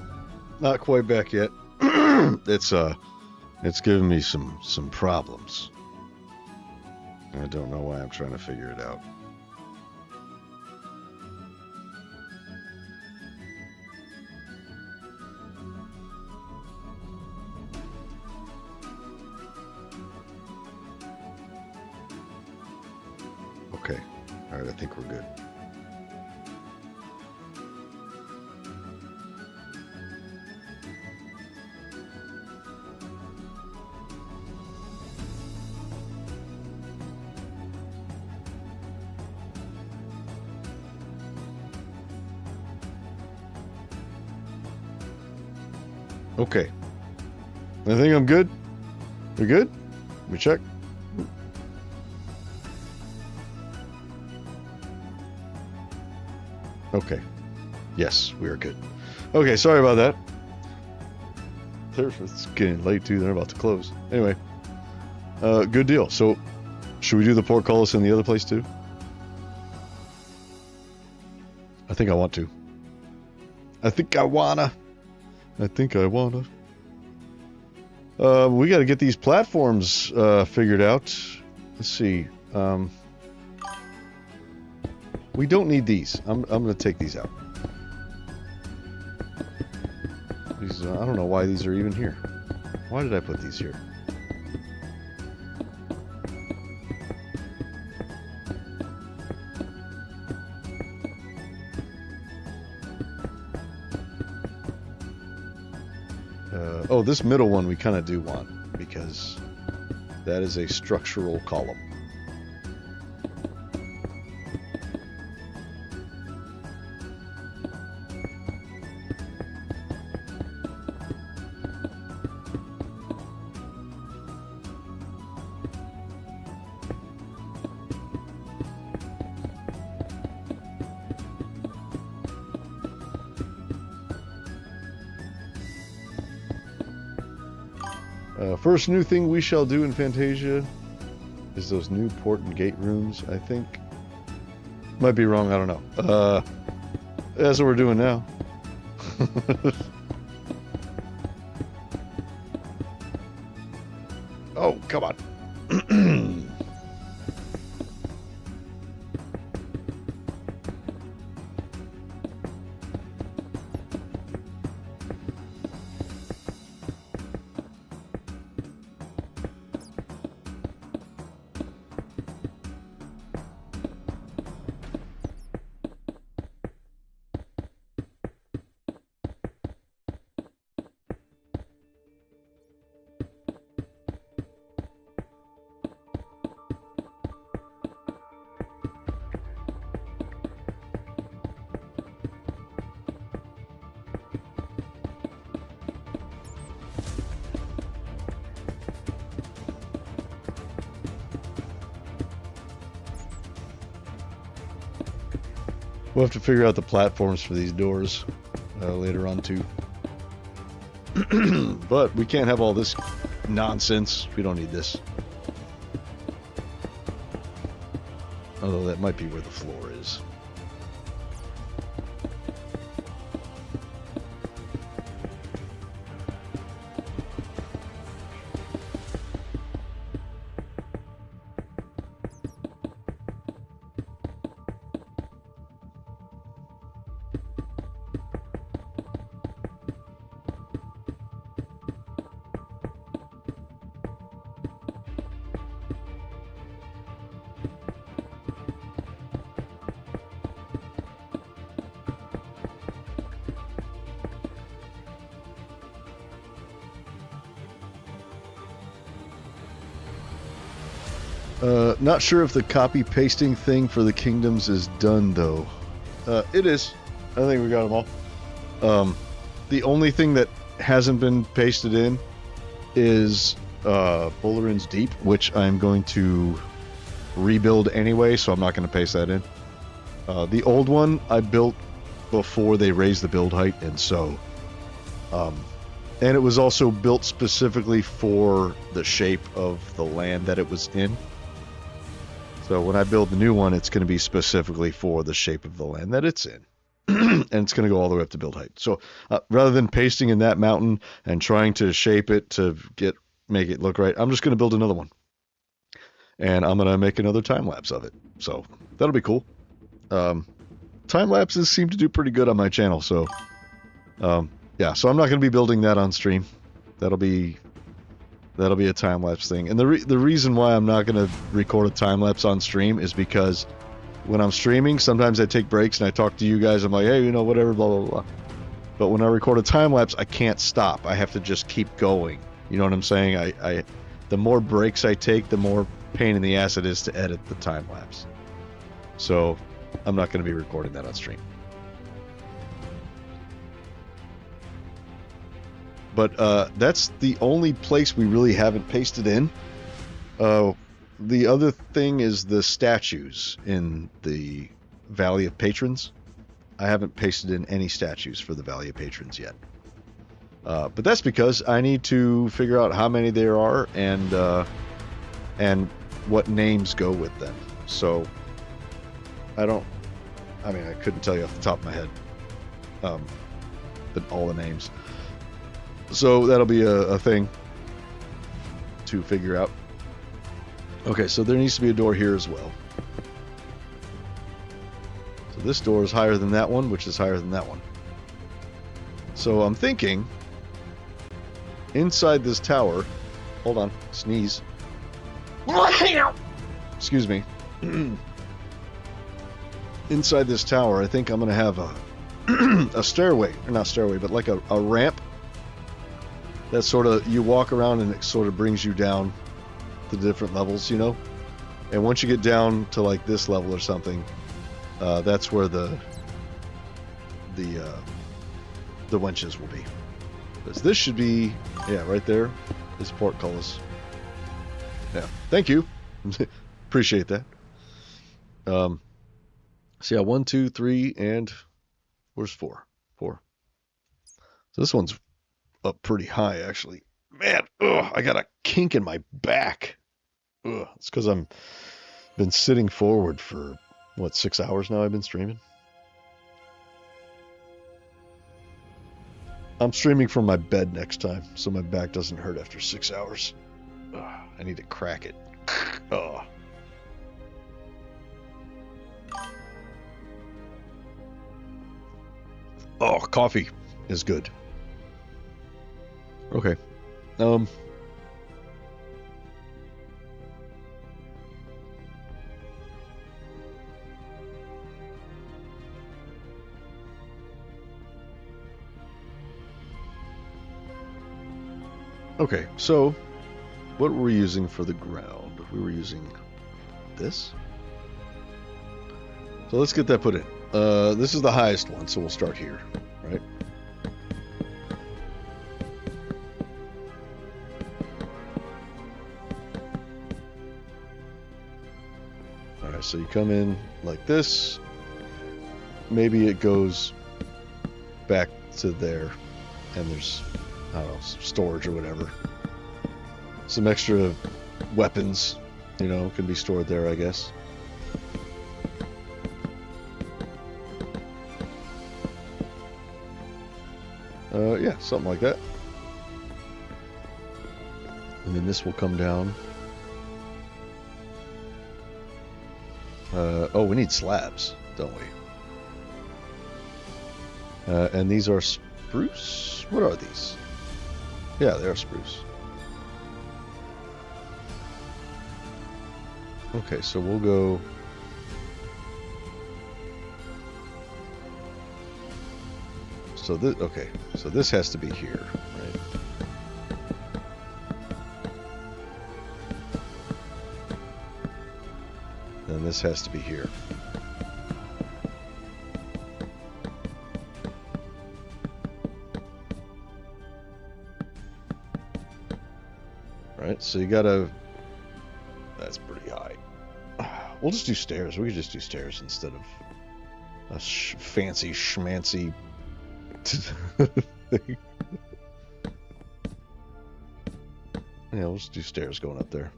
Not quite back yet. It's giving me some problems. I don't know why. I'm trying to figure it out. Okay. All right, I think we're good. Okay. I think I'm good. We good? Let me check. Okay. Yes, we are good. Okay, sorry about that. It's getting late too. They're about to close. Anyway, good deal. So, should we do the portcullis in the other place too? I think I want to. I think I wanna. We got to get these platforms figured out. Let's see. We don't need these. I'm going to take these out. These, I don't know why these are even here. Why did I put these here? Oh, this middle one we kind of do want, because that is a structural column. First new thing we shall do in Fantasia is those new port and gate rooms, I think. Might be wrong, I don't know. That's what we're doing now. Oh, come on. We'll have to figure out the platforms for these doors later on too. But we can't have all this nonsense. We don't need this. Although that might be where the floor is. Not sure if the copy pasting thing for the kingdoms is done though. It is. I think we got them all. The only thing that hasn't been pasted in is Bullerin's Deep, which I'm going to rebuild anyway, so I'm not going to paste that in. The old one I built before they raised the build height, and so and it was also built specifically for the shape of the land that it was in. So when I build the new one, it's going to be specifically for the shape of the land that it's in. and it's going to go all the way up to build height. So rather than pasting in that mountain and trying to shape it to make it look right, I'm just going to build another one. And I'm going to make another time lapse of it. So that'll be cool. Time lapses seem to do pretty good on my channel. So yeah, so I'm not going to be building that on stream. That'll be a time lapse thing. And the reason why I'm not going to record a time lapse on stream is because when I'm streaming, sometimes I take breaks and I talk to you guys. I'm like, hey, you know, whatever, blah, blah, blah. But when I record a time lapse, I can't stop. I have to just keep going. You know what I'm saying? The more breaks I take, the more pain in the ass it is to edit the time lapse. So I'm not going to be recording that on stream. But that's the only place we really haven't pasted in. The other thing is the statues in the Valley of Patrons. I haven't pasted in any statues for the Valley of Patrons yet. But that's because I need to figure out how many there are and what names go with them. So I couldn't tell you off the top of my head all the names. So that'll be a thing to figure out. Okay, so there needs to be a door here as well. So this door is higher than that one, which is higher than that one. So I'm thinking inside this tower, hold on, sneeze. Excuse me. Inside this tower, I think I'm going to have a stairway, or not stairway, but like a ramp that sort of, you walk around and it sort of brings you down to different levels, you know? And once you get down to like this level or something, that's where the winches will be. Because this should be, yeah, right there is portcullis. Yeah, thank you. Appreciate that. So yeah, 1, 2, 3, and where's 4? 4. So this one's up pretty high, actually. Man, I got a kink in my back. It's because I'm been sitting forward for, what, 6 hours now I've been streaming? I'm streaming from my bed next time, so my back doesn't hurt after 6 hours. I need to crack it. Oh, coffee is good. Okay. Okay, so what were we using for the ground? We were using this. So let's get that put in. This is the highest one, so we'll start here, right? Alright, so you come in like this. Maybe it goes back to there, and there's, I don't know, storage or whatever. Some extra weapons, you know, can be stored there, I guess. Yeah, something like that. And then this will come down. Oh, we need slabs, don't we? And these are spruce? What are these? Yeah, they are spruce. Okay, so we'll go... So this, okay, so this has to be here, right? And this has to be here. Right, so you gotta... That's pretty high. We'll just do stairs. We could just do stairs instead of a fancy schmancy thing. Yeah, we'll just do stairs going up there.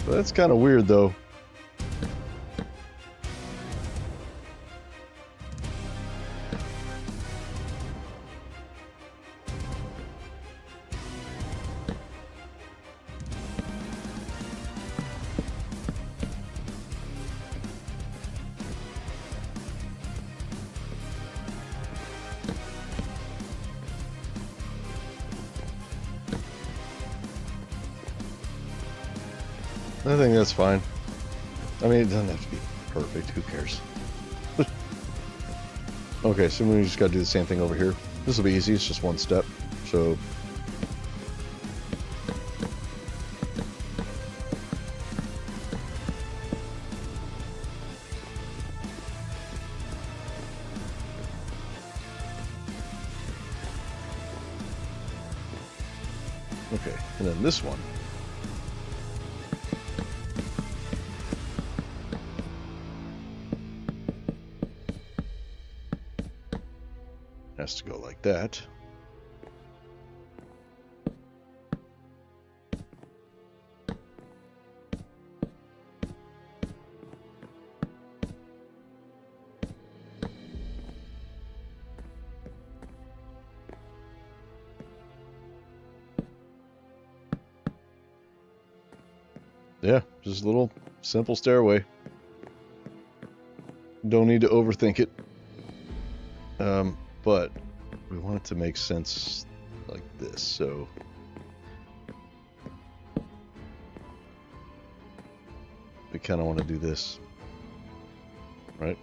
That's kind of weird, though. I think that's fine. I mean, it doesn't have to be perfect. Who cares? Okay, so we just got to do the same thing over here. This will be easy. It's just one step. So... okay, and then this one. Has to go like that. Yeah, just a little simple stairway. Don't need to overthink it. But we want it to make sense like this, so we kind of want to do this, right?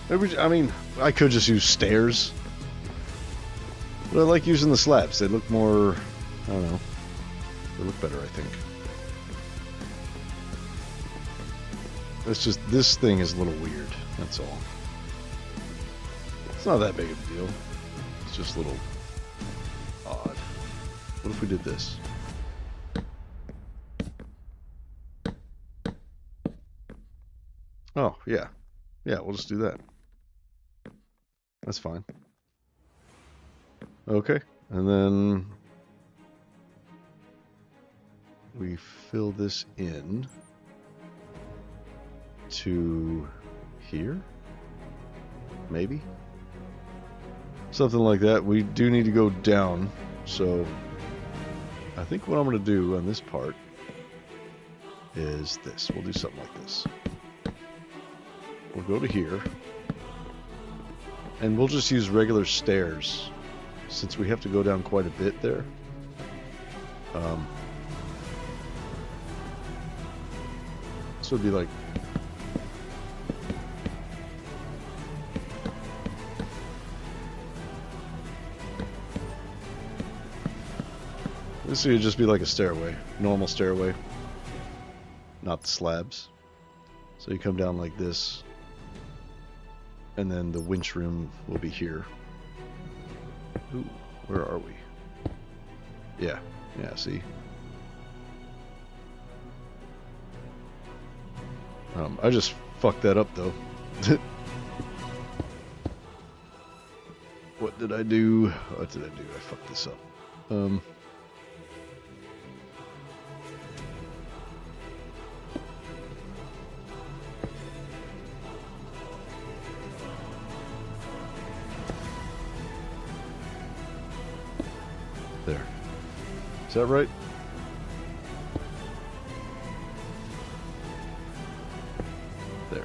Maybe, I mean, I could just use stairs. But I like using the slabs. They look more, I don't know. They look better, I think. It's just, this thing is a little weird. That's all. It's not that big of a deal. It's just a little odd. What if we did this? Oh, yeah. Yeah, we'll just do that. That's fine. Okay, and then we fill this in to here, maybe? Something like that. We do need to go down, so I think what I'm going to do on this part is this. We'll do something like this. We'll go to here. And we'll just use regular stairs, since we have to go down quite a bit there. This would be like... this would just be like a stairway, normal stairway, not the slabs. So you come down like this. And then the winch room will be here. Ooh, where are we? Yeah, see? I just fucked that up, though. What did I do? What did I do? I fucked this up. There. Is that right? There.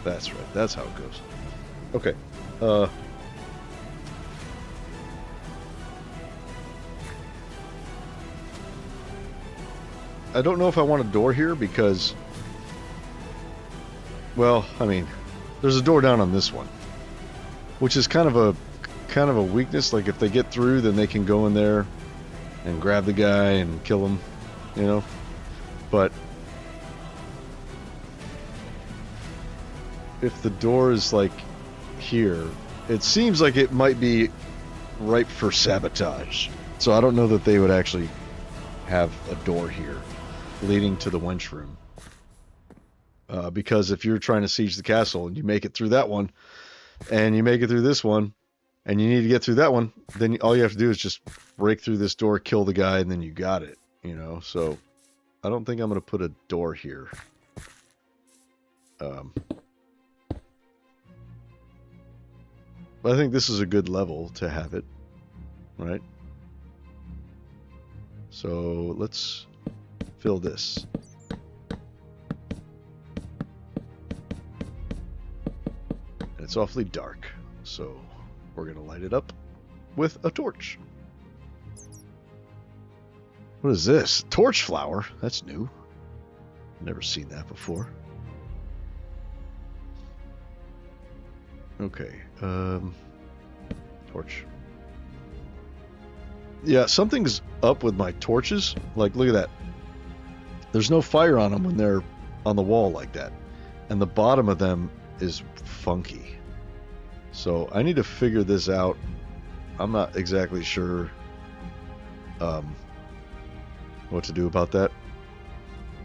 That's right. That's how it goes. Okay. I don't know if I want a door here because, well, I mean, there's a door down on this one, which is kind of a weakness. Like if they get through, then they can go in there and grab the guy and kill him, you know. But if the door is like here, it seems like it might be ripe for sabotage. So I don't know that they would actually have a door here leading to the wench room. Because if you're trying to siege the castle and you make it through that one, and you make it through this one, and you need to get through that one, then all you have to do is just break through this door, kill the guy, and then you got it, you know? So I don't think I'm going to put a door here. But I think this is a good level to have it, right? So let's fill this. And it's awfully dark, so we're going to light it up with a torch. What is this? Torch flower? That's new. Never seen that before. Okay. Torch. Yeah, something's up with my torches. Like, look at that. There's no fire on them when they're on the wall like that. And the bottom of them is funky. So I need to figure this out. I'm not exactly sure what to do about that.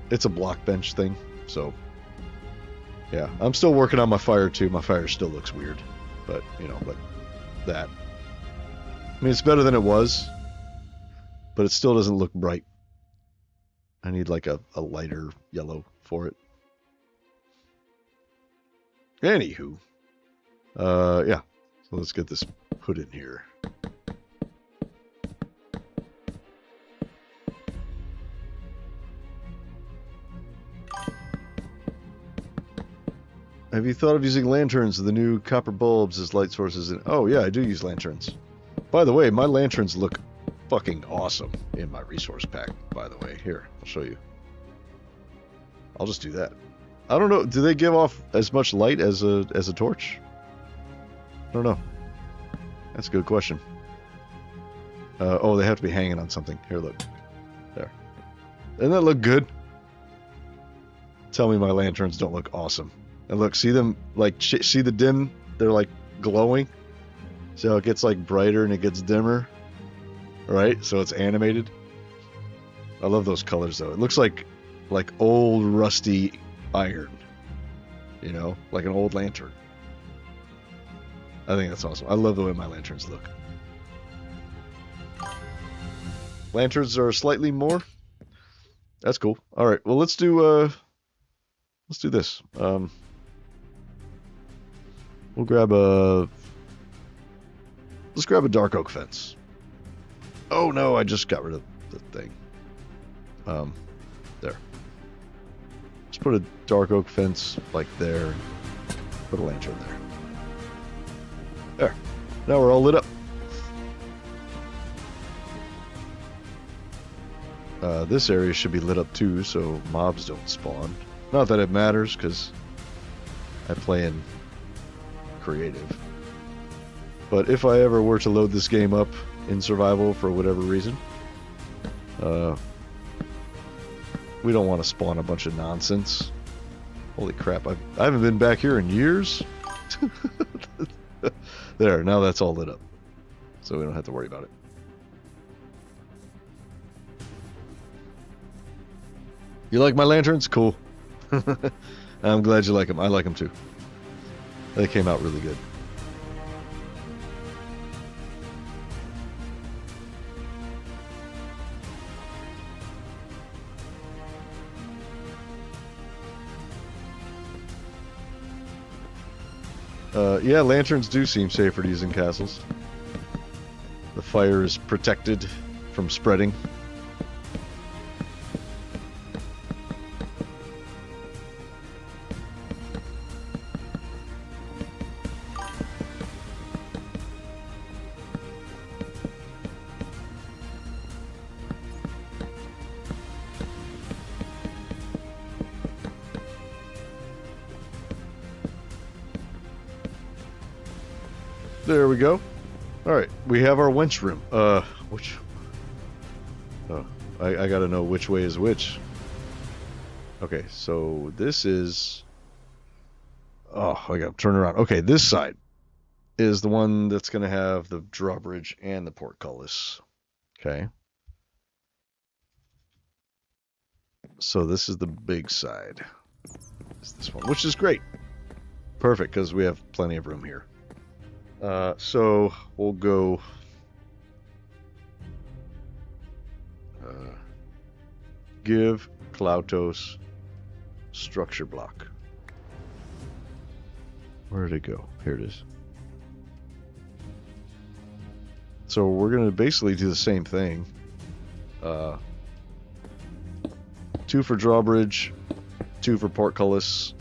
It's a Blockbench thing, so yeah. I'm still working on my fire too. My fire still looks weird, but you know, but that. I mean, it's better than it was, but it still doesn't look bright. I need like a lighter yellow for it. Anywho, yeah. So let's get this put in here. Have you thought of using lanterns with the new copper bulbs as light sources? Oh yeah, I do use lanterns. By the way, my lanterns look fucking awesome in my resource pack, by the way. Here, I'll show you. I'll just do that. I don't know, do they give off as much light as a torch? I don't know. That's a good question. Oh, they have to be hanging on something. Here, look. There. Doesn't that look good? Tell me my lanterns don't look awesome. And look, see them, like, see the dim? They're, like, glowing. So it gets, like, brighter and it gets dimmer. Right? So it's animated. I love those colors, though. It looks like old, rusty iron. You know? Like an old lantern. I think that's awesome. I love the way my lanterns look. Lanterns are slightly more. That's cool. All right. Well, let's do this. We'll grab a... Let's grab a dark oak fence. Oh no, I just got rid of the thing. There. Let's put a dark oak fence like there. And put a lantern there. There. Now we're all lit up. This area should be lit up too, so mobs don't spawn. Not that it matters, because I play in creative. But if I ever were to load this game up in survival for whatever reason, we don't want to spawn a bunch of nonsense. Holy crap, I haven't been back here in years. There, now that's all lit up. So we don't have to worry about it. You like my lanterns? Cool. I'm glad you like them. I like them too. They came out really good. Yeah, lanterns do seem safer to use in castles. The fire is protected from spreading. There we go. Alright, we have our wench room. Which... Oh, I gotta know which way is which. Okay, so this is... Oh, I got to turn around. Okay, this side is the one that's going to have the drawbridge and the portcullis. Okay. So this is the big side. It's this one, which is great. Perfect, because we have plenty of room here. So we'll go... give Klautos structure block. Where did it go? Here it is. So we're going to basically do the same thing. 2 for drawbridge, 2 for portcullis,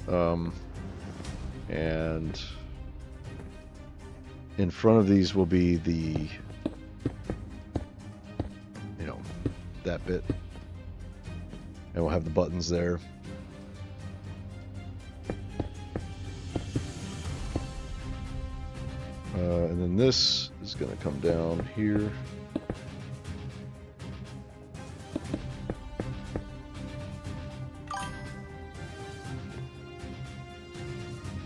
and in front of these will be the, you know, that bit. And we'll have the buttons there. And then this is going to come down here.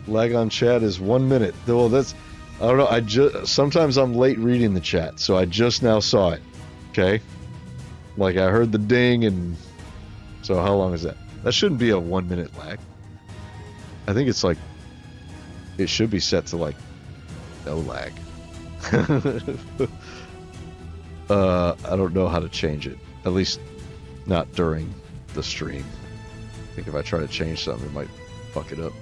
Lag on chat is 1 minute. Well, that's, I don't know. Sometimes I'm late reading the chat, so I just now saw it. Okay. Like I heard the ding, and so how long is that? That shouldn't be a 1 minute lag. I think it's like, it should be set to like no lag. I don't know how to change it. At least not during the stream. I think if I try to change something, it might fuck it up.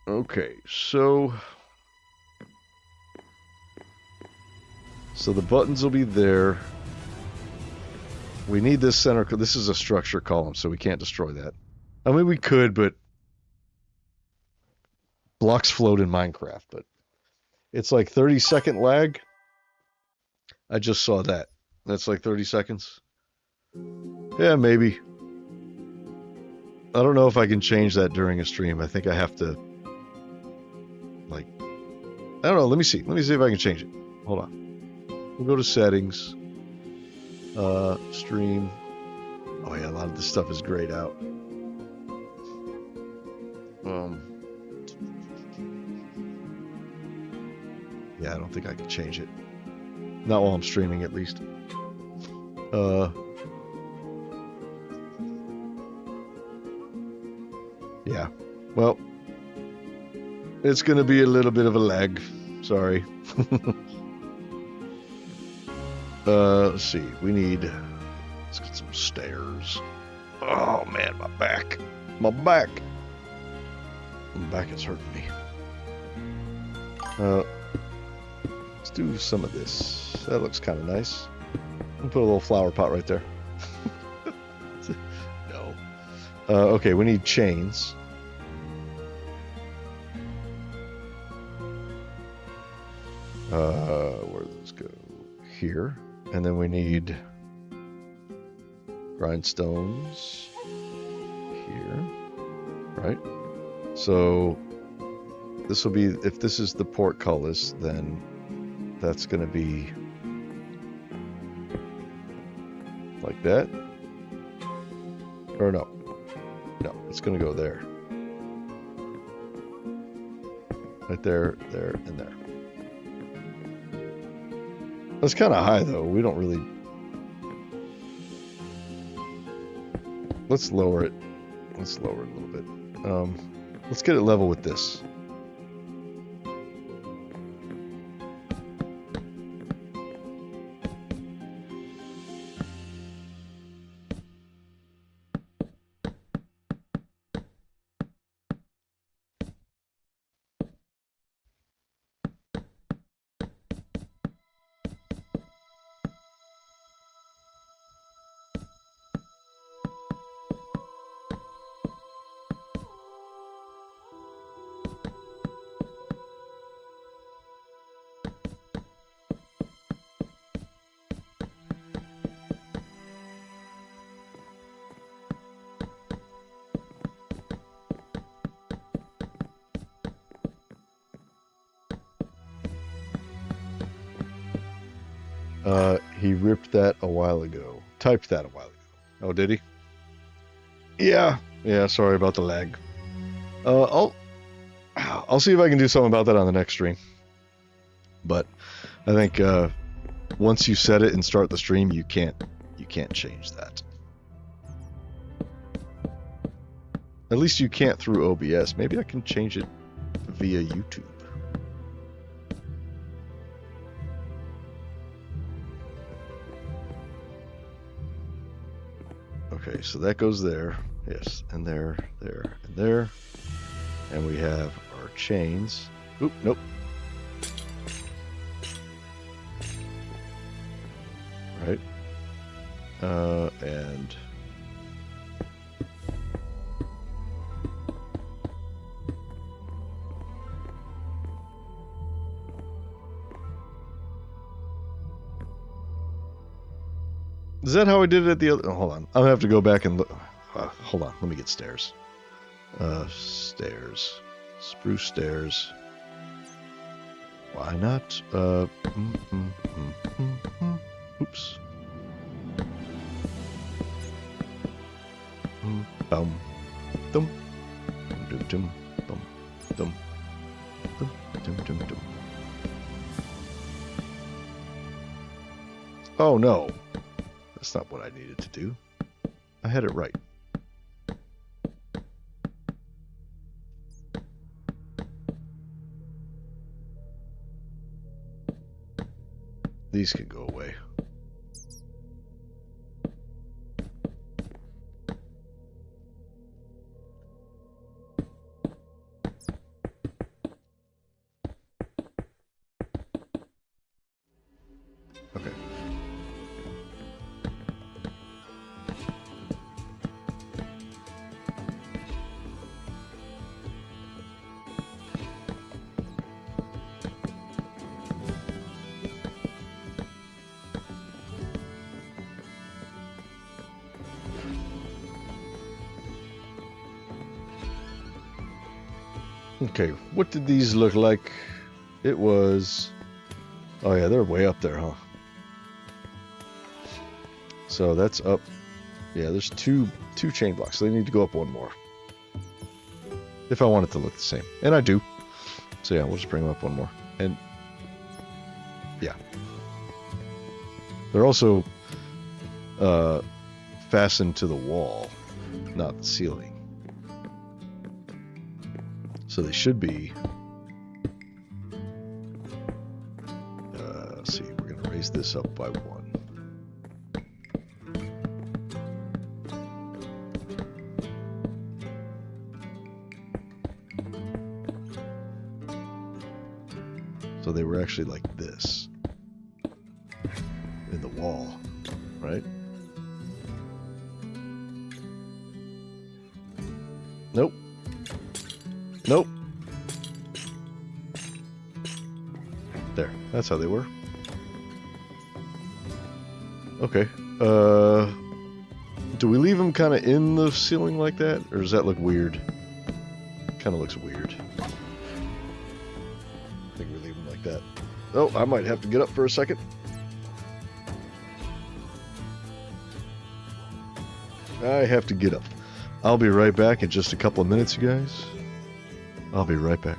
Okay, so the buttons will be there. We need this center. This is a structure column, so we can't destroy that. I mean, we could, but blocks float in Minecraft. But it's like 30-second lag. I just saw that. That's like 30 seconds. Yeah, maybe. I don't know if I can change that during a stream. I think I have to, like, I don't know. Let me see. Let me see if I can change it. Hold on. We'll go to settings. Stream. Oh yeah, a lot of this stuff is grayed out. Yeah, I don't think I can change it. Not while I'm streaming, at least. Yeah. Well, it's gonna be a little bit of a lag. Sorry. Let's see. Let's get some stairs. Oh man, my back. My back is hurting me. Let's do some of this. That looks kind of nice. I'll put a little flower pot right there. No. Okay, we need chains. Where do those go? Here. And then we need grindstones here, right? So this will be, if this is the portcullis, then that's going to be like that. Or no, it's going to go there. Right there, there, and there. That's kind of high, though. We don't really... Let's lower it. Let's lower it a little bit. Let's get it level with this. He ripped that a while ago. Typed that a while ago. Oh, did he? Yeah. Yeah, sorry about the lag. I'll see if I can do something about that on the next stream. But I think once you set it and start the stream, you can't change that. At least you can't through OBS. Maybe I can change it via YouTube. Okay, so that goes there. Yes, and there, and there. And we have our chains. Oop, nope. Right. And is that how I did it at the other? Oh, hold on. I'll have to go back and look. Hold on. Let me get stairs. Stairs. Spruce stairs. Why not? Oops. Bum. Dum. Dum dum dum dum dum dum dum dum. Oh no. That's not what I needed to do. I had it right. These can go away. Okay. Okay, what did these look like? It was... Oh yeah, they're way up there, huh? So that's up... Yeah, there's two chain blocks. So they need to go up one more. If I want it to look the same. And I do. So yeah, we'll just bring them up one more. And... Yeah. They're also... fastened to the wall, not the ceiling. So they should be... let's see, we're going to raise this up by 1. So they were actually like this in the wall, right? Nope. Nope. There. That's how they were. Okay. Do we leave them kind of in the ceiling like that? Or does that look weird? Kind of looks weird. I think we leave them like that. Oh, I might have to get up for a second. I have to get up. I'll be right back in just a couple of minutes, you guys. I'll be right back.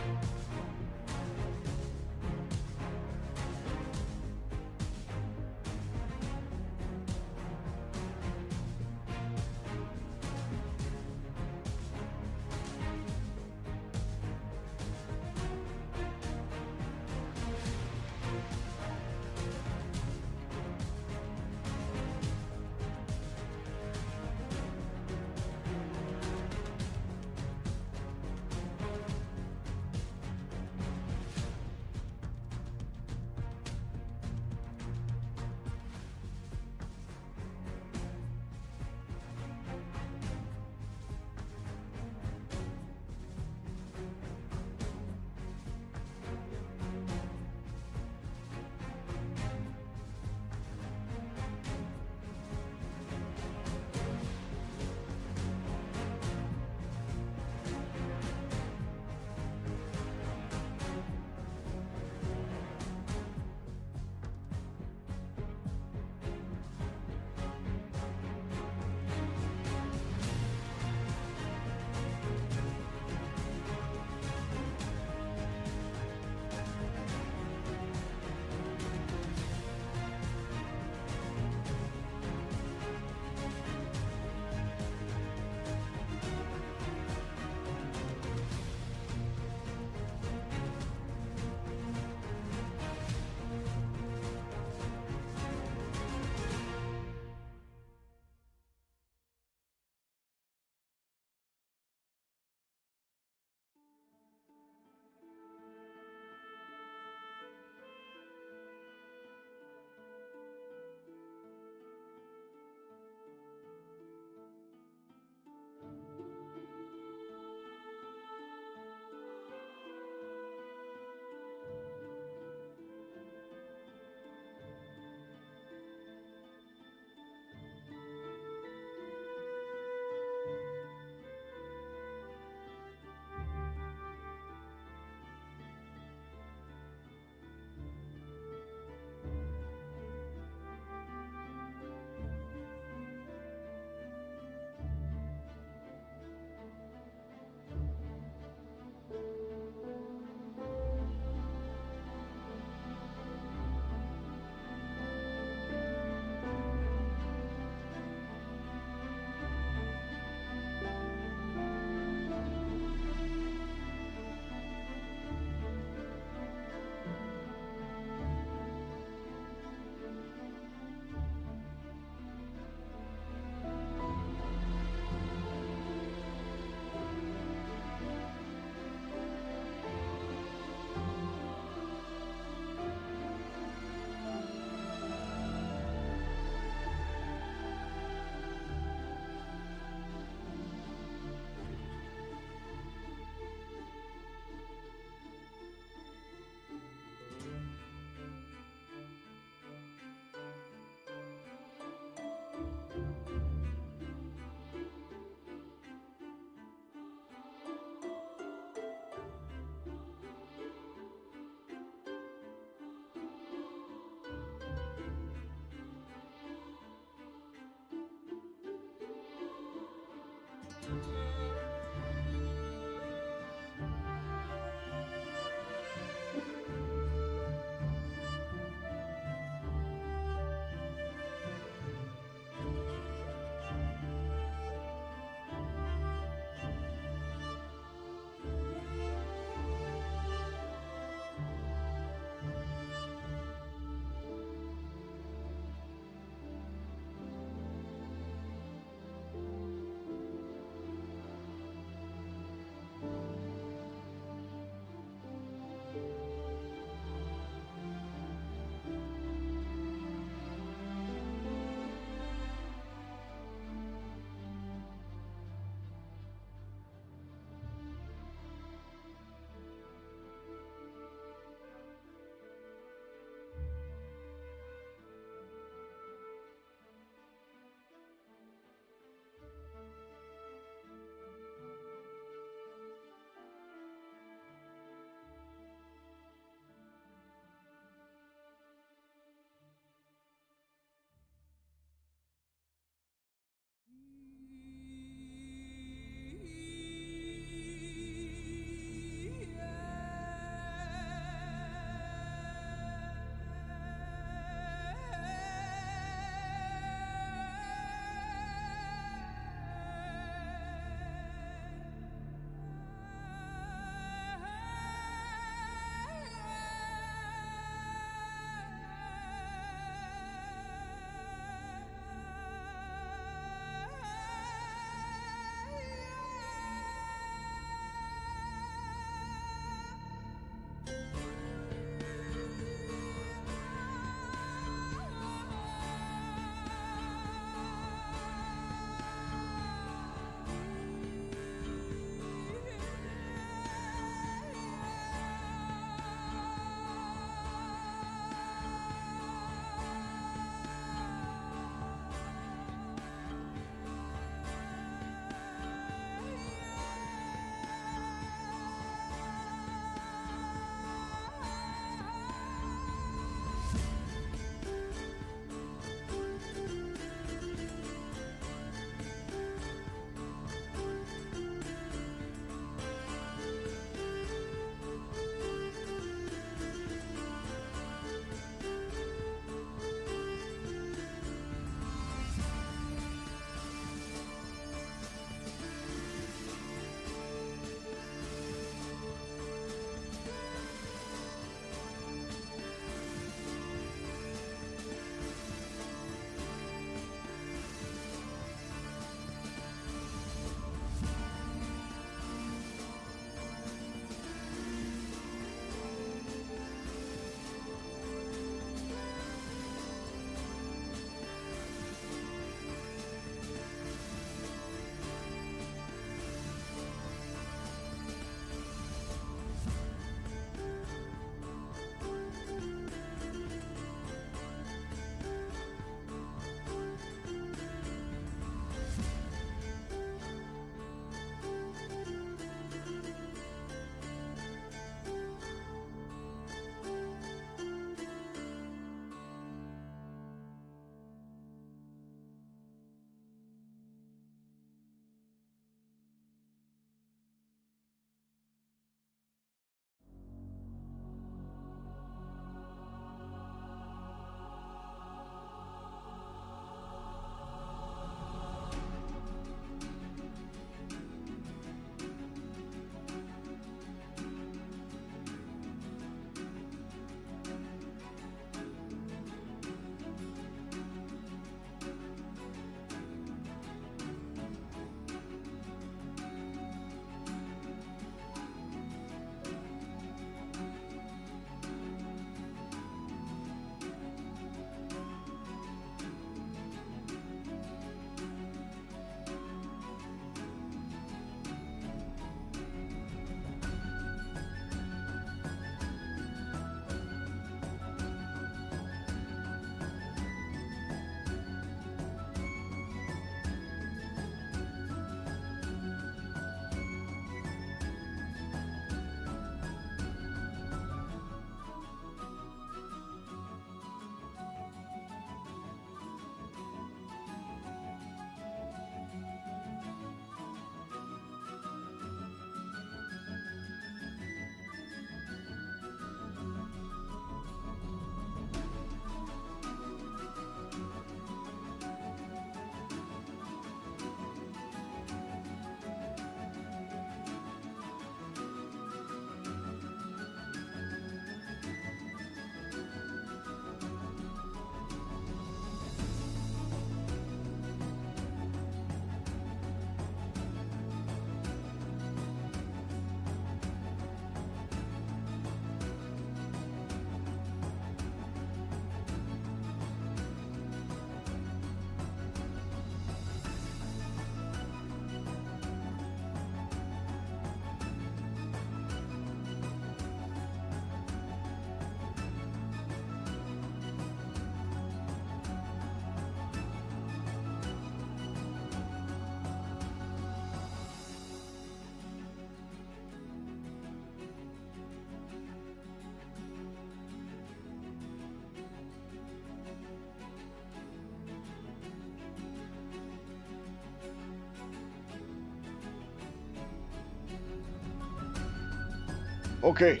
Okay,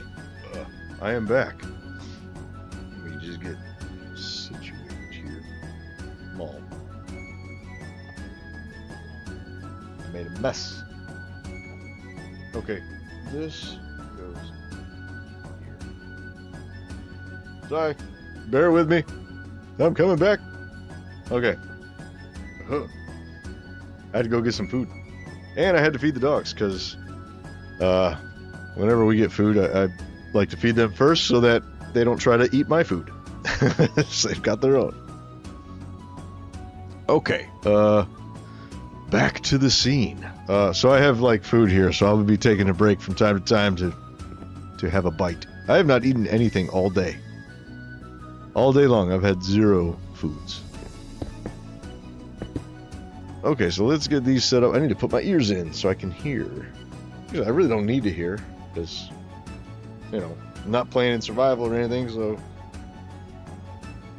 I am back. Let me just get situated here. Mom. I made a mess. Okay, this goes here. Sorry, bear with me. I'm coming back. Okay. I had to go get some food. And I had to feed the dogs, because whenever we get food, I like to feed them first so that they don't try to eat my food. So they've got their own. Okay, back to the scene. So I have like food here, so I'll be taking a break from time to time to have a bite. I have not eaten anything all day. All day long, I've had 0 foods. Okay, so let's get these set up. I need to put my ears in so I can hear. I really don't need to hear, because, you know, I'm not playing in survival or anything, so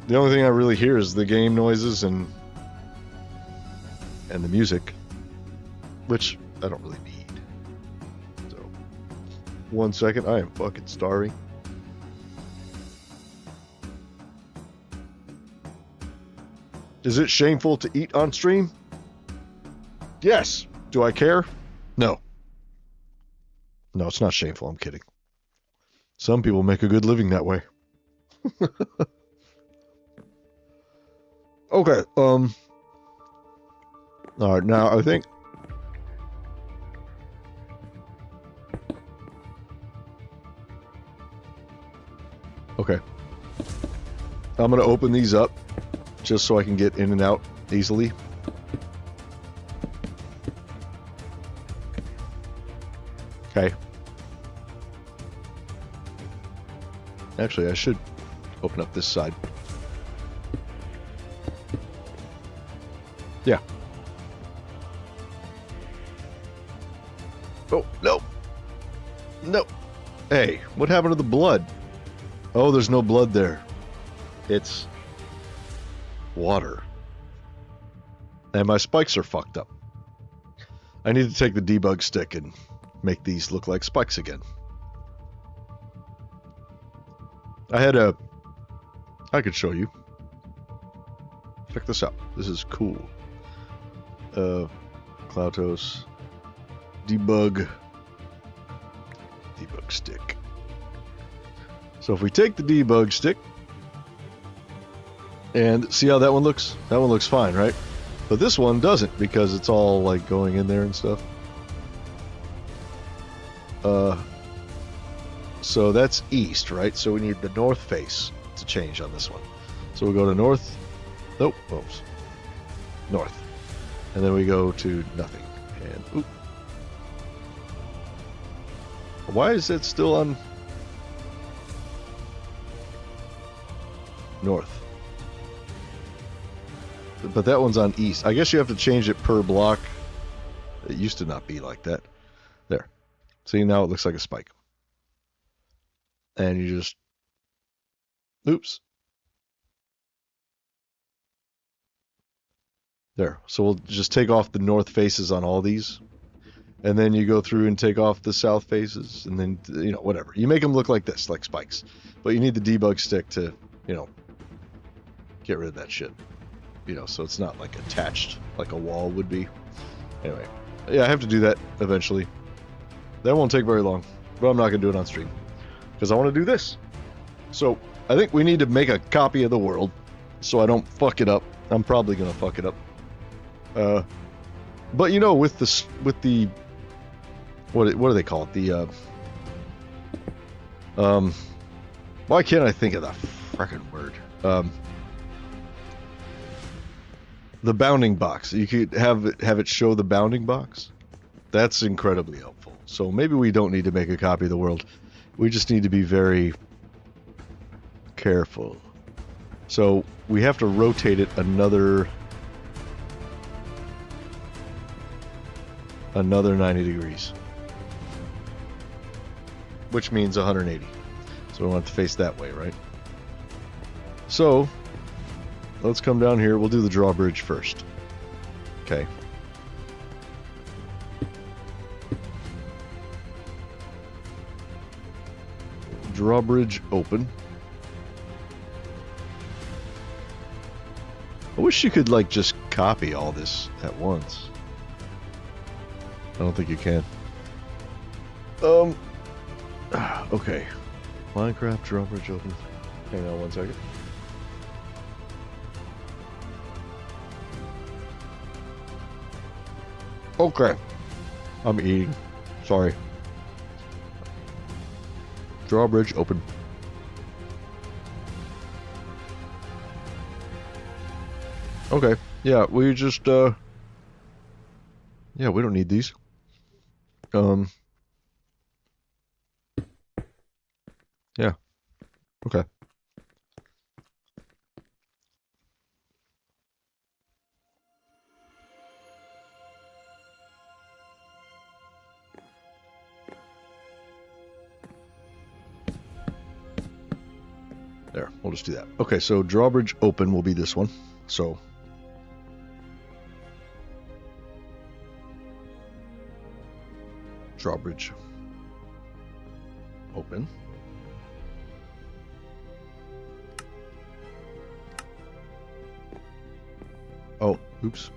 the only thing I really hear is the game noises and the music, which I don't really need. So, 1 second, I am fucking starving. Is it shameful to eat on stream? Yes. Do I care? No. No, it's not shameful. I'm kidding. Some people make a good living that way. Okay. All right. Now I think. Okay. I'm gonna open these up just so I can get in and out easily. Okay. Actually, I should open up this side. Yeah. Oh, no. No. Hey, what happened to the blood? Oh, there's no blood there. It's water. And my spikes are fucked up. I need to take the debug stick and make these look like spikes again. I could show you. Check this out. This is cool. Cloutos. Debug stick. So if we take the debug stick and see how that one looks? That one looks fine, right? But this one doesn't, because it's all like going in there and stuff. So that's east, right? So we need the north face to change on this one. So we'll go to north. Nope. Oops. North. And then we go to nothing. And oop. Why is it still on north? But that one's on east. I guess you have to change it per block. It used to not be like that. There. See, now it looks like a spike. And you just... Oops. There. So we'll just take off the north faces on all these. And then you go through and take off the south faces. And then, you know, whatever. You make them look like this, like spikes. But you need the debug stick to, you know, get rid of that shit. You know, so it's not like attached like a wall would be. Anyway. Yeah, I have to do that eventually. That won't take very long. But I'm not going to do it on stream. Because I want to do this. So, I think we need to make a copy of the world. So I don't fuck it up. I'm probably going to fuck it up. But you know, with the what do they call it? The why can't I think of the frickin' word? The bounding box. You could have it show the bounding box. That's incredibly helpful. So maybe we don't need to make a copy of the world. We just need to be very careful. So we have to rotate it another 90 degrees. Which means 180. So we want it to face that way, right? So let's come down here. We'll do the drawbridge first. Okay. drawbridge open. I wish you could like just copy all this at once. I don't think you can. Okay. Minecraft drawbridge open. Hang on 1 second. Okay. I'm eating. Sorry. Drawbridge open. Okay. Yeah, we just yeah, we don't need these. Yeah. Okay. There, we'll just do that. Okay, so drawbridge open will be this one. So drawbridge open. Oh, oops.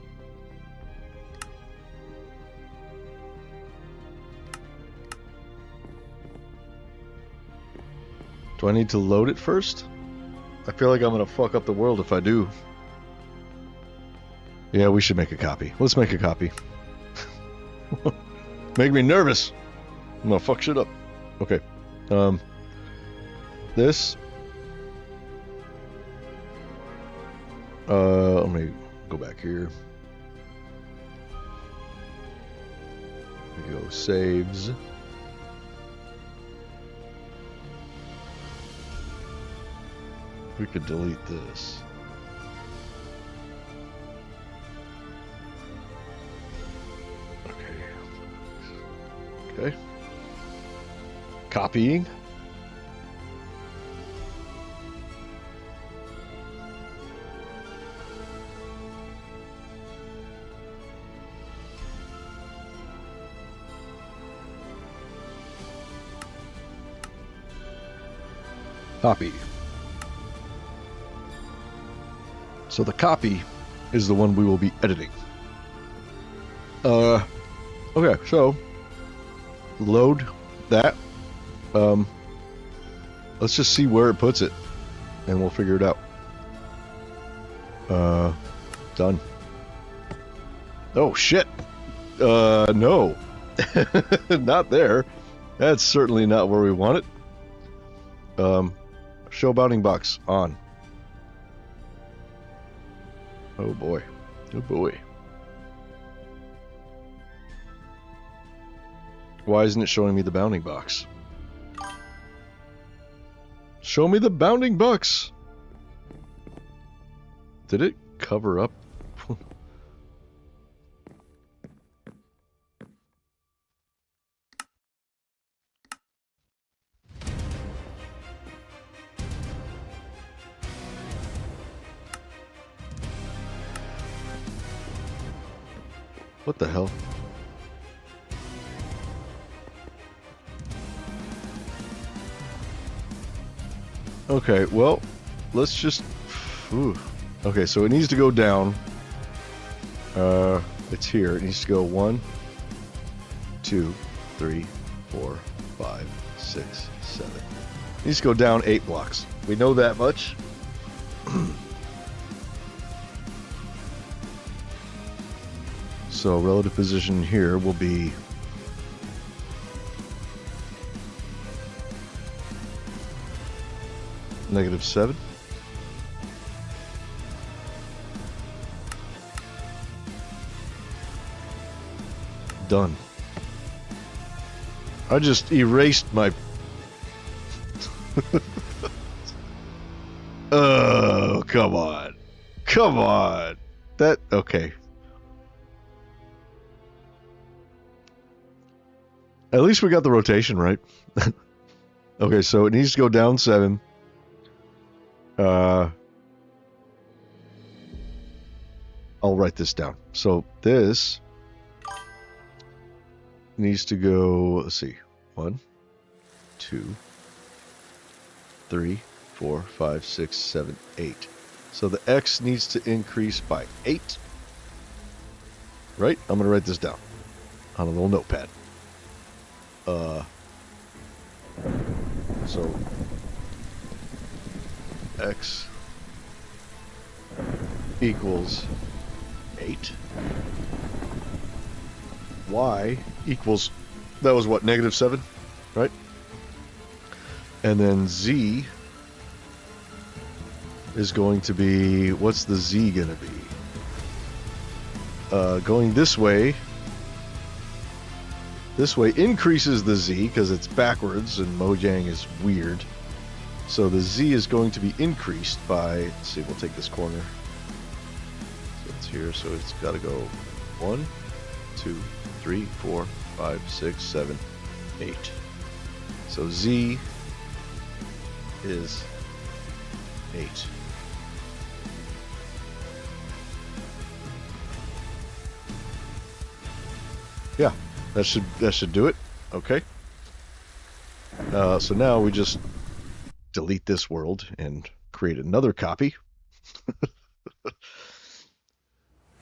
Do I need to load it first? I feel like I'm gonna fuck up the world if I do. Yeah, we should make a copy. Let's make a copy. Make me nervous. I'm gonna fuck shit up. Okay. This. Let me go back here. We go saves. We could delete this. Okay. Copying. Copy. So the copy is the one we will be editing. Okay, so load that. Let's just see where it puts it, and we'll figure it out. Done. Oh shit. No. Not there. That's certainly not where we want it. Show bounding box on. Oh boy. Oh boy. Why isn't it showing me the bounding box? Show me the bounding box! Did it cover up? What the hell? Okay, well, let's just... Ooh. Okay, so it needs to go down. It's here. It needs to go 1, 2, 3, 4, 5, 6, 7. It needs to go down 8 blocks. We know that much. So relative position here will be -7. Done. I just erased my... Oh, come on. Come on. That... Okay. At least we got the rotation right. Okay, so it needs to go down 7. I'll write this down. So this needs to go, let's see, 1, 2, 3, 4, 5, 6, 7, 8. So the X needs to increase by 8. Right? I'm going to write this down on a little notepad. So X equals 8. Y equals, that was what, -7, right? And then Z is going to be, what's the Z going to be? Going this way increases the Z because it's backwards and Mojang is weird. So the Z is going to be increased by, let's see, we'll take this corner. So it's here, so it's got to go 1, 2, 3, 4, 5, 6, 7, 8. So Z is 8. Yeah, that should do it. Okay. So now we just delete this world and create another copy.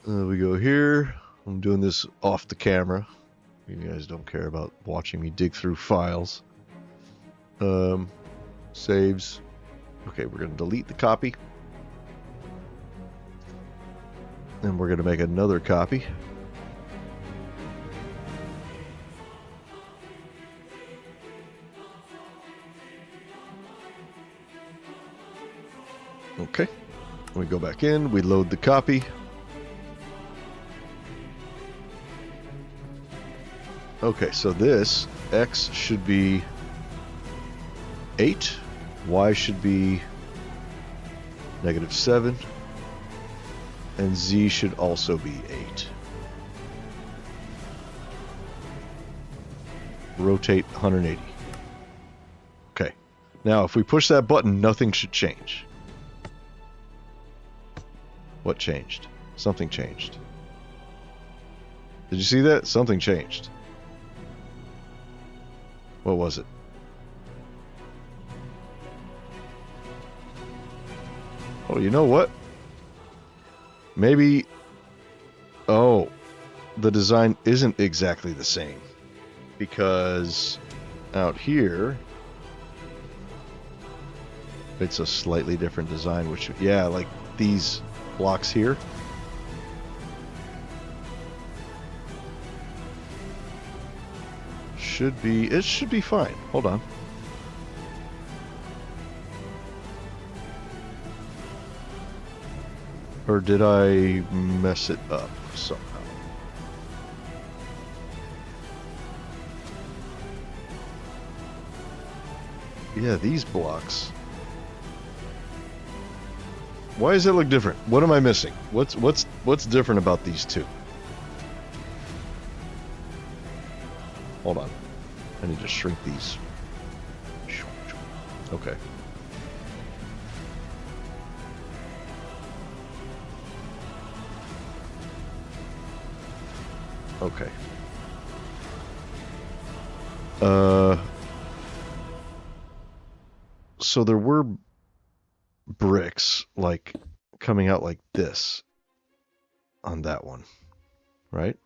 We go here. I'm doing this off the camera. You guys don't care about watching me dig through files. Saves. Okay, we're going to delete the copy. And we're going to make another copy. Okay, we go back in, we load the copy. Okay, so this X should be 8, Y should be -7, and Z should also be 8. Rotate 180. Okay, now if we push that button, nothing should change. What changed? Something changed. Did you see that? Something changed. What was it? Oh, you know what? Maybe... Oh, the design isn't exactly the same. Because out here... it's a slightly different design, which... yeah, like these... blocks here. It should be fine. Hold on. Or did I mess it up somehow? Yeah, these blocks. Why does it look different? What am I missing? What's different about these two? Hold on. I need to shrink these. Okay. Okay. So there were bricks like coming out like this on that one, right?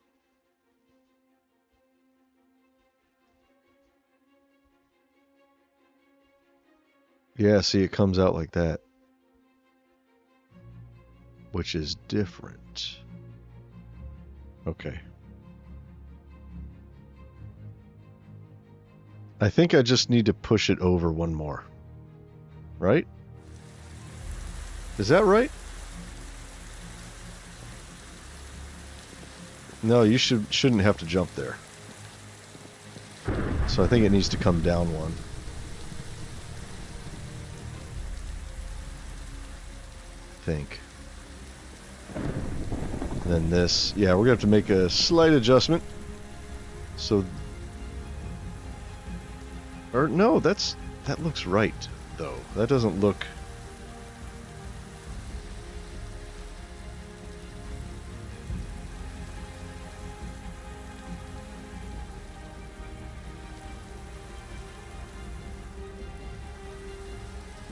Yeah, see, it comes out like that, which is different. Okay. I think I just need to push it over one more, right? Is that right? No, you shouldn't have to jump there. So I think it needs to come down one. I think. Then this, yeah, we're gonna have to make a slight adjustment. So, or no, that looks right though. That doesn't look.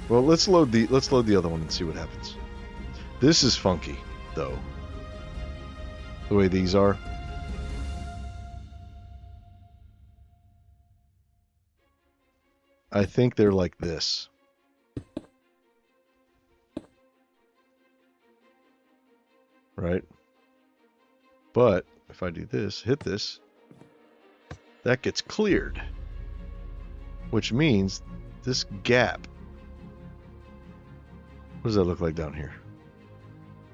Well, let's load the other one and see what happens. This is funky, though. The way these are. I think they're like this. Right? But if I do this, hit this, that gets cleared. Which means this gap. What does that look like down here?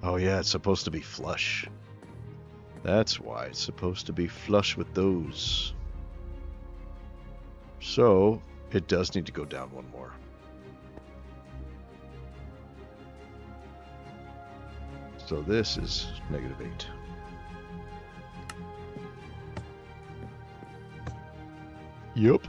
Oh yeah, it's supposed to be flush. That's why it's supposed to be flush with those. So it does need to go down one more. So this is -8. Yup.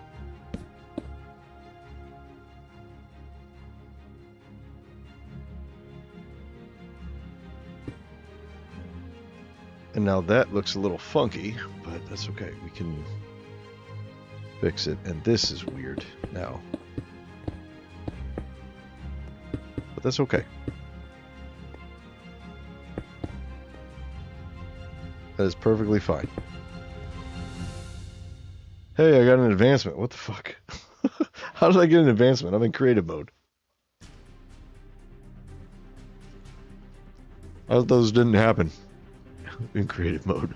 And now that looks a little funky, but that's okay. We can fix it. And this is weird now. But that's okay. That is perfectly fine. Hey, I got an advancement. What the fuck? How did I get an advancement? I'm in creative mode. I thought those didn't happen in creative mode.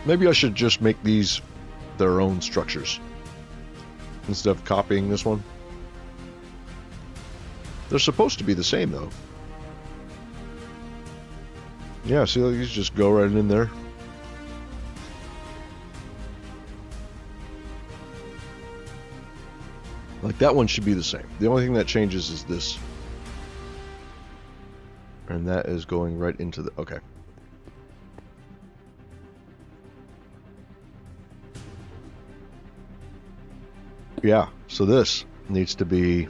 Maybe I should just make these their own structures instead of copying this one. They're supposed to be the same though. Yeah, see, these just go right in there. Like that one should be the same. The only thing that changes is this. And that is going right into the... Okay. Yeah, so this needs to be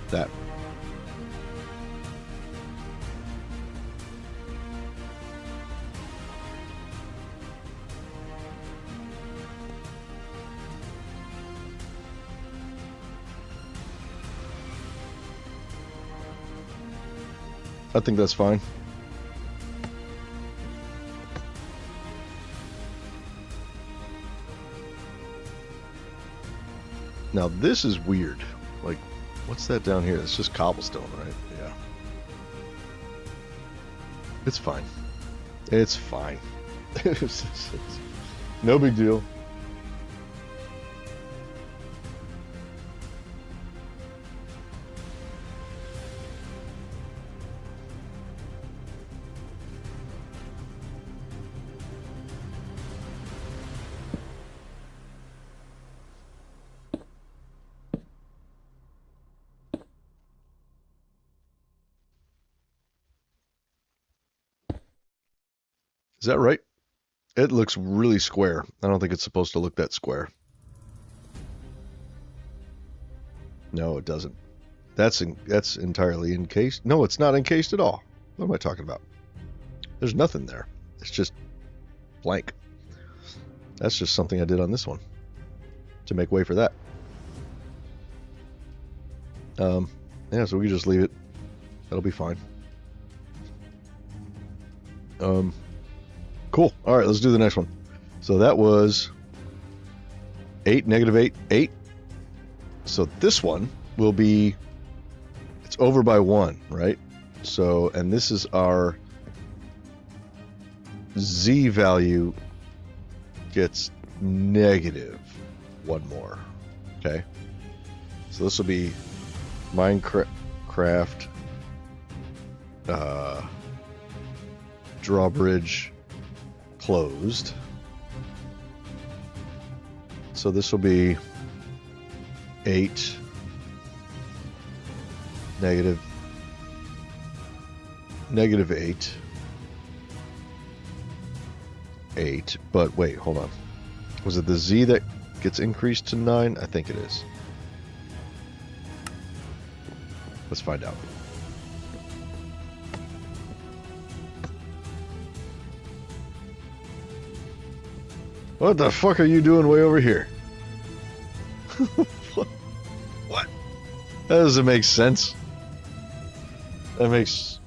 that. I think that's fine. Now this is weird. Like, what's that down here? It's just cobblestone, right? Yeah. It's fine. It's fine. It's no big deal. Is that right? It looks really square. I don't think it's supposed to look that square. No, it doesn't. That's entirely encased. No, it's not encased at all. What am I talking about? There's nothing there. It's just blank. That's just something I did on this one to make way for that. Yeah, so we can just leave it. That'll be fine. Cool. All right, let's do the next one. So that was 8, -8, 8. So this one will be, it's over by 1, right? So, and this is our Z value gets -1 more. Okay. So this will be Minecraft drawbridge closed. So this will be 8 -8. But wait, hold on. Was it the Z that gets increased to 9? I think it is. Let's find out. What the fuck are you doing way over here? What? That doesn't make sense. That makes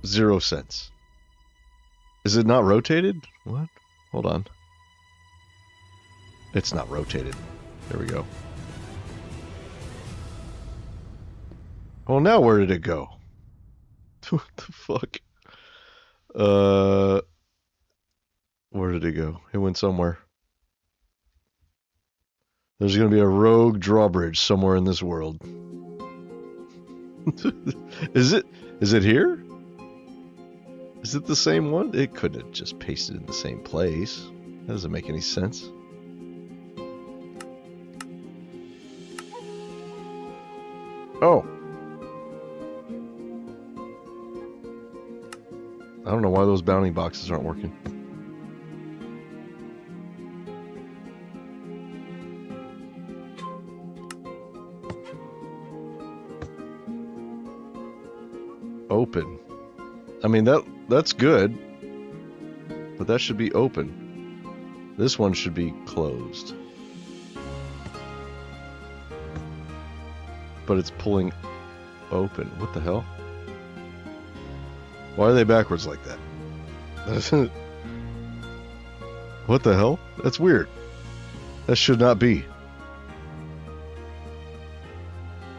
0 sense. Is it not rotated? What? Hold on. It's not rotated. There we go. Well, now where did it go? What the fuck? Where did it go? It went somewhere. There's going to be a rogue drawbridge somewhere in this world. Is it here? Is it the same one? It couldn't have just pasted in the same place. That doesn't make any sense. Oh. I don't know why those bounding boxes aren't working. Open. I mean, that's good. But that should be open. This one should be closed. But it's pulling open. What the hell? Why are they backwards like that? What the hell? That's weird. That should not be.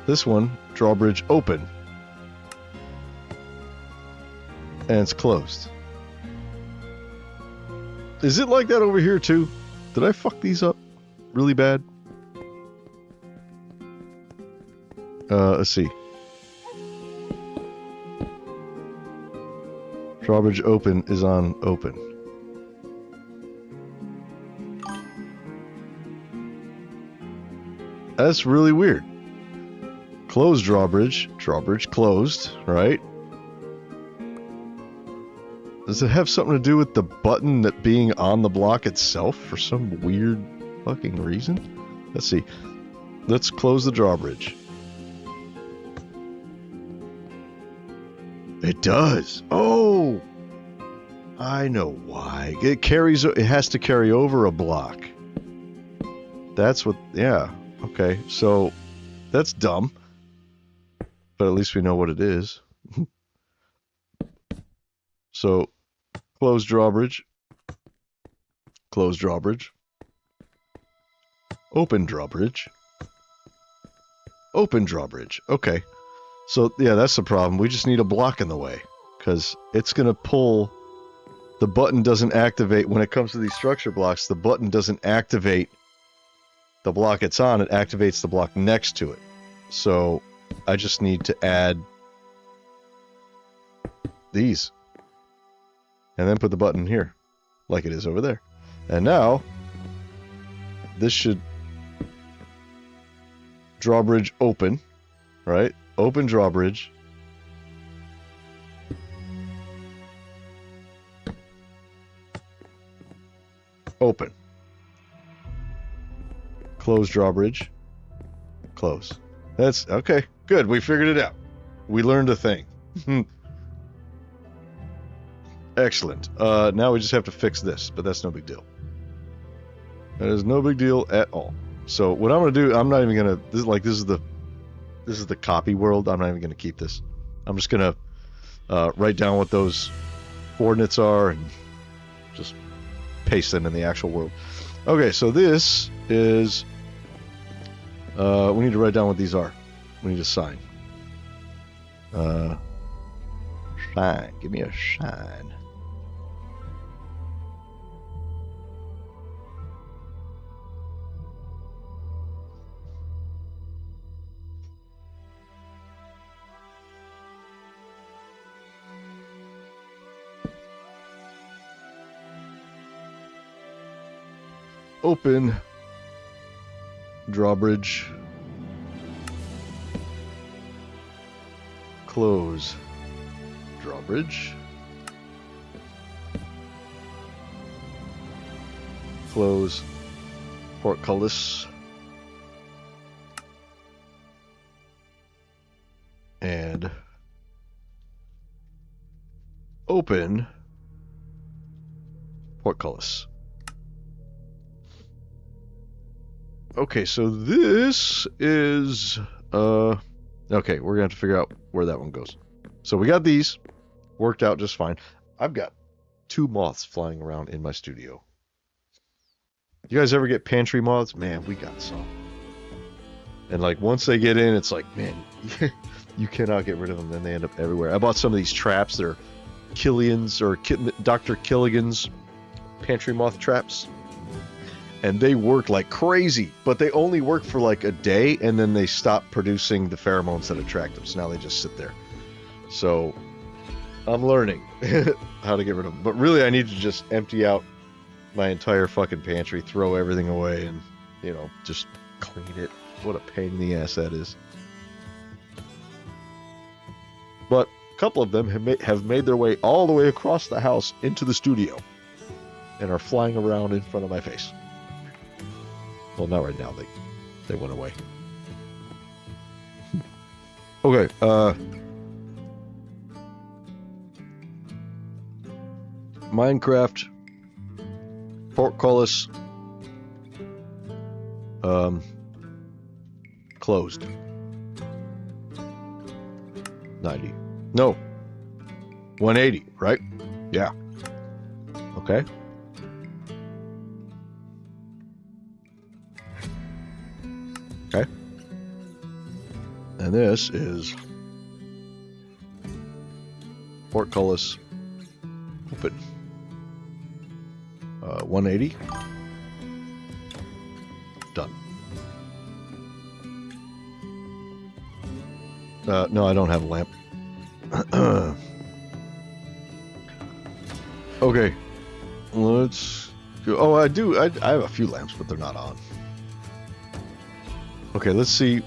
This one, drawbridge open. And it's closed. Is it like that over here too? Did I fuck these up really bad? Let's see. Drawbridge open is on open. That's really weird. Closed drawbridge, drawbridge closed, right? Does it have something to do with the button that being on the block itself for some weird fucking reason? Let's see. Let's close the drawbridge. It does. Oh, I know why. It has to carry over a block. That's what, yeah. Okay, so that's dumb. But at least we know what it is. So, close drawbridge. Close drawbridge. Open drawbridge. Open drawbridge. Okay. So, yeah, that's the problem. We just need a block in the way. Because it's going to pull... The button doesn't activate... When it comes to these structure blocks, the button doesn't activate the block it's on. It activates the block next to it. So, I just need to add... these. And then put the button here. Like it is over there. And now... This should... Drawbridge open. Right? Open drawbridge. Open. Close drawbridge. Close. That's okay. Good. We figured it out. We learned a thing. Excellent. Now we just have to fix this, but that's no big deal. That is no big deal at all. So what I'm going to do, I'm not even going to... This is the copy world. I'm not even going to keep this. I'm just going to write down what those coordinates are and just paste them in the actual world. Okay, so this is... we need to write down what these are. We need a sign. Shine. Give me a shine. Open drawbridge. Close drawbridge. Close portcullis. And open portcullis. Okay, so this is okay, we're gonna have to figure out where that one goes. So we got these worked out just fine. I've got 2 moths flying around in my studio. You guys ever get pantry moths? Man, we got some. And like once they get in, it's like, man, you cannot get rid of them. Then they end up everywhere. I bought some of these traps. They're Killian's or Dr. Killigan's pantry moth traps. And they work like crazy, but they only work for like a day, and then they stop producing the pheromones that attract them. So now they just sit there. So I'm learning how to get rid of them. But really, I need to just empty out my entire fucking pantry, throw everything away, and, you know, just clean it. What a pain in the ass that is. But a couple of them have made their way all the way across the house into the studio and are flying around in front of my face. Well, not right now. They went away. Okay. Minecraft. Portcullis. Closed. 90. No. 180, right? Yeah. Okay. Okay. And this is portcullis open. 180. Done. No, I don't have a lamp. Okay. Let's go. Oh, I do. I have a few lamps, but they're not on. Okay, let's see.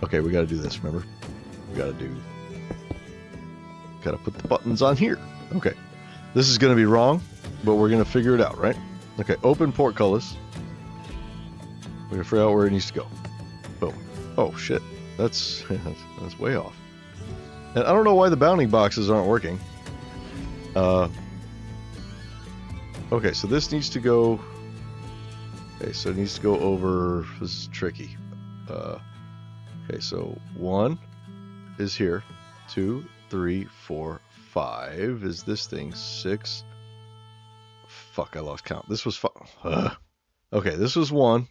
Okay, we gotta do this, remember? We gotta put the buttons on here. Okay. This is gonna be wrong, but we're gonna figure it out, right? Okay, open portcullis. We're gonna figure out where it needs to go. Boom. Oh, shit. That's way off. And I don't know why the bounding boxes aren't working. Okay, so this needs to go... Okay, so it needs to go over... This is tricky. Okay, so 1 is here. 2, 3, 4, 5 is this thing. 6. Fuck, I lost count. This was... Okay, this was 1.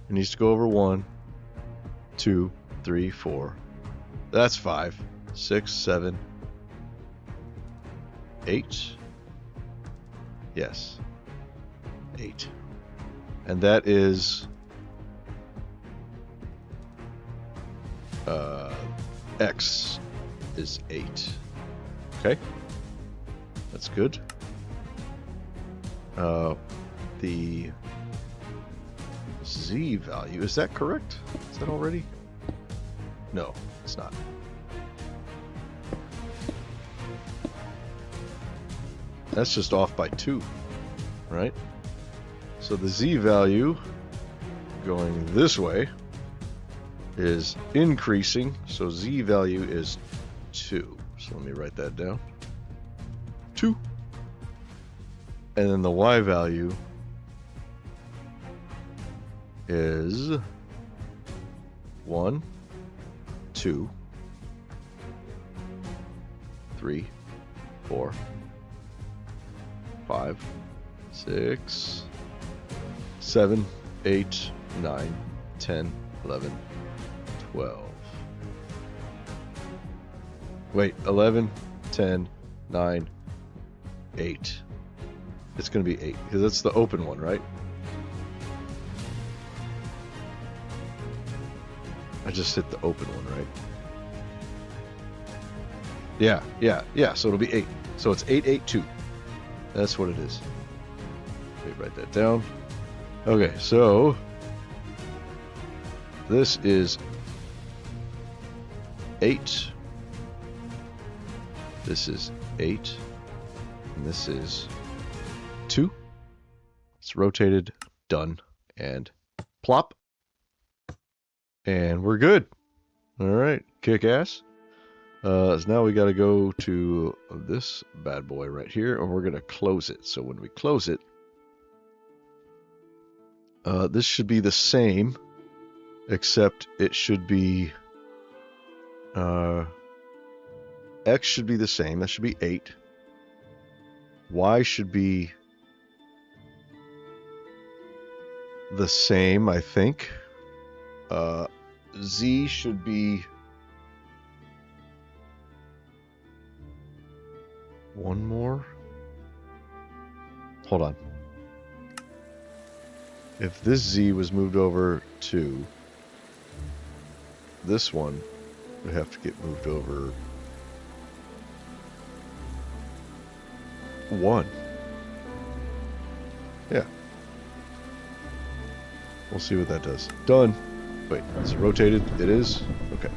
It needs to go over 1, 2, 3, 4. That's 5, 6, 7, 8. Yes. 8. And that is X is 8. Okay. That's good. The Z value, is that correct? Is that already? No, it's not. That's just off by 2, right? So the Z value going this way is increasing, so Z value is 2. So let me write that down. 2. And then the Y value is 1, 2, 3, 4, 5, 6, 7, 8, 9, 10, 11, 12. Wait, 11, 10, 9, 8. It's going to be 8, because that's the open one, right? I just hit the open one, right? Yeah, so it'll be 8. So it's 882. That's what it is. Let me write that down. Okay, so this is 8. This is 8. And this is 2. It's rotated, done, and plop. And we're good. All right, kick ass. So now we got to go to this bad boy right here, and we're going to close it. So when we close it, this should be the same, except it should be, X should be the same. That should be 8. Y should be the same, I think. Z should be 1 more. Hold on. If this Z was moved over to this one, would have to get moved over 1. Yeah. We'll see what that does. Done. Wait, is it rotated? It is? Okay.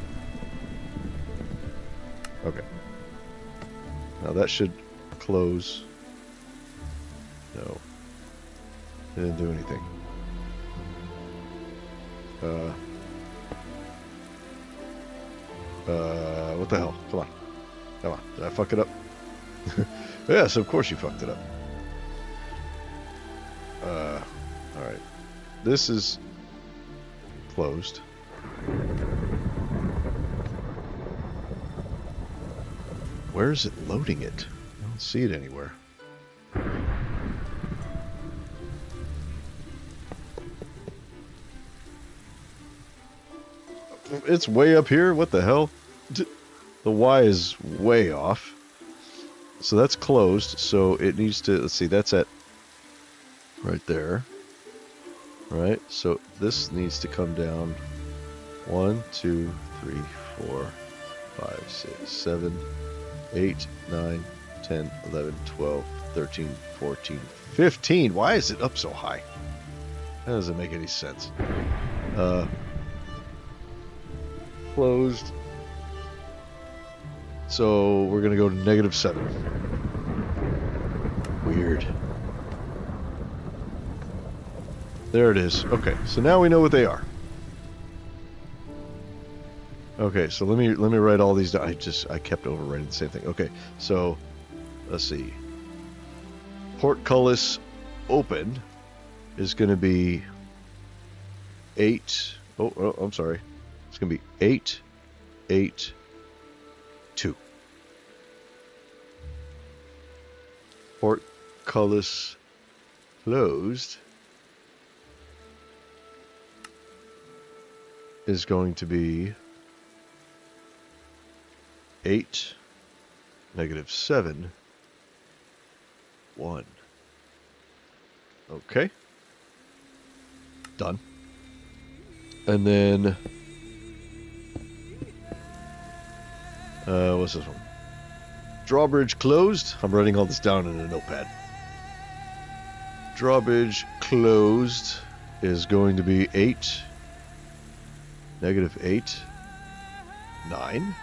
Okay. Now that should close. No. It didn't do anything. What the hell? Come on. Come on. Did I fuck it up? Yes, of course you fucked it up. Alright. This is closed. Where is it loading it? I don't see it anywhere. It's way up here? What the hell? The Y is way off. So that's closed, so it needs to, let's see, that's at right there. Right, so this needs to come down 1, 2, 3, 4, 5, 6, 7, 8, 9, 10, 11, 12, 13, 14, 15. Why is it up so high? That doesn't make any sense. Closed. So we're going to go to -7. Weird. There it is. Okay, so now we know what they are. Okay, so let me write all these down. I kept overwriting the same thing. Okay, so let's see. Portcullis open is going to be 8. Oh, I'm sorry. It's going to be 8, 8, 2. Portcullis closed is going to be 8, -7, 1. Okay. Done. And then what's this one? Drawbridge closed. I'm writing all this down in a notepad. Drawbridge closed is going to be 8, -8, 9.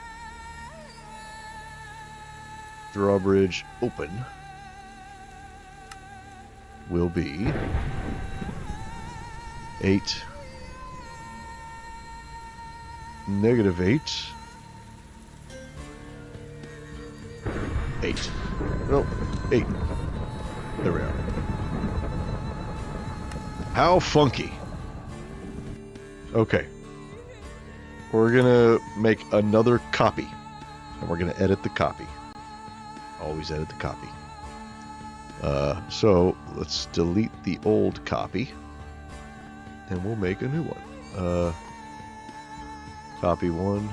Drawbridge open will be 8, -8, 8. No, 8. There we are. How funky. Okay. We're gonna make another copy, and we're gonna edit the copy. Always edit the copy. So let's delete the old copy, and we'll make a new one. Copy 1,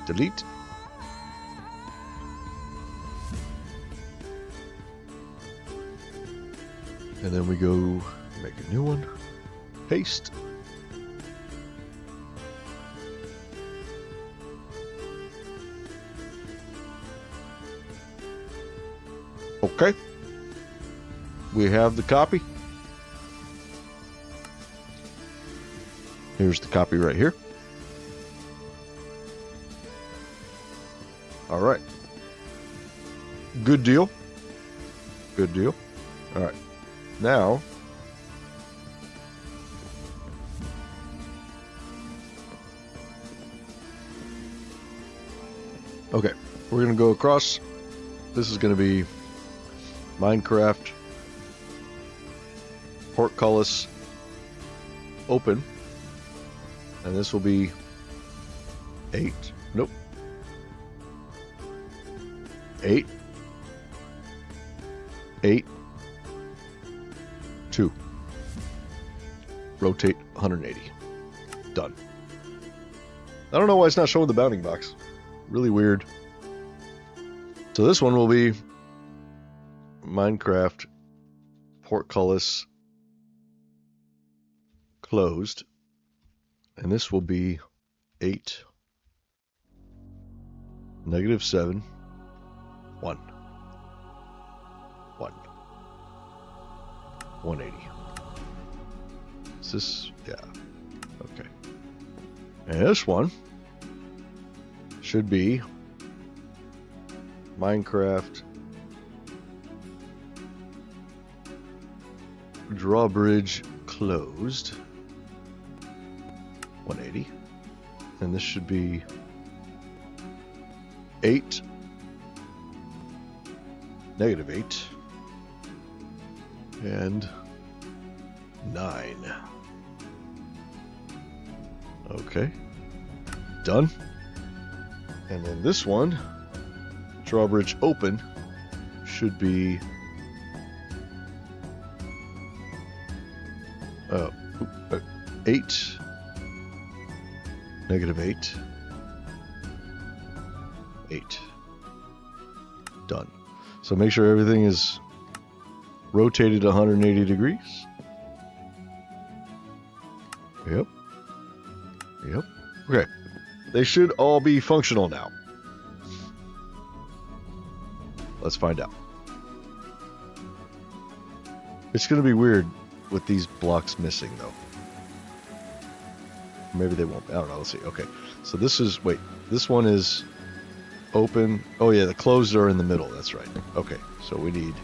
delete. And then we go make a new one, paste. Okay. We have the copy. Here's the copy right here. All right. Good deal. Good deal. All right. Now, okay, we're going to go across. This is going to be Minecraft portcullis open, and this will be 8. Nope. 8. 8. 2. Rotate 180. Done. I don't know why it's not showing the bounding box. Really weird. So this one will be Minecraft portcullis closed, and this will be 8, -7, 1, 1, 180. Is this? Yeah. Okay. And this one should be Minecraft drawbridge closed, 180, and this should be 8, -8, and 9. Okay, done. And then this one, drawbridge open, should be 8, -8, 8. Done. So make sure everything is rotated 180 degrees. Yep. Yep. Okay. They should all be functional now. Let's find out. It's going to be weird with these blocks missing, though. Maybe they won't. I don't know. Let's see. Okay. So this is... Wait. This one is open. Oh, yeah. The closed are in the middle. That's right. Okay. So we need...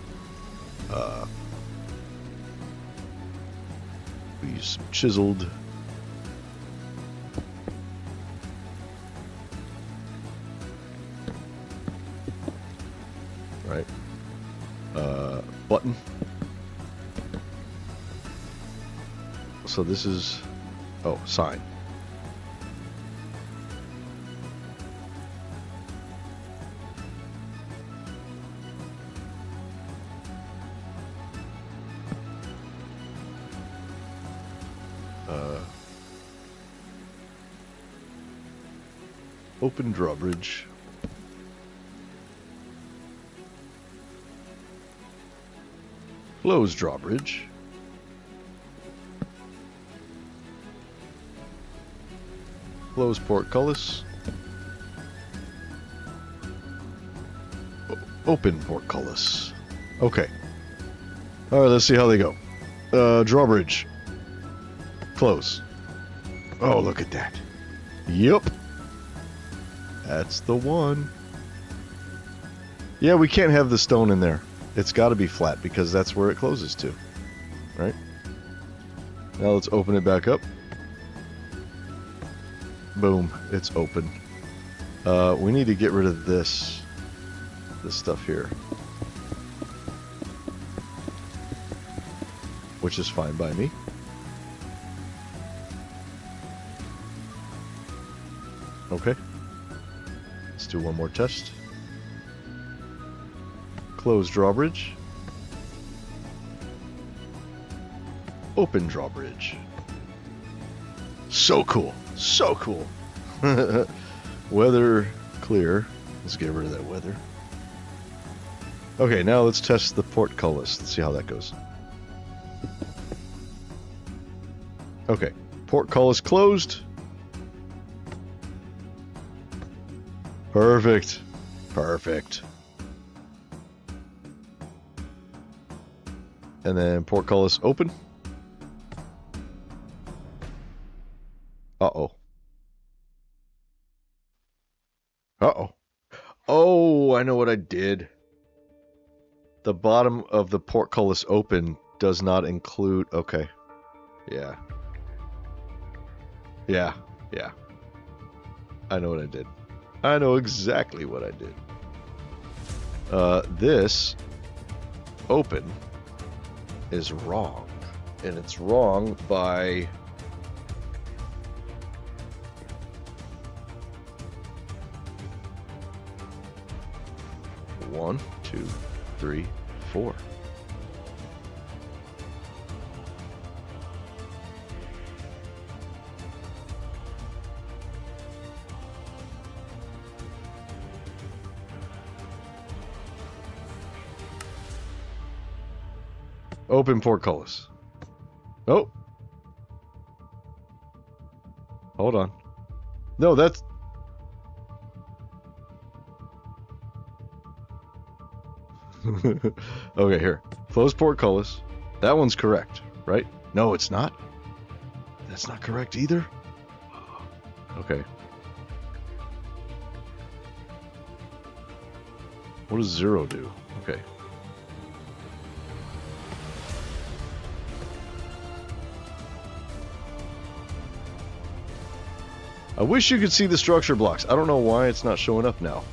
we use some chiseled... Right. Button. So this is... Oh, sign. Open drawbridge. Close drawbridge. Close portcullis. Open portcullis. Okay. All right, let's see how they go. Drawbridge. Close. Oh, look at that. Yep. That's the one. Yeah, we can't have the stone in there. It's got to be flat because that's where it closes to. Right? Now let's open it back up. Boom. It's open. We need to get rid of this stuff here. Which is fine by me. Okay. Let's do one more test. Close drawbridge. Open drawbridge. So cool. So cool. Weather clear. Let's get rid of that weather. Okay, now let's test the portcullis. Let's see how that goes. Okay, portcullis closed. Perfect. Perfect. And then portcullis open. Uh-oh. Uh-oh. Oh, I know what I did. The bottom of the portcullis open does not include... Okay. Yeah. Yeah. Yeah. I know what I did. I know exactly what I did. This open is wrong. And it's wrong by... 1, 2, 3, 4. Open portcullis. Oh. Hold on. No, that's... Okay, here. Close portcullis. That one's correct, right? No, it's not. That's not correct either. Okay. What does 0 do? Okay. I wish you could see the structure blocks. I don't know why it's not showing up now.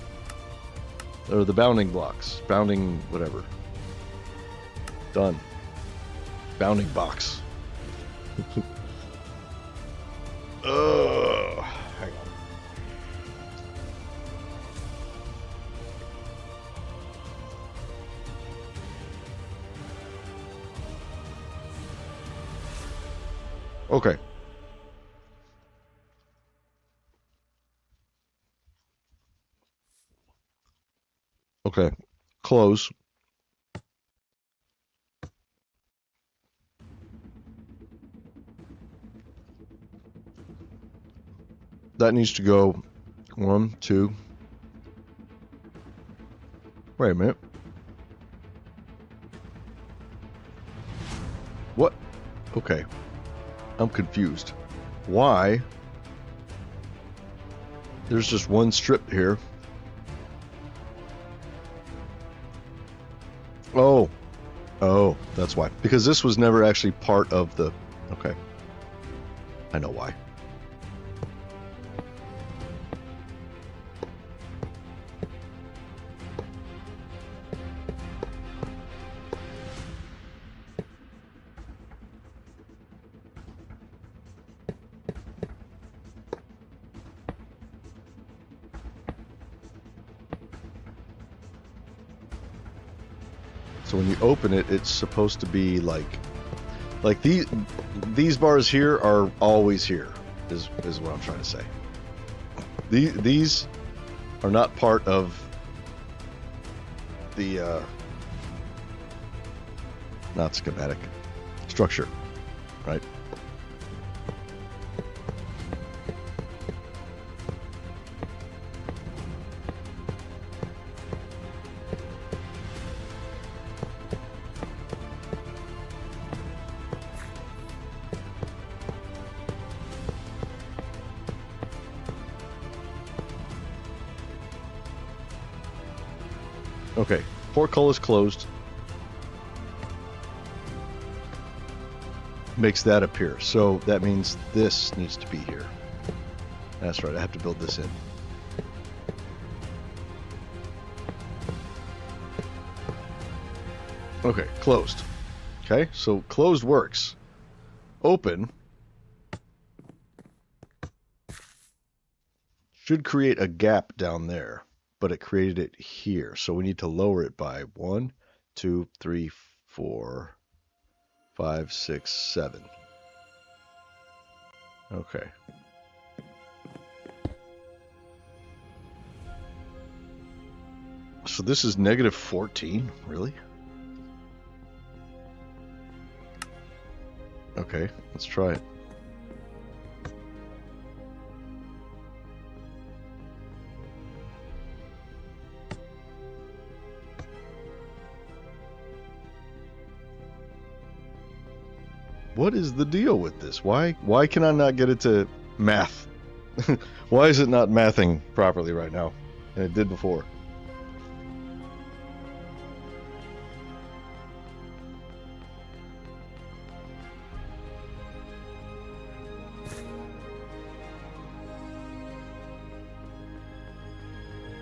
Or the bounding blocks. Bounding whatever. Done. Bounding box. Hang on. Okay. Okay. Close. That needs to go 1, 2. Wait a minute. What? Okay. I'm confused. Why? There's just one strip here. Oh. Oh, that's why. Because this was never actually part of the... Okay. I know why. So when you open it, it's supposed to be like these bars here are always here, is what I'm trying to say. These are not part of the not schematic structure, right? Okay, portcullis closed. Makes that appear. So that means this needs to be here. That's right, I have to build this in. Okay, closed. Okay, so closed works. Open should create a gap down there, but it created it here. So we need to lower it by 1, 2, 3, 4, 5, 6, 7. Okay. So this is negative 14, really? Okay, let's try it. What is the deal with this? Why can I not get it to math? Why is it not mathing properly right now? And it did before.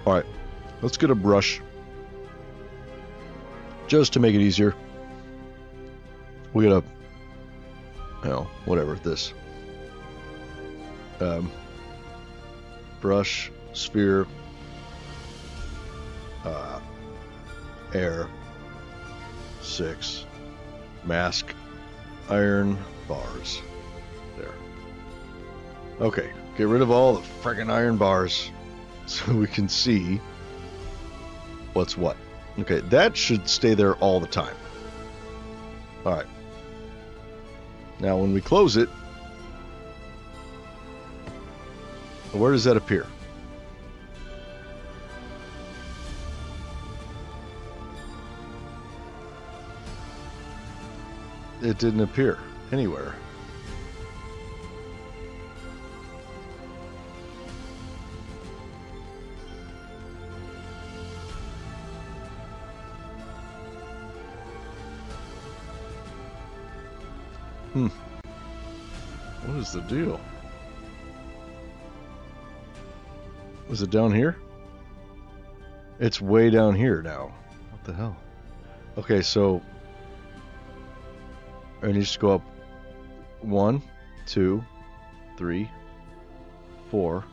All right, let's get a brush just to make it easier. We gotta, whatever this. Brush, sphere, air, 6, mask, iron bars. There. Okay, get rid of all the frickin' iron bars so we can see what's what. Okay, that should stay there all the time. Alright. Now when we close it, where does that appear? It didn't appear anywhere. What is the deal? Was it down here? It's way down here now. What the hell? Okay, so it needs to go up 1, 2, 3, 4,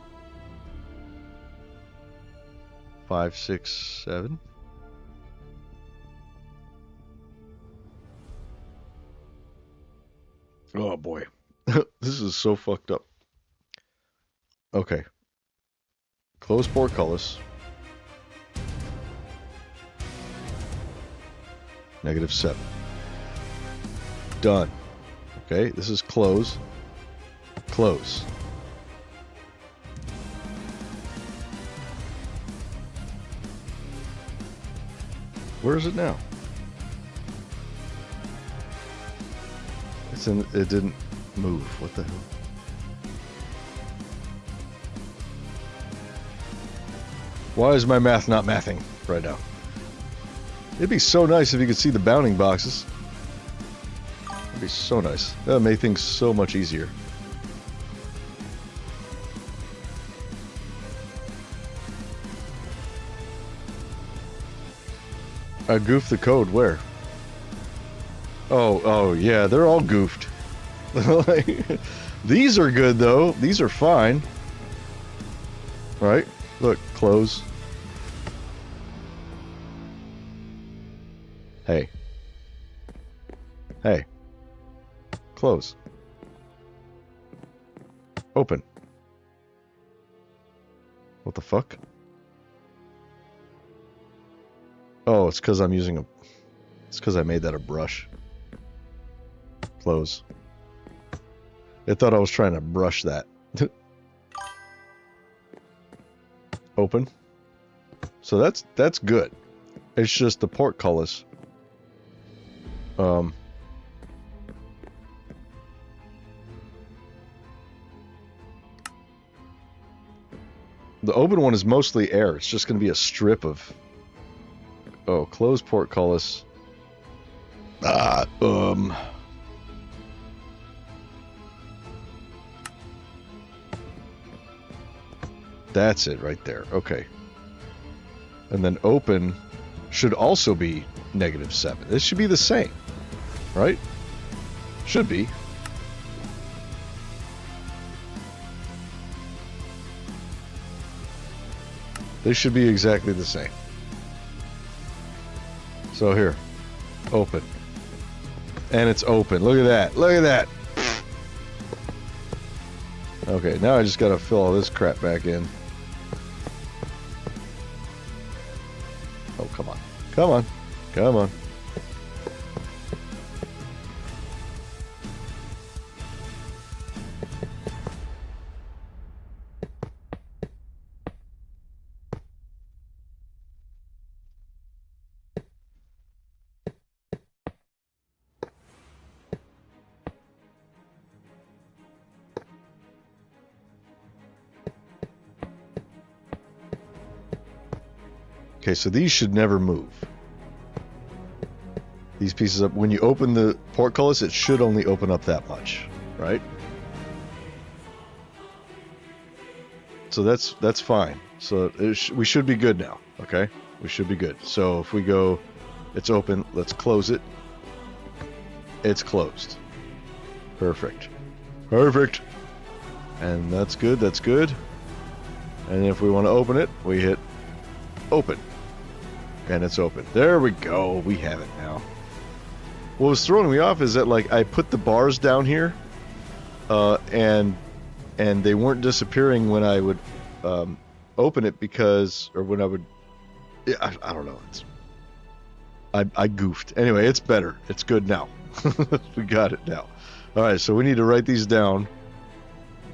5, 6, 7. Oh boy. This is so fucked up. Okay. Close portcullis. -7. Done. Okay, this is close. Close. Where is it now? It's in. It didn't move. What the hell? Why is my math not mathing right now? It'd be so nice if you could see the bounding boxes. It'd be so nice. That would make things so much easier. I goofed the code. Where? Oh, yeah, they're all goofed. These are good, though. These are fine. Right? Look, close. Hey. Hey. Close. Open. What the fuck? Oh, it's because I'm using a... It's because I made that a brush. Close. It thought I was trying to brush that. Open. So that's good. It's just the portcullis. The open one is mostly air. It's just going to be a strip of... Oh, close portcullis. That's it right there. Okay. And then open should also be -7. This should be the same. Right? Should be. They should be exactly the same. So here. Open. And it's open. Look at that. Look at that. Okay, now I just gotta fill all this crap back in. Oh, come on. Come on. Come on. Okay, so these should never move. These pieces up, when you open the portcullis, it should only open up that much, right? So that's fine. So we should be good now, okay? We should be good. So if we go, it's open, let's close it. It's closed. Perfect. Perfect. And that's good, that's good. And if we want to open it, we hit open. And it's open. There we go, we have it now. What was throwing me off is that, like, I put the bars down here, and they weren't disappearing when I would open it because, or when I would, I don't know. I goofed. Anyway, it's better. It's good now. We got it now. All right, so we need to write these down.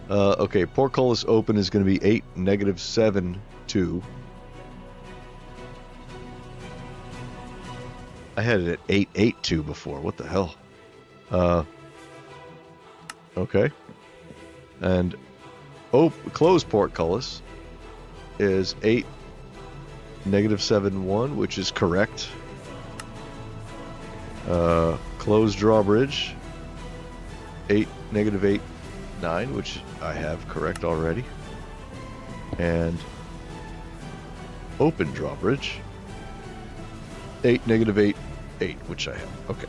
Okay, portcullis open is going to be 8, -7, 2. I had it at 8, 8, 2 before. What the hell? Okay. And close portcullis is 8, -7, 1, which is correct. Close drawbridge 8, -8, 9, which I have correct already. And open drawbridge 8, -8, 8, which I have. Okay.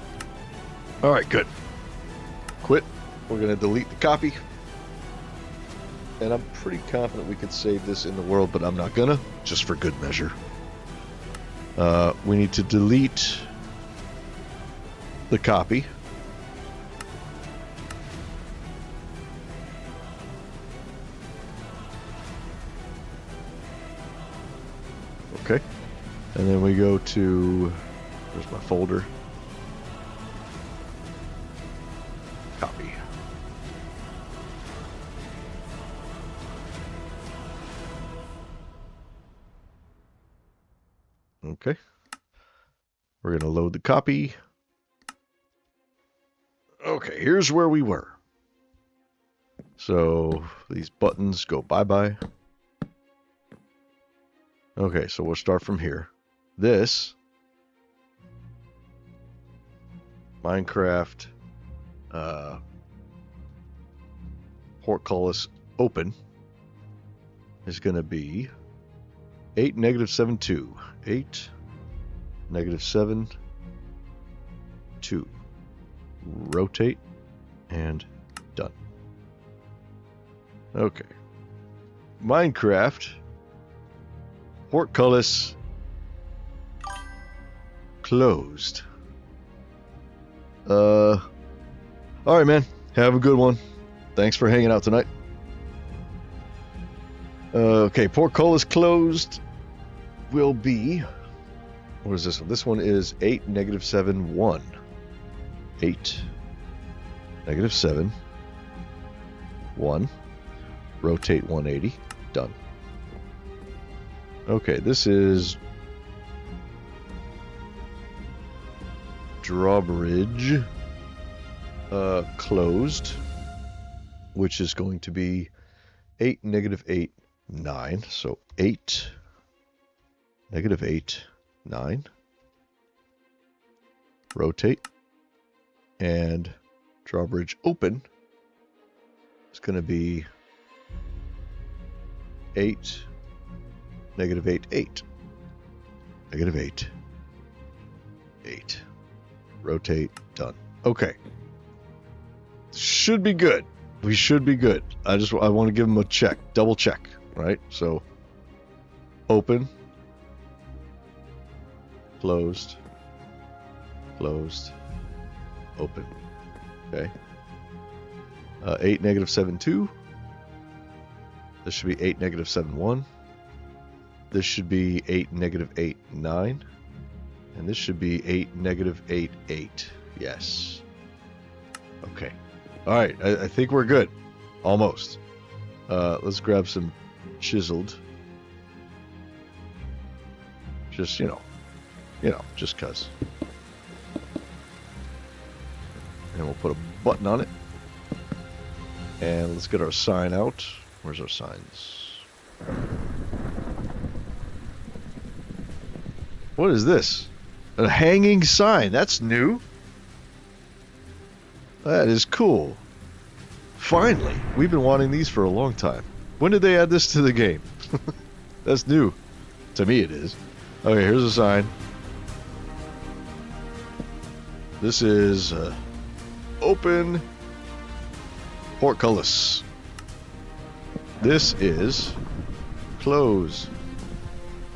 All right, good. Quit. We're going to delete the copy. And I'm pretty confident we could save this in the world, but I'm not gonna, just for good measure. We need to delete the copy. Okay. And then we go to, where's my folder? Copy. Okay. We're going to load the copy. Okay, here's where we were. So these buttons go bye-bye. Okay, so we'll start from here. This Minecraft portcullis open is going to be 8, -7, 2. 8, -7, 2. Rotate and done. Okay. Minecraft portcullis closed. All right, man. Have a good one. Thanks for hanging out tonight. Okay, portcullis closed will be, what is this one? This one is 8, -7, 1. 8, -7, 1. Rotate 180. Done. Okay, this is drawbridge closed, which is going to be 8, -8, 9. So 8, -8, 9. Rotate. And drawbridge open is going to be 8, -8, 8. -8, 8. Rotate. Done. Okay. Should be good. We should be good. I want to give them a check. Double check. Right? So open. Closed. Closed. Open. Okay. 8, -7, 2. This should be 8, -7, 1. This should be 8, -8, 9. And this should be 8, -8, 8. Yes. Okay. All right. I think we're good. Almost. Let's grab some chiseled. Just, just 'cause. And we'll put a button on it. And let's get our sign out. Where's our signs? What is this? A hanging sign. That's new. That is cool. Finally. We've been wanting these for a long time. When did they add this to the game? That's new. To me it is. Okay, here's a sign. This is open portcullis. This is close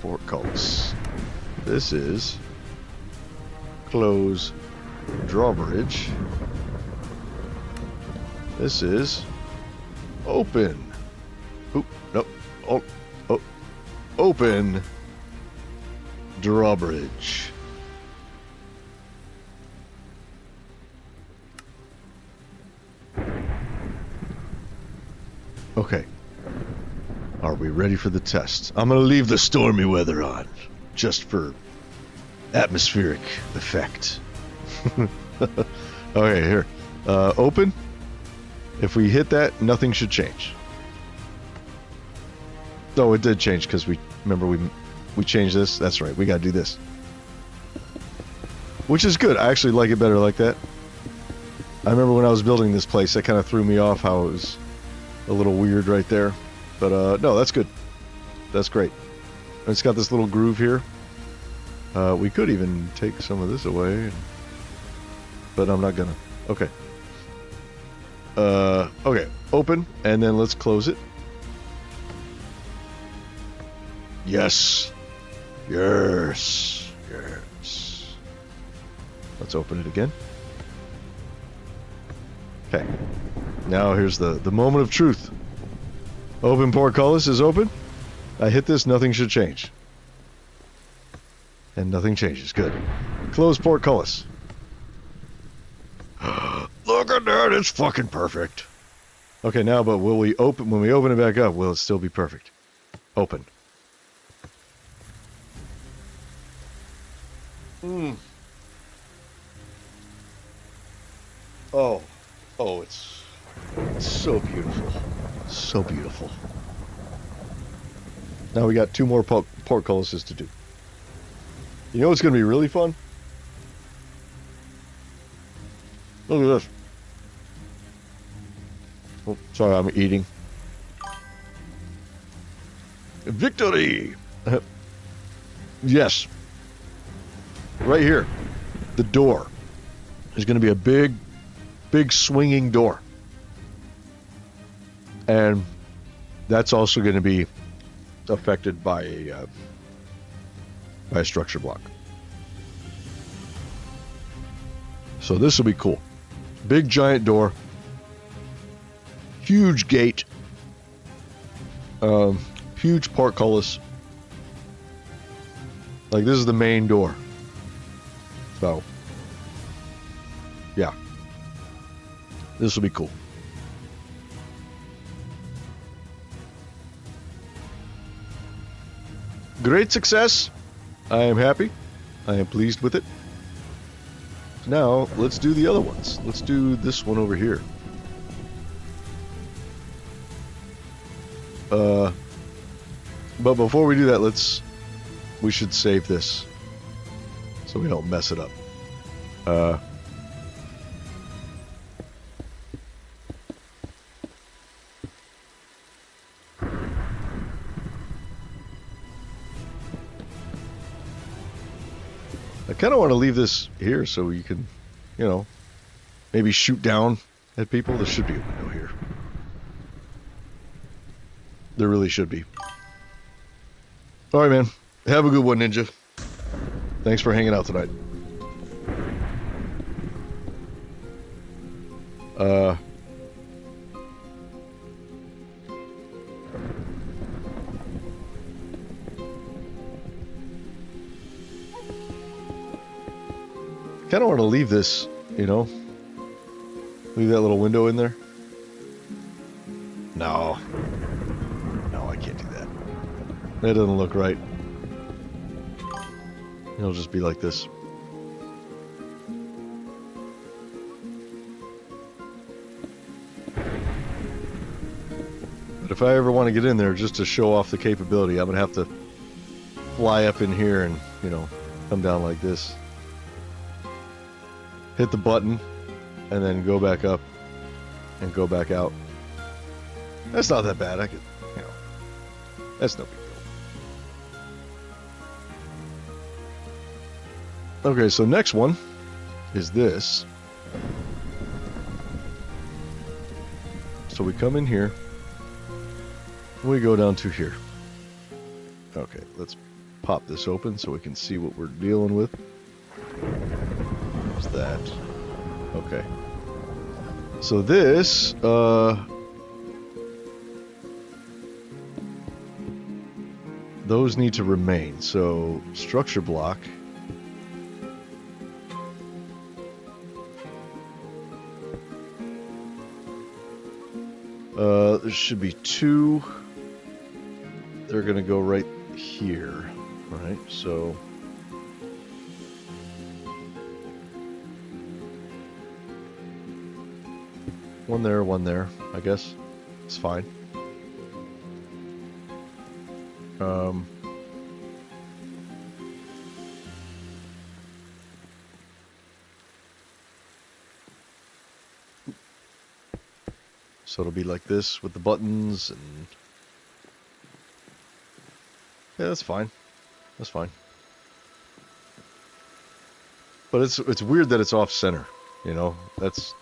portcullis. This is close drawbridge. This is open. Oop, nope. Oh, oh, open drawbridge. Okay. Are we ready for the test? I'm gonna leave the stormy weather on, just for atmospheric effect. Okay, here. Open. If we hit that, nothing should change. Oh, it did change because we changed this. That's right. We gotta do this, which is good. I actually like it better like that. I remember when I was building this place, that kind of threw me off how it was a little weird right there. But no, that's good. That's great. And it's got this little groove here. We could even take some of this away, but I'm not gonna. Okay. Okay. Open, and then let's close it. Yes. Yes. Yes. Let's open it again. Okay. Now here's the moment of truth. Open portcullis is open. I hit this, nothing should change. And nothing changes. Good. Close portcullis. Look at that, it's fucking perfect. Okay, now, but will we open, when we open it back up, will it still be perfect? Open. Oh. Oh, it's so beautiful. So beautiful. Now we got 2 more portcullises to do. You know what's going to be really fun? Look at this. Oh, sorry, I'm eating. Victory! Yes. Right here. The door. There's going to be a big swinging door. And that's also going to be affected by a structure block. So this will be cool. Big giant door. Huge gate. Huge portcullis. Like, this is the main door. So, yeah. This will be cool. Great success. I am happy. I am pleased with it. Now, let's do the other ones. Let's do this one over here. But before we do that, we should save this so we don't mess it up. I kind of want to leave this here so you can, maybe shoot down at people. There should be a window here. There really should be. All right, man. Have a good one, Ninja. Thanks for hanging out tonight. Kind of want to leave this, leave that little window in there. No, I can't do that. That doesn't look right. It'll just be like this. But if I ever want to get in there just to show off the capability, I'm going to have to fly up in here and, come down like this. Hit the button, and then go back up, and go back out. That's not that bad. I could, that's no big deal. Okay, so next one is this. So we come in here. We go down to here. Okay, let's pop this open so we can see what we're dealing with. There's that. Okay. So this, those need to remain. So structure block. There should be two. They're gonna go right here, right? So one there, I guess. It's fine. So it'll be like this with the buttons and yeah, that's fine. That's fine. But it's weird that it's off center, you know? That's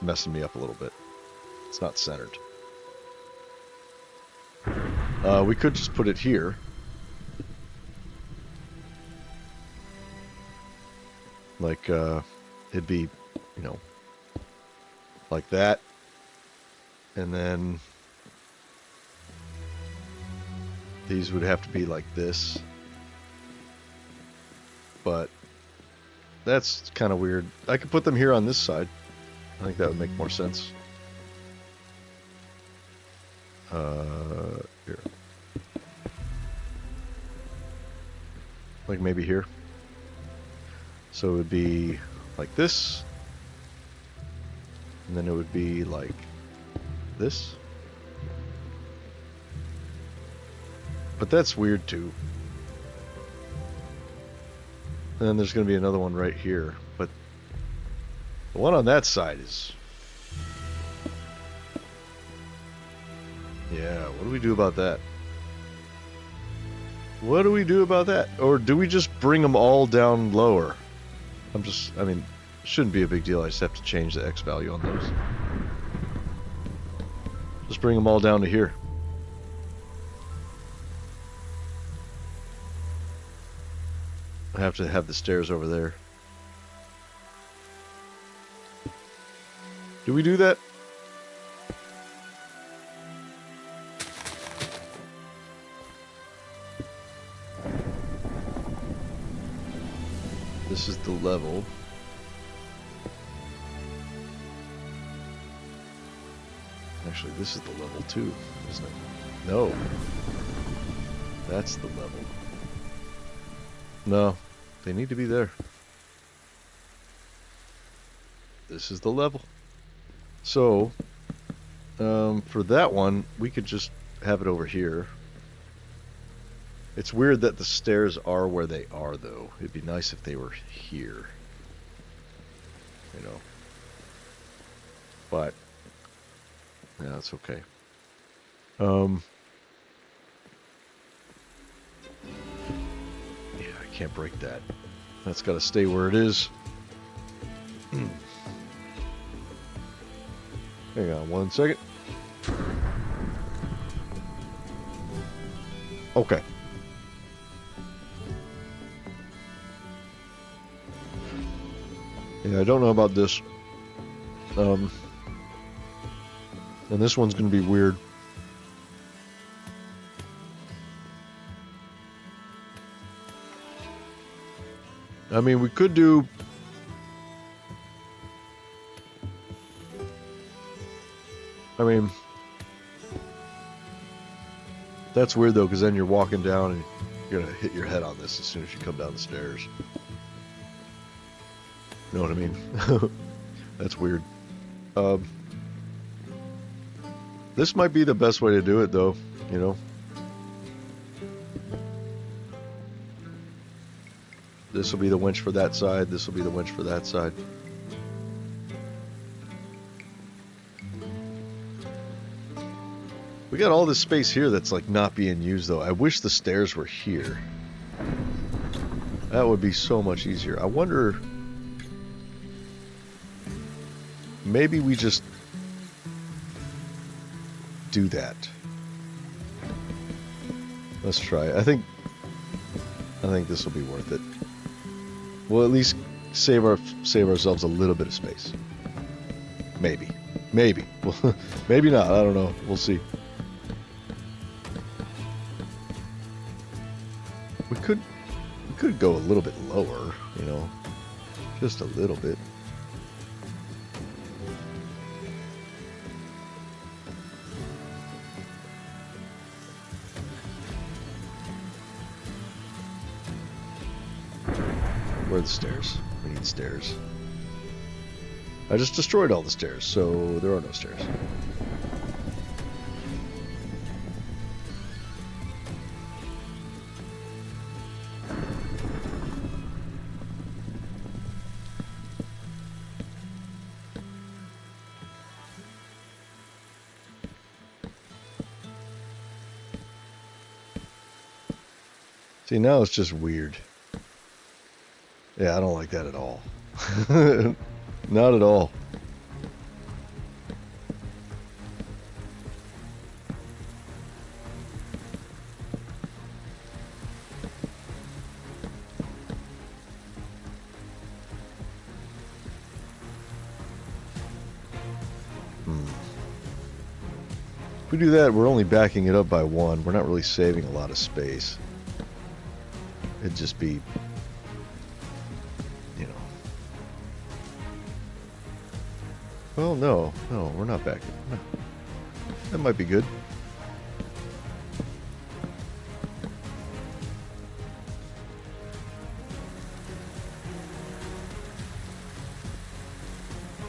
messing me up a little bit. It's not centered. We could just put it here. Like it'd be, you know, like that. And then these would have to be like this. But that's kind of weird. I could put them here on this side. I think that would make more sense. Here. Like maybe here. So it would be like this. And then it would be like this. But that's weird too. And then there's going to be another one right here. But the one on that side is... yeah, what do we do about that? What do we do about that? Or do we just bring them all down lower? I mean, it shouldn't be a big deal. I just have to change the X value on those. Just bring them all down to here. I have to have the stairs over there. Do we do that? This is the level. Actually, this is the level too, isn't it? No. That's the level. No, they need to be there. This is the level. So, for that one, we could just have it over here. It's weird that the stairs are where they are, though. It'd be nice if they were here. You know. But, yeah, that's okay. Yeah, I can't break that. That's got to stay where it is. Hang on one second. Okay. Yeah, I don't know about this. And this one's going to be weird. I mean, we could do... I mean... That's weird, though, because then you're walking down and you're going to hit your head on this as soon as you come down the stairs. You know what I mean? That's weird. This might be the best way to do it, though, you know? This will be the winch for that side. This will be the winch for that side. We got all this space here that's like not being used, though. I wish the stairs were here. That would be so much easier. I wonder, maybe we just do that. Let's try it. I think this will be worth it. We'll at least save ourselves a little bit of space. Maybe. Well, maybe not. I don't know. We'll see. We could go a little bit lower, you know, just a little bit. Where are the stairs? We need stairs. I just destroyed all the stairs, so there are no stairs. See, now it's just weird. Yeah, I don't like that at all. Not at all. If we do that, we're only backing it up by 1. We're not really saving a lot of space. It'd just be, you know. Well, no, we're not backing. No. That might be good.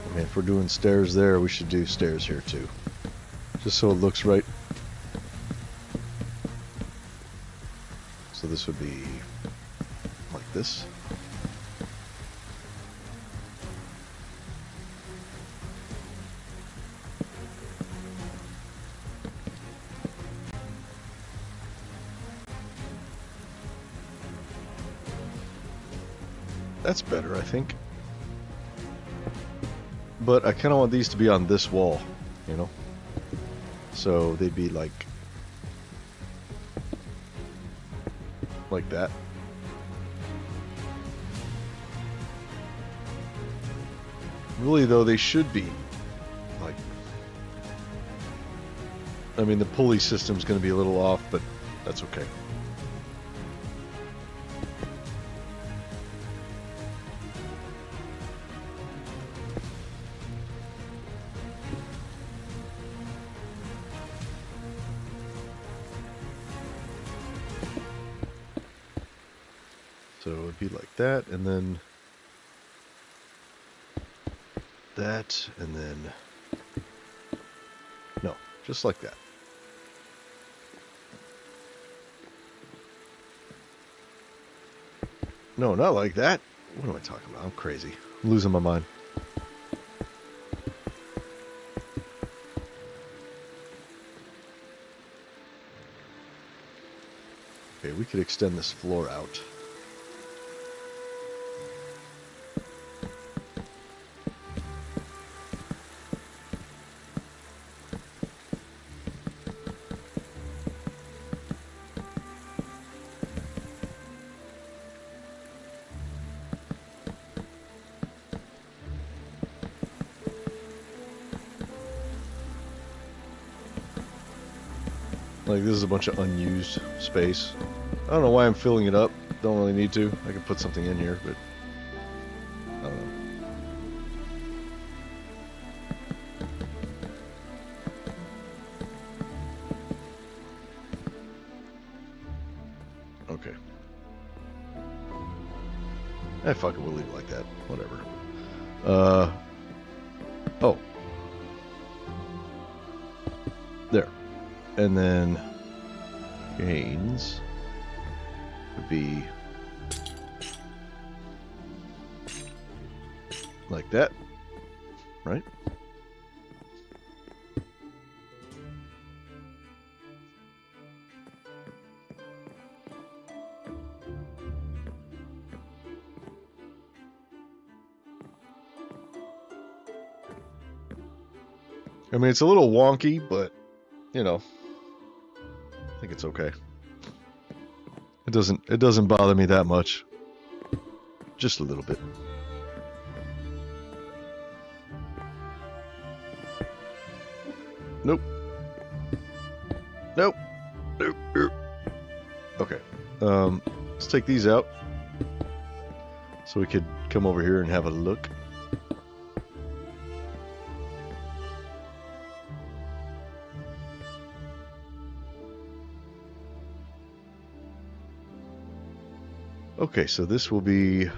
I mean, if we're doing stairs there, we should do stairs here too. Just so it looks right. So this would be like this. That's better, I think. But I kind of want these to be on this wall, you know? So they'd be like that. Really though, they should be like, I mean, the pulley system's going to be a little off, but that's okay. So it would be like that, and then that, and then, no, just like that. No, not like that. What am I talking about? I'm crazy. I'm losing my mind. Okay, we could extend this floor out. Like, this is a bunch of unused space. I don't know why I'm filling it up. Don't really need to. I could put something in here, but I don't know. Okay. Fuck it, we'll leave it like that. Whatever. Oh. There. And then gains would be like that, right? I mean, it's a little wonky, but, you know, I think it's okay. It doesn't bother me that much. Just a little bit. Nope. Nope. Nope. Nope. Okay. Let's take these out so we could come over here and have a look. Okay, so this will be,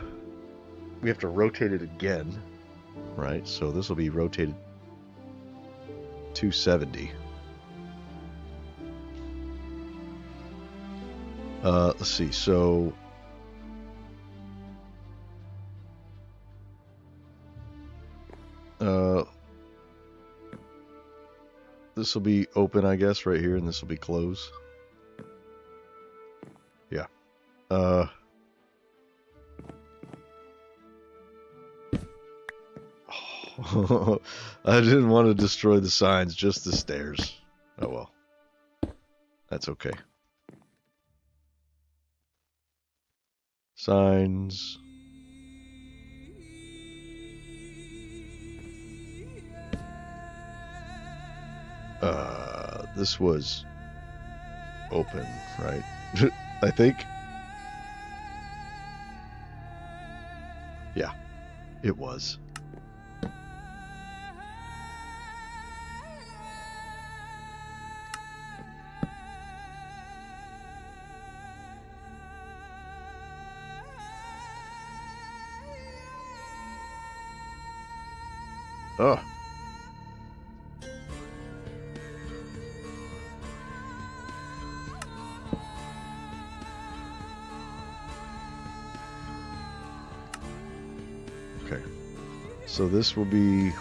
we have to rotate it again, right? So this will be rotated 270. Let's see, so this will be open, I guess, right here, and this will be closed. Yeah. I didn't want to destroy the signs, just the stairs. Oh well. That's okay. Signs. This was open, right? I think. Yeah, it was. Oh. Okay. So this will be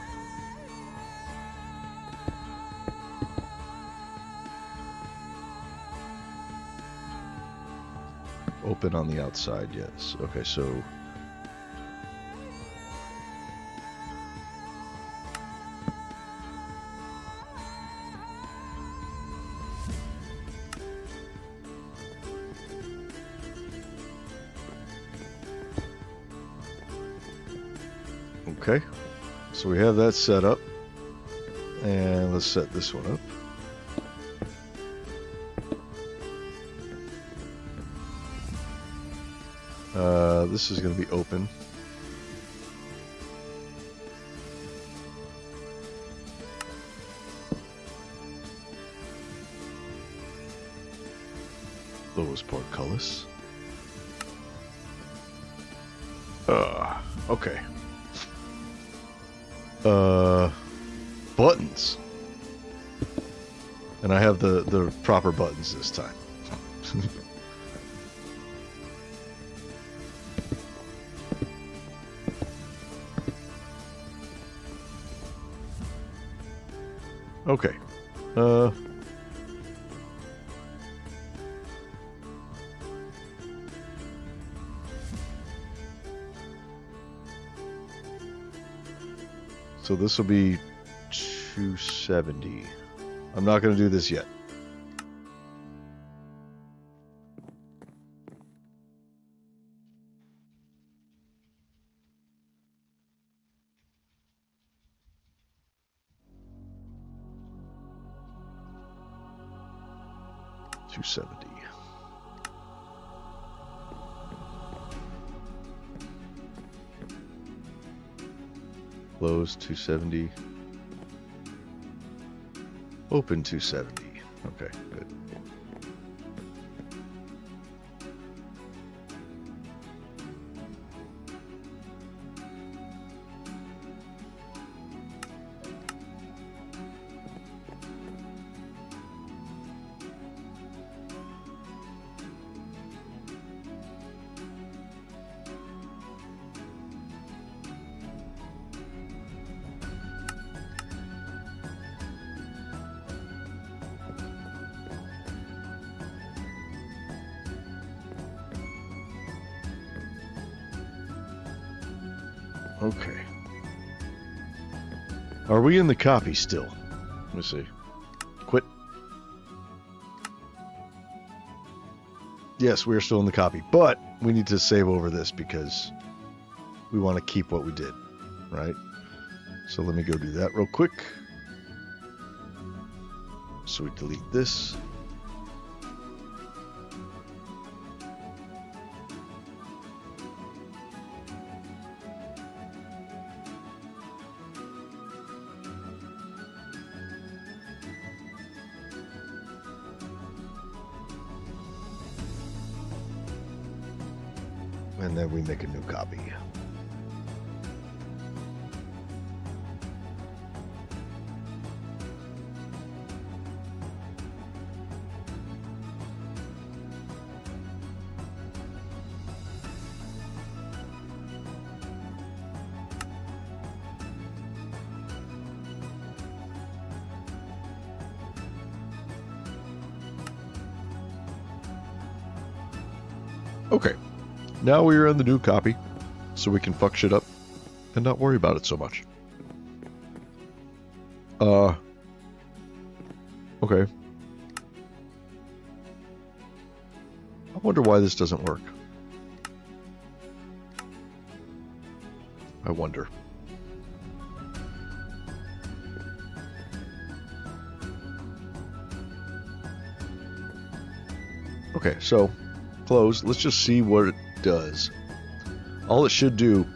open on the outside, yes. Okay, so okay, so we have that set up, and let's set this one up. This is going to be open. Lowest portcullis. Okay. Buttons. And I have the proper buttons this time. Okay. So this will be 270. I'm not going to do this yet. $270. Close 270. Open 270. Okay, good. Okay. Are we in the copy still? Let me see. Quit. Yes, we're still in the copy, but we need to save over this because we want to keep what we did, right? So let me go do that real quick. So we delete this. And then we make a new copy. Okay. Now we are in the new copy, so we can fuck shit up and not worry about it so much. Okay. I wonder why this doesn't work. I wonder. Okay, so close. Let's just see what it does. All it should do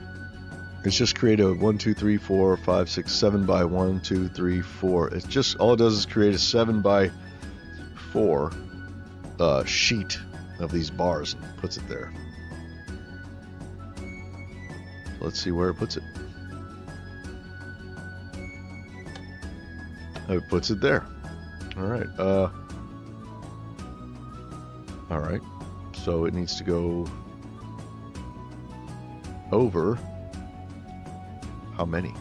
is just create a 1, 2, 3, 4, 5, 6, 7 by 1, 2, 3, 4. It's just all it does is create a 7 by 4 sheet of these bars and puts it there. Let's see where it puts it. Oh, it puts it there. All right. All right. So it needs to go over how many?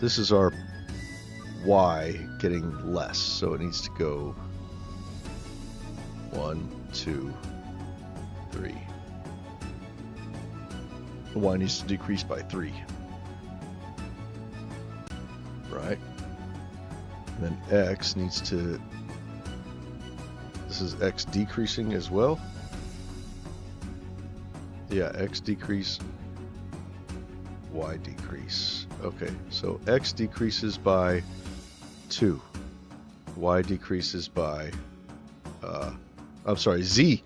This is our Y getting less, so it needs to go 1, 2, 3. The Y needs to decrease by 3. Right? And then X needs to... This is X decreasing as well. Yeah, X decrease, Y decrease. Okay, so X decreases by 2. Y decreases by... I'm sorry, Z.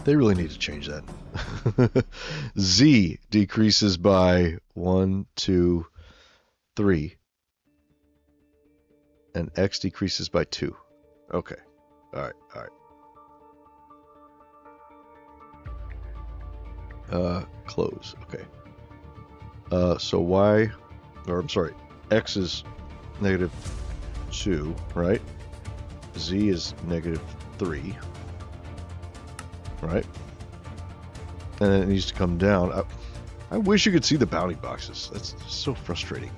They really need to change that. Z decreases by 1, 2, 3. And X decreases by 2. Okay. Alright, alright. Close. Okay. So Y, or I'm sorry, X is -2, right? Z is -3, right? And then it needs to come down. I wish you could see the bounty boxes. That's so frustrating.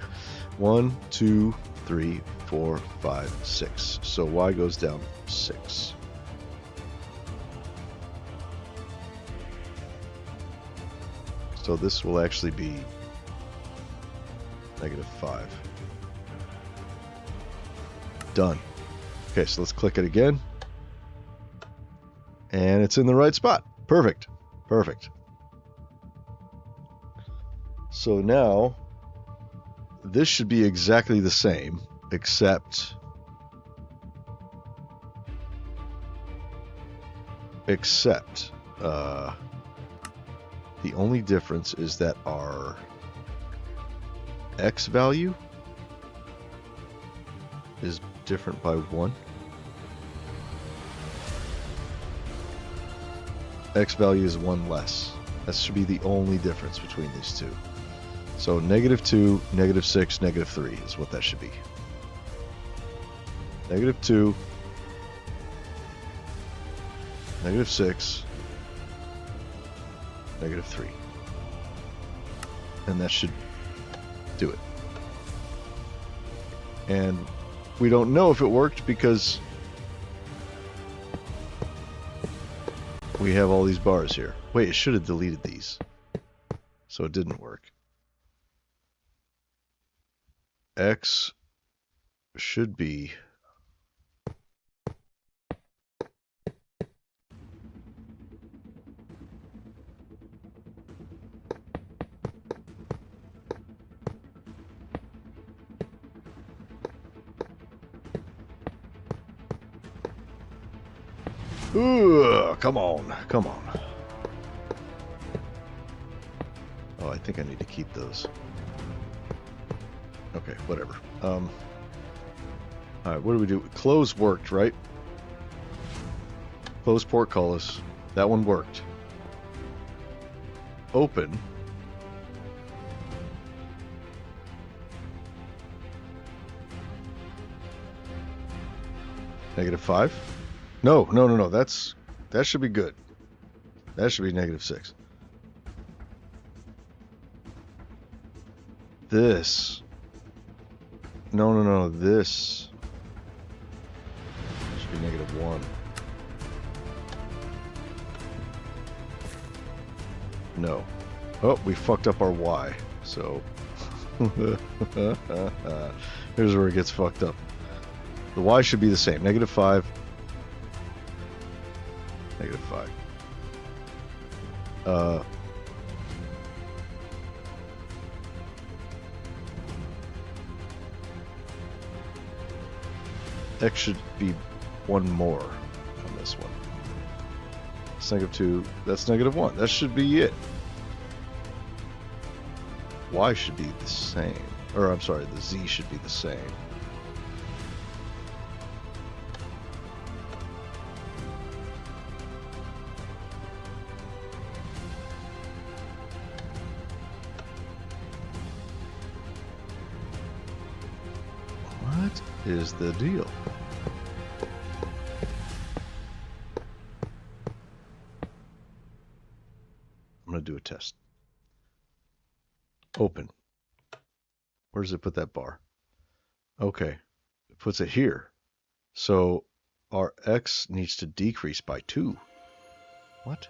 1, 2, 3, 4, 5, 6. So Y goes down 6. So this will actually be -5. Done. Okay, so let's click it again. And it's in the right spot. Perfect. Perfect. So now this should be exactly the same, except the only difference is that our X value is different by 1. X value is 1 less. That should be the only difference between these two. So -2, -6, -3 is what that should be. -2, -6, -3. And that should do it. And we don't know if it worked because we have all these bars here. Wait, it should have deleted these. So it didn't work. X should be ooh, come on, come on. Oh, I think I need to keep those. Okay, whatever. Alright, what do we do? Close worked, right? Close portcullis. That one worked. Open. -5? No. That should be good. That should be -6. This. No. This should be -1. No. Oh, we fucked up our Y. So here's where it gets fucked up. The Y should be the same. -5. -5. X should be one more on this one. It's -2. That's -1. That should be it. Y should be the same. Or, I'm sorry, the Z should be the same. What is the deal? I'm going to do a test. Open. Where does it put that bar? Okay. It puts it here. So our X needs to decrease by 2. What?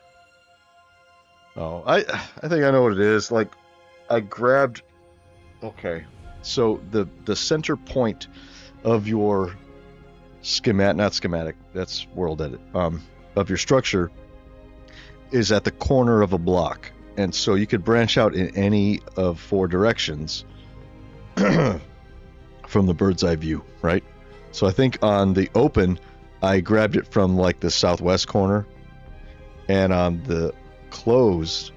Oh, I think I know what it is. Like, I grabbed... Okay. So the center point of your schematic, not schematic, that's WorldEdit, of your structure is at the corner of a block. And so you could branch out in any of 4 directions from the bird's eye view, right? So I think on the open, I grabbed it from like the southwest corner, and on the closed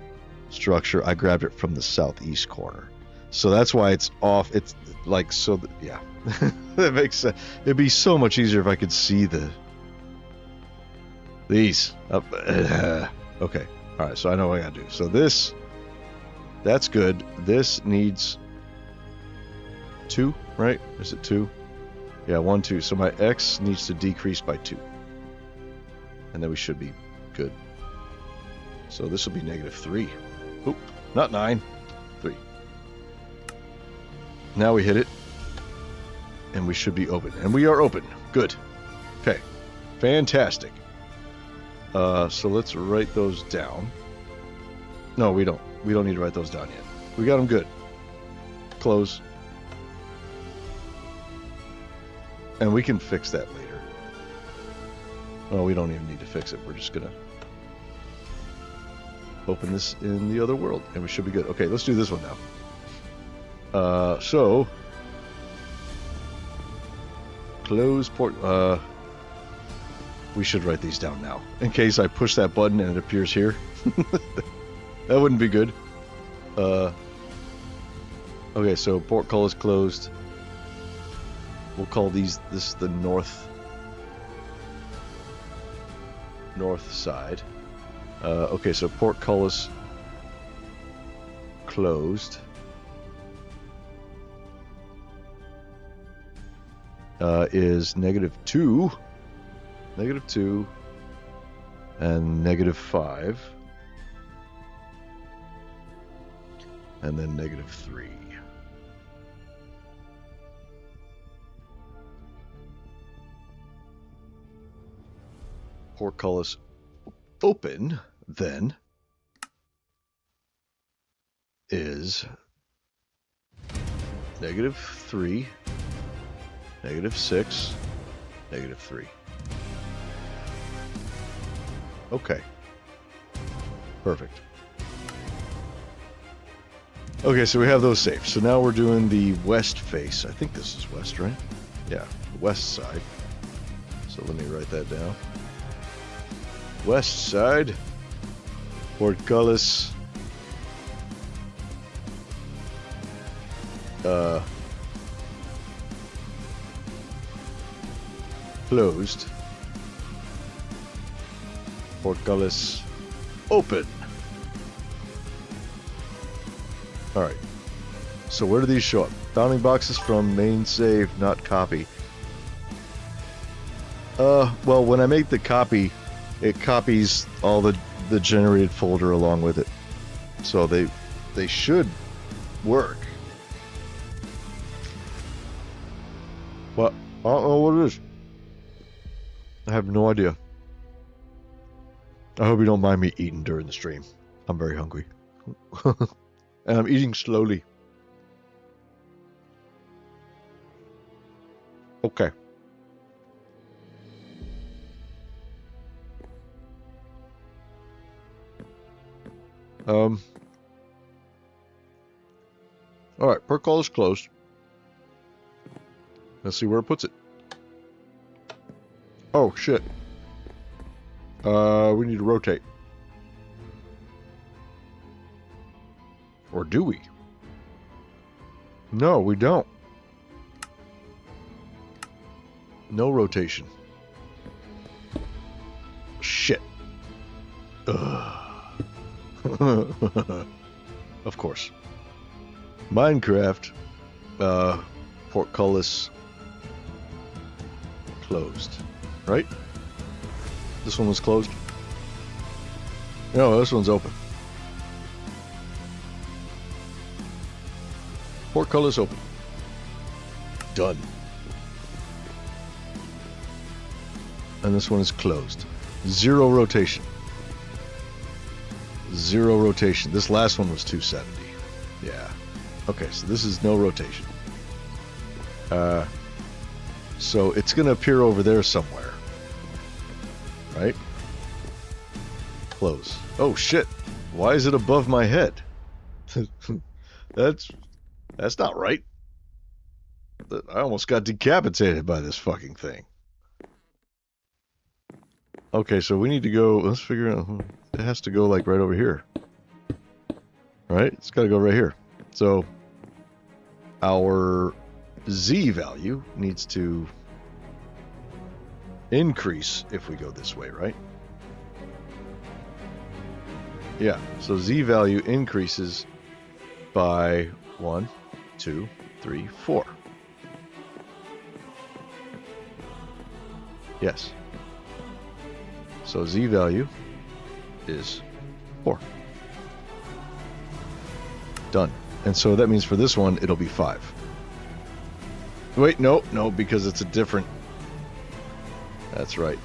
structure, I grabbed it from the southeast corner. So that's why it's off. It's like, so yeah, that makes sense. It'd be so much easier if I could see these. Okay. All right, so I know what I gotta do. So this, that's good. This needs 2, right? Is it 2? Yeah, 1, 2. So my X needs to decrease by 2. And then we should be good. So this will be -3. Oop, not 9, 3. Now we hit it. And we should be open. And we are open. Good. Okay. Fantastic. So let's write those down. No, we don't. We don't need to write those down yet. We got them good. Close. And we can fix that later. Oh, we don't even need to fix it. We're just gonna open this in the other world, and we should be good. Okay, let's do this one now. So close port. We should write these down now, in case I push that button and it appears here. That wouldn't be good. Okay, so portcullis closed. We'll call this the north side. Okay, so portcullis closed. Is -2. -2 and -5 and then -3. Portcullis open then is -3, -6, -3. Okay. Perfect. Okay, so we have those saved. So now we're doing the west face. I think this is west, right? Yeah, the west side. So let me write that down. West side. Portcullis. Closed. Portcullis open. Alright. So where do these show up? Bounding boxes from main save, not copy. Well, when I make the copy, it copies all the generated folder along with it. So they should work. But I don't know what it is. I have no idea. I hope you don't mind me eating during the stream. I'm very hungry. And I'm eating slowly. Okay. Alright, per call is closed. Let's see where it puts it. Oh, shit. We need to rotate. Or do we? No, we don't. No rotation. Shit. Ugh. Of course. Minecraft. Portcullis. Closed. Right? This one was closed? No, this one's open. Portcullis open. Done. And this one is closed. Zero rotation. Zero rotation. This last one was 270. Yeah. Okay, so this is no rotation. So it's going to appear over there somewhere. Right? Close. Oh shit. Why is it above my head? That's not right. I almost got decapitated by this fucking thing. Okay, so we need to go, let's figure out, it has to go like right over here. Right? It's got to go right here. So our Z value needs to increase if we go this way, right? Yeah, so Z value increases by 1, 2, 3, 4. Yes. So Z value is 4. Done. And so that means for this one, it'll be 5. Wait, no, because it's a different... That's right.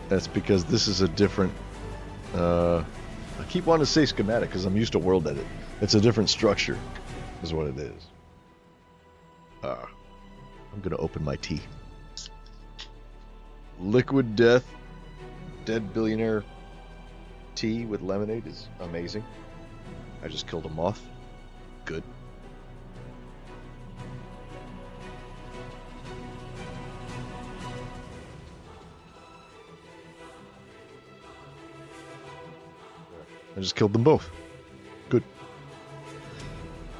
That's because this is a different... I keep wanting to say schematic because I'm used to WorldEdit. It's a different structure, is what it is. I'm going to open my tea. Liquid Death Dead Billionaire tea with lemonade is amazing. I just killed a moth. Good. I just killed them both. Good.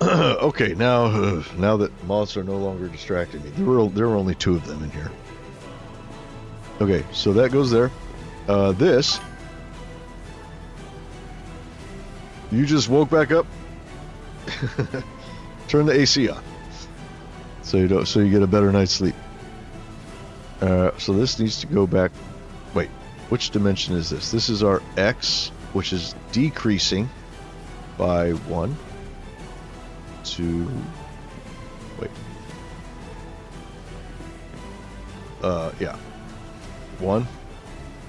Okay, now that moths are no longer distracting me, there were only 2 of them in here. Okay, so that goes there. This. You just woke back up. Turn the AC on, so you get a better night's sleep. So this needs to go back. Wait, which dimension is this? This is our X, which is decreasing by 1, 2. Wait. Yeah. 1,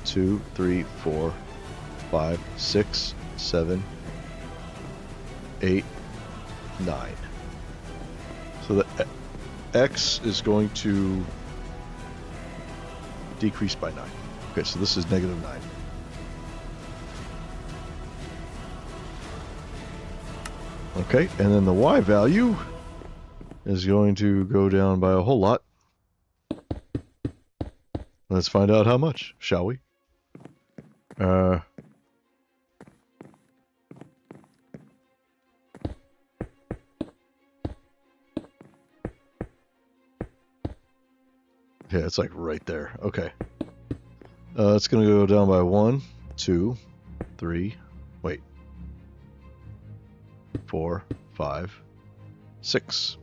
2, 3, 4, 5, 6, 7, 8, 9. So the X is going to decrease by 9. Okay, so this is -9. Okay, and then the Y value is going to go down by a whole lot. Let's find out how much, shall we? Yeah, it's like right there. Okay. It's going to go down by 1, 2, 3, wait. 4, 5, 6.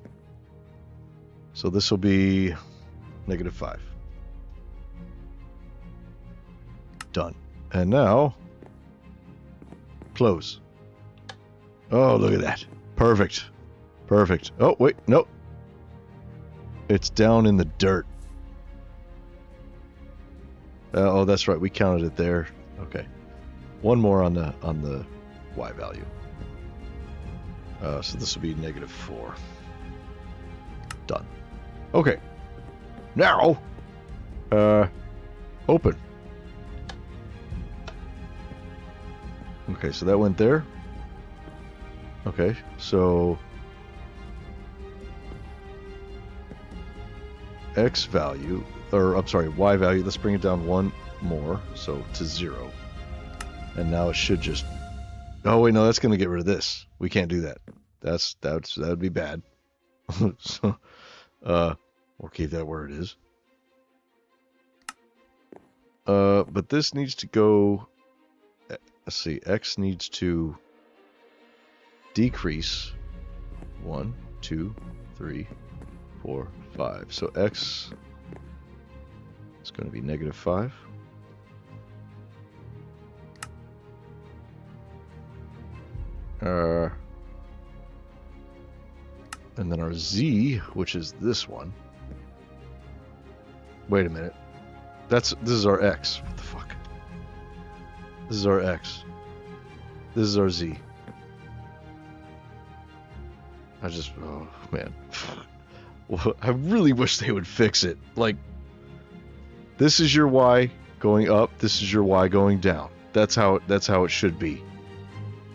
So this will be -5. Done. And now, close. Oh, look at that. Perfect. Perfect. Oh, wait, nope. It's down in the dirt. Oh, that's right. We counted it there. Okay. One more on the Y value. So this will be -4. Done. Okay. Now, open. Okay, so that went there. Okay, so X value, or I'm sorry, Y value, let's bring it down 1 more, so to 0. And now it should just, oh wait, no, that's going to get rid of this. We can't do that. That would be bad. So, we'll keep that where it is. But this needs to go, let's see, X needs to decrease 1, 2, 3, 4, 5. So X is going to be -5. And then our Z, which is this one. Wait a minute. This is our X. What the fuck? This is our X. This is our Z. Oh man. I really wish they would fix it. Like, this is your Y going up, this is your Y going down. That's how it should be.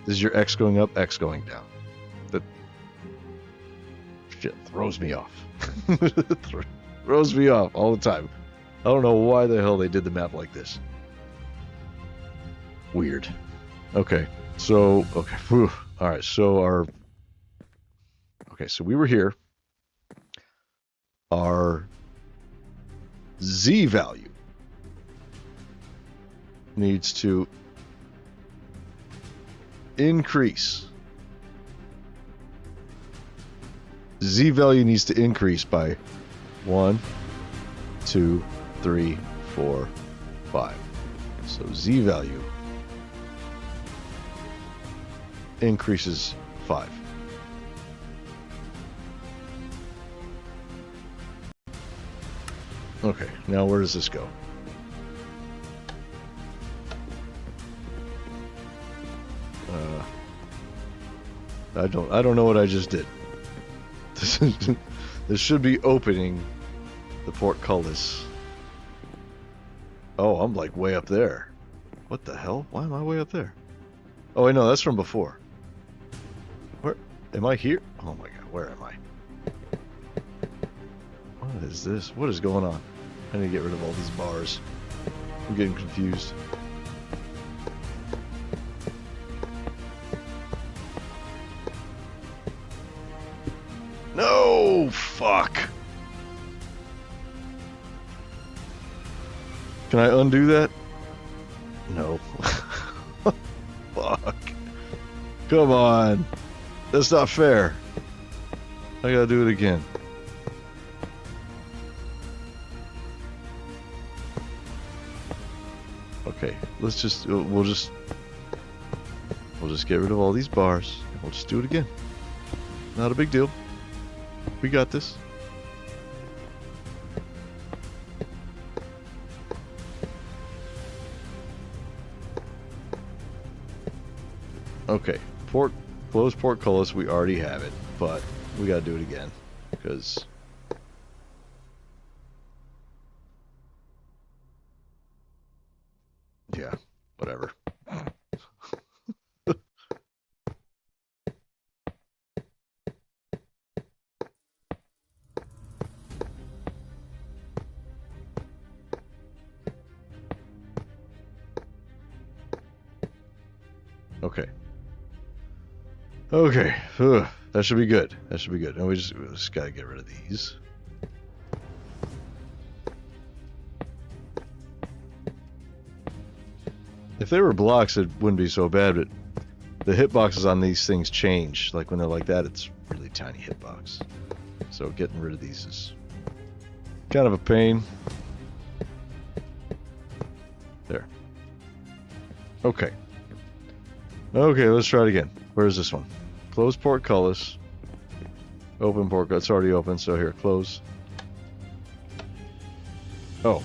This is your X going up, X going down. That shit throws me off. Throws me off all the time. I don't know why the hell they did the map like this. Weird. Okay. So, okay. Whew. All right. So so we were here. Our Z value needs to increase. Z value needs to increase by 1, 2, 3, 4, 5. So Z value increases 5. Okay, now where does this go? I don't know what I just did. This should be opening the portcullis. Oh, I'm like way up there. What the hell? Why am I way up there? Oh, wait, no, that's from before. Where am I here? Oh my god, where am I? What is this? What is going on? I need to get rid of all these bars. I'm getting confused. No! Fuck! Can I undo that? No. Fuck. Come on. That's not fair. I gotta do it again. Okay, we'll just get rid of all these bars and we'll just do it again. Not a big deal. We got this. Okay, close portcullis, we already have it, but we gotta do it again. because yeah, whatever. Okay. Okay. Ugh. That should be good. That should be good. And we just gotta get rid of these. If they were blocks, it wouldn't be so bad, but the hitboxes on these things change. Like when they're like that, it's really tiny hitbox. So getting rid of these is kind of a pain. There. Okay. Okay, let's try it again. Where's this one? Close portcullis. Open portcullis. It's already open, so here, close. Oh.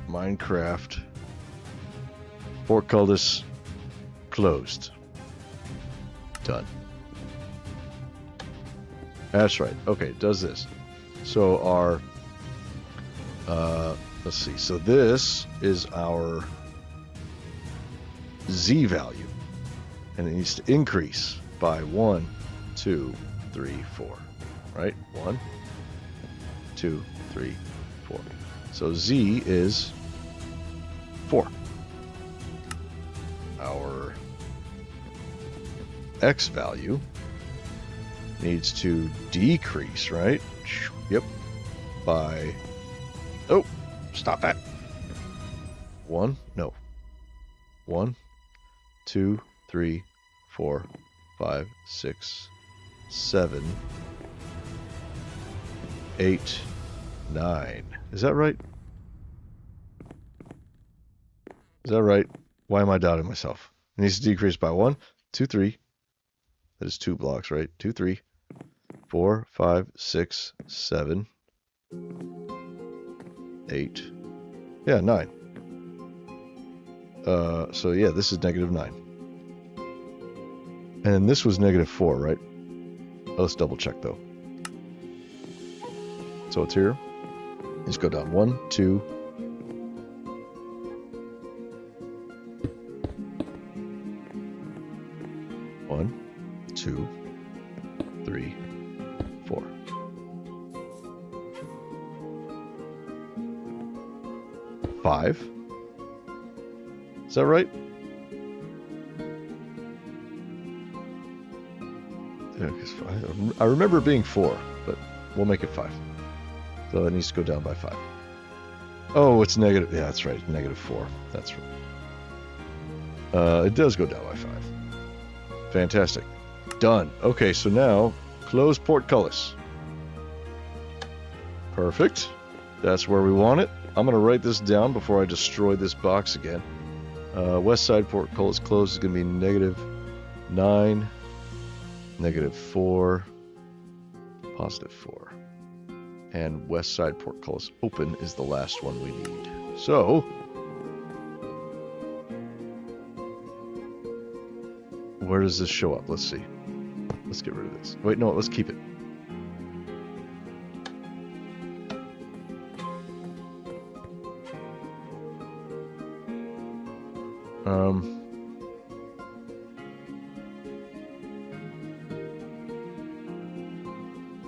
Minecraft. Portcullis closed. Done. That's right. Okay, it does this. So our let's see. So this is our Z value. And it needs to increase by 1, 2, 3, 4. Right? 1, 2, 3, 4. So Z is 4. Our X value needs to decrease, right? Yep. By... Oh! Stop that! 1? No. 1, 2, 3, 4, 5, 6, 7, 8, 9. Is that right? Is that right? Why am I doubting myself? It needs to decrease by 1, 2, 3. That is 2 blocks, right? 2, 3, 4, 5, 6, 7, 8. Yeah, 9. So yeah, this is -9. And this was -4, right? Let's double check though. So it's here. Let's go down 1, 2. 1, 2, 3, 4. 5. Is that right? Yeah, I remember it being 4, but we'll make it 5. So it needs to go down by 5. Oh, it's negative. Yeah, that's right. -4. That's right. It does go down by 5. Fantastic. Done. Okay, so now close portcullis. Perfect. That's where we want it. I'm going to write this down before I destroy this box again. West side portcullis closed is going to be -9, -4, +4. And west side portcullis open is the last one we need. So, where does this show up? Let's see. Let's get rid of this. Wait, no, let's keep it.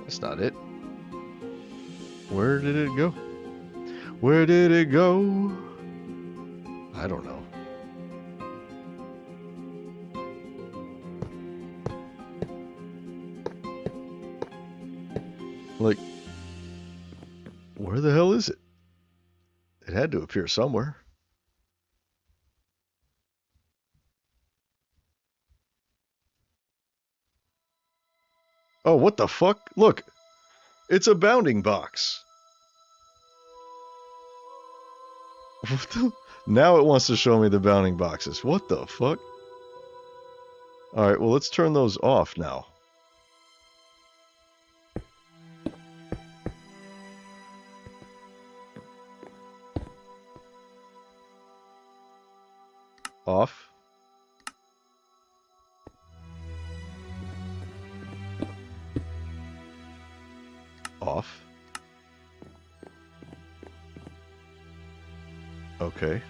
That's not it. Where did it go? Where did it go? I don't know. Like, where the hell is it? It had to appear somewhere. Oh, what the fuck? Look, it's a bounding box. What the? Now it wants to show me the bounding boxes. What the fuck? Alright, well, let's turn those off now. Off. Okay.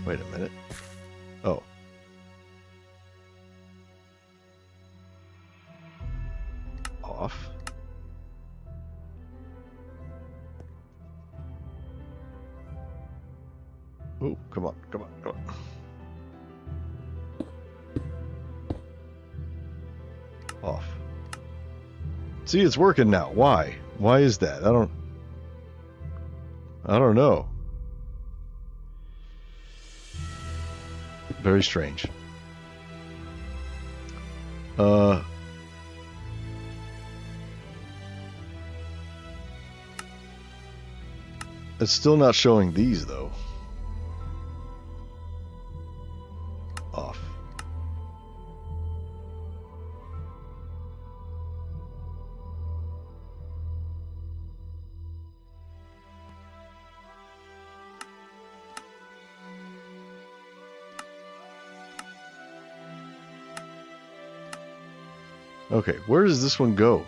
Wait a minute. Oh. Off. Oh, come on, come on, come on. Off. See, it's working now. Why? Why is that? I don't know. Very strange. It's still not showing these though. Off. Okay, where does this one go?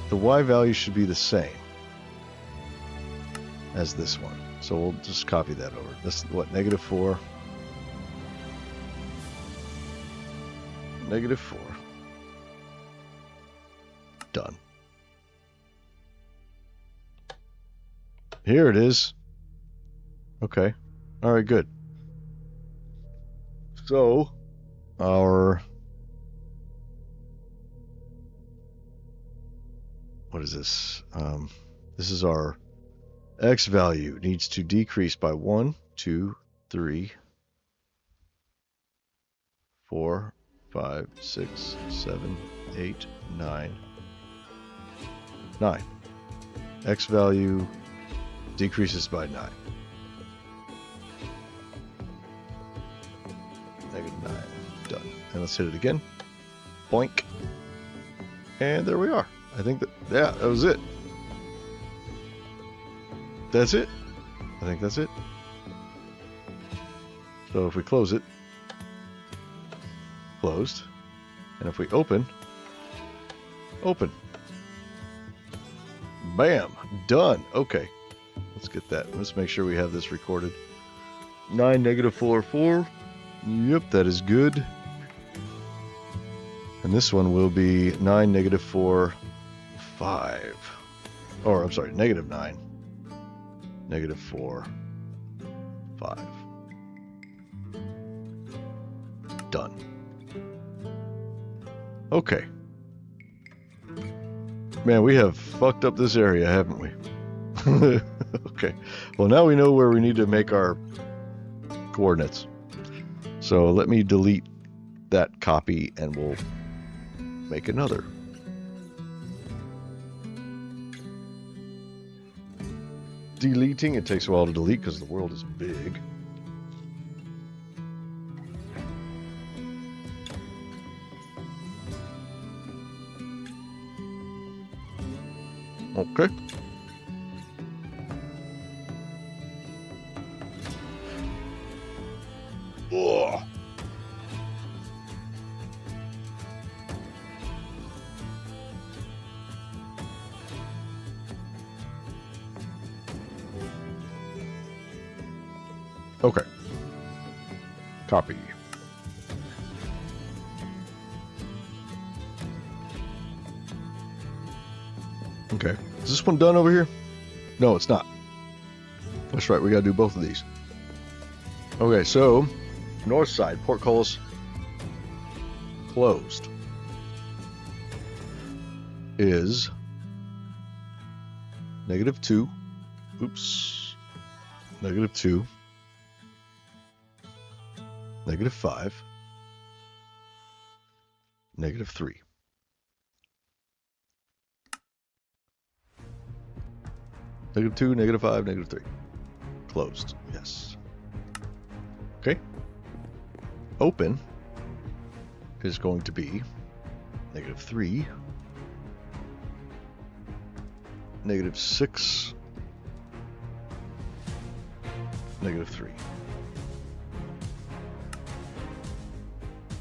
The Y value should be the same as this one. So we'll just copy that over. This, what, -4? -4. Done. Here it is. Okay. All right, good. So, our... What is this? This is our X value needs to decrease by 1, 2, 3, 4, 5, 6, 7, 8, 9. 9. X value decreases by 9. -9. Done. And let's hit it again. Boink. And there we are. I think that, yeah, that was it. That's it. I think that's it. So if we close it, closed. And if we open, bam, done. Okay, let's get that. Let's make sure we have this recorded. 9 -4 4. Yep, that is good. And this one will be 9 -4 5. Or I'm sorry, -9 -4 5. Done. Okay. Man, we have fucked up this area, haven't we? Okay. Well, now we know where we need to make our coordinates. So let me delete that copy and we'll make another. Deleting, it takes a while to delete because the world is big. Okay. Ugh. Okay. Copy. Okay. Is this one done over here? No, it's not. That's right. We got to do both of these. Okay, so north side, portcullis closed is -2. Oops. -2. -5. -3. -2, -5, -3. Closed. Yes. Okay. Open is going to be -3, -6, -3.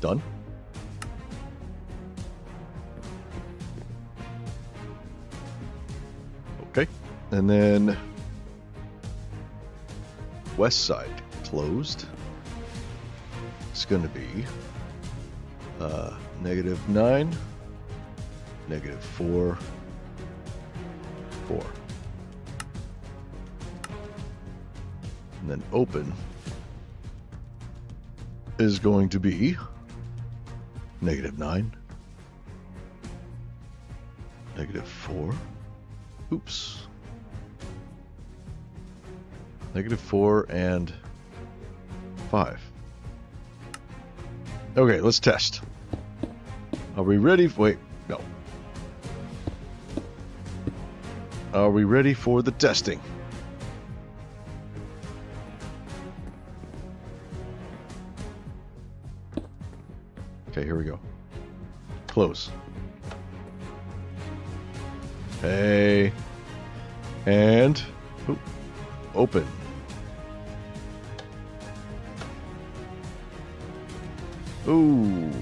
Done. Okay. And then west side closed. It's going to be -9, -4, 4. And then open is going to be -9, -4. Oops. -4 and 5. Okay, let's test. Are we ready? Wait, no. Are we ready for the testing? Okay, here we go. Close. Hey. And open. Ooh.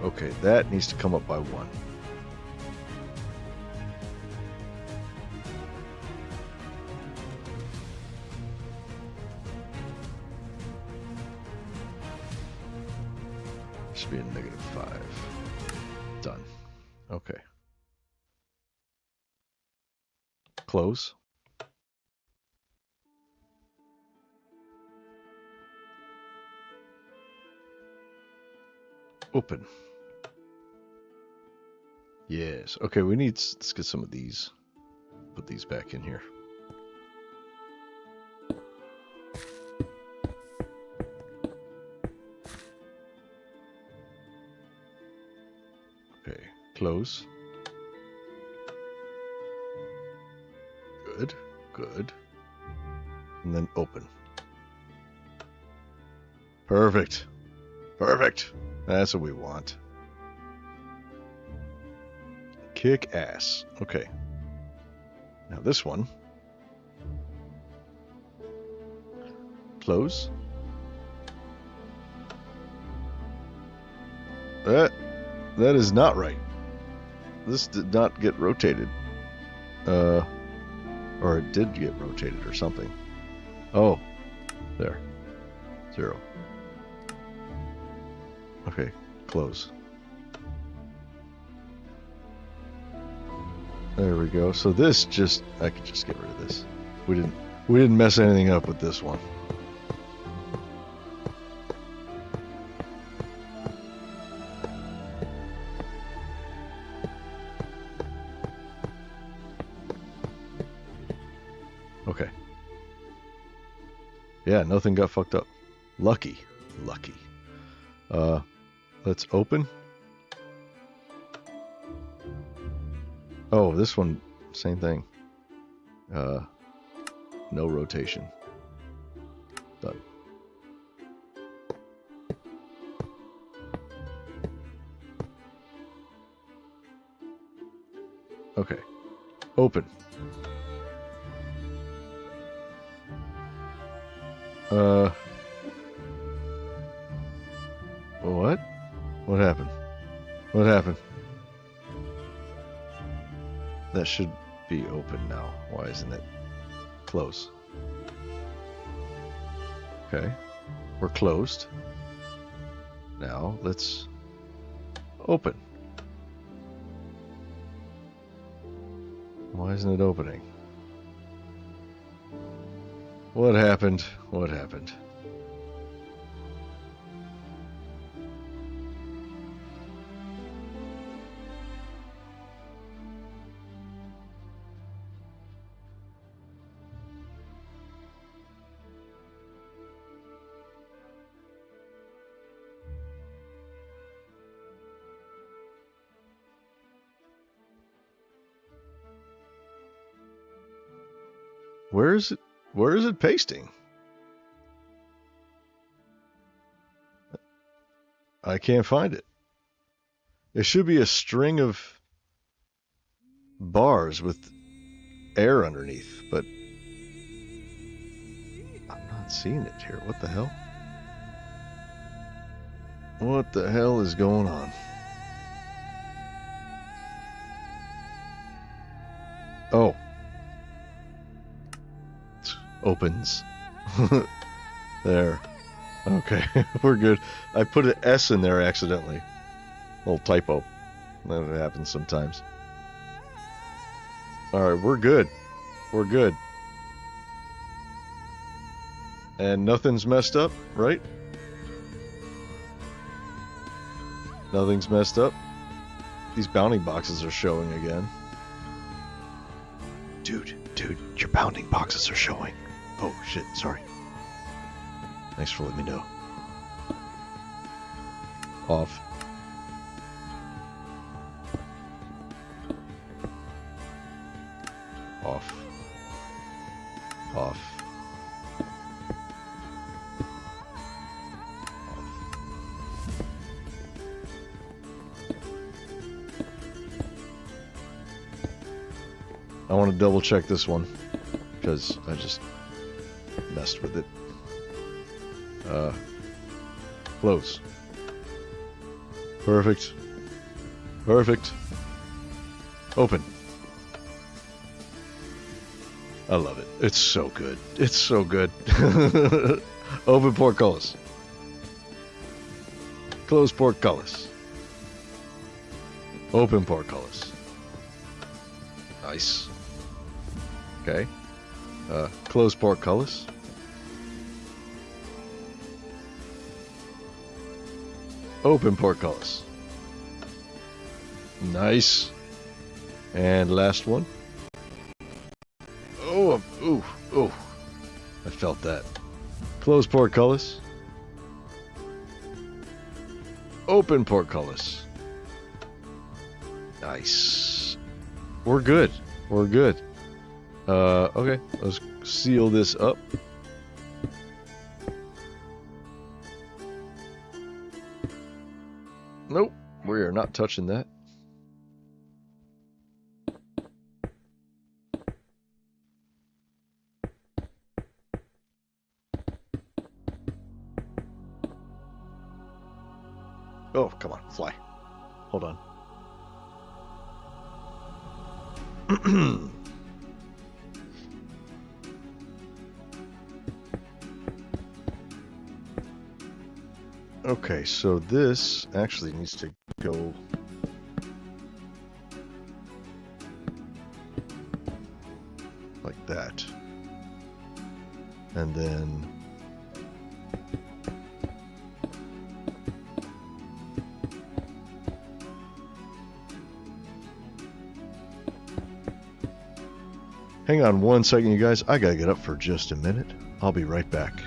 Okay, that needs to come up by 1. Should be a -5. Done. Okay. Close. Open. Yes. Okay, let's get some of these. Put these back in here. Okay, close. Good, good. And then open. Perfect. Perfect. That's what we want. Kick ass. Okay. Now this one. Close. That is not right. This did not get rotated. Or it did get rotated or something. Oh. There. 0. Okay, close. There we go. So this I could just get rid of this. We didn't mess anything up with this one. Okay. Yeah, nothing got fucked up. Lucky. Let's open. Oh, this one, same thing. No rotation. Done. Okay. Open. What? What happened? What happened? That should be open now. Why isn't it? Close. Okay. We're closed. Now let's open. Why isn't it opening? What happened? What happened? Where is it? Where is it pasting? I can't find it. It should be a string of bars with air underneath, but I'm not seeing it here. What the hell? What the hell is going on? Oh. Opens. There. Okay, we're good. I put an S in there accidentally. Little typo. That happens sometimes. Alright, we're good. We're good. And nothing's messed up, right? Nothing's messed up. These bounding boxes are showing again. Dude, your bounding boxes are showing. Oh, shit, sorry. Thanks for letting me know. Off. Off. Off. I want to double check this one because I just messed with it. Close. Perfect. Perfect. Open. I love it. It's so good. It's so good. Open portcullis. Close portcullis. Open portcullis. Nice. Okay. Close portcullis. Open portcullis. Nice. And last one. Oh, ooh, ooh. I felt that. Close portcullis. Open portcullis. Nice. We're good. We're good. Okay. Let's seal this up. Nope. We are not touching that. Oh, come on, fly. Hold on. Okay, so this actually needs to go like that. And then hang on one second, you guys. I gotta get up for just a minute. I'll be right back.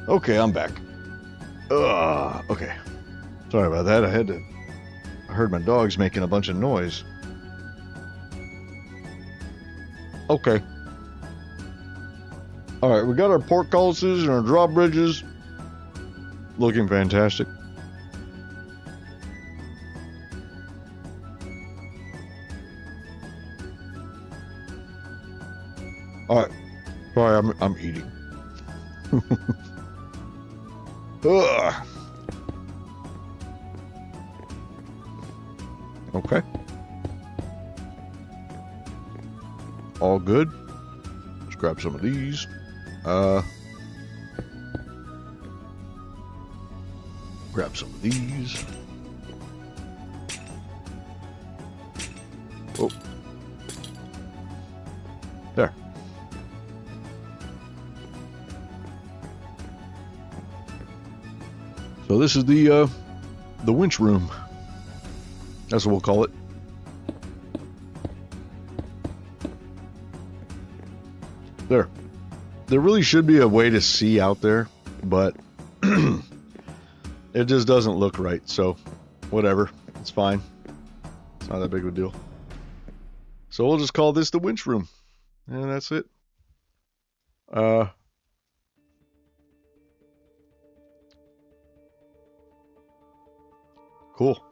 Okay, I'm back. Okay. Sorry about that. I heard my dogs making a bunch of noise. Okay. All right, we got our portcullises and our drawbridges looking fantastic. All right, sorry, I'm eating. Ugh. Okay. All good. Let's grab some of these. Grab some of these. Oh. There. So this is the winch room. That's what we'll call it. There. There really should be a way to see out there, but it just doesn't look right, so whatever. It's fine. It's not that big of a deal. So we'll just call this the winch room. And that's it. Cool.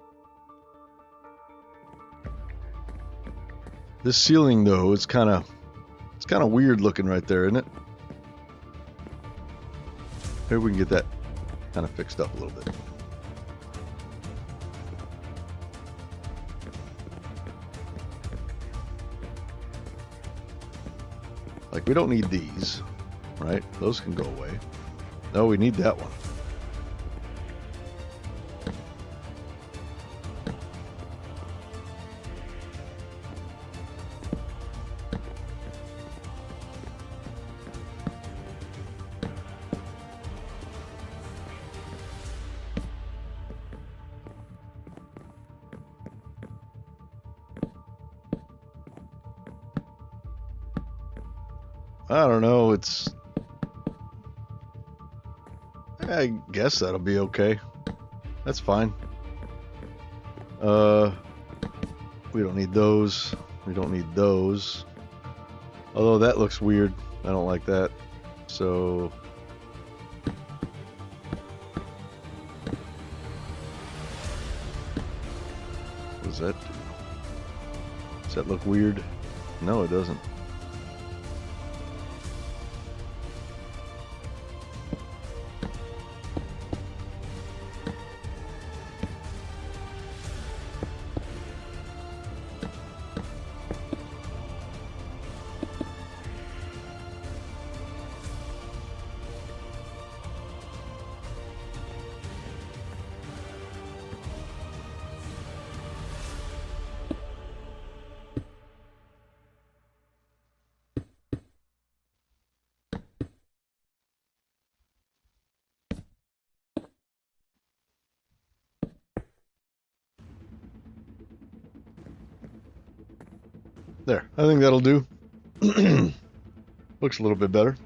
This ceiling though, it's kind of weird looking right there, isn't it? Maybe we can get that kind of fixed up a little bit. Like, we don't need these, right? Those can go away. No, we need that one. I don't know, I guess that'll be okay. That's fine. We don't need those. We don't need those. Although that looks weird. I don't like that. So... what does that do? Does that look weird? No, it doesn't. There, I think that'll do. Looks a little bit better.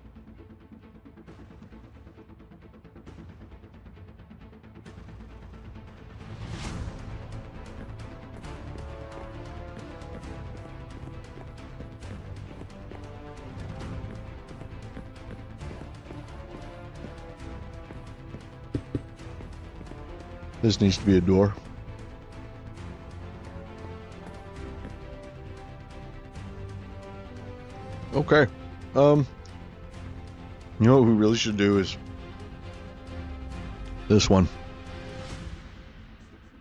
This needs to be a door. Okay. You know what we really should do is this one.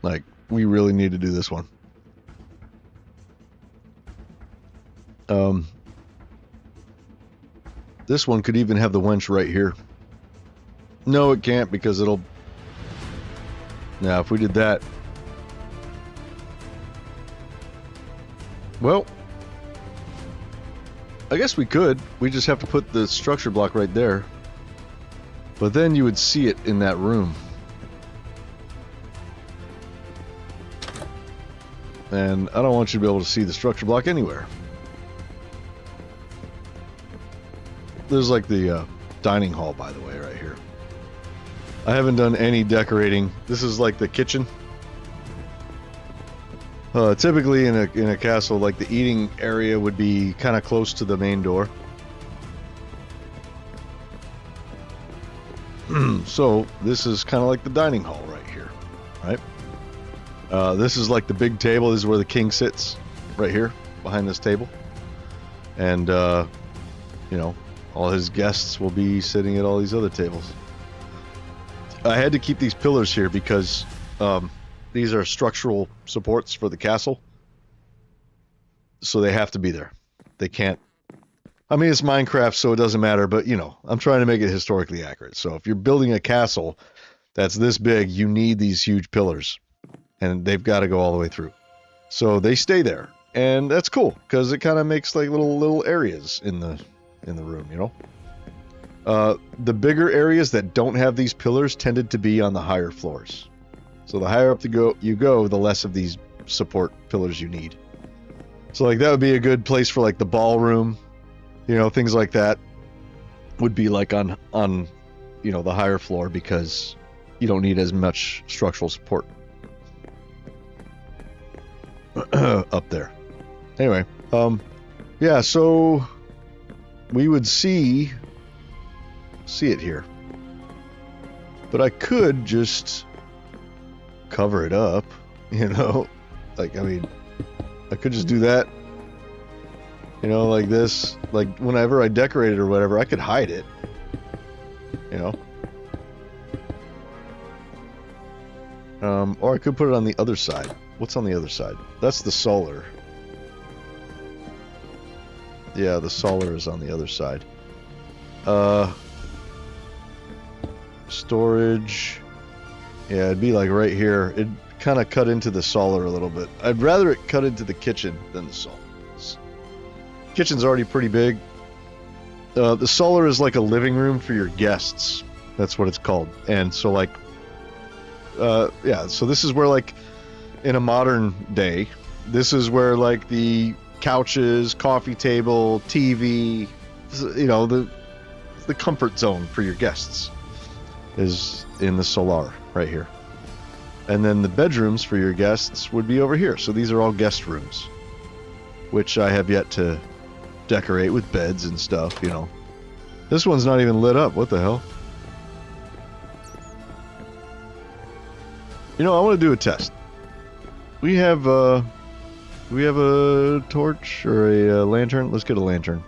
Like, we really need to do this one. This one could even have the winch right here. No, it can't, because it'll... Now, if we did that... Well... I guess we could. We just have to put the structure block right there. But then you would see it in that room. And I don't want you to be able to see the structure block anywhere. There's like the dining hall, by the way, right here. I haven't done any decorating. This is like the kitchen. Typically in a castle, like the eating area would be kind of close to the main door. So this is kind of like the dining hall right here, right? This is like the big table. This is where the king sits, right here behind this table, and you know, all his guests will be sitting at all these other tables. I had to keep these pillars here because these are structural supports for the castle, so they have to be there. They can't. I mean, it's Minecraft, so it doesn't matter, but, you know, I'm trying to make it historically accurate. So if you're building a castle that's this big, you need these huge pillars, and they've got to go all the way through. So they stay there, and that's cool, because it kind of makes, like, little areas in the room, you know? The bigger areas that don't have these pillars tended to be on the higher floors. So the higher up you go, the less of these support pillars you need. So, like, that would be a good place for, like, the ballroom. You know, things like that would be like on you know, the higher floor because you don't need as much structural support up there. Anyway, yeah, so we would see it here. But I could just cover it up, you know? Like, I mean, I could just do that. You know, like this, like whenever I decorate it or whatever, I could hide it, you know. Or I could put it on the other side. What's on the other side? That's the solar. Yeah, the solar is on the other side. Storage. Yeah, it'd be like right here. It'd kind of cut into the solar a little bit. I'd rather it cut into the kitchen than the solar. Kitchen's already pretty big. The solar is like a living room for your guests. That's what it's called. And so, like, yeah, so this is where, like, in a modern day, this is where, like, the couches, coffee table, TV, you know, the comfort zone for your guests is in the solar right here. And then the bedrooms for your guests would be over here. So these are all guest rooms, which I have yet to decorate with beds and stuff, you know. This one's not even lit up. What the hell? You know, I want to do a test. We have a torch or a lantern? Let's get a lantern.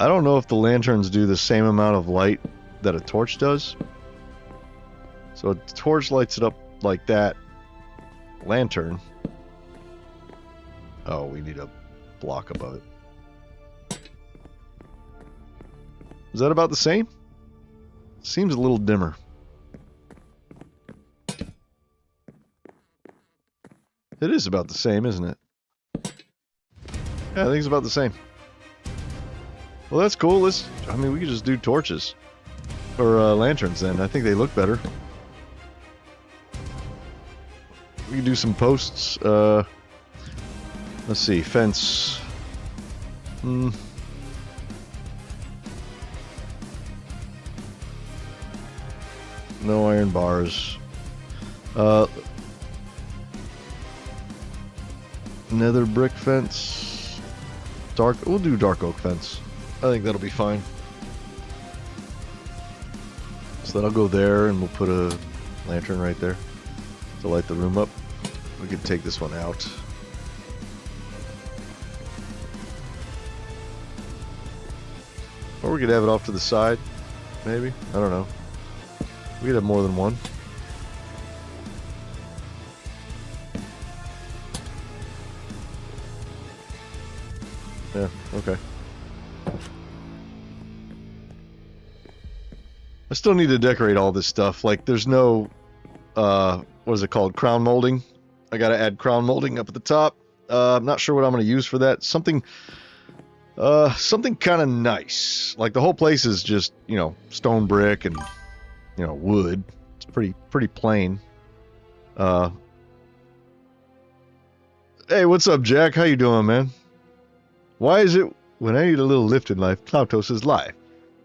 I don't know if the lanterns do the same amount of light that a torch does. So a torch lights it up like that. Lantern. Oh, we need a block above it. Is that about the same? Seems a little dimmer. It is about the same, isn't it? Yeah, I think it's about the same. Well, that's cool. I mean, we could just do torches. Or lanterns then. I think they look better. We can do some posts. Let's see, fence. No iron bars. Nether brick fence. We'll do dark oak fence. I think that'll be fine. So that'll go there, and we'll put a lantern right there to light the room up. We could take this one out. Or we could have it off to the side, maybe. I don't know. We could have more than one. Yeah, okay. I still need to decorate all this stuff. Like, there's no, what is it called? Crown molding. I gotta add crown molding up at the top. I'm not sure what I'm gonna use for that. Something kind of nice. Like, the whole place is just, you know, stone brick and, you know, wood. It's pretty plain. Hey, what's up, Jack? How you doing, man? Why is it when I need a little lift in life, Cloutos is live?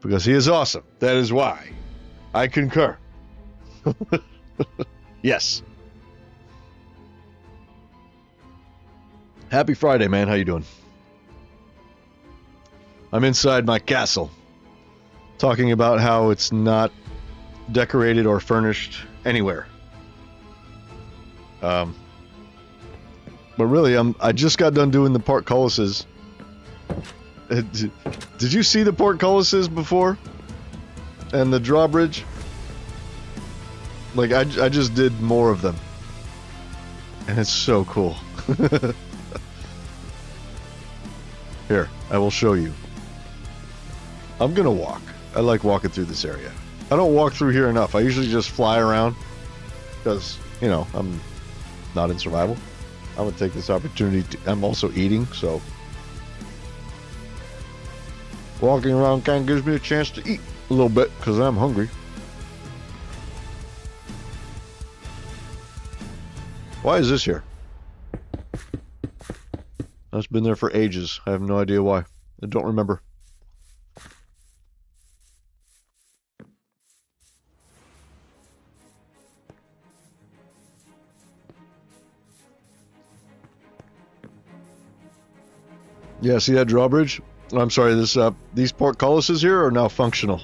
Because he is awesome. That is why. I concur. Yes. Happy Friday, man. How you doing? I'm inside my castle, talking about how it's not decorated or furnished anywhere. But really, I just got done doing the portcullises. Did you see the portcullises before? And the drawbridge? Like, I just did more of them. And it's so cool. Here, I will show you. I'm gonna walk. I like walking through this area. I don't walk through here enough. I usually just fly around. Because, you know, I'm not in survival. I'm gonna take this opportunity to, I'm also eating, so walking around kind of gives me a chance to eat a little bit because I'm hungry. Why is this here? That's been there for ages. I have no idea why. I don't remember. Yeah, see that drawbridge? I'm sorry, these portcullises here are now functional.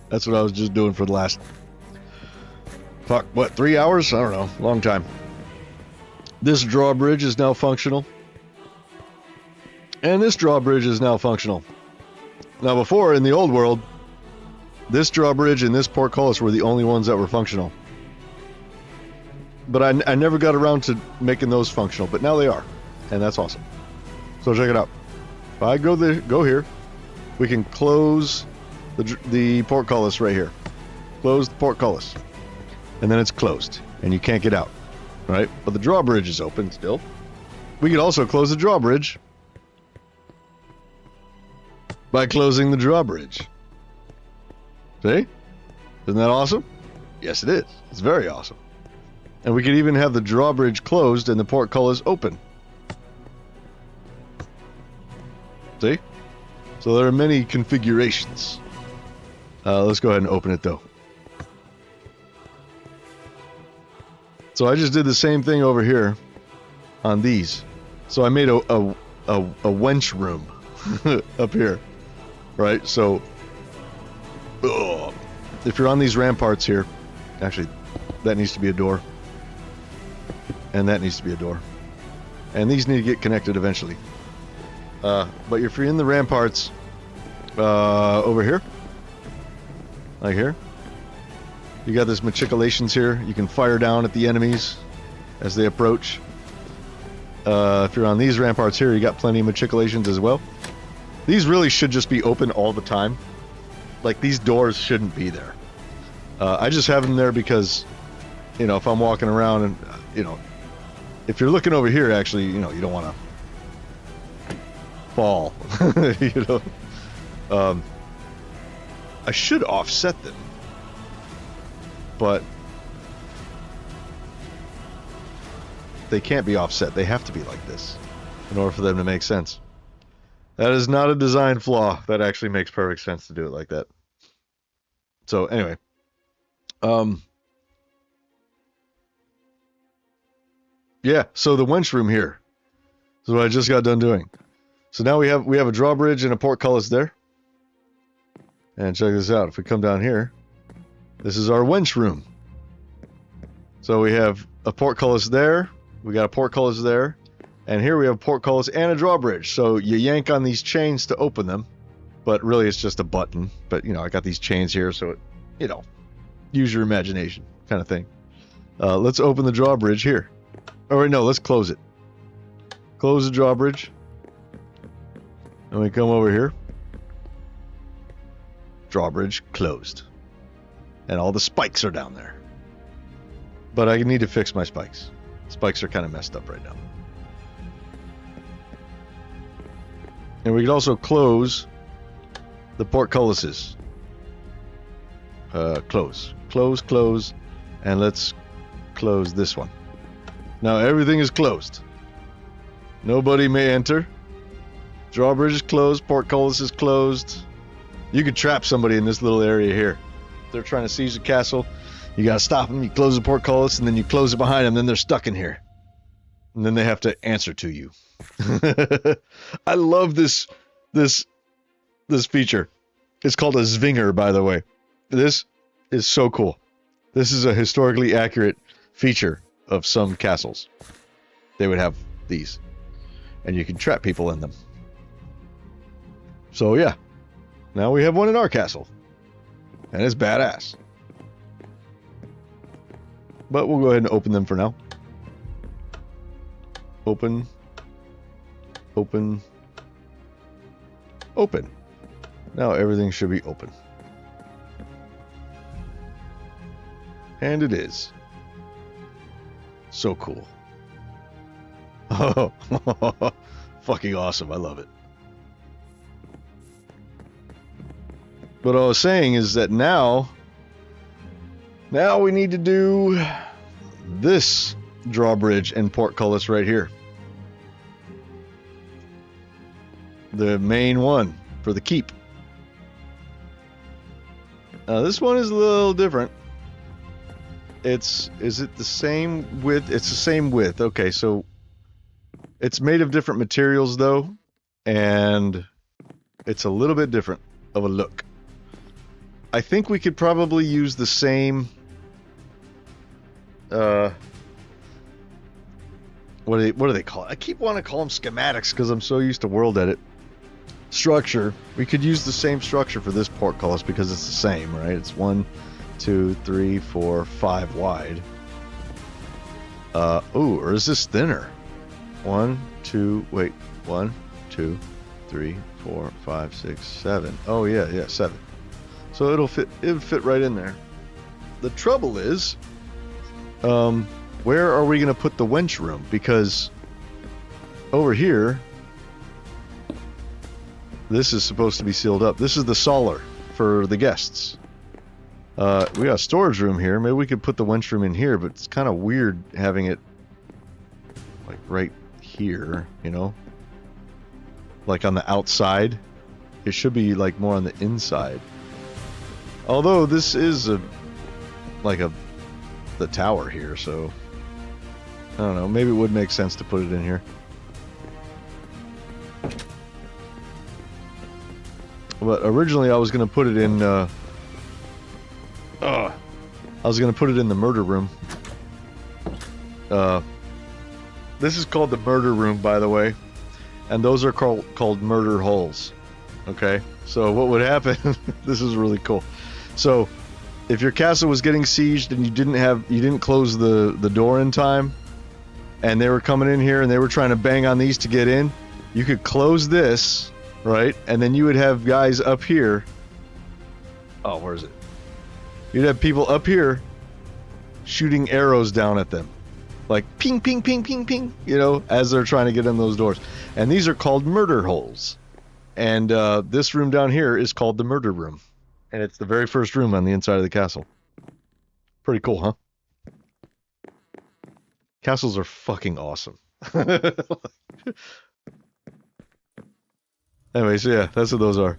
That's what I was just doing for the last... Fuck, what, 3 hours? I don't know, long time. This drawbridge is now functional. And this drawbridge is now functional. Now before, in the old world, this drawbridge and this portcullis were the only ones that were functional. But I never got around to making those functional, but now they are. And that's awesome. So check it out. If I go here, we can close the portcullis right here. Close the portcullis. And then it's closed. And you can't get out. Right? But the drawbridge is open still. We could also close the drawbridge by closing the drawbridge. See? Isn't that awesome? Yes, it is. It's very awesome. And we could even have the drawbridge closed and the portcullis open. See? So there are many configurations. Let's go ahead and open it though. So I just did the same thing over here on these. So I made a wench room up here. Right? So if you're on these ramparts here, actually that needs to be a door. And that needs to be a door. And these need to get connected eventually. But if you're in the ramparts over here, like here, you got this matriculations here. You can fire down at the enemies as they approach. If you're on these ramparts here, you got plenty of matriculations as well. These really should just be open all the time. Like, these doors shouldn't be there. I just have them there because, you know, if I'm walking around and, you know, if you're looking over here, actually, you know, you don't want to fall. You know, I should offset them, but they can't be offset. They have to be like this in order for them to make sense. That is not a design flaw. That actually makes perfect sense to do it like that. So anyway, yeah. So the wench room here is what I just got done doing. So now we have a drawbridge and a portcullis there. And check this out. If we come down here, this is our wench room. So we have a portcullis there. We got a portcullis there. And here we have a portcullis and a drawbridge. So you yank on these chains to open them. But really it's just a button. But, you know, I got these chains here. So, you know, use your imagination kind of thing. Let's open the drawbridge here. Oh, wait, no, let's close it. Close the drawbridge. And we come over here. Drawbridge closed. And all the spikes are down there. But I need to fix my spikes. Spikes are kind of messed up right now. And we can also close the portcullises. Close. Close, close. And let's close this one. Now everything is closed. Nobody may enter. Drawbridge is closed. Portcullis is closed. You could trap somebody in this little area here. They're trying to seize the castle. You gotta stop them. You close the portcullis, and then you close it behind them. Then they're stuck in here, and then they have to answer to you. I love this this feature. It's called a Zwinger, by the way. This is so cool. This is a historically accurate feature of some castles. They would have these. And you can trap people in them. So yeah. Now we have one in our castle. And it's badass. But we'll go ahead and open them for now. Open. Open. Open. Now everything should be open. And it is. So cool. Oh, fucking awesome. I love it. What I was saying is that now we need to do this drawbridge and portcullis right here. The main one for the keep. This one is a little different. Is it the same width? It's the same width. Okay, so it's made of different materials though, and it's a little bit different of a look. I think we could probably use the same what do they call it? I keep wanting to call them schematics because I'm so used to WorldEdit. Structure. We could use the same structure for this portcullis because it's the same, right? It's 1, 2, 3, 4, 5 wide. Ooh, or is this thinner? 1, 2, wait. 1, 2, 3, 4, 5, 6, 7. Oh yeah, 7. So it'll fit right in there. The trouble is, where are we going to put the wench room? Because over here, this is supposed to be sealed up. This is the solar for the guests. We got a storage room here. Maybe we could put the wench room in here, but it's kind of weird having it like right here, you know? Like on the outside. It should be like more on the inside. Although this is the tower here, so I don't know. Maybe it would make sense to put it in here. But originally I was going to put it in I was going to put it in the murder room. This is called the murder room, by the way. And those are called murder holes. Okay? So what would happen, this is really cool. So if your castle was getting sieged and you didn't close the door in time, and they were coming in here and they were trying to bang on these to get in, you could close this, right? And then you would have guys up here. Oh, where is it? You'd have people up here shooting arrows down at them. Like ping, ping, ping, ping, ping, you know, as they're trying to get in those doors. And these are called murder holes. And this room down here is called the murder room. And it's the very first room on the inside of the castle. Pretty cool, huh? Castles are fucking awesome. Anyway, so yeah, that's what those are.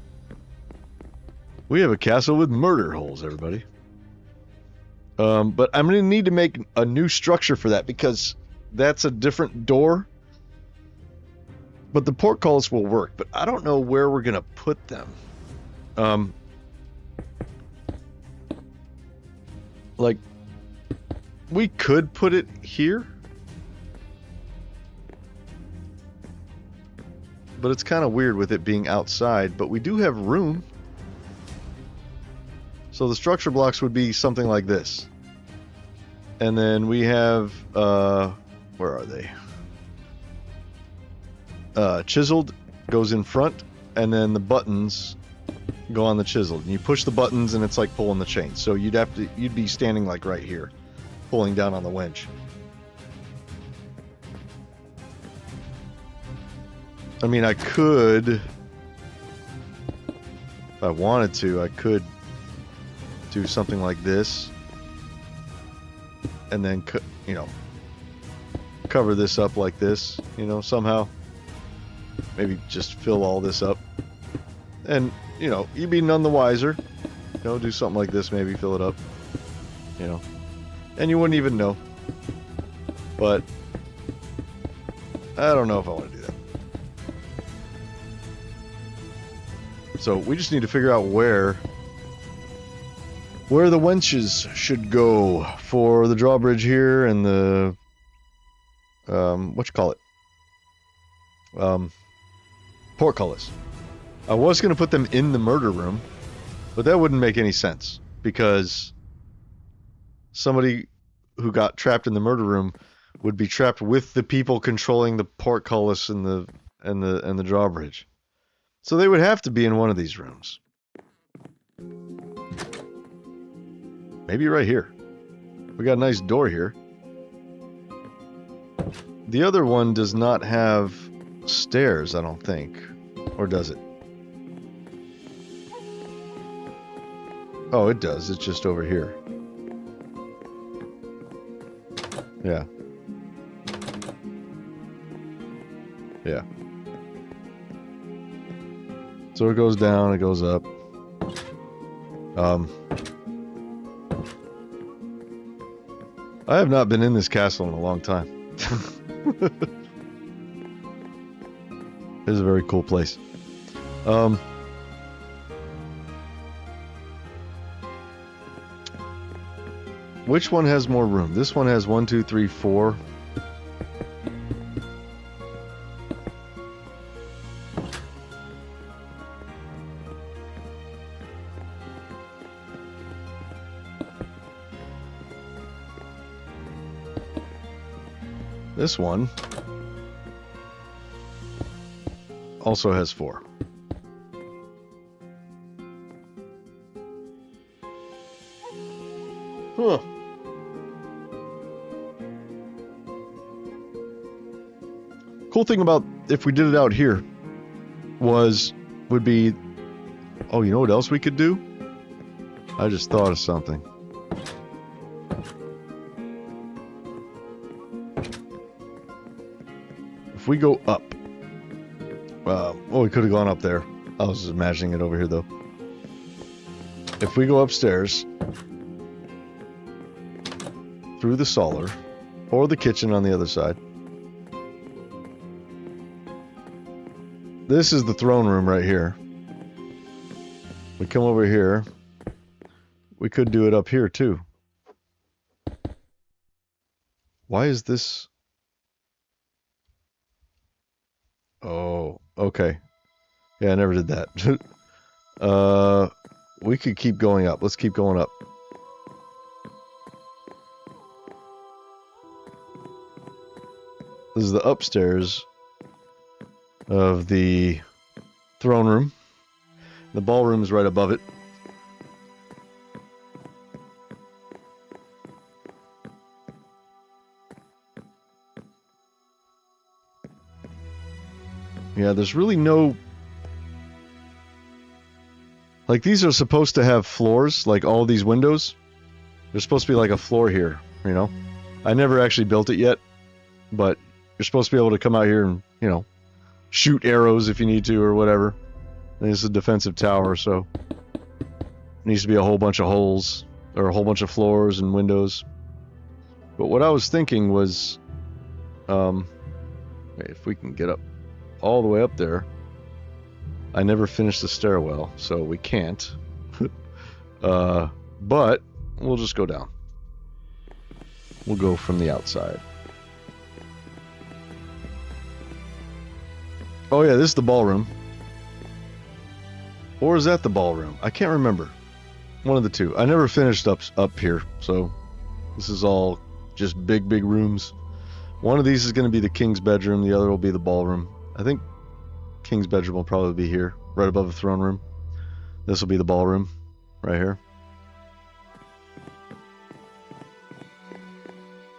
We have a castle with murder holes, everybody. But I'm going to need to make a new structure for that because that's a different door. But the portcullis will work, but I don't know where we're going to put them. Like, we could put it here. But it's kind of weird with it being outside, but we do have room. So the structure blocks would be something like this. And then we have, where are they? Chiseled goes in front, and then the buttons go on the chiseled. And you push the buttons and it's like pulling the chain. So you'd be standing like right here, pulling down on the winch. I mean, I could, if I wanted to, I could do something like this, and then, you know, cover this up like this, you know, somehow. Maybe just fill all this up, and, you know, you'd be none the wiser. You know, do something like this, maybe fill it up, you know, and you wouldn't even know. But I don't know if I want to do that. So we just need to figure out where the wenches should go for the drawbridge here and the what you call it, portcullis. I was going to put them in the murder room, but that wouldn't make any sense because somebody who got trapped in the murder room would be trapped with the people controlling the portcullis and the drawbridge. So they would have to be in one of these rooms. Maybe right here. We got a nice door here. The other one does not have stairs, I don't think. Or does it? Oh, it does. It's just over here. Yeah. Yeah. So it goes down, it goes up. I have not been in this castle in a long time. It's a very cool place. Which one has more room? This one has 1, 2, 3, 4. This one also has 4. Huh. Cool thing about if we did it out here would be, oh, you know what else we could do? I just thought of something. If we go up, well, we could have gone up there. I was just imagining it over here, though. If we go upstairs, through the cellar, or the kitchen on the other side. This is the throne room right here. We come over here. We could do it up here, too. Why is this... Oh, okay. Yeah, I never did that. We could keep going up. Let's keep going up. This is the upstairs of the throne room. The ballroom is right above it. Yeah, there's really no... Like, these are supposed to have floors, like all these windows. There's supposed to be like a floor here, you know? I never actually built it yet, but you're supposed to be able to come out here and, you know, shoot arrows if you need to or whatever. And this is a defensive tower, so it needs to be a whole bunch of holes or a whole bunch of floors and windows. But what I was thinking was, if we can get up all the way up there. I never finished the stairwell, so we can't. But we'll just go down. We'll go from the outside. Oh yeah, this is the ballroom. Or is that the ballroom? I can't remember. One of the two. I never finished up here, so this is all just big rooms. One of these is going to be the king's bedroom, the other will be the ballroom. I think king's bedroom will probably be here, right above the throne room. This will be the ballroom, right here.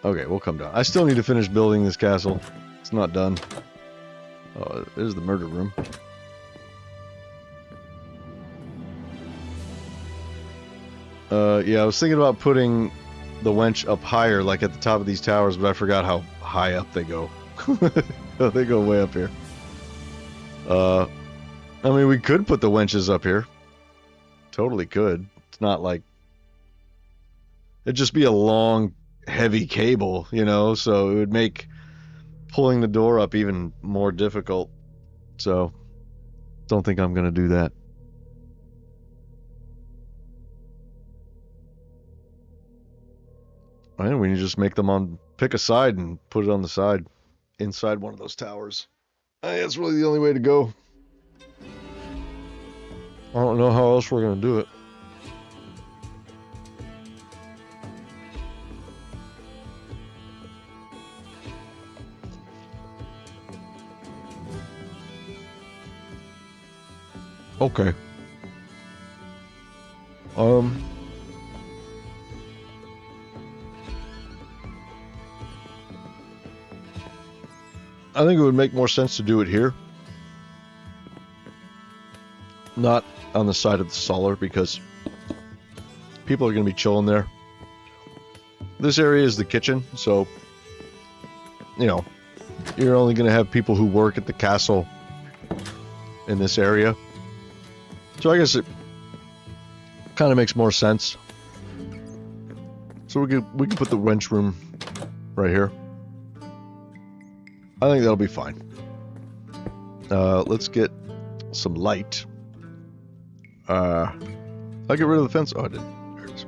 Okay, we'll come down. I still need to finish building this castle. It's not done. Oh, there's the murder room. Yeah, I was thinking about putting the wench up higher, like at the top of these towers, but I forgot how high up they go. They go way up here. I mean, we could put the wenches up here. Totally could. It's not like... It'd just be a long, heavy cable, you know, so it would make pulling the door up even more difficult. So, don't think I'm going to do that. And we can just make them on, pick a side and put it on the side, inside one of those towers. I think that's really the only way to go. I don't know how else we're going to do it. Okay. I think it would make more sense to do it here. Not on the side of the solar, because people are going to be chilling there. This area is the kitchen, so, you know, you're only going to have people who work at the castle in this area. So I guess it kind of makes more sense. So we can put the wench room right here. I think that'll be fine. Let's get some light. I get rid of the fence. Oh, I didn't. There it is.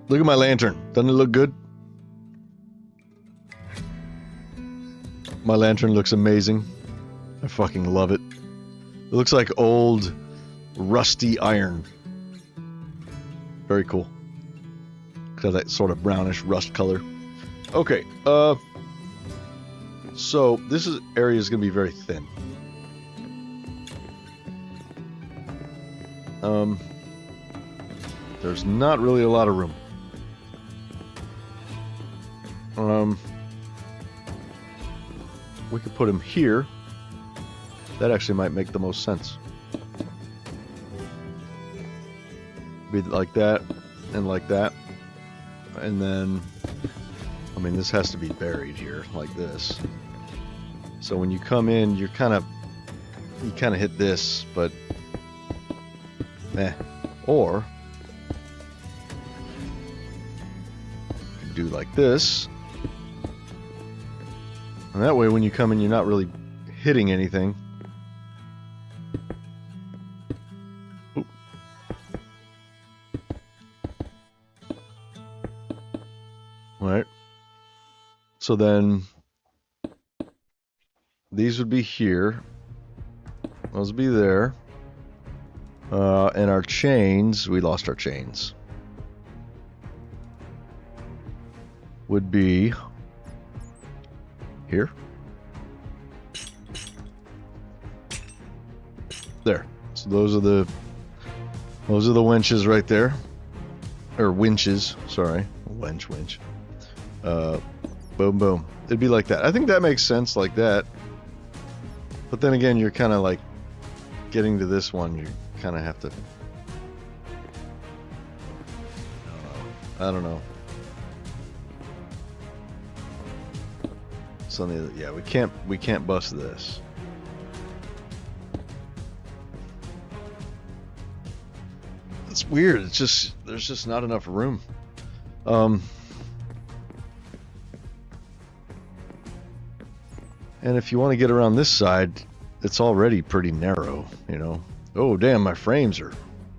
Look at my lantern. Doesn't it look good? My lantern looks amazing. I fucking love it. It looks like old, rusty iron. Very cool. Got that sort of brownish rust color. Okay, so this area is going to be very thin. There's not really a lot of room. We could put him here. That actually might make the most sense. Be like that, and like that. And then, I mean, this has to be buried here, like this. So when you come in, you kind of hit this, but, or, you can do like this. And that way, when you come in, you're not really hitting anything. Oop. All right. So then, these would be here. Those would be there. And our chains, we lost our chains. Would be here. There. So those are the winches right there. Or winches, sorry. Winch. Boom, boom. It'd be like that. I think that makes sense like that. But then again, you're kind of like getting to this one, you kind of have to. I don't know. So yeah, we can't bust this. It's weird. It's just there's just not enough room. And if you want to get around this side, it's already pretty narrow, you know. Oh, damn, my frames are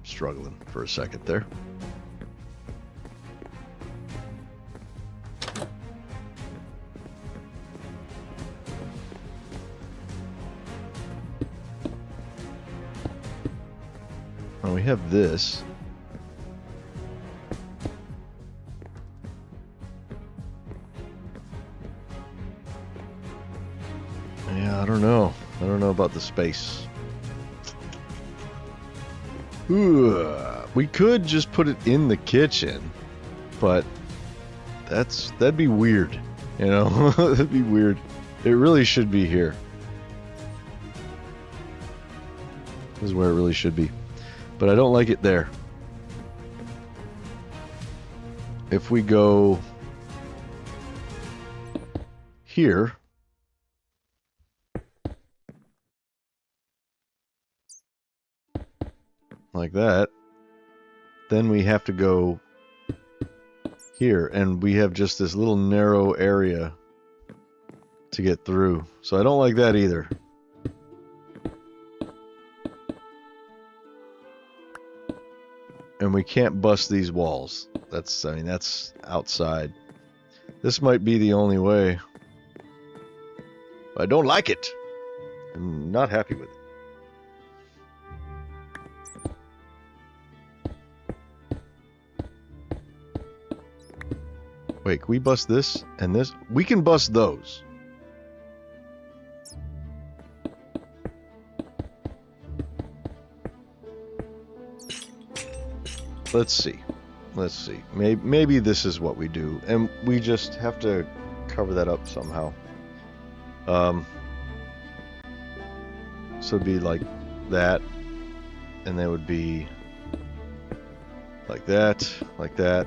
struggling for a second there. Oh, we have this. Yeah, I don't know. I don't know about the space. Ooh, we could just put it in the kitchen, but that'd be weird, you know. That'd be weird. It really should be here. This is where it really should be, but I don't like it there. If we go here. Like that, then we have to go here, and we have just this little narrow area to get through. So I don't like that either. And we can't bust these walls. That's, I mean, that's outside. This might be the only way. I don't like it. I'm not happy with it. Wait, can we bust this and this? We can bust those. Let's see. Let's see. Maybe this is what we do. And we just have to cover that up somehow. So it'd be like that. And then it would be like that, like that.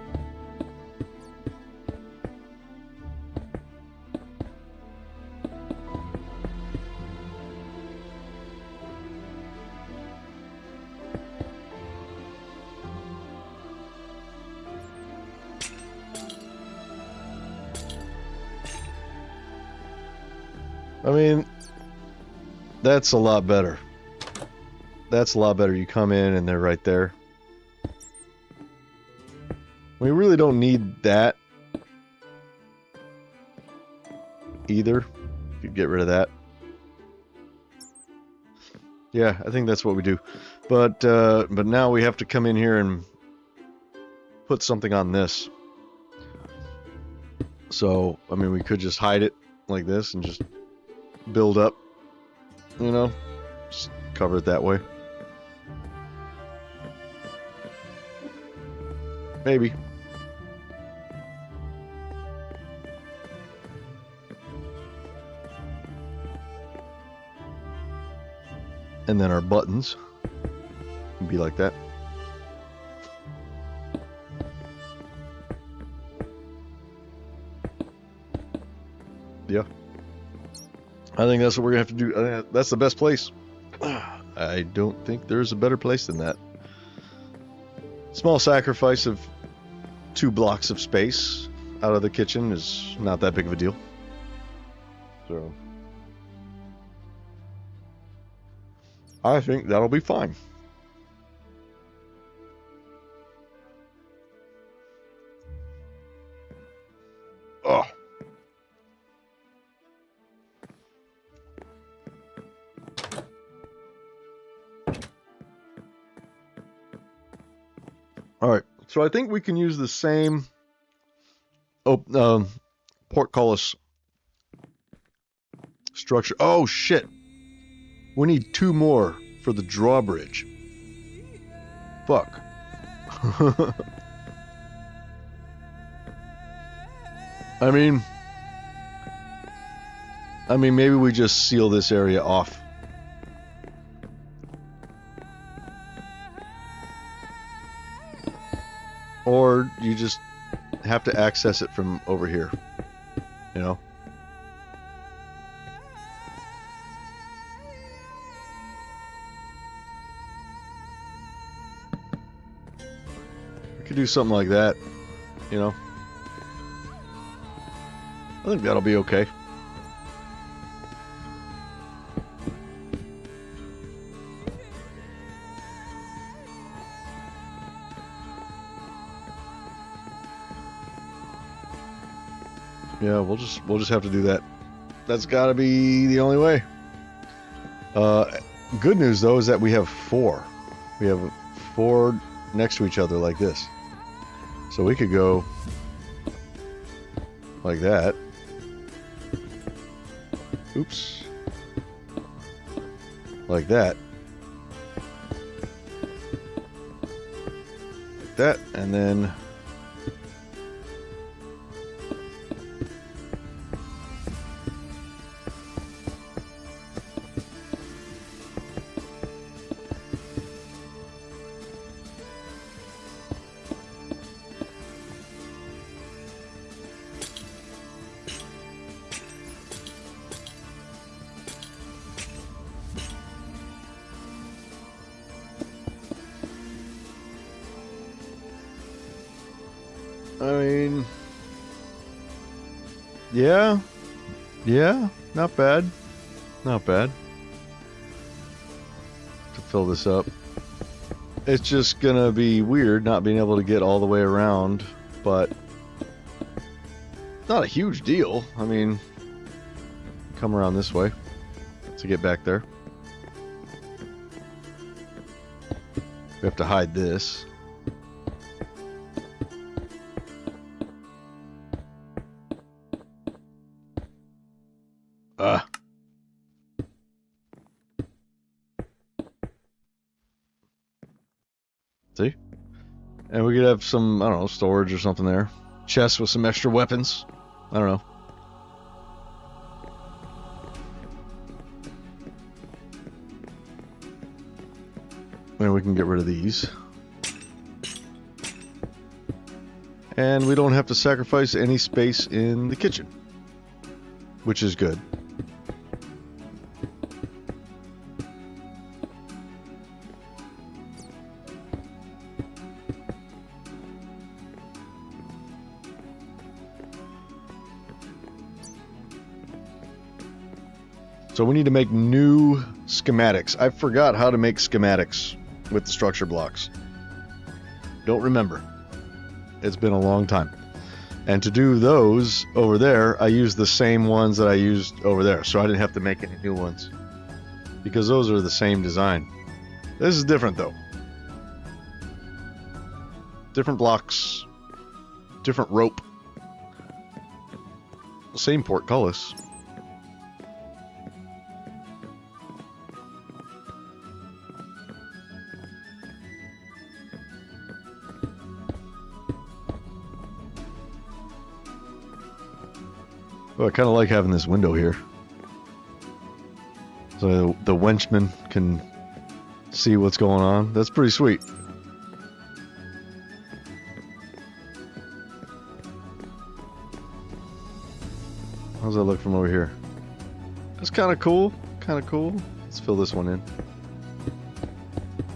I mean, that's a lot better. That's a lot better. You come in and they're right there. We really don't need that either. If you get rid of that. Yeah, I think that's what we do. But now we have to come in here and put something on this. So, I mean, we could just hide it like this and just build up, you know, just cover it that way. Maybe. And then our buttons can be like that. Yeah. I think that's what we're going to have to do. I think that's the best place. I don't think there's a better place than that. Small sacrifice of 2 blocks of space out of the kitchen is not that big of a deal. So I think that'll be fine. Oh. All right, so I think we can use the same portcullis structure. Oh shit! We need 2 more for the drawbridge. Fuck. I mean, maybe we just seal this area off. Or you just have to access it from over here, you know? We could do something like that, you know? I think that'll be okay. Yeah, we'll just have to do that. That's got to be the only way. Good news though is that we have 4. We have 4 next to each other like this. So we could go like that. Oops. Like that. Like that, and then I mean, yeah, not bad, not bad. To fill this up. It's just gonna be weird not being able to get all the way around, but not a huge deal. I mean, come around this way to get back there. We have to hide this. See? And we could have some, I don't know, storage or something there. Chest with some extra weapons. I don't know. And we can get rid of these. And we don't have to sacrifice any space in the kitchen, which is good. So we need to make new schematics. I forgot how to make schematics with the structure blocks. Don't remember. It's been a long time. And to do those over there, I used the same ones that I used over there. So I didn't have to make any new ones, because those are the same design. This is different though. Different blocks. Different rope. Same portcullis. Well, I kind of like having this window here, so the wenchman can see what's going on. That's pretty sweet. How's that look from over here? That's kind of cool. Kind of cool. Let's fill this one in.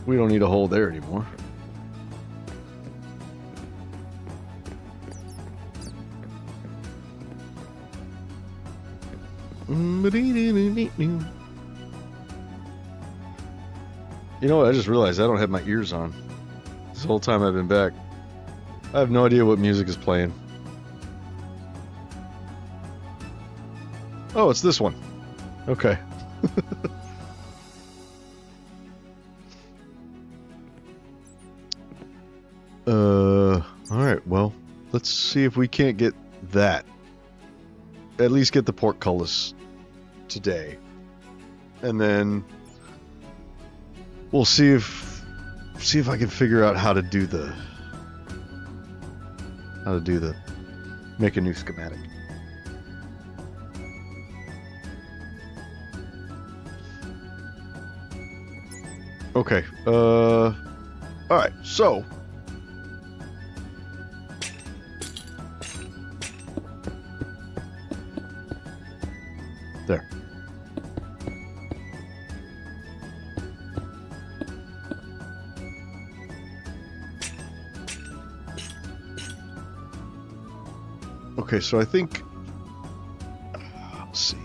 We don't need a hole there anymore. You know what? I just realized I don't have my ears on. This whole time I've been back. I have no idea what music is playing. Oh, it's this one. Okay. Alright, well, let's see if we can't get that. At least get the portcullis today. And then we'll see if I can figure out how to do the make a new schematic. Okay. All right. So there. Okay, so I think, let's see.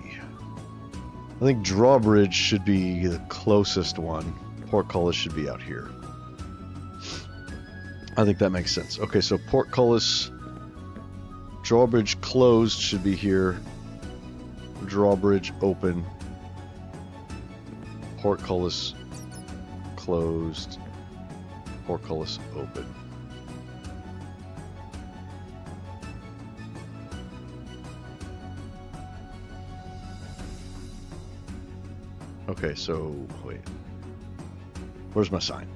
I think drawbridge should be the closest one. Portcullis should be out here. I think that makes sense. Okay, so portcullis, drawbridge closed should be here. Drawbridge open. Portcullis closed. Portcullis open. Okay, so wait. Where's my sign?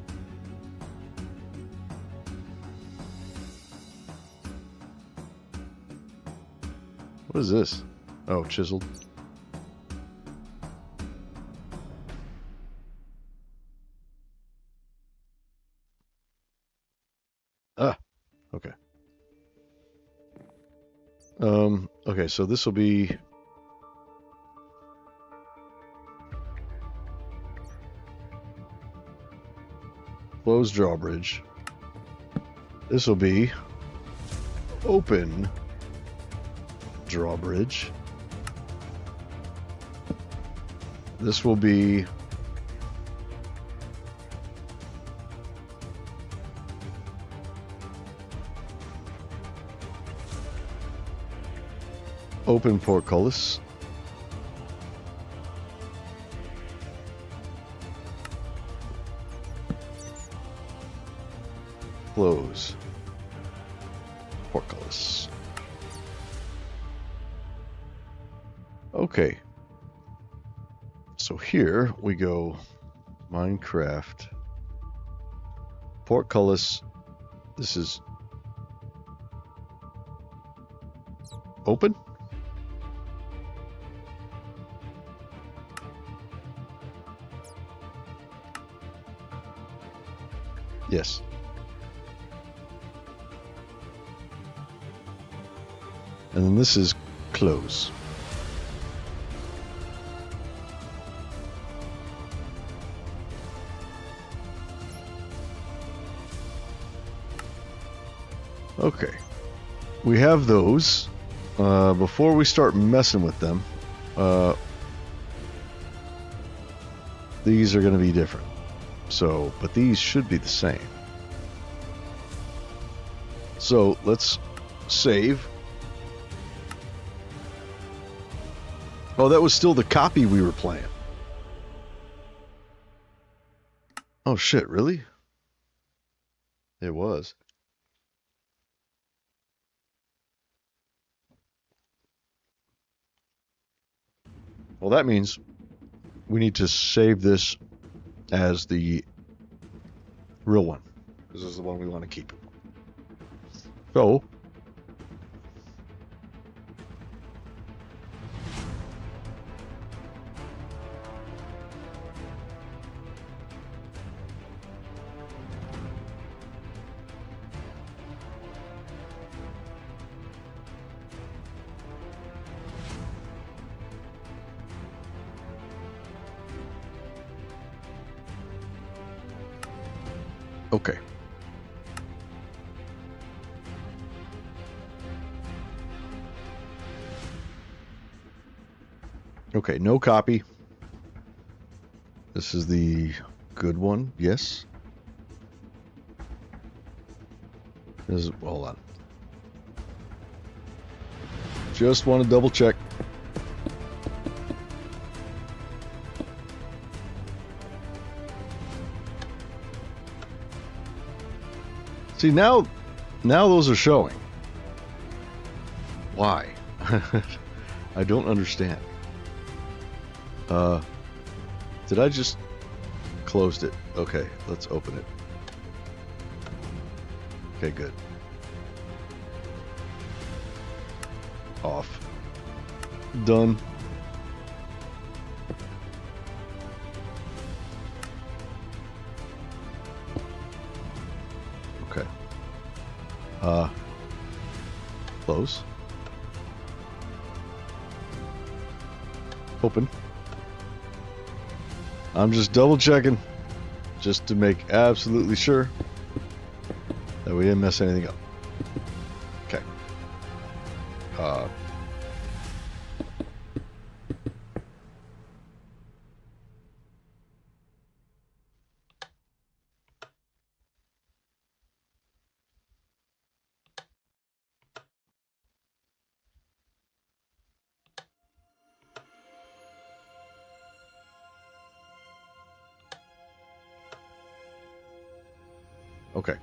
What is this? Oh, chiseled. Ah, okay. Okay, so this will be closed drawbridge. This will be open drawbridge. This will be Open portcullis. Close portcullis. Okay. So here we go. Minecraft. Portcullis. This is open. Yes. And then this is close. Okay. We have those. Before we start messing with them, these are going to be different. So, but these should be the same. So let's save. Oh, that was still the copy we were playing. Oh shit, really? It was. Well, that means we need to save this as the real one. This is the one we want to keep. So, okay. Okay, no copy. This is the good one, yes. This is, hold on. Just want to double check. See, now those are showing. Why? I don't understand. Did I just closed it? Okay, let's open it. Okay, good. Off. Done. Okay. Close. Open. I'm just double checking just to make absolutely sure that we didn't mess anything up. Okay. Okay.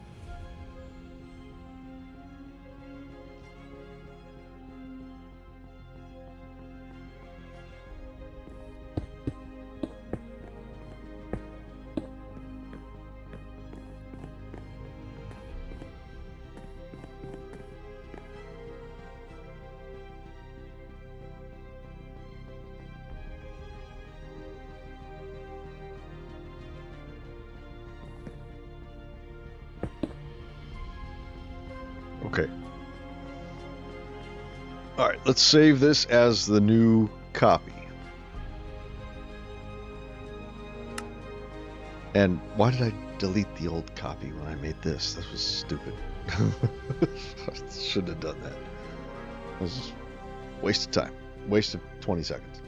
Okay. All right, let's save this as the new copy. And why did I delete the old copy when I made this? This was stupid. I shouldn't have done that. It was just a waste of time. Waste of 20 seconds.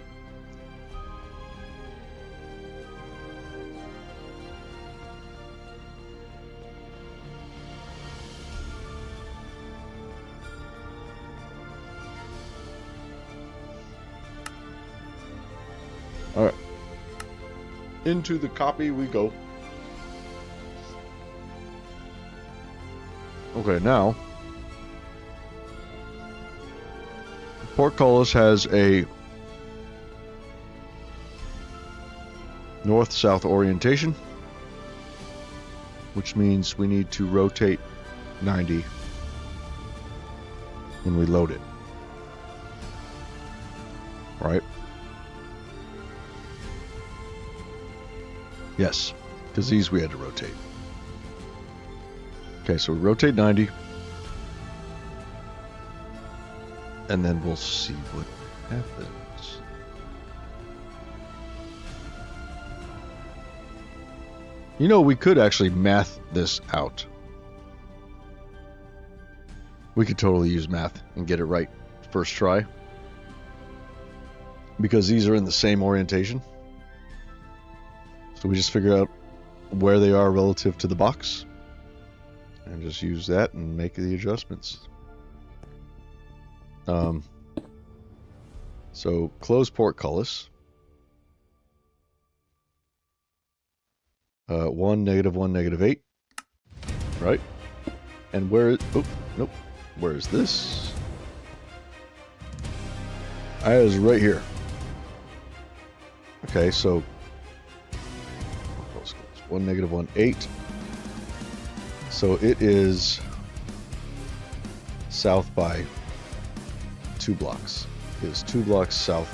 All right. Into the copy we go. Okay, now portcullis has a north-south orientation, which means we need to rotate 90 when we load it. Right? Yes, because these we had to rotate. Okay, so we rotate 90. And then we'll see what happens. You know, we could actually math this out. We could totally use math and get it right first try. Because these are in the same orientation. So we just figure out where they are relative to the box. And just use that and make the adjustments. So close portcullis. 1, -1, -8. Right? And where... Oh, nope. Where is this? I was right here. Okay, so... 1, -1, 8. So it is south by 2 blocks. It is 2 blocks south.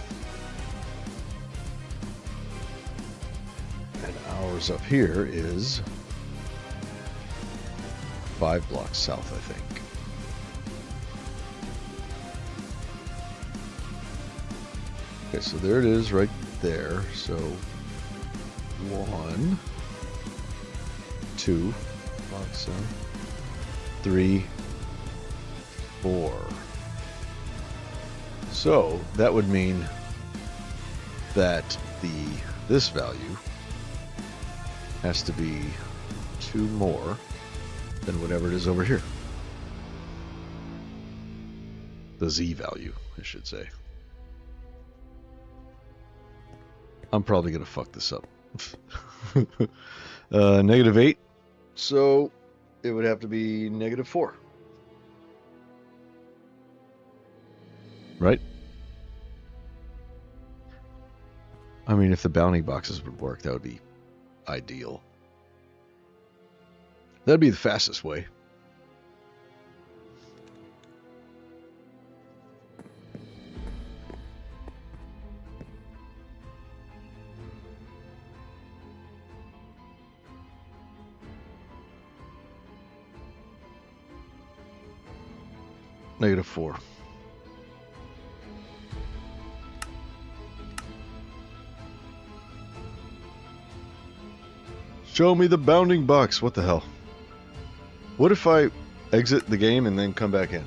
And ours up here is 5 blocks south, I think. Okay, so there it is right there. So 1, 2 blocks south, 3, 4. So that would mean that this value has to be 2 more than whatever it is over here. The Z value, I should say. I'm probably gonna fuck this up. -8. So it would have to be -4. Right? I mean, if the bounding boxes would work, that would be ideal. That'd be the fastest way. -4. Show me the bounding box. What the hell? What if I exit the game and then come back in?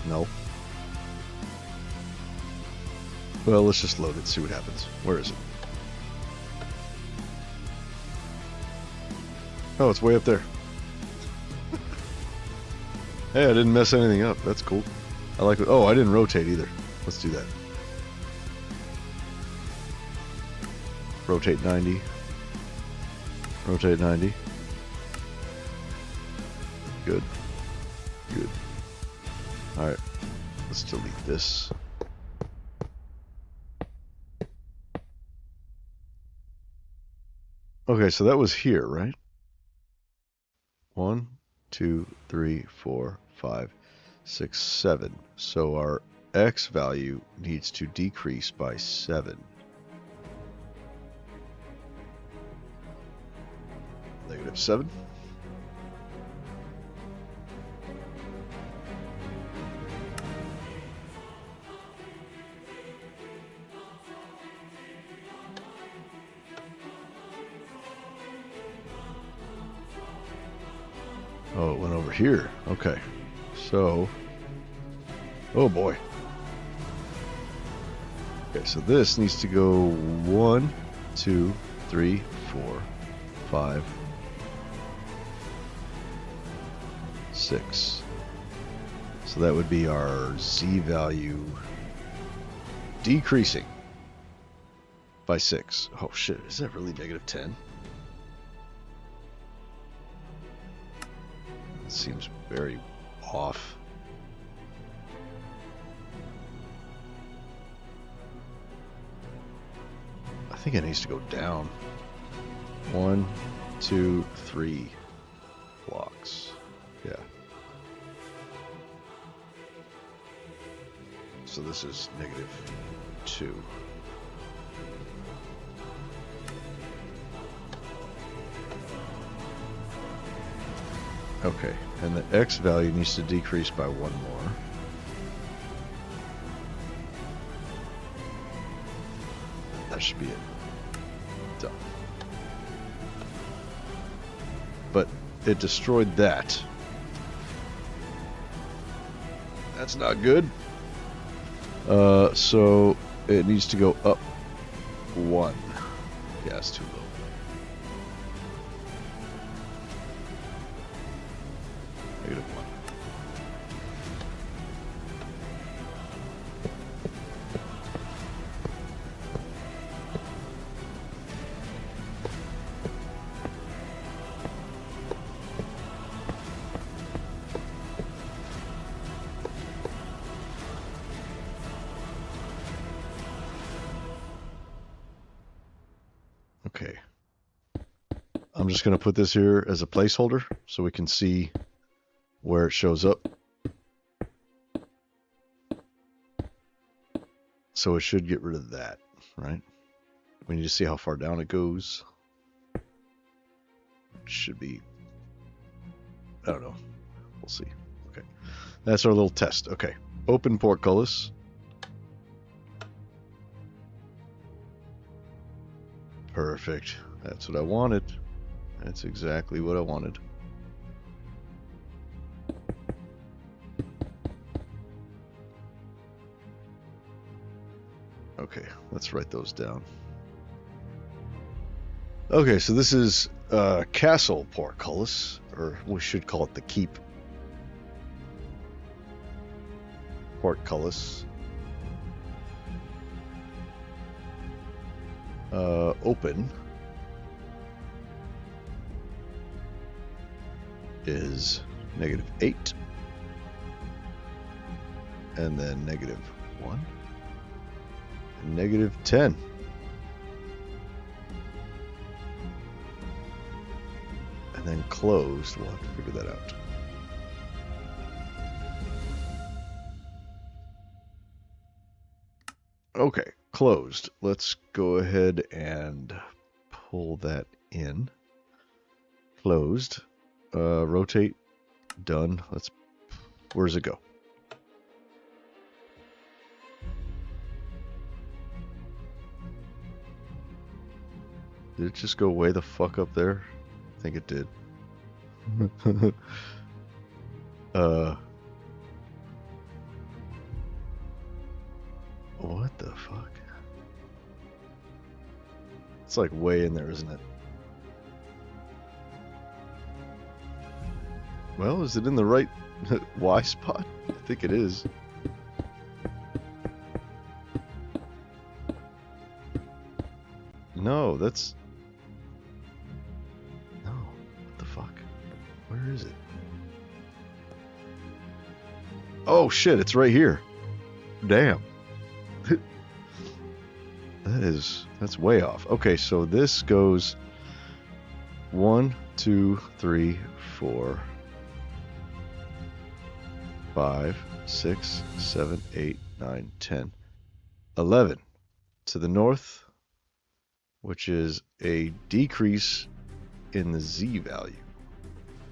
No. Well, let's just load it, see what happens. Where is it? Oh, it's way up there. Hey, I didn't mess anything up. That's cool. I like it. Oh, I didn't rotate either. Let's do that. Rotate 90. Rotate 90. Good. Good. Alright. Let's delete this. Okay, so that was here, right? 1, 2, 3, 4, 5, 6, 7. So our X value needs to decrease by 7. -7. Oh, it went over here. Okay. So, oh boy. Okay, so this needs to go 1, 2, 3, 4, 5, 6. So So that would be our Z value decreasing by 6. Oh shit, is that really negative 10? That seems very off. I think it needs to go down. 1, 2, 3 blocks. Yeah. So this is negative 2. Okay, and the X value needs to decrease by 1 more. That should be it. Done. But it destroyed that. That's not good. So it needs to go up 1. Yeah, it's too low. Negative 1. Okay. I'm just going to put this here as a placeholder so we can see where it shows up. So it should get rid of that, right? We need to see how far down it goes. It should be, I don't know. We'll see. Okay. That's our little test. Okay. Open portcullis. Perfect. That's what I wanted. That's exactly what I wanted. Okay, let's write those down. Okay, so this is castle portcullis, or we should call it the keep portcullis. Open is negative 8, and then negative 1, and negative 10. And then closed, we'll have to figure that out. Okay, closed. Let's go ahead and pull that in. Closed. Rotate. Done. Where does it go? Did it just go way the fuck up there? I think it did. What the fuck? It's like way in there, isn't it? Well, is it in the right Y spot? I think it is. No, that's... No, what the fuck? Where is it? Oh shit, it's right here. Damn. That's way off. Okay, so this goes 1, 2, 3, 4, 5, 6, 7, 8, 9, 10, 11 to the north, which is a decrease in the Z value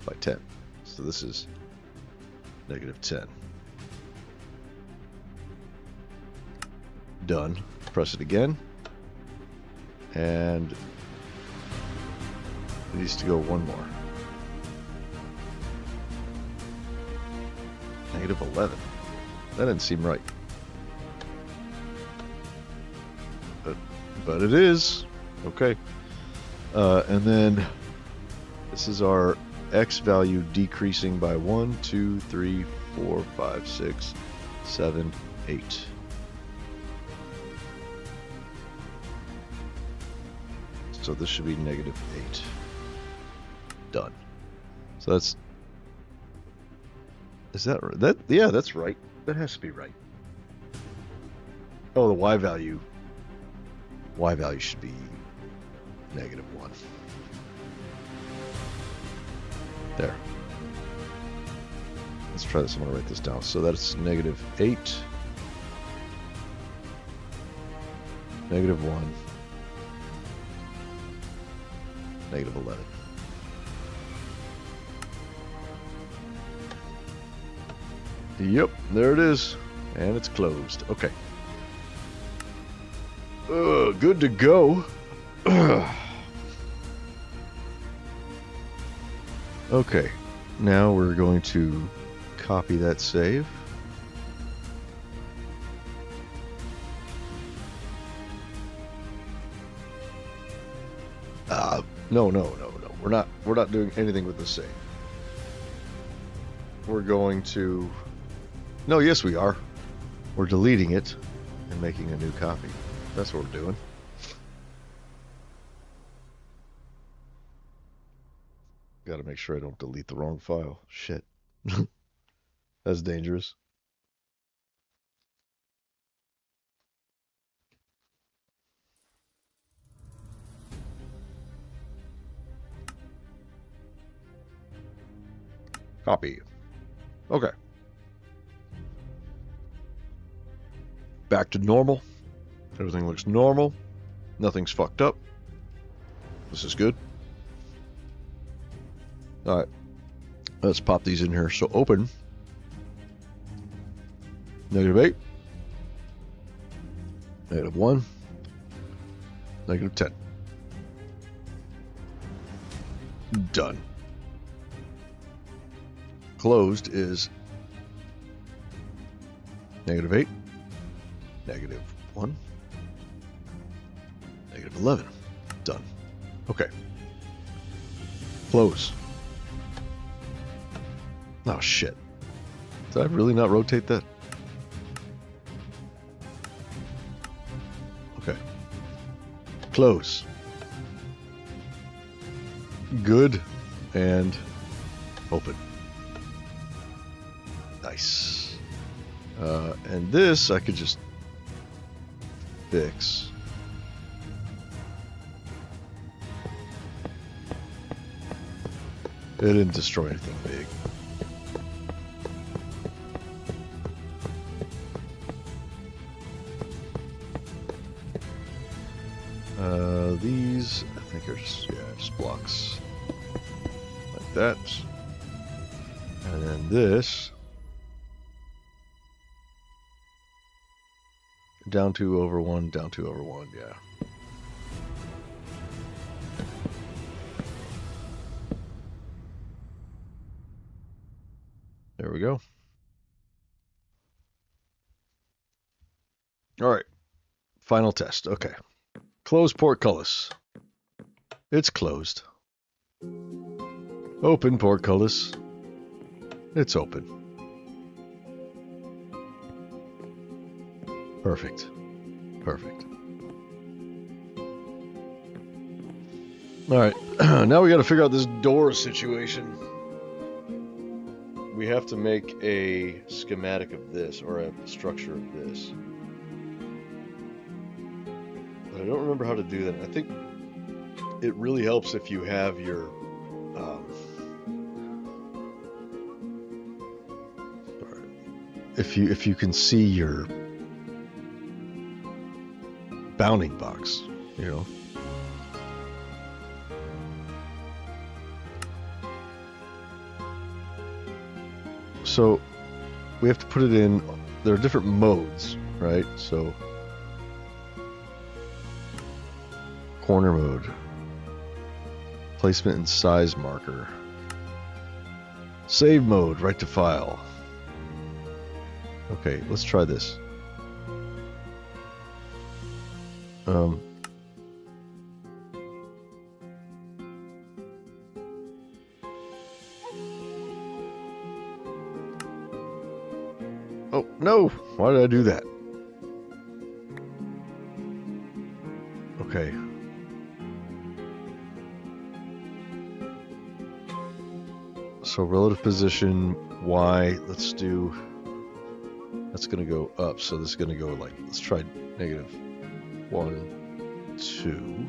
by 10. So this is negative 10. Done. Press it again. And it needs to go 1 more. Negative 11. That didn't seem right. But it is. Okay. And then this is our X value decreasing by 1, 2, 3, 4, 5, 6, 7, 8. So this should be -8. Done. So that's... Is that right? That, yeah, that's right. That has to be right. Oh, the Y value. Y value should be -1. There. Let's try this. I'm going to write this down. So that's -8, -1, -11. Yep, there it is. And it's closed. Okay. Good to go. Okay. Now we're going to copy that save. No. We're not doing anything with the save. We're going to... No, yes we are. We're deleting it and making a new copy. That's what we're doing. Got to make sure I don't delete the wrong file. Shit. That's dangerous. Copy. Okay. Back to normal. Everything looks normal. Nothing's fucked up. This is good. All right. Let's pop these in here. So open. -8. -1. -10. Done. Closed is -8, -1, -11. Done. Okay. Close. Oh shit. Did I really not rotate that? Okay. Close. Good. And open. Nice. And this I could just fix. It didn't destroy anything big. These I think are just blocks like that. And then this down 2/1, down 2/1, yeah. There we go. All right. Final test. Okay. Close portcullis. It's closed. Open portcullis. It's open. Perfect. Perfect. All right. Now we got to figure out this door situation. We have to make a schematic of this, or a structure of this. But I don't remember how to do that. I think it really helps if you have your if you can see your bounding box, you know. So we have to put it in. There are different modes, right? So corner mode, placement and size marker, save mode, right to file. Okay, let's try this. Oh, no! Why did I do that? Okay. So relative position, Y, let's do, that's going to go up. So this is going to go like, let's try -1, 2.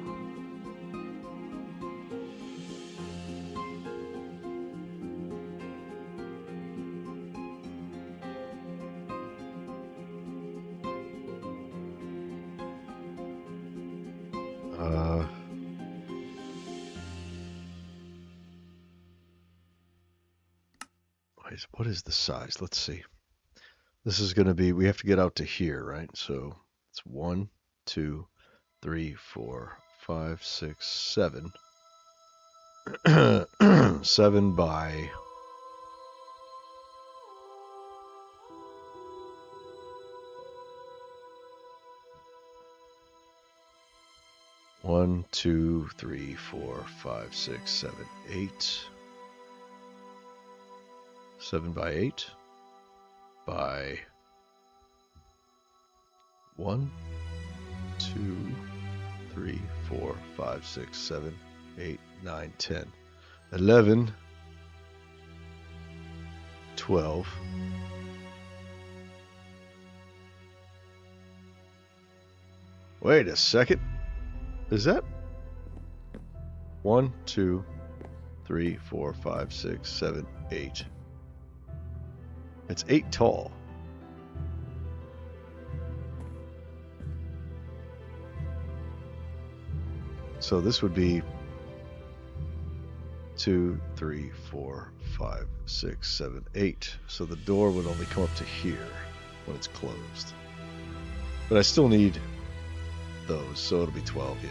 What is the size? Let's see. This is going to be, we have to get out to here, right? So it's 1, 2, 3, 4, 5, 6, 7. 7 by 1, 2, 3, 4, 5, 6, 7, 8. 7 by 8 by 1, 2, 3, 4, 5, 6, 7, 8, 9, 10, 11, 12. Wait a second. Is that 1, 2, 3, 4, 5, 6, 7, 8? It's 8 tall. So this would be 2, 3, 4, 5, 6, 7, 8. So the door would only come up to here when it's closed. But I still need those, so it'll be 12, yeah.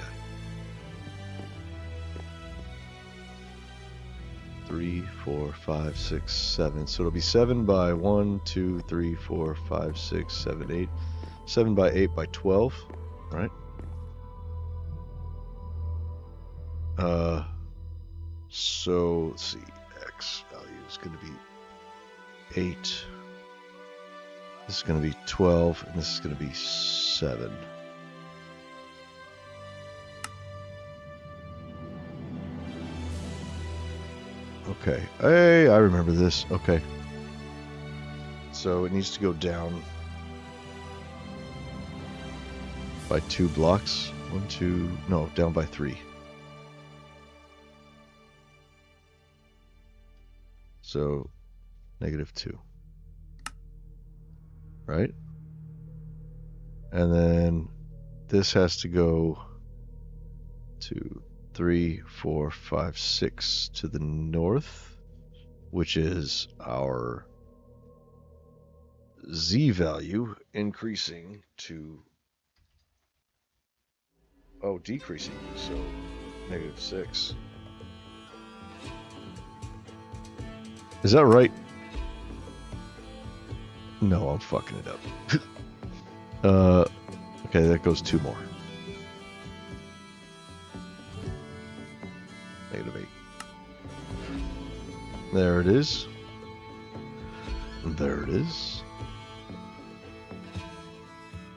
3, 4, 5, 6, 7. So it'll be 7 by 1, 2, 3, 4, 5, 6, 7, 8. 7 by 8 by 12, right? So let's see. X value is going to be 8. This is going to be 12, and this is going to be 7. Okay. Hey, I remember this. Okay. So it needs to go down by 2 blocks. 1, 2, no, down by 3. So -2. Right? And then this has to go 2, 3, 4, 5, 6 to the north, which is our Z value increasing to, oh, decreasing, so -6. Is that right? No, I'm fucking it up. Okay, that goes 2 more. -8. There it is. There it is.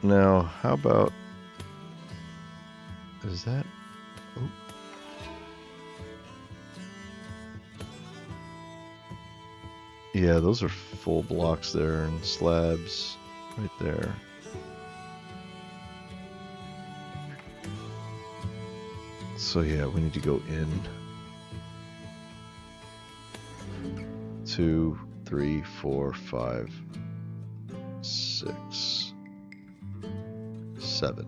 Now, how about, is that, oh. Yeah, those are full blocks there and slabs right there. So yeah, we need to go in. 2, 3, 4, 5, 6, 7.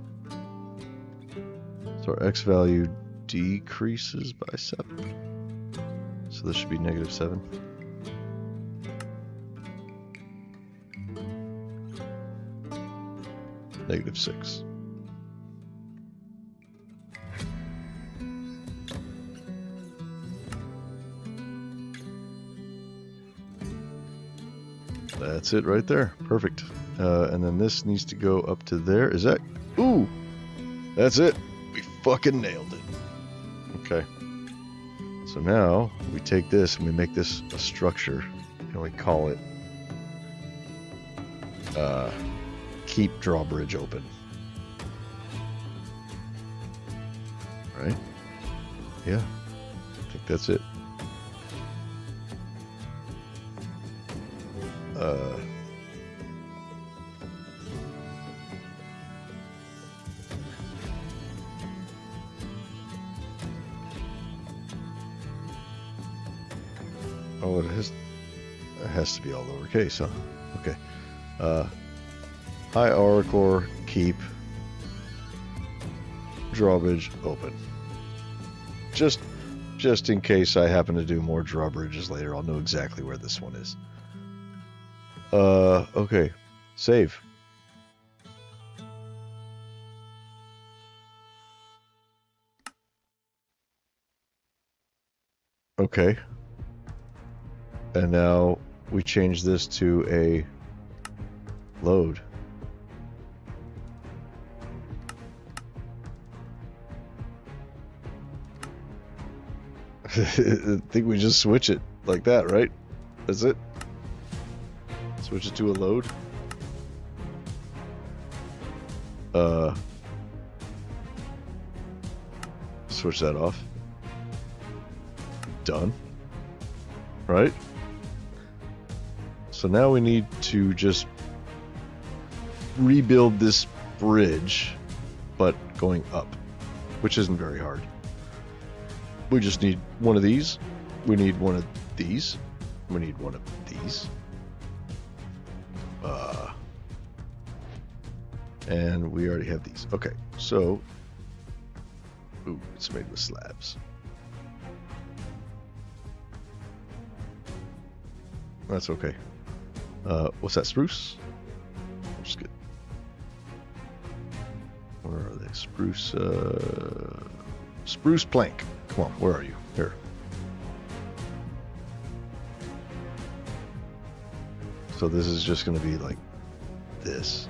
So our X value decreases by 7. So this should be -7. -6. That's it right there. Perfect. And then this needs to go up to there. Is that? Ooh! That's it. We fucking nailed it. Okay. So now we take this and we make this a structure and we call it keep drawbridge open. Right? Yeah, I think that's it. Oh, it has to be all lowercase, huh? Okay. High aura core, keep drawbridge open. Just in case I happen to do more drawbridges later, I'll know exactly where this one is. Okay. Save. Okay. And now we change this to a load. I think we just switch it like that, right? That's it. Switch it to a load. Switch that off. Done. Right? So now we need to just rebuild this bridge, but going up, which isn't very hard. We just need one of these. We need one of these. We need one of these. And we already have these. Okay, so... Ooh, it's made with slabs. That's okay. What's that, spruce? That's good. Where are they? Spruce, spruce plank. Come on, where are you? Here. So this is just going to be like this.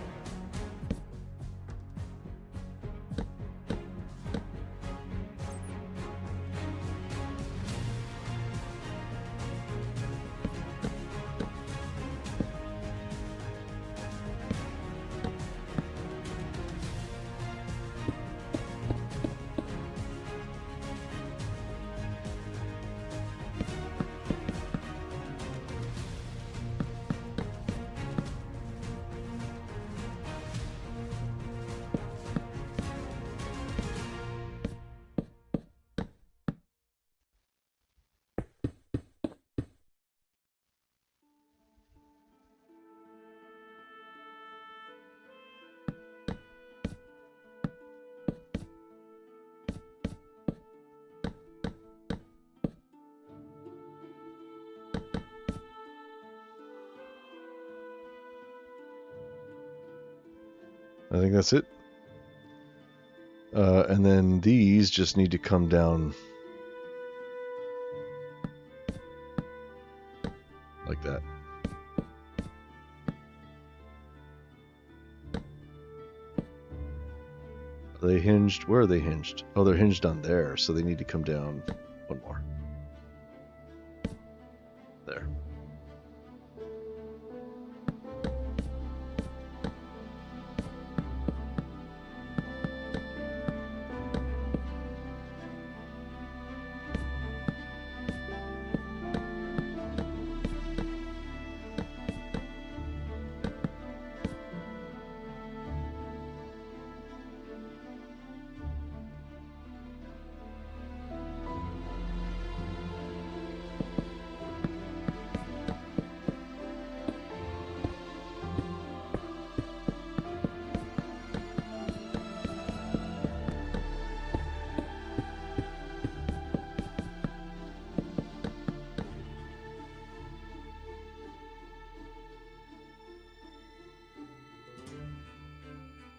I think that's it. And then these just need to come down like that. Are they hinged? Where are they hinged? Oh, they're hinged on there, so they need to come down one more. There.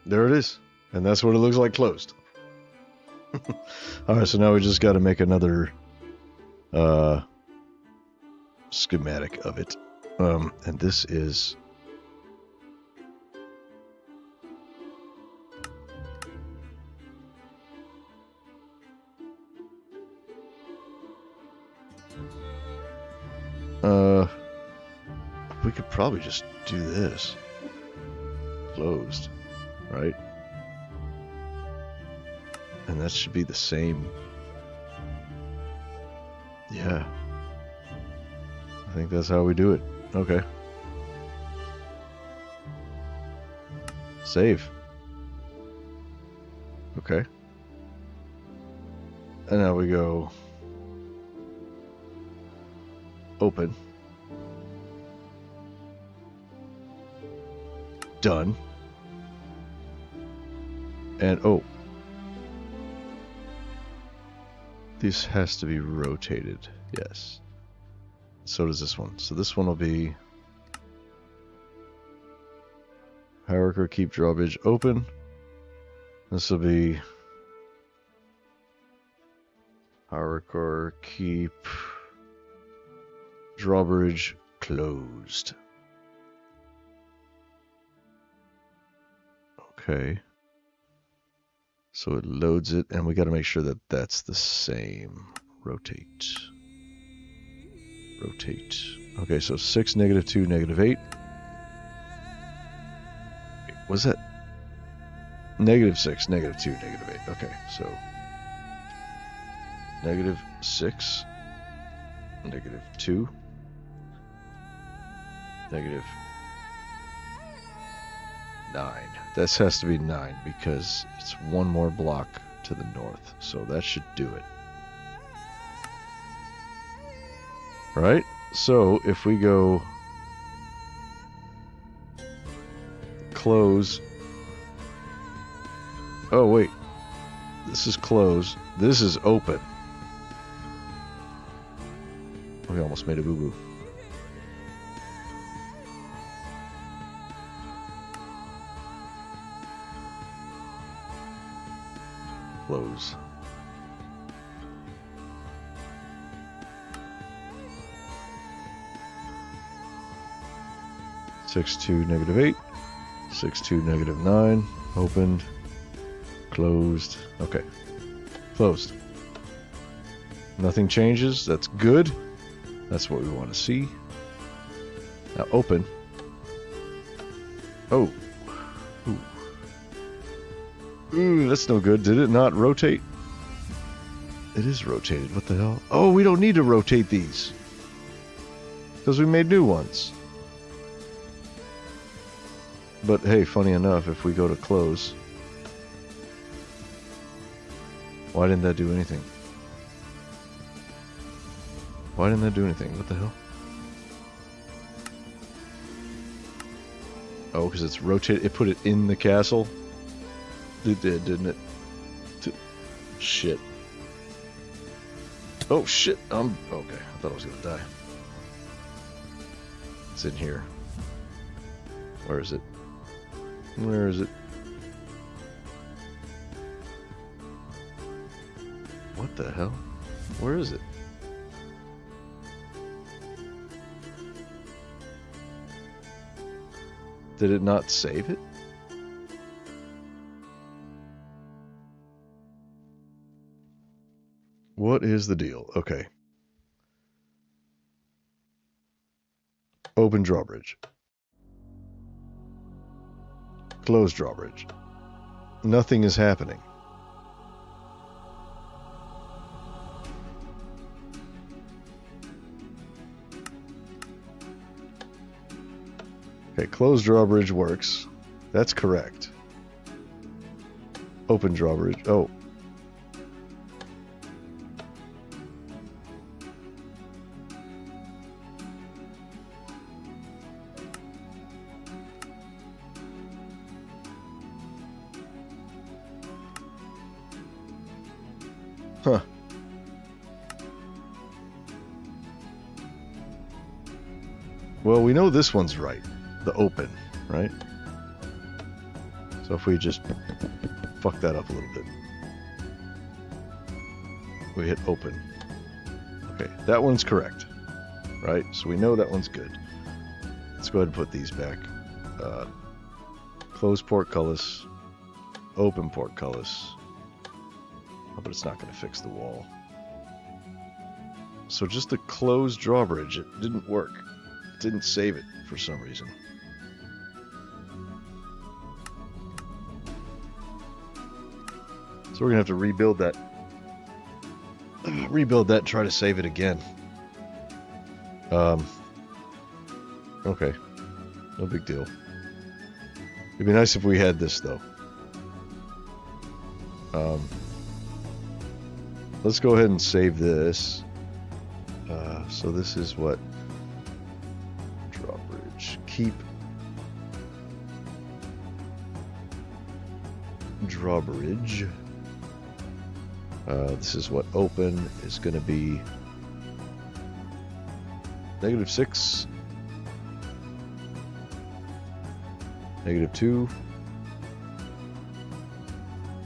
There it is. And that's what it looks like closed. Alright, so now we just got to make another schematic of it. And this is... we could probably just do this. closed, right? And that should be the same. Yeah. I think that's how we do it. Okay. Save. Okay. And now we go open. Done. And oh, this has to be rotated. Yes. So does this one. So this one will be hierarchy, keep drawbridge open. This will be hierarchy, keep drawbridge closed. Okay. So it loads it, and we got to make sure that that's the same. Rotate. Rotate. Okay, so 6, -2, -8. Was that? -6, -2, -8. Okay, so -6, -2, -9. This has to be 9 because it's one more block to the north. So that should do it. Right? So if we go close. Oh, wait. This is close. This is open. We almost made a boo-boo. Close. (6-2, -8). 6-2, -9. Opened. Closed. Okay. Closed. Nothing changes. That's good. That's what we want to see. Now open. Oh. Ooh. Ooh, that's no good. Did it not rotate? It is rotated. What the hell? Oh, we don't need to rotate these. Because we made new ones. But hey, funny enough, if we go to close, why didn't that do anything? Why didn't that do anything? What the hell? Oh, because it's rotated. It put it in the castle. It did, didn't it? Shit. Oh shit. Okay. I thought I was gonna die. It's in here. Where is it? Where is it? What the hell? Where is it? Did it not save it? What is the deal? Okay. Open drawbridge. Close drawbridge. Nothing is happening. Okay, close drawbridge works. That's correct. Open drawbridge. Oh. Huh. Well, we know this one's right. The open, right? So if we just fuck that up a little bit. We hit open. Okay, that one's correct. Right? So we know that one's good. Let's go ahead and put these back. Close portcullis. Open portcullis. Oh, but it's not going to fix the wall. So just the closed drawbridge, it didn't work. It didn't save it for some reason. So we're gonna have to rebuild that. Rebuild that and try to save it again. Okay. No big deal. It'd be nice if we had this, though. Let's go ahead and save this. So this is what? Drawbridge. Keep. Drawbridge. This is what open is going to be. -6. -2.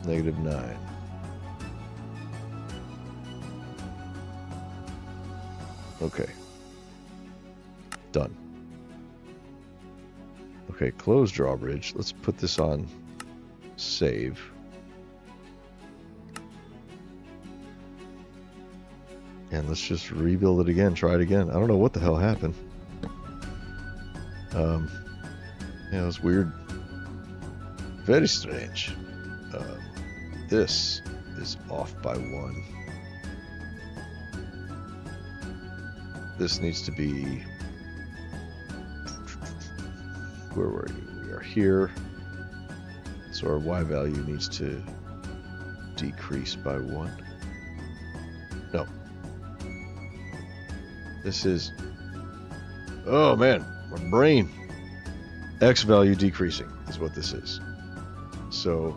-9. Okay. Done. Okay, close drawbridge. Let's put this on save. And let's just rebuild it again, try it again. I don't know what the hell happened. Yeah, it was weird. Very strange. This is off by 1. This needs to be... Where were you? We are here. So our Y value needs to decrease by 1. No. This is... Oh man, my brain. X value decreasing is what this is. So...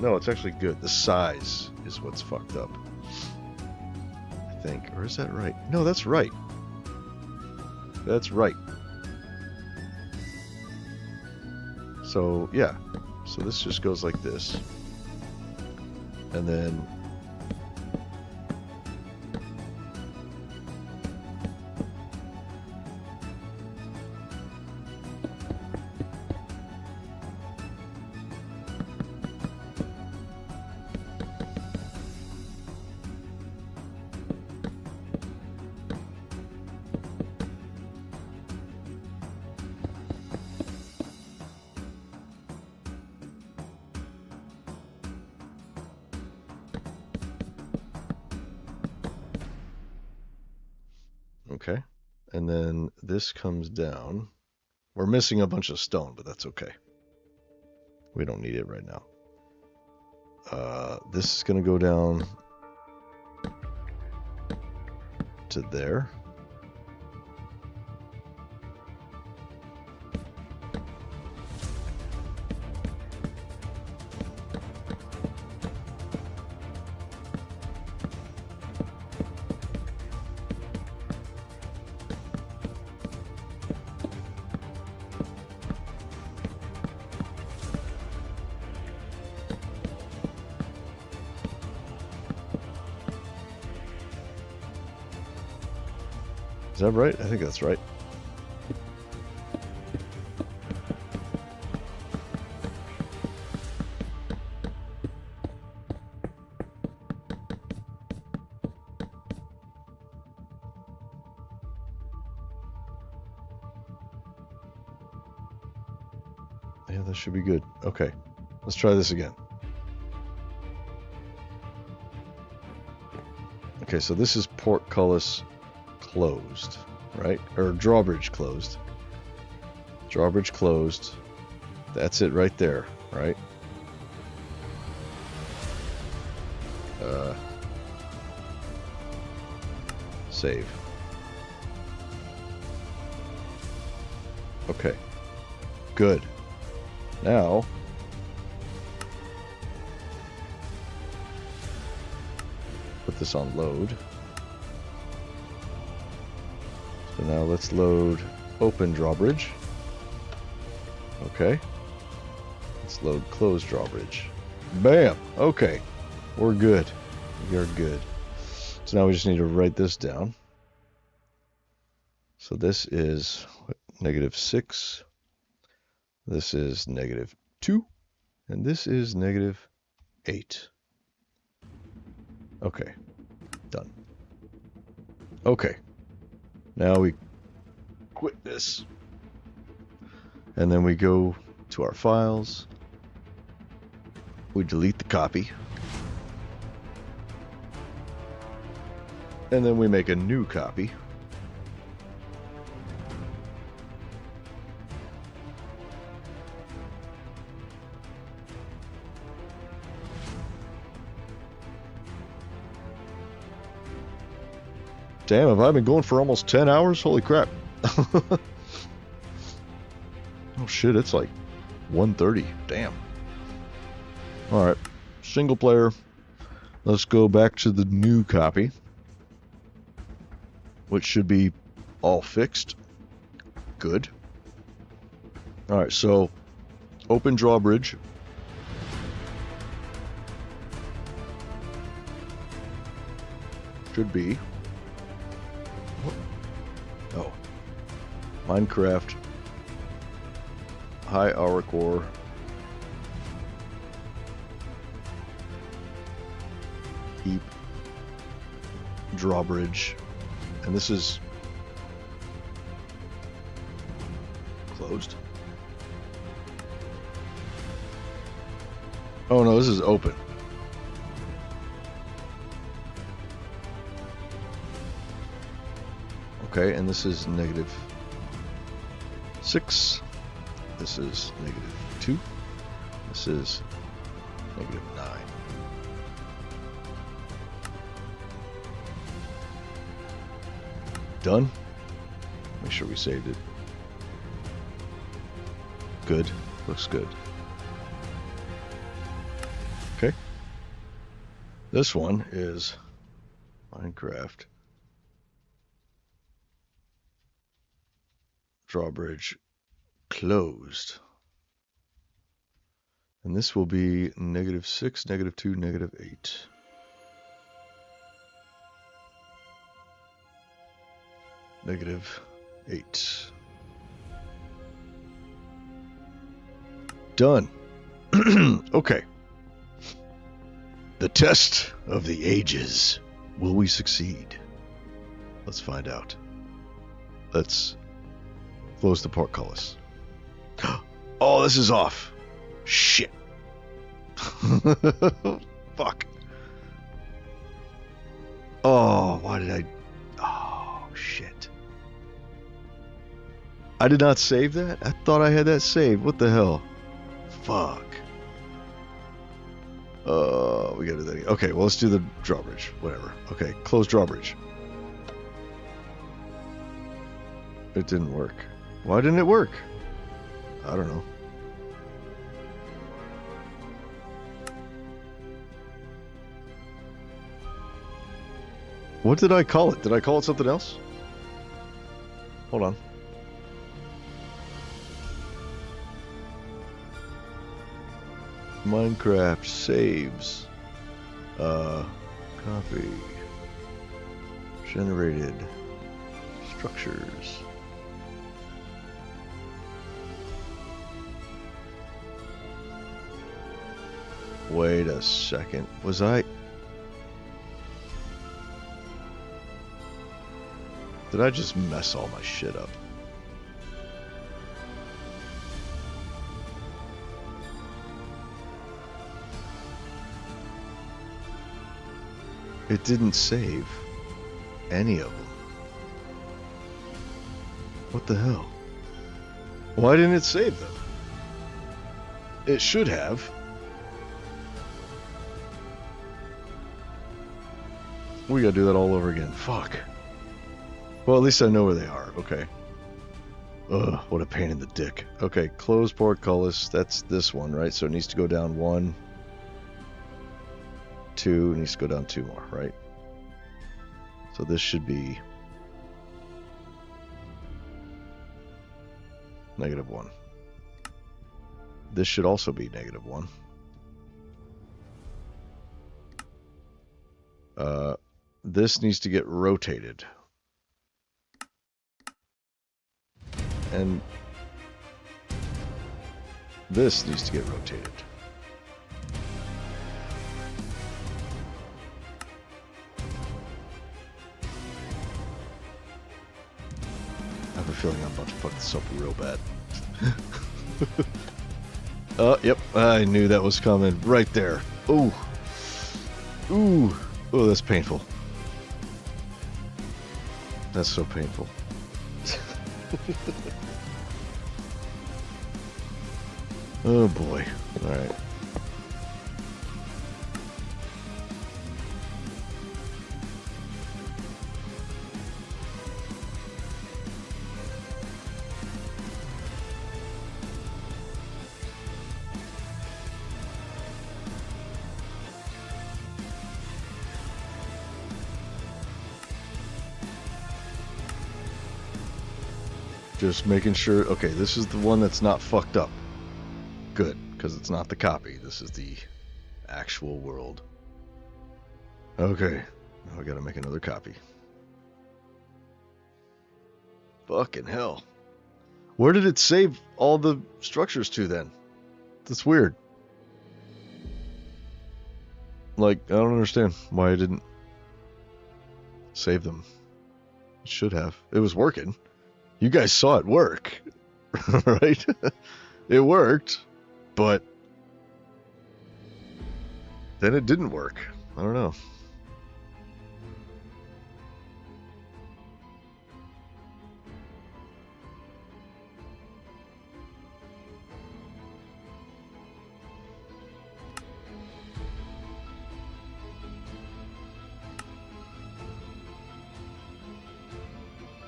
No, it's actually good. The size is what's fucked up. I think. Or is that right? No, that's right. That's right. So, yeah. So this just goes like this. And then... Okay, and then this comes down. We're missing a bunch of stone, but that's okay. We don't need it right now. This is going to go down to there. Is that right? I think that's right. Yeah, that should be good. Okay, let's try this again. Okay, so this is portcullis closed, right? Or drawbridge closed. Drawbridge closed. That's it right there, right? Save. Okay. Good. Now, put this on load. So now let's load open drawbridge. Okay. Let's load close drawbridge. Bam! Okay. We're good. You're good. So now we just need to write this down. So this is what, -6. This is -2. And this is -8. Okay. Done. Okay. Now we quit this. And then we go to our files. We delete the copy. And then we make a new copy. Damn, have I been going for almost 10 hours? Holy crap. Oh shit, it's like 1:30. Damn. Alright, single player. Let's go back to the new copy, which should be all fixed. Good. Alright, so open drawbridge. Should be. Oh. Minecraft. High hour core. Heap. Drawbridge. And this is closed. Oh no, this is open. Okay, and this is -6. This is -2. This is -9. Done. Make sure we saved it. Good. Looks good. Okay. This one is Minecraft drawbridge closed. And this will be -6, -2, -8. -8. Done. Okay. The test of the ages. Will we succeed? Let's find out. Let's close the portcullis. Oh, this is off. Shit. Fuck. Oh, why did I... Oh, shit. I did not save that? I thought I had that saved. What the hell? Fuck. We gotta do that again. Okay, well, let's do the drawbridge. Whatever. Okay, close drawbridge. It didn't work. Why didn't it work? I don't know. What did I call it? Did I call it something else? Hold on. Minecraft saves. Copy. Generated. Structures. Wait a second. Was I... Did I just mess all my shit up? It didn't save any of them. What the hell? Why didn't it save them? It should have. We gotta do that all over again. Fuck. Well, at least I know where they are. Okay. Ugh, what a pain in the dick. Okay, close portcullis. That's this one, right? So it needs to go down 1, 2. It needs to go down 2 more, right? So this should be -1. This should also be -1. This needs to get rotated. And this needs to get rotated. I have a feeling I'm about to fuck this up real bad. Yep, I knew that was coming right there. Ooh. Ooh. Oh, that's painful. That's so painful. Oh boy. All right. Just making sure. Okay, this is the one that's not fucked up. Good, because it's not the copy. This is the actual world. Okay, now we gotta make another copy. Fucking hell. Where did it save all the structures to then? That's weird. Like, I don't understand why I didn't save them. It should have. It was working. You guys saw it work, right? It worked, but then it didn't work. I don't know.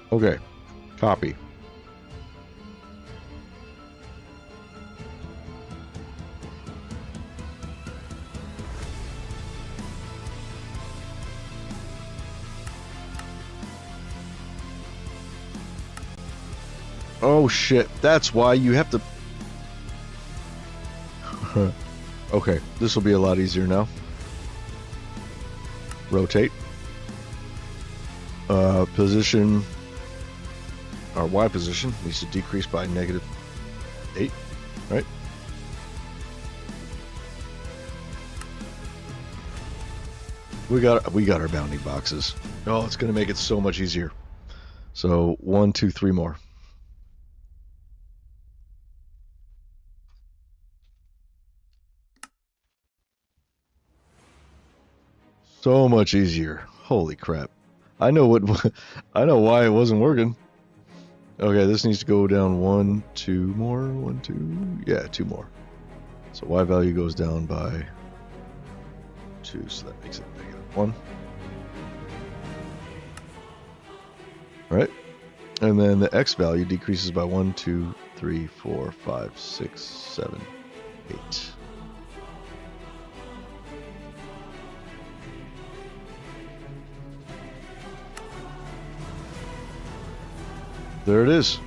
Okay, copy. Oh shit, that's why you have to... Okay, this will be a lot easier now. Rotate. Position... Our Y position needs to decrease by -8, right? We got our bounding boxes. Oh, it's gonna make it so much easier. So 1, 2, 3 more. So much easier. Holy crap. I know what I know why it wasn't working. Okay, this needs to go down 1, 2 more. 1, 2. Yeah, 2 more. So Y value goes down by 2, so that makes it -1. Right? And then the X value decreases by 1, 2, 3, 4, 5, 6, 7, 8. There it is.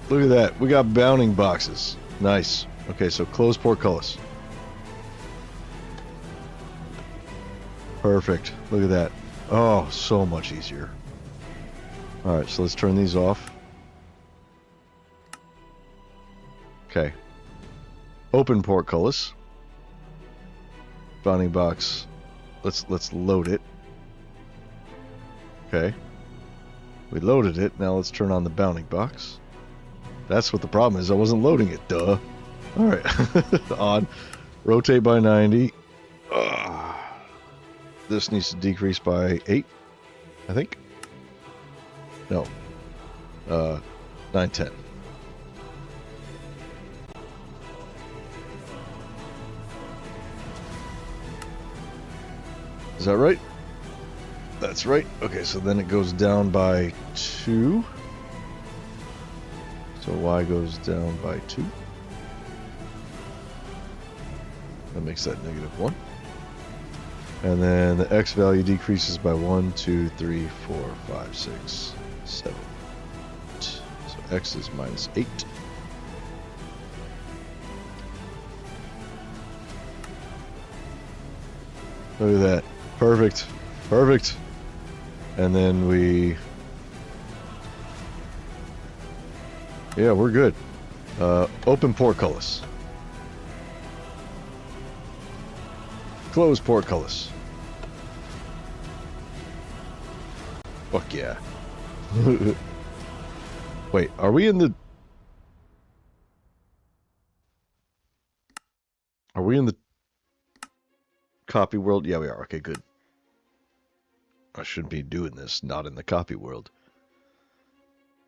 Look at that. We got bounding boxes. Nice. Okay, so close portcullis. Perfect. Look at that. Oh, so much easier. Alright, so let's turn these off. Okay. Open portcullis. Bounding box. Let's load it. Okay. We loaded it. Now let's turn on the bounding box. That's what the problem is. I wasn't loading it. Duh. All right. On. Rotate by 90. This needs to decrease by 8, I think. No. 9, 10. Is that right? That's right. Okay, so then it goes down by 2. So Y goes down by 2. That makes that -1. And then the X value decreases by 1, 2, 3, 4, 5, 6, 7, 8. So X is -8. Look at that. Perfect. Perfect. And then we... Yeah, we're good. Open portcullis. Close portcullis. Fuck yeah. Wait, are we in the... we in the copy world? Yeah, we are. Okay, good. I shouldn't be doing this not in the copy world.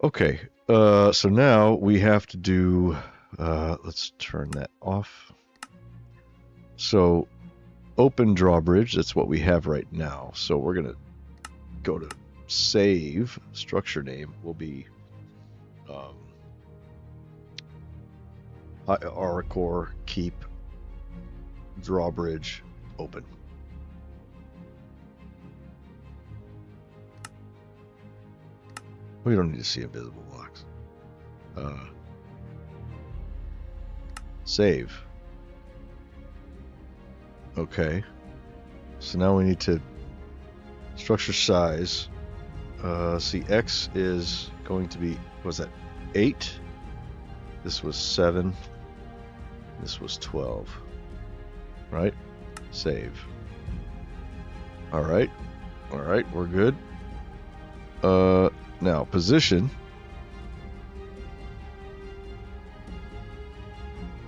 Okay, so now we have to do, let's turn that off. So open drawbridge, that's what we have right now. So we're going to go to save, structure name will be Oracore keep drawbridge open. We don't need to see invisible blocks. Save. Okay. So now we need to structure size. See, X is going to be, what was that, 8? This was 7. This was 12. Right? Save. Alright. Alright, we're good. Now, position.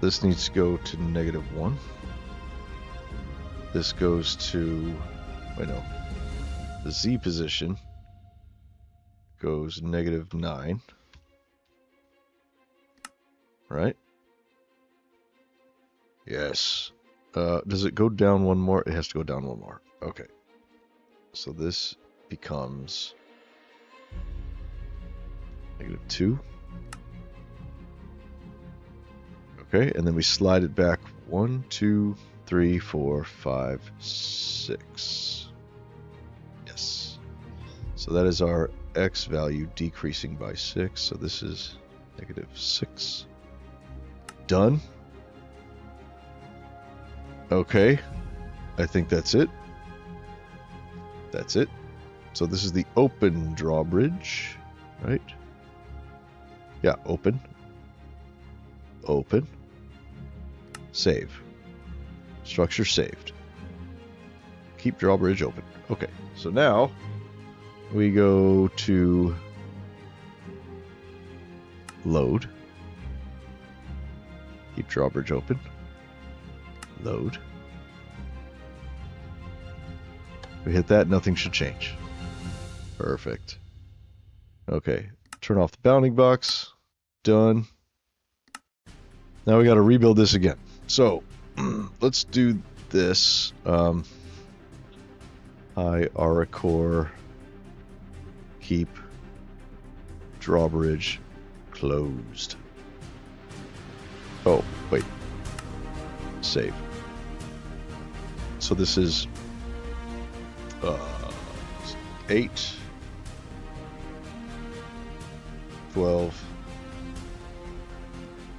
This needs to go to -1. This goes to, wait, no. The Z position goes -9. Right? Yes. Does it go down one more? It has to go down one more. Okay. So this becomes -2. Okay, and then we slide it back 1, 2, 3, 4, 5, 6. Yes. So that is our X value decreasing by 6. So this is -6. Done. Okay. I think that's it. That's it. So this is the open drawbridge, right? Yeah, open. Open. Save. Structure saved. Keep drawbridge open. Okay, so now we go to load. Keep drawbridge open. Load. We hit that, nothing should change. Perfect. Okay, turn off the bounding box. Done. Now we got to rebuild this again. So let's do this. Oracore keep drawbridge closed. Oh, wait. Save. So this is 8, 12,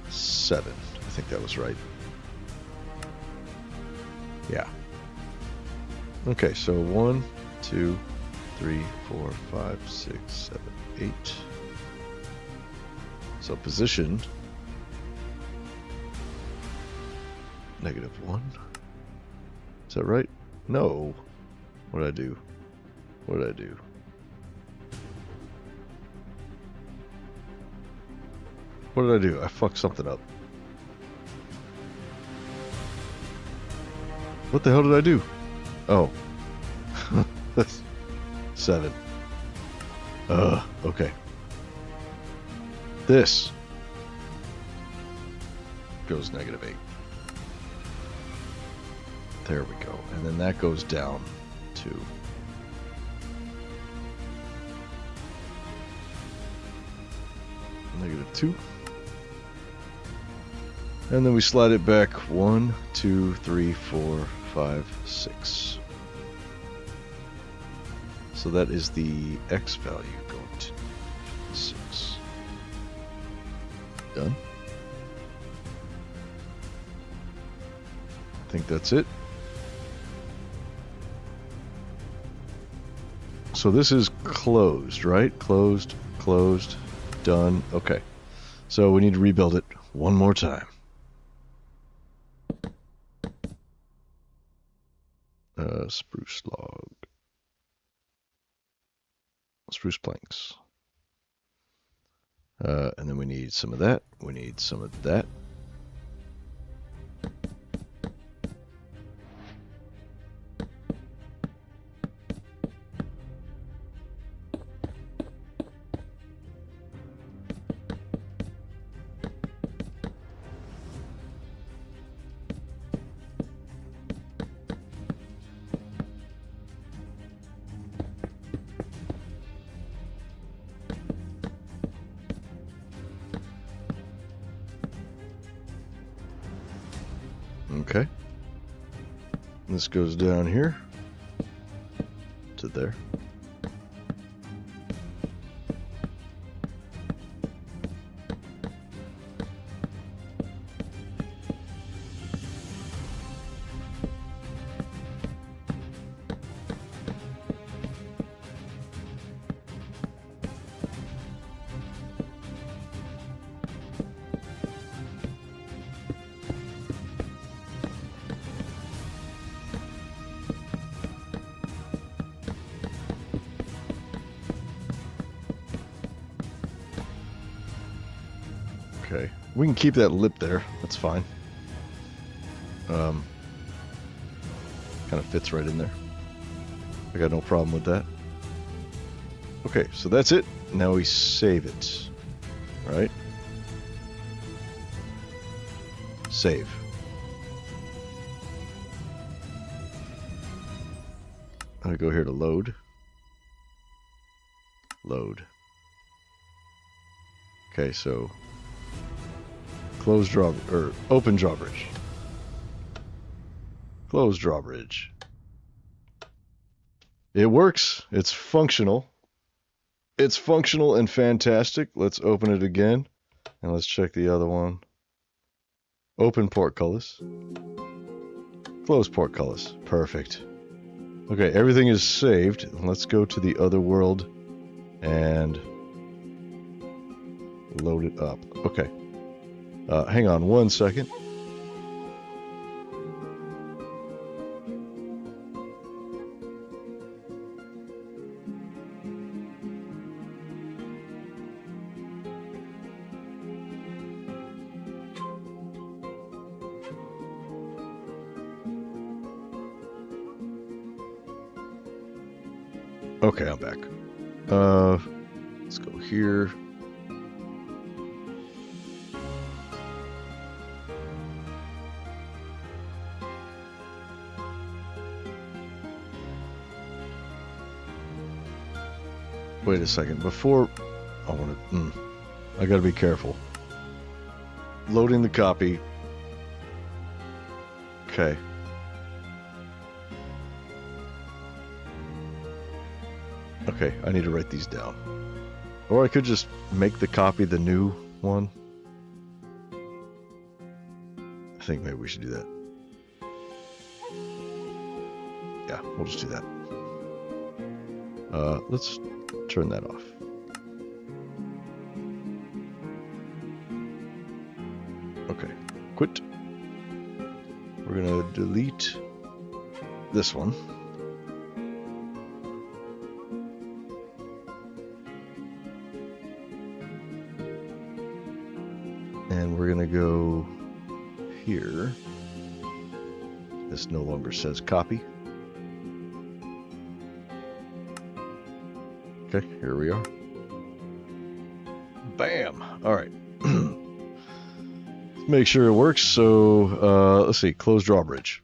7. I think that was right. Yeah. Okay, so 1, 2, 3, 4, 5, 6, 7, 8. So position -1. Is that right? No. What did I do? What did I do? What did I do? I fucked something up. What the hell did I do? Oh. 7. Okay. This goes -8. There we go. And then that goes down to -2. And then we slide it back 1, 2, 3, 4, 5, 6. So that is the X value going to 6. Done. I think that's it. So this is closed, right? Closed, closed, done. Okay. So we need to rebuild it one more time. Spruce log. Spruce planks. And then we need some of that. We need some of that. Okay. This goes down here to there. Okay, we can keep that lip there. That's fine. Kind of fits right in there. I got no problem with that. Okay, so that's it. Now we save it. Right? Save. I go here to load. Load. Okay, so close draw or open drawbridge. Close drawbridge. It works. It's functional. It's functional and fantastic. Let's open it again and let's check the other one. Open portcullis. Close portcullis. Perfect. Okay, everything is saved. Let's go to the other world and load it up. Okay. Hang on one second. Okay, I'm back. Let's go here. Wait a second. Before I want to, I gotta be careful. Loading the copy. Okay. Okay, I need to write these down. Or I could just make the copy the new one. I think maybe we should do that. Yeah, we'll just do that. Let's turn that off. Okay, quit. We're gonna delete this one. And we're gonna go here. This no longer says copy. Okay, here we are. Bam! All right. Make sure it works. So let's see, close drawbridge.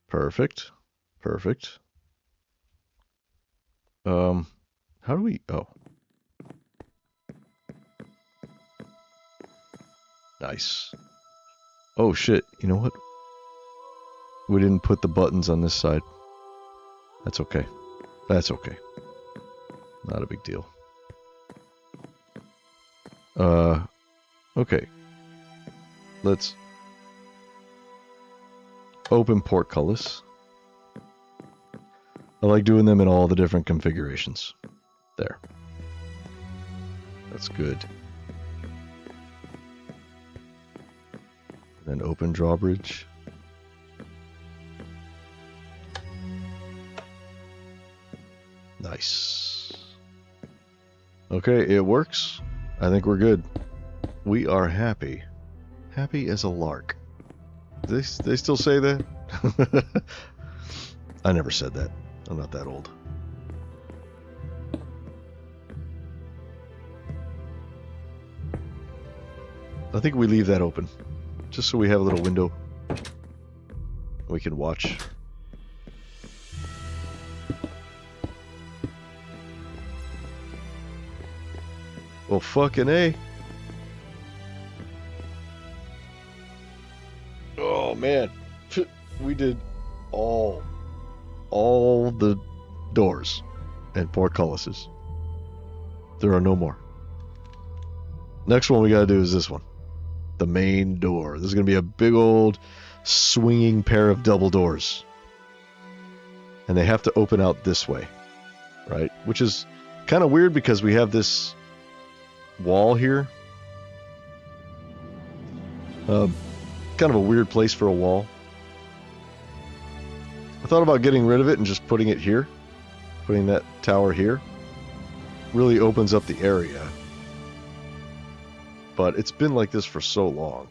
Perfect. Perfect. How do we, oh. Nice. Oh shit, you know what? We didn't put the buttons on this side. That's okay. That's okay. Not a big deal. Okay. Let's open portcullis. I like doing them in all the different configurations. There. That's good. Then open drawbridge. Nice. Okay, it works. I think we're good. We are happy. Happy as a lark. They still say that? I never said that. I'm not that old. I think we leave that open. Just so we have a little window we can watch. Well, fucking A. man, we did all the doors and portcullises. There are no more. Next one we gotta do is this one. The main door. This is gonna be a big old swinging pair of double doors. And they have to open out this way, right? Which is kind of weird because we have this wall here. Kind of a weird place for a wall. I thought about getting rid of it and just putting it here. Putting that tower here. Really opens up the area. But it's been like this for so long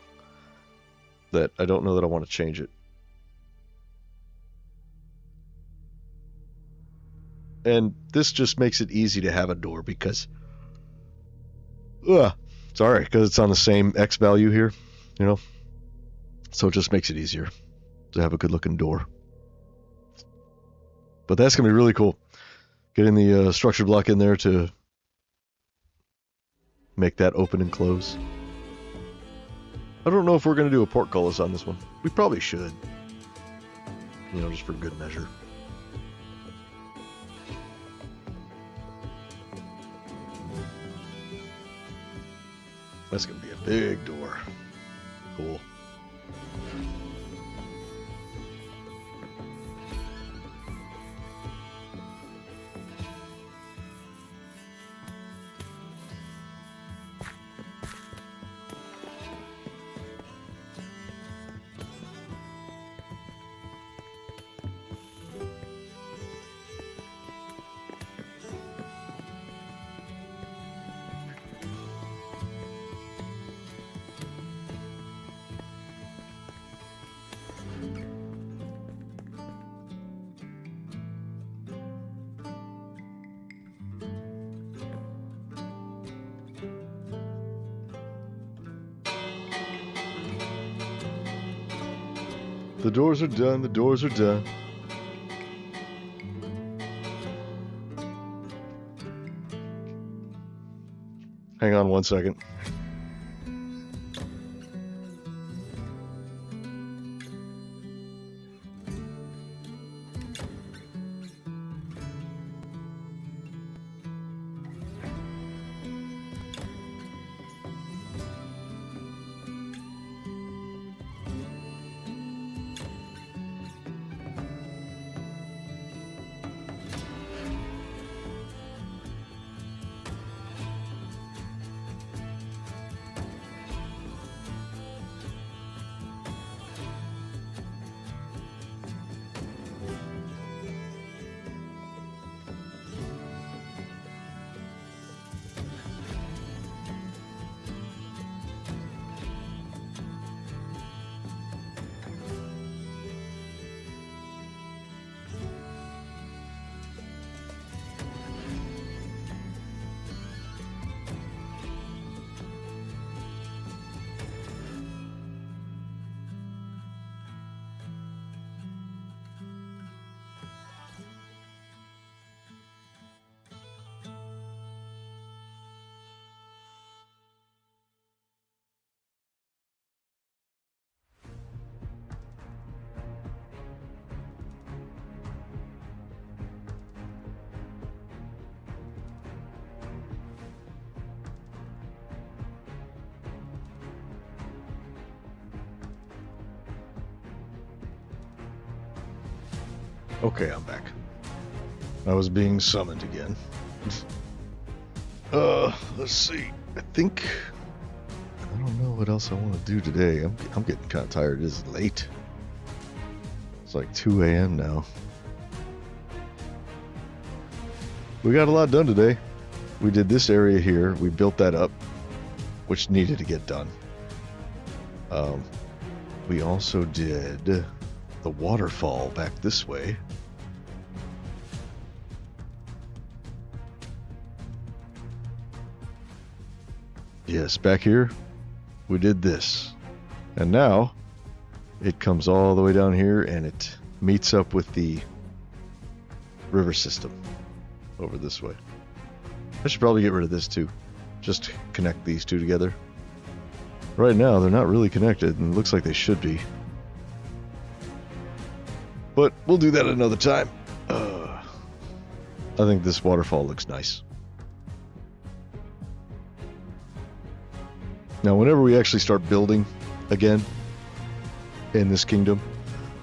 that I don't know that I want to change it. And this just makes it easy to have a door because... sorry, because it's on the same X value here, you know? So it just makes it easier to have a good looking door. But that's going to be really cool. Getting the structure block in there to make that open and close. I don't know if we're going to do a portcullis on this one. We probably should. You know, just for good measure. That's going to be a big door. Cool. The doors are done, the doors are done. Hang on one second. Okay, I'm back. I was being summoned again. Let's see. I don't know what else I want to do today. I'm getting kind of tired. It is late. It's like 2 a.m. now. We got a lot done today. We did this area here. We built that up, which needed to get done. We also did the waterfall back this way. Yes, back here, we did this. And now, it comes all the way down here and it meets up with the river system over this way. I should probably get rid of this too. Just connect these two together. Right now, they're not really connected, and it looks like they should be. But we'll do that another time. I think this waterfall looks nice. Now, whenever we actually start building again in this kingdom,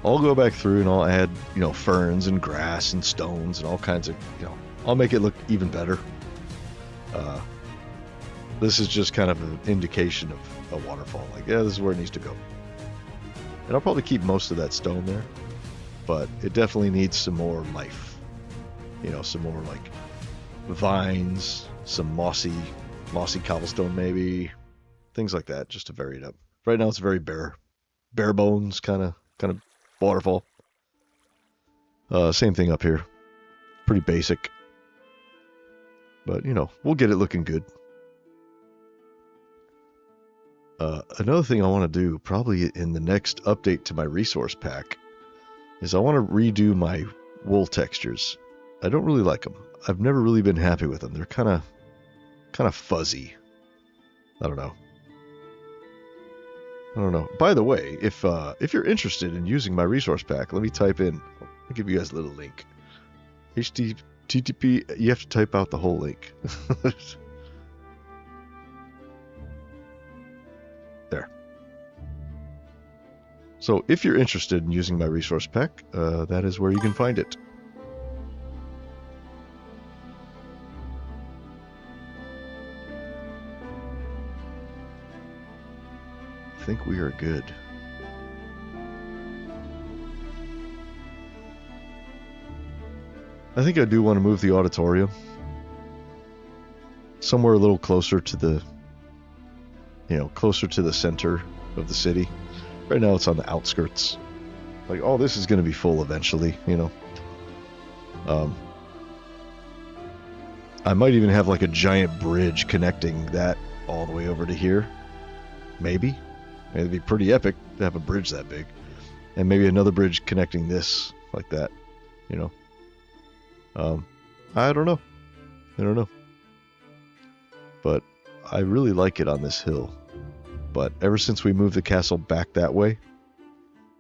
I'll go back through and I'll add, you know, ferns and grass and stones and all kinds of, you know, I'll make it look even better. This is just kind of an indication of a waterfall. Like, yeah, this is where it needs to go. And I'll probably keep most of that stone there, but it definitely needs some more life. You know, some more like vines, some mossy cobblestone maybe, things like that, just to vary it up. Right now it's very bare bones kind of waterfall. Same thing up here, pretty basic, but you know, we'll get it looking good. Another thing I want to do probably in the next update to my resource pack is I want to redo my wool textures. I don't really like them. I've never really been happy with them. They're kind of fuzzy. I don't know. By the way, if you're interested in using my resource pack, let me type in. I'll give you guys a little link. HTTP. You have to type out the whole link. There. So if you're interested in using my resource pack, that is where you can find it. I think we are good. I think I do want to move the auditorium somewhere a little closer to the, you know, closer to the center of the city. Right now it's on the outskirts. Like, oh, this is going to be full eventually, you know. I might even have like a giant bridge connecting that all the way over to here. Maybe. It'd be pretty epic to have a bridge that big. And maybe another bridge connecting this like that, you know. I don't know. But I really like it on this hill. But ever since we moved the castle back that way,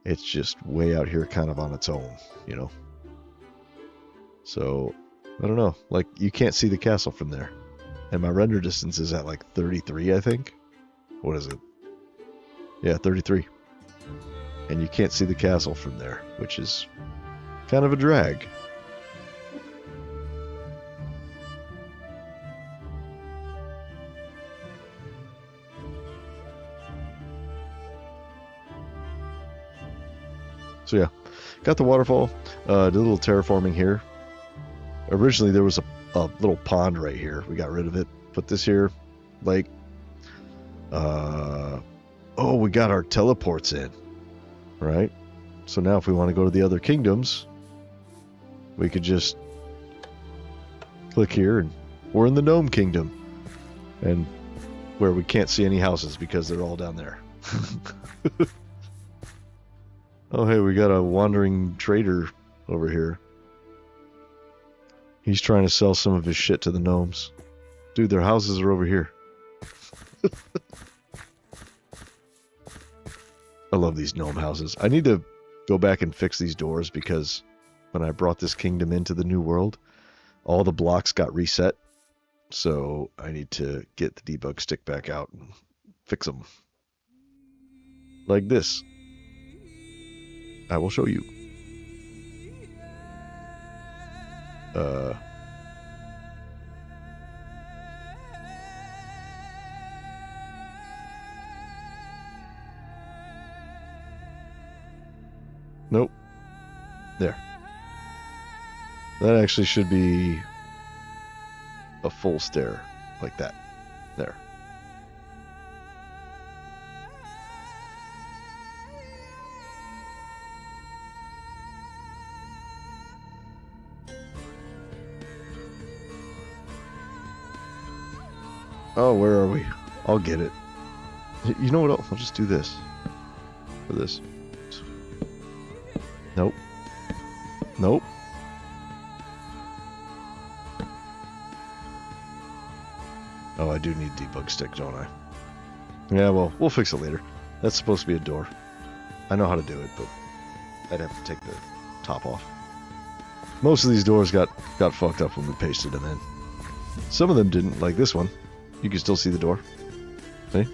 it's just way out here kind of on its own, you know. So, I don't know. Like, you can't see the castle from there. And my render distance is at like 33, I think. What is it? Yeah, 33. And you can't see the castle from there, which is kind of a drag. So yeah, got the waterfall, did a little terraforming here. Originally there was a little pond right here. We got rid of it. Put this here, lake. Oh, we got our teleports in, right? So now if we want to go to the other kingdoms, we could just click here and we're in the Gnome Kingdom. And where we can't see any houses because they're all down there. Oh, hey, we got a wandering trader over here. He's trying to sell some of his shit to the gnomes. Dude, their houses are over here. I love these gnome houses. I need to go back and fix these doors because when I brought this kingdom into the new world, all the blocks got reset. So I need to get the debug stick back out and fix them. Like this. I will show you. Nope. There. That actually should be a full stair like that. There. Oh, where are we? I'll get it. You know what? I'll just do this. For this. Nope. Nope. Oh, I do need debug stick, don't I? Yeah, well, we'll fix it later. That's supposed to be a door. I know how to do it, but I'd have to take the top off. Most of these doors got fucked up when we pasted them in. Some of them didn't, like this one. You can still see the door. See?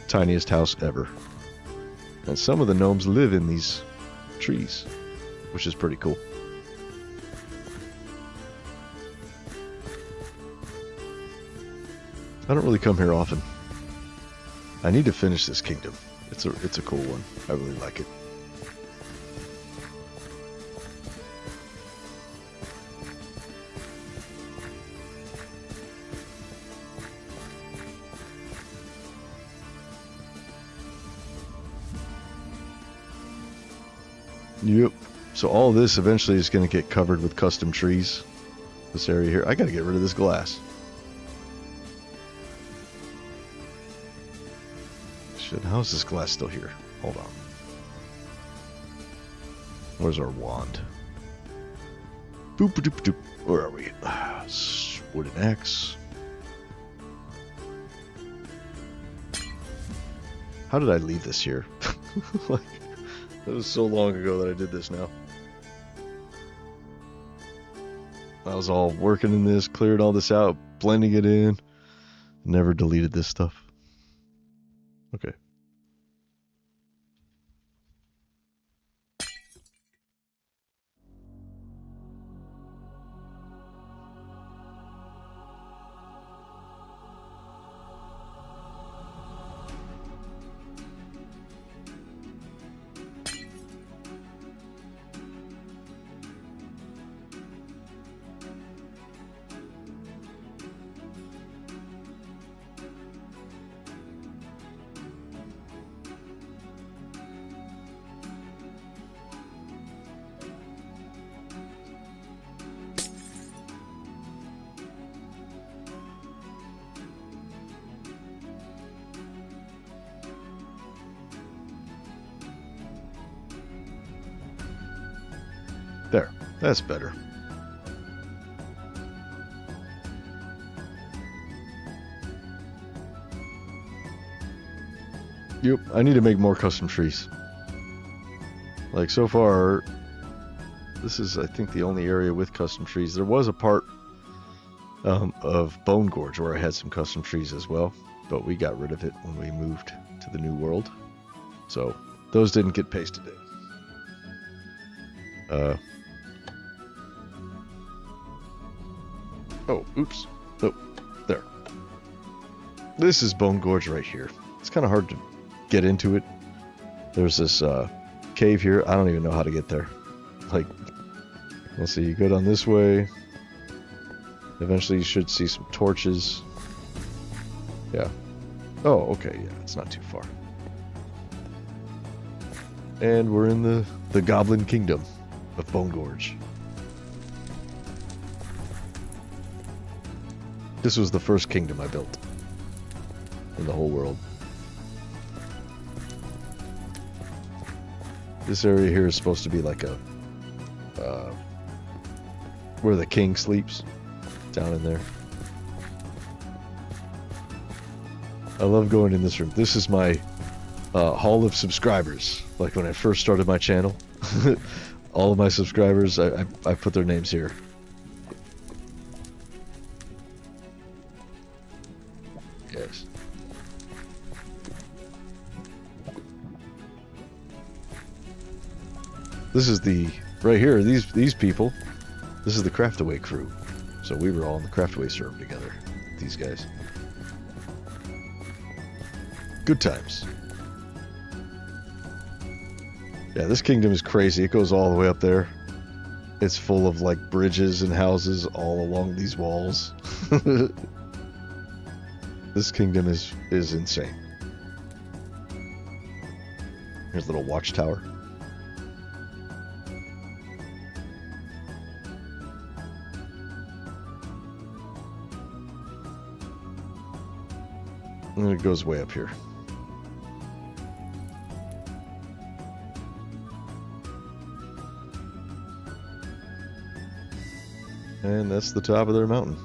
Tiniest house ever. And some of the gnomes live in these trees, which is pretty cool. I don't really come here often. I need to finish this kingdom. It's a cool one. I really like it. Yep. So all this eventually is going to get covered with custom trees. This area here. I got to get rid of this glass. Shit, how is this glass still here? Hold on. Where's our wand? Boop doop doop. Where are we? Wooden axe. How did I leave this here? Like, that was so long ago that I did this now. I was all working in this, cleared all this out, blending it in. Never deleted this stuff. Okay. There, that's better. Yep, I need to make more custom trees. Like, so far, this is, I think, the only area with custom trees. There was a part of Bone Gorge where I had some custom trees as well, but we got rid of it when we moved to the new world. So, those didn't get pasted in. Oh, oops. Oh, there. This is Bone Gorge right here. It's kind of hard to get into it. There's this cave here. I don't even know how to get there. Like, let's see. You go down this way. Eventually you should see some torches. Yeah. Oh, okay. Yeah, it's not too far. And we're in the Goblin Kingdom of Bone Gorge. This was the first kingdom I built in the whole world. This area here is supposed to be like a where the king sleeps, down in there. I love going in this room. This is my hall of subscribers. Like when I first started my channel, all of my subscribers, I put their names here. Yes. This is the, right here, these people, this is the Craftaway crew. So we were all in the Craftaway server together, these guys. Good times. Yeah, this kingdom is crazy. It goes all the way up there. It's full of like bridges and houses all along these walls. This kingdom is insane. Here's a little watchtower. And it goes way up here. And that's the top of their mountain.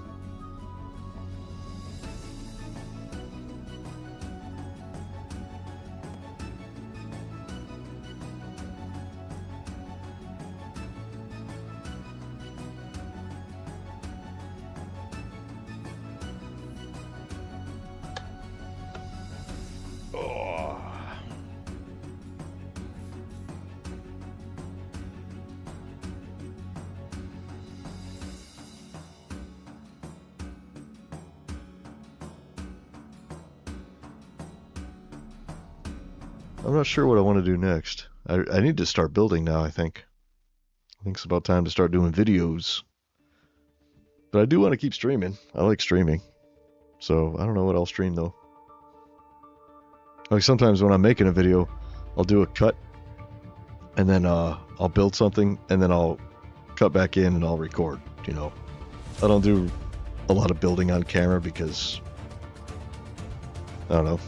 I'm not sure what I want to do next. I need to start building now, I think. I think it's about time to start doing videos. But I do want to keep streaming. I like streaming. So I don't know what I'll stream though. Like sometimes when I'm making a video, I'll do a cut and then I'll build something and then I'll cut back in and I'll record, you know. I don't do a lot of building on camera because I don't know.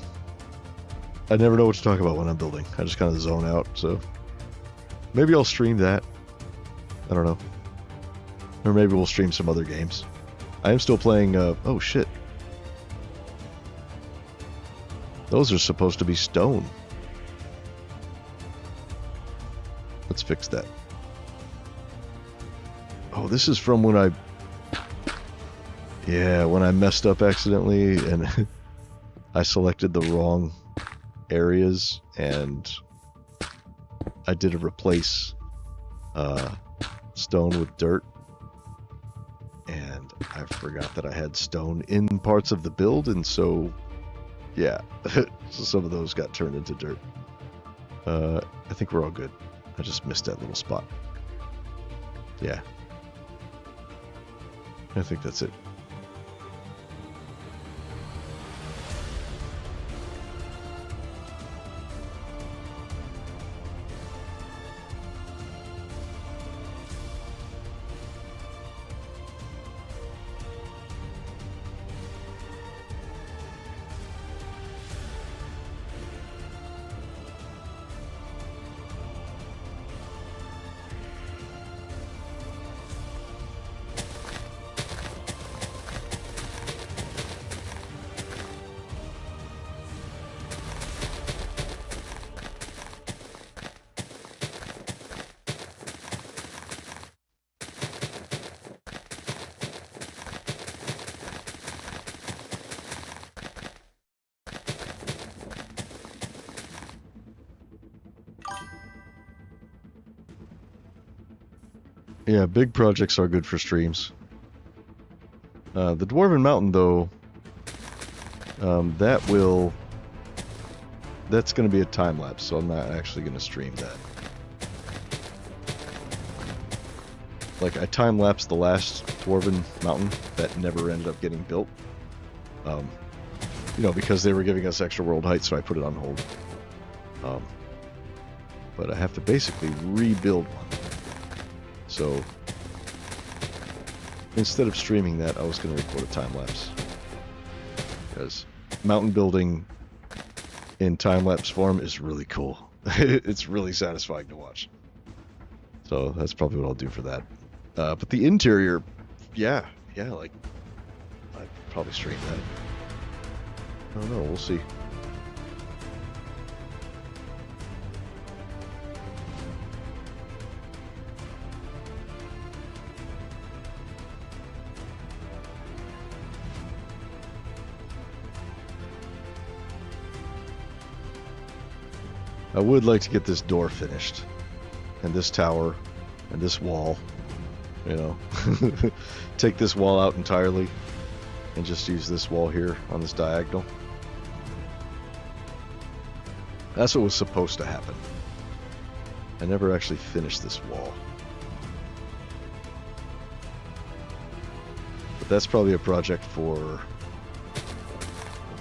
I never know what to talk about when I'm building. I just kind of zone out, so maybe I'll stream that. I don't know. Or maybe we'll stream some other games. I am still playing, oh shit. Those are supposed to be stone. Let's fix that. Oh, this is from when I... Yeah, when I messed up accidentally and I selected the wrong areas and I did a replace stone with dirt. And I forgot that I had stone in parts of the build, and so... Yeah, so some of those got turned into dirt. I think we're all good. I just missed that little spot. Yeah. I think that's it. Yeah, big projects are good for streams. The Dwarven Mountain, though, that's going to be a time lapse, so I'm not actually going to stream that. Like, I time lapsed the last Dwarven Mountain that never ended up getting built. You know, because they were giving us extra world height, so I put it on hold. But I have to basically rebuild one. So, instead of streaming that, I was going to record a time-lapse. Because mountain building in time-lapse form is really cool. It's really satisfying to watch. So, that's probably what I'll do for that. But the interior, yeah, like, I'd probably stream that. I don't know, we'll see. I would like to get this door finished, and this tower, and this wall, you know. Take this wall out entirely, and just use this wall here on this diagonal. That's what was supposed to happen. I never actually finished this wall. But that's probably a project for a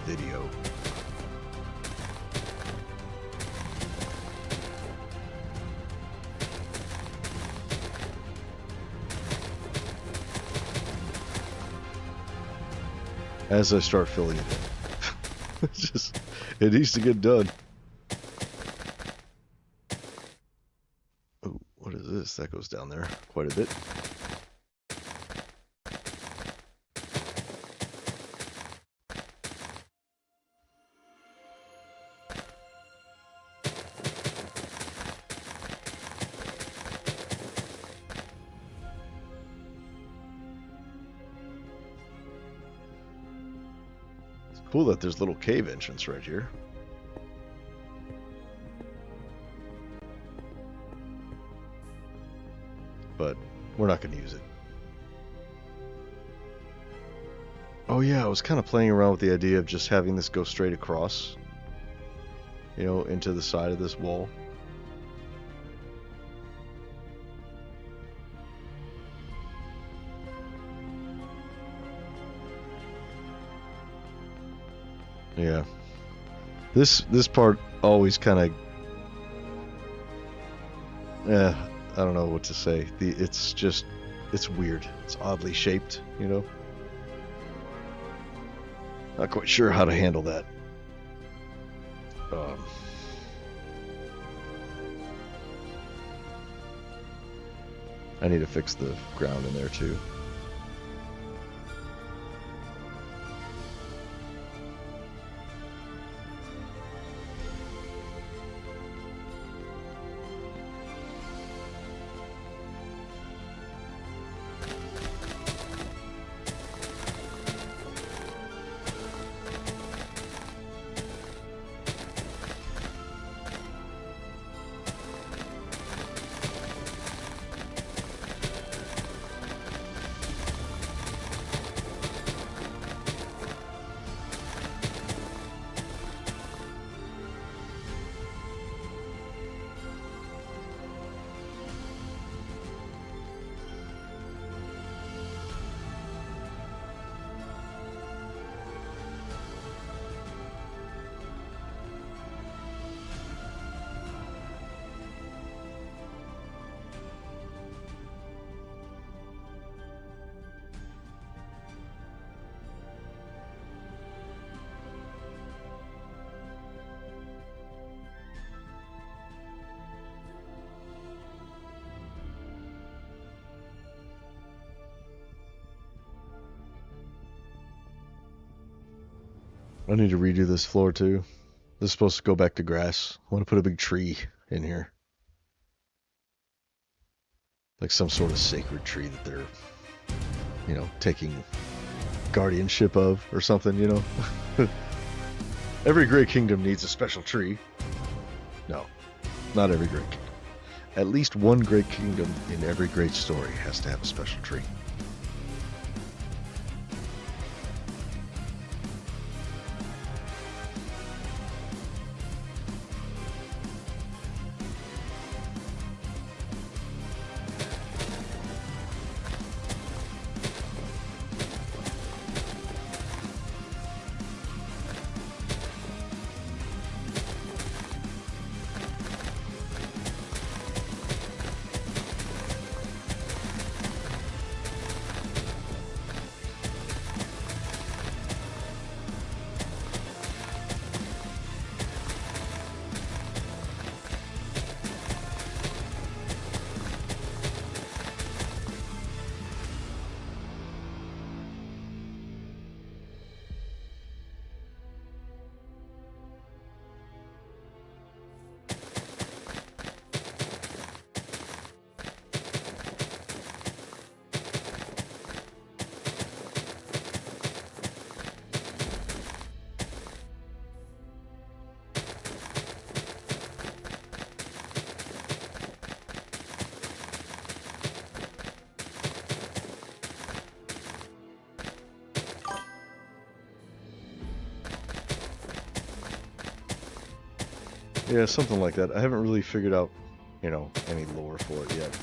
video. As I start filling it in. It needs to get done. Oh, what is this? That goes down there quite a bit. Cool that there's a little cave entrance right here. But we're not going to use it. Oh yeah, I was kind of playing around with the idea of just having this go straight across. you know, into the side of this wall. Yeah. This part always kind of, I don't know what to say. It's just, it's weird. It's oddly shaped, you know. Not quite sure how to handle that. I need to fix the ground in there too. I need to redo this floor too. This is supposed to go back to grass. I want to put a big tree in here. Like some sort of sacred tree that they're, you know, taking guardianship of or something, you know. Every great kingdom needs a special tree. No, not every great kingdom. At least one great kingdom in every great story has to have a special tree. Yeah, something like that. I haven't really figured out, you know, any lore for it yet.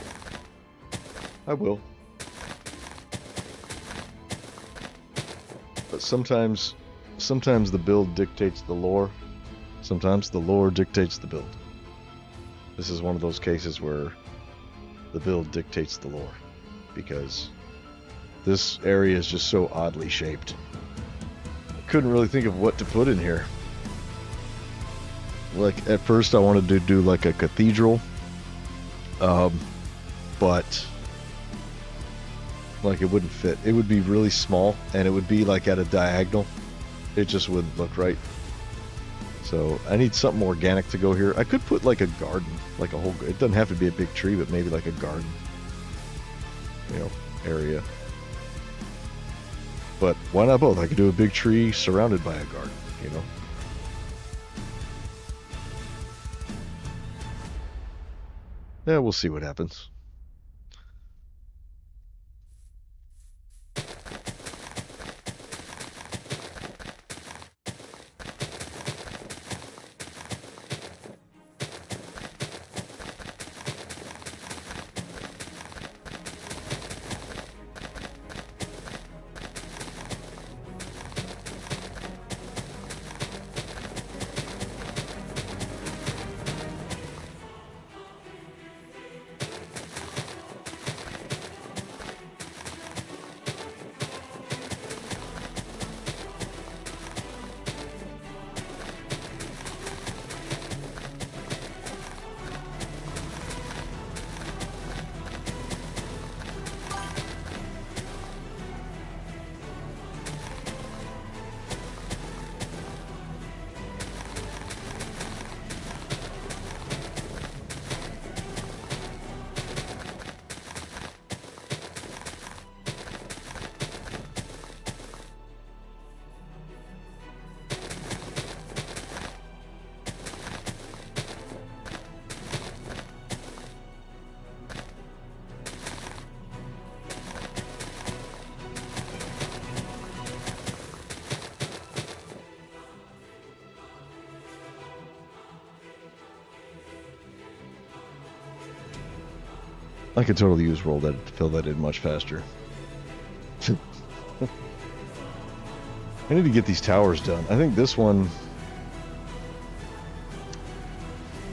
I will. But sometimes the build dictates the lore. Sometimes the lore dictates the build. This is one of those cases where the build dictates the lore, because this area is just so oddly shaped. I couldn't really think of what to put in here. Like, at first I wanted to do like a cathedral, but like it wouldn't fit. It would be really small, and it would be like at a diagonal. It just wouldn't look right. So I need something organic to go here. I could put like a garden, like a whole, it doesn't have to be a big tree, but maybe like a garden, you know, area. But why not both? I could do a big tree surrounded by a garden, you know. Yeah, we'll see what happens. I could totally use WorldEdit to fill that in much faster. I need to get these towers done. I think this one...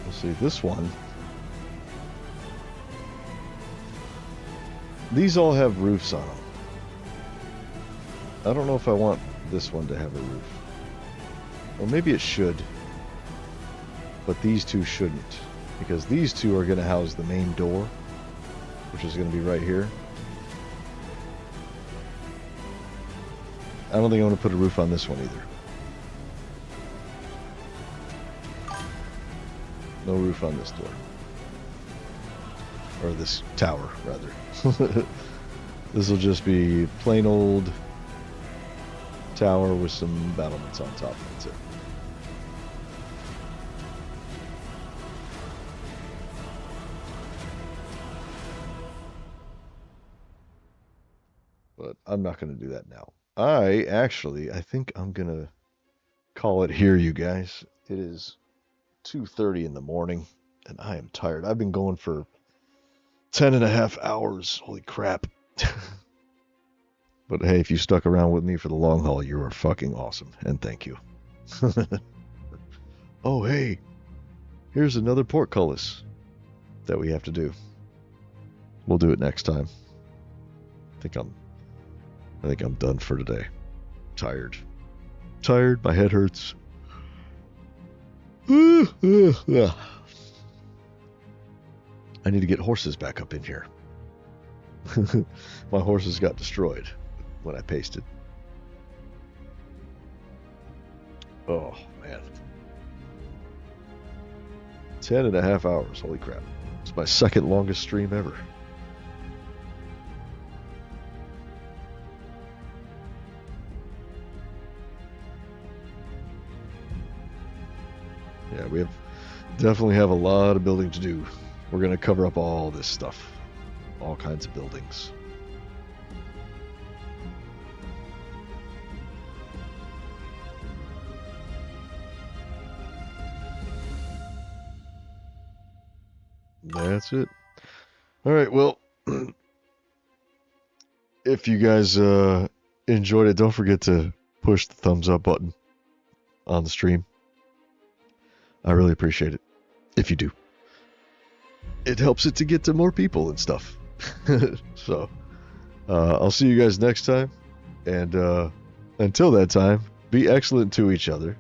Let's see, this one... These all have roofs on them. I don't know if I want this one to have a roof. Or maybe it should. But these two shouldn't. Because these two are going to house the main door, which is going to be right here. I don't think I'm going to put a roof on this one either. No roof on this door. Or this tower, rather. This will just be plain old tower with some battlements on top. That's it. But I'm not going to do that now. I think I'm going to call it here, you guys. It is 2:30 in the morning, and I am tired. I've been going for 10.5 hours. Holy crap. But hey, if you stuck around with me for the long haul, you are fucking awesome, and thank you. Oh, hey, here's another portcullis that we have to do. We'll do it next time. I think I'm done for today. Tired. My head hurts. I need to get horses back up in here. My horses got destroyed when I pasted. Oh, man. 10.5 hours. Holy crap. It's my second longest stream ever. Yeah, we definitely have a lot of building to do. We're going to cover up all this stuff. All kinds of buildings. That's it. All right, well, if you guys enjoyed it, don't forget to push the thumbs up button on the stream. I really appreciate it, if you do. It helps it to get to more people and stuff. So, I'll see you guys next time. And until that time, be excellent to each other.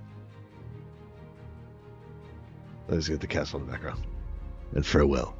Let's get the castle in the background. And farewell.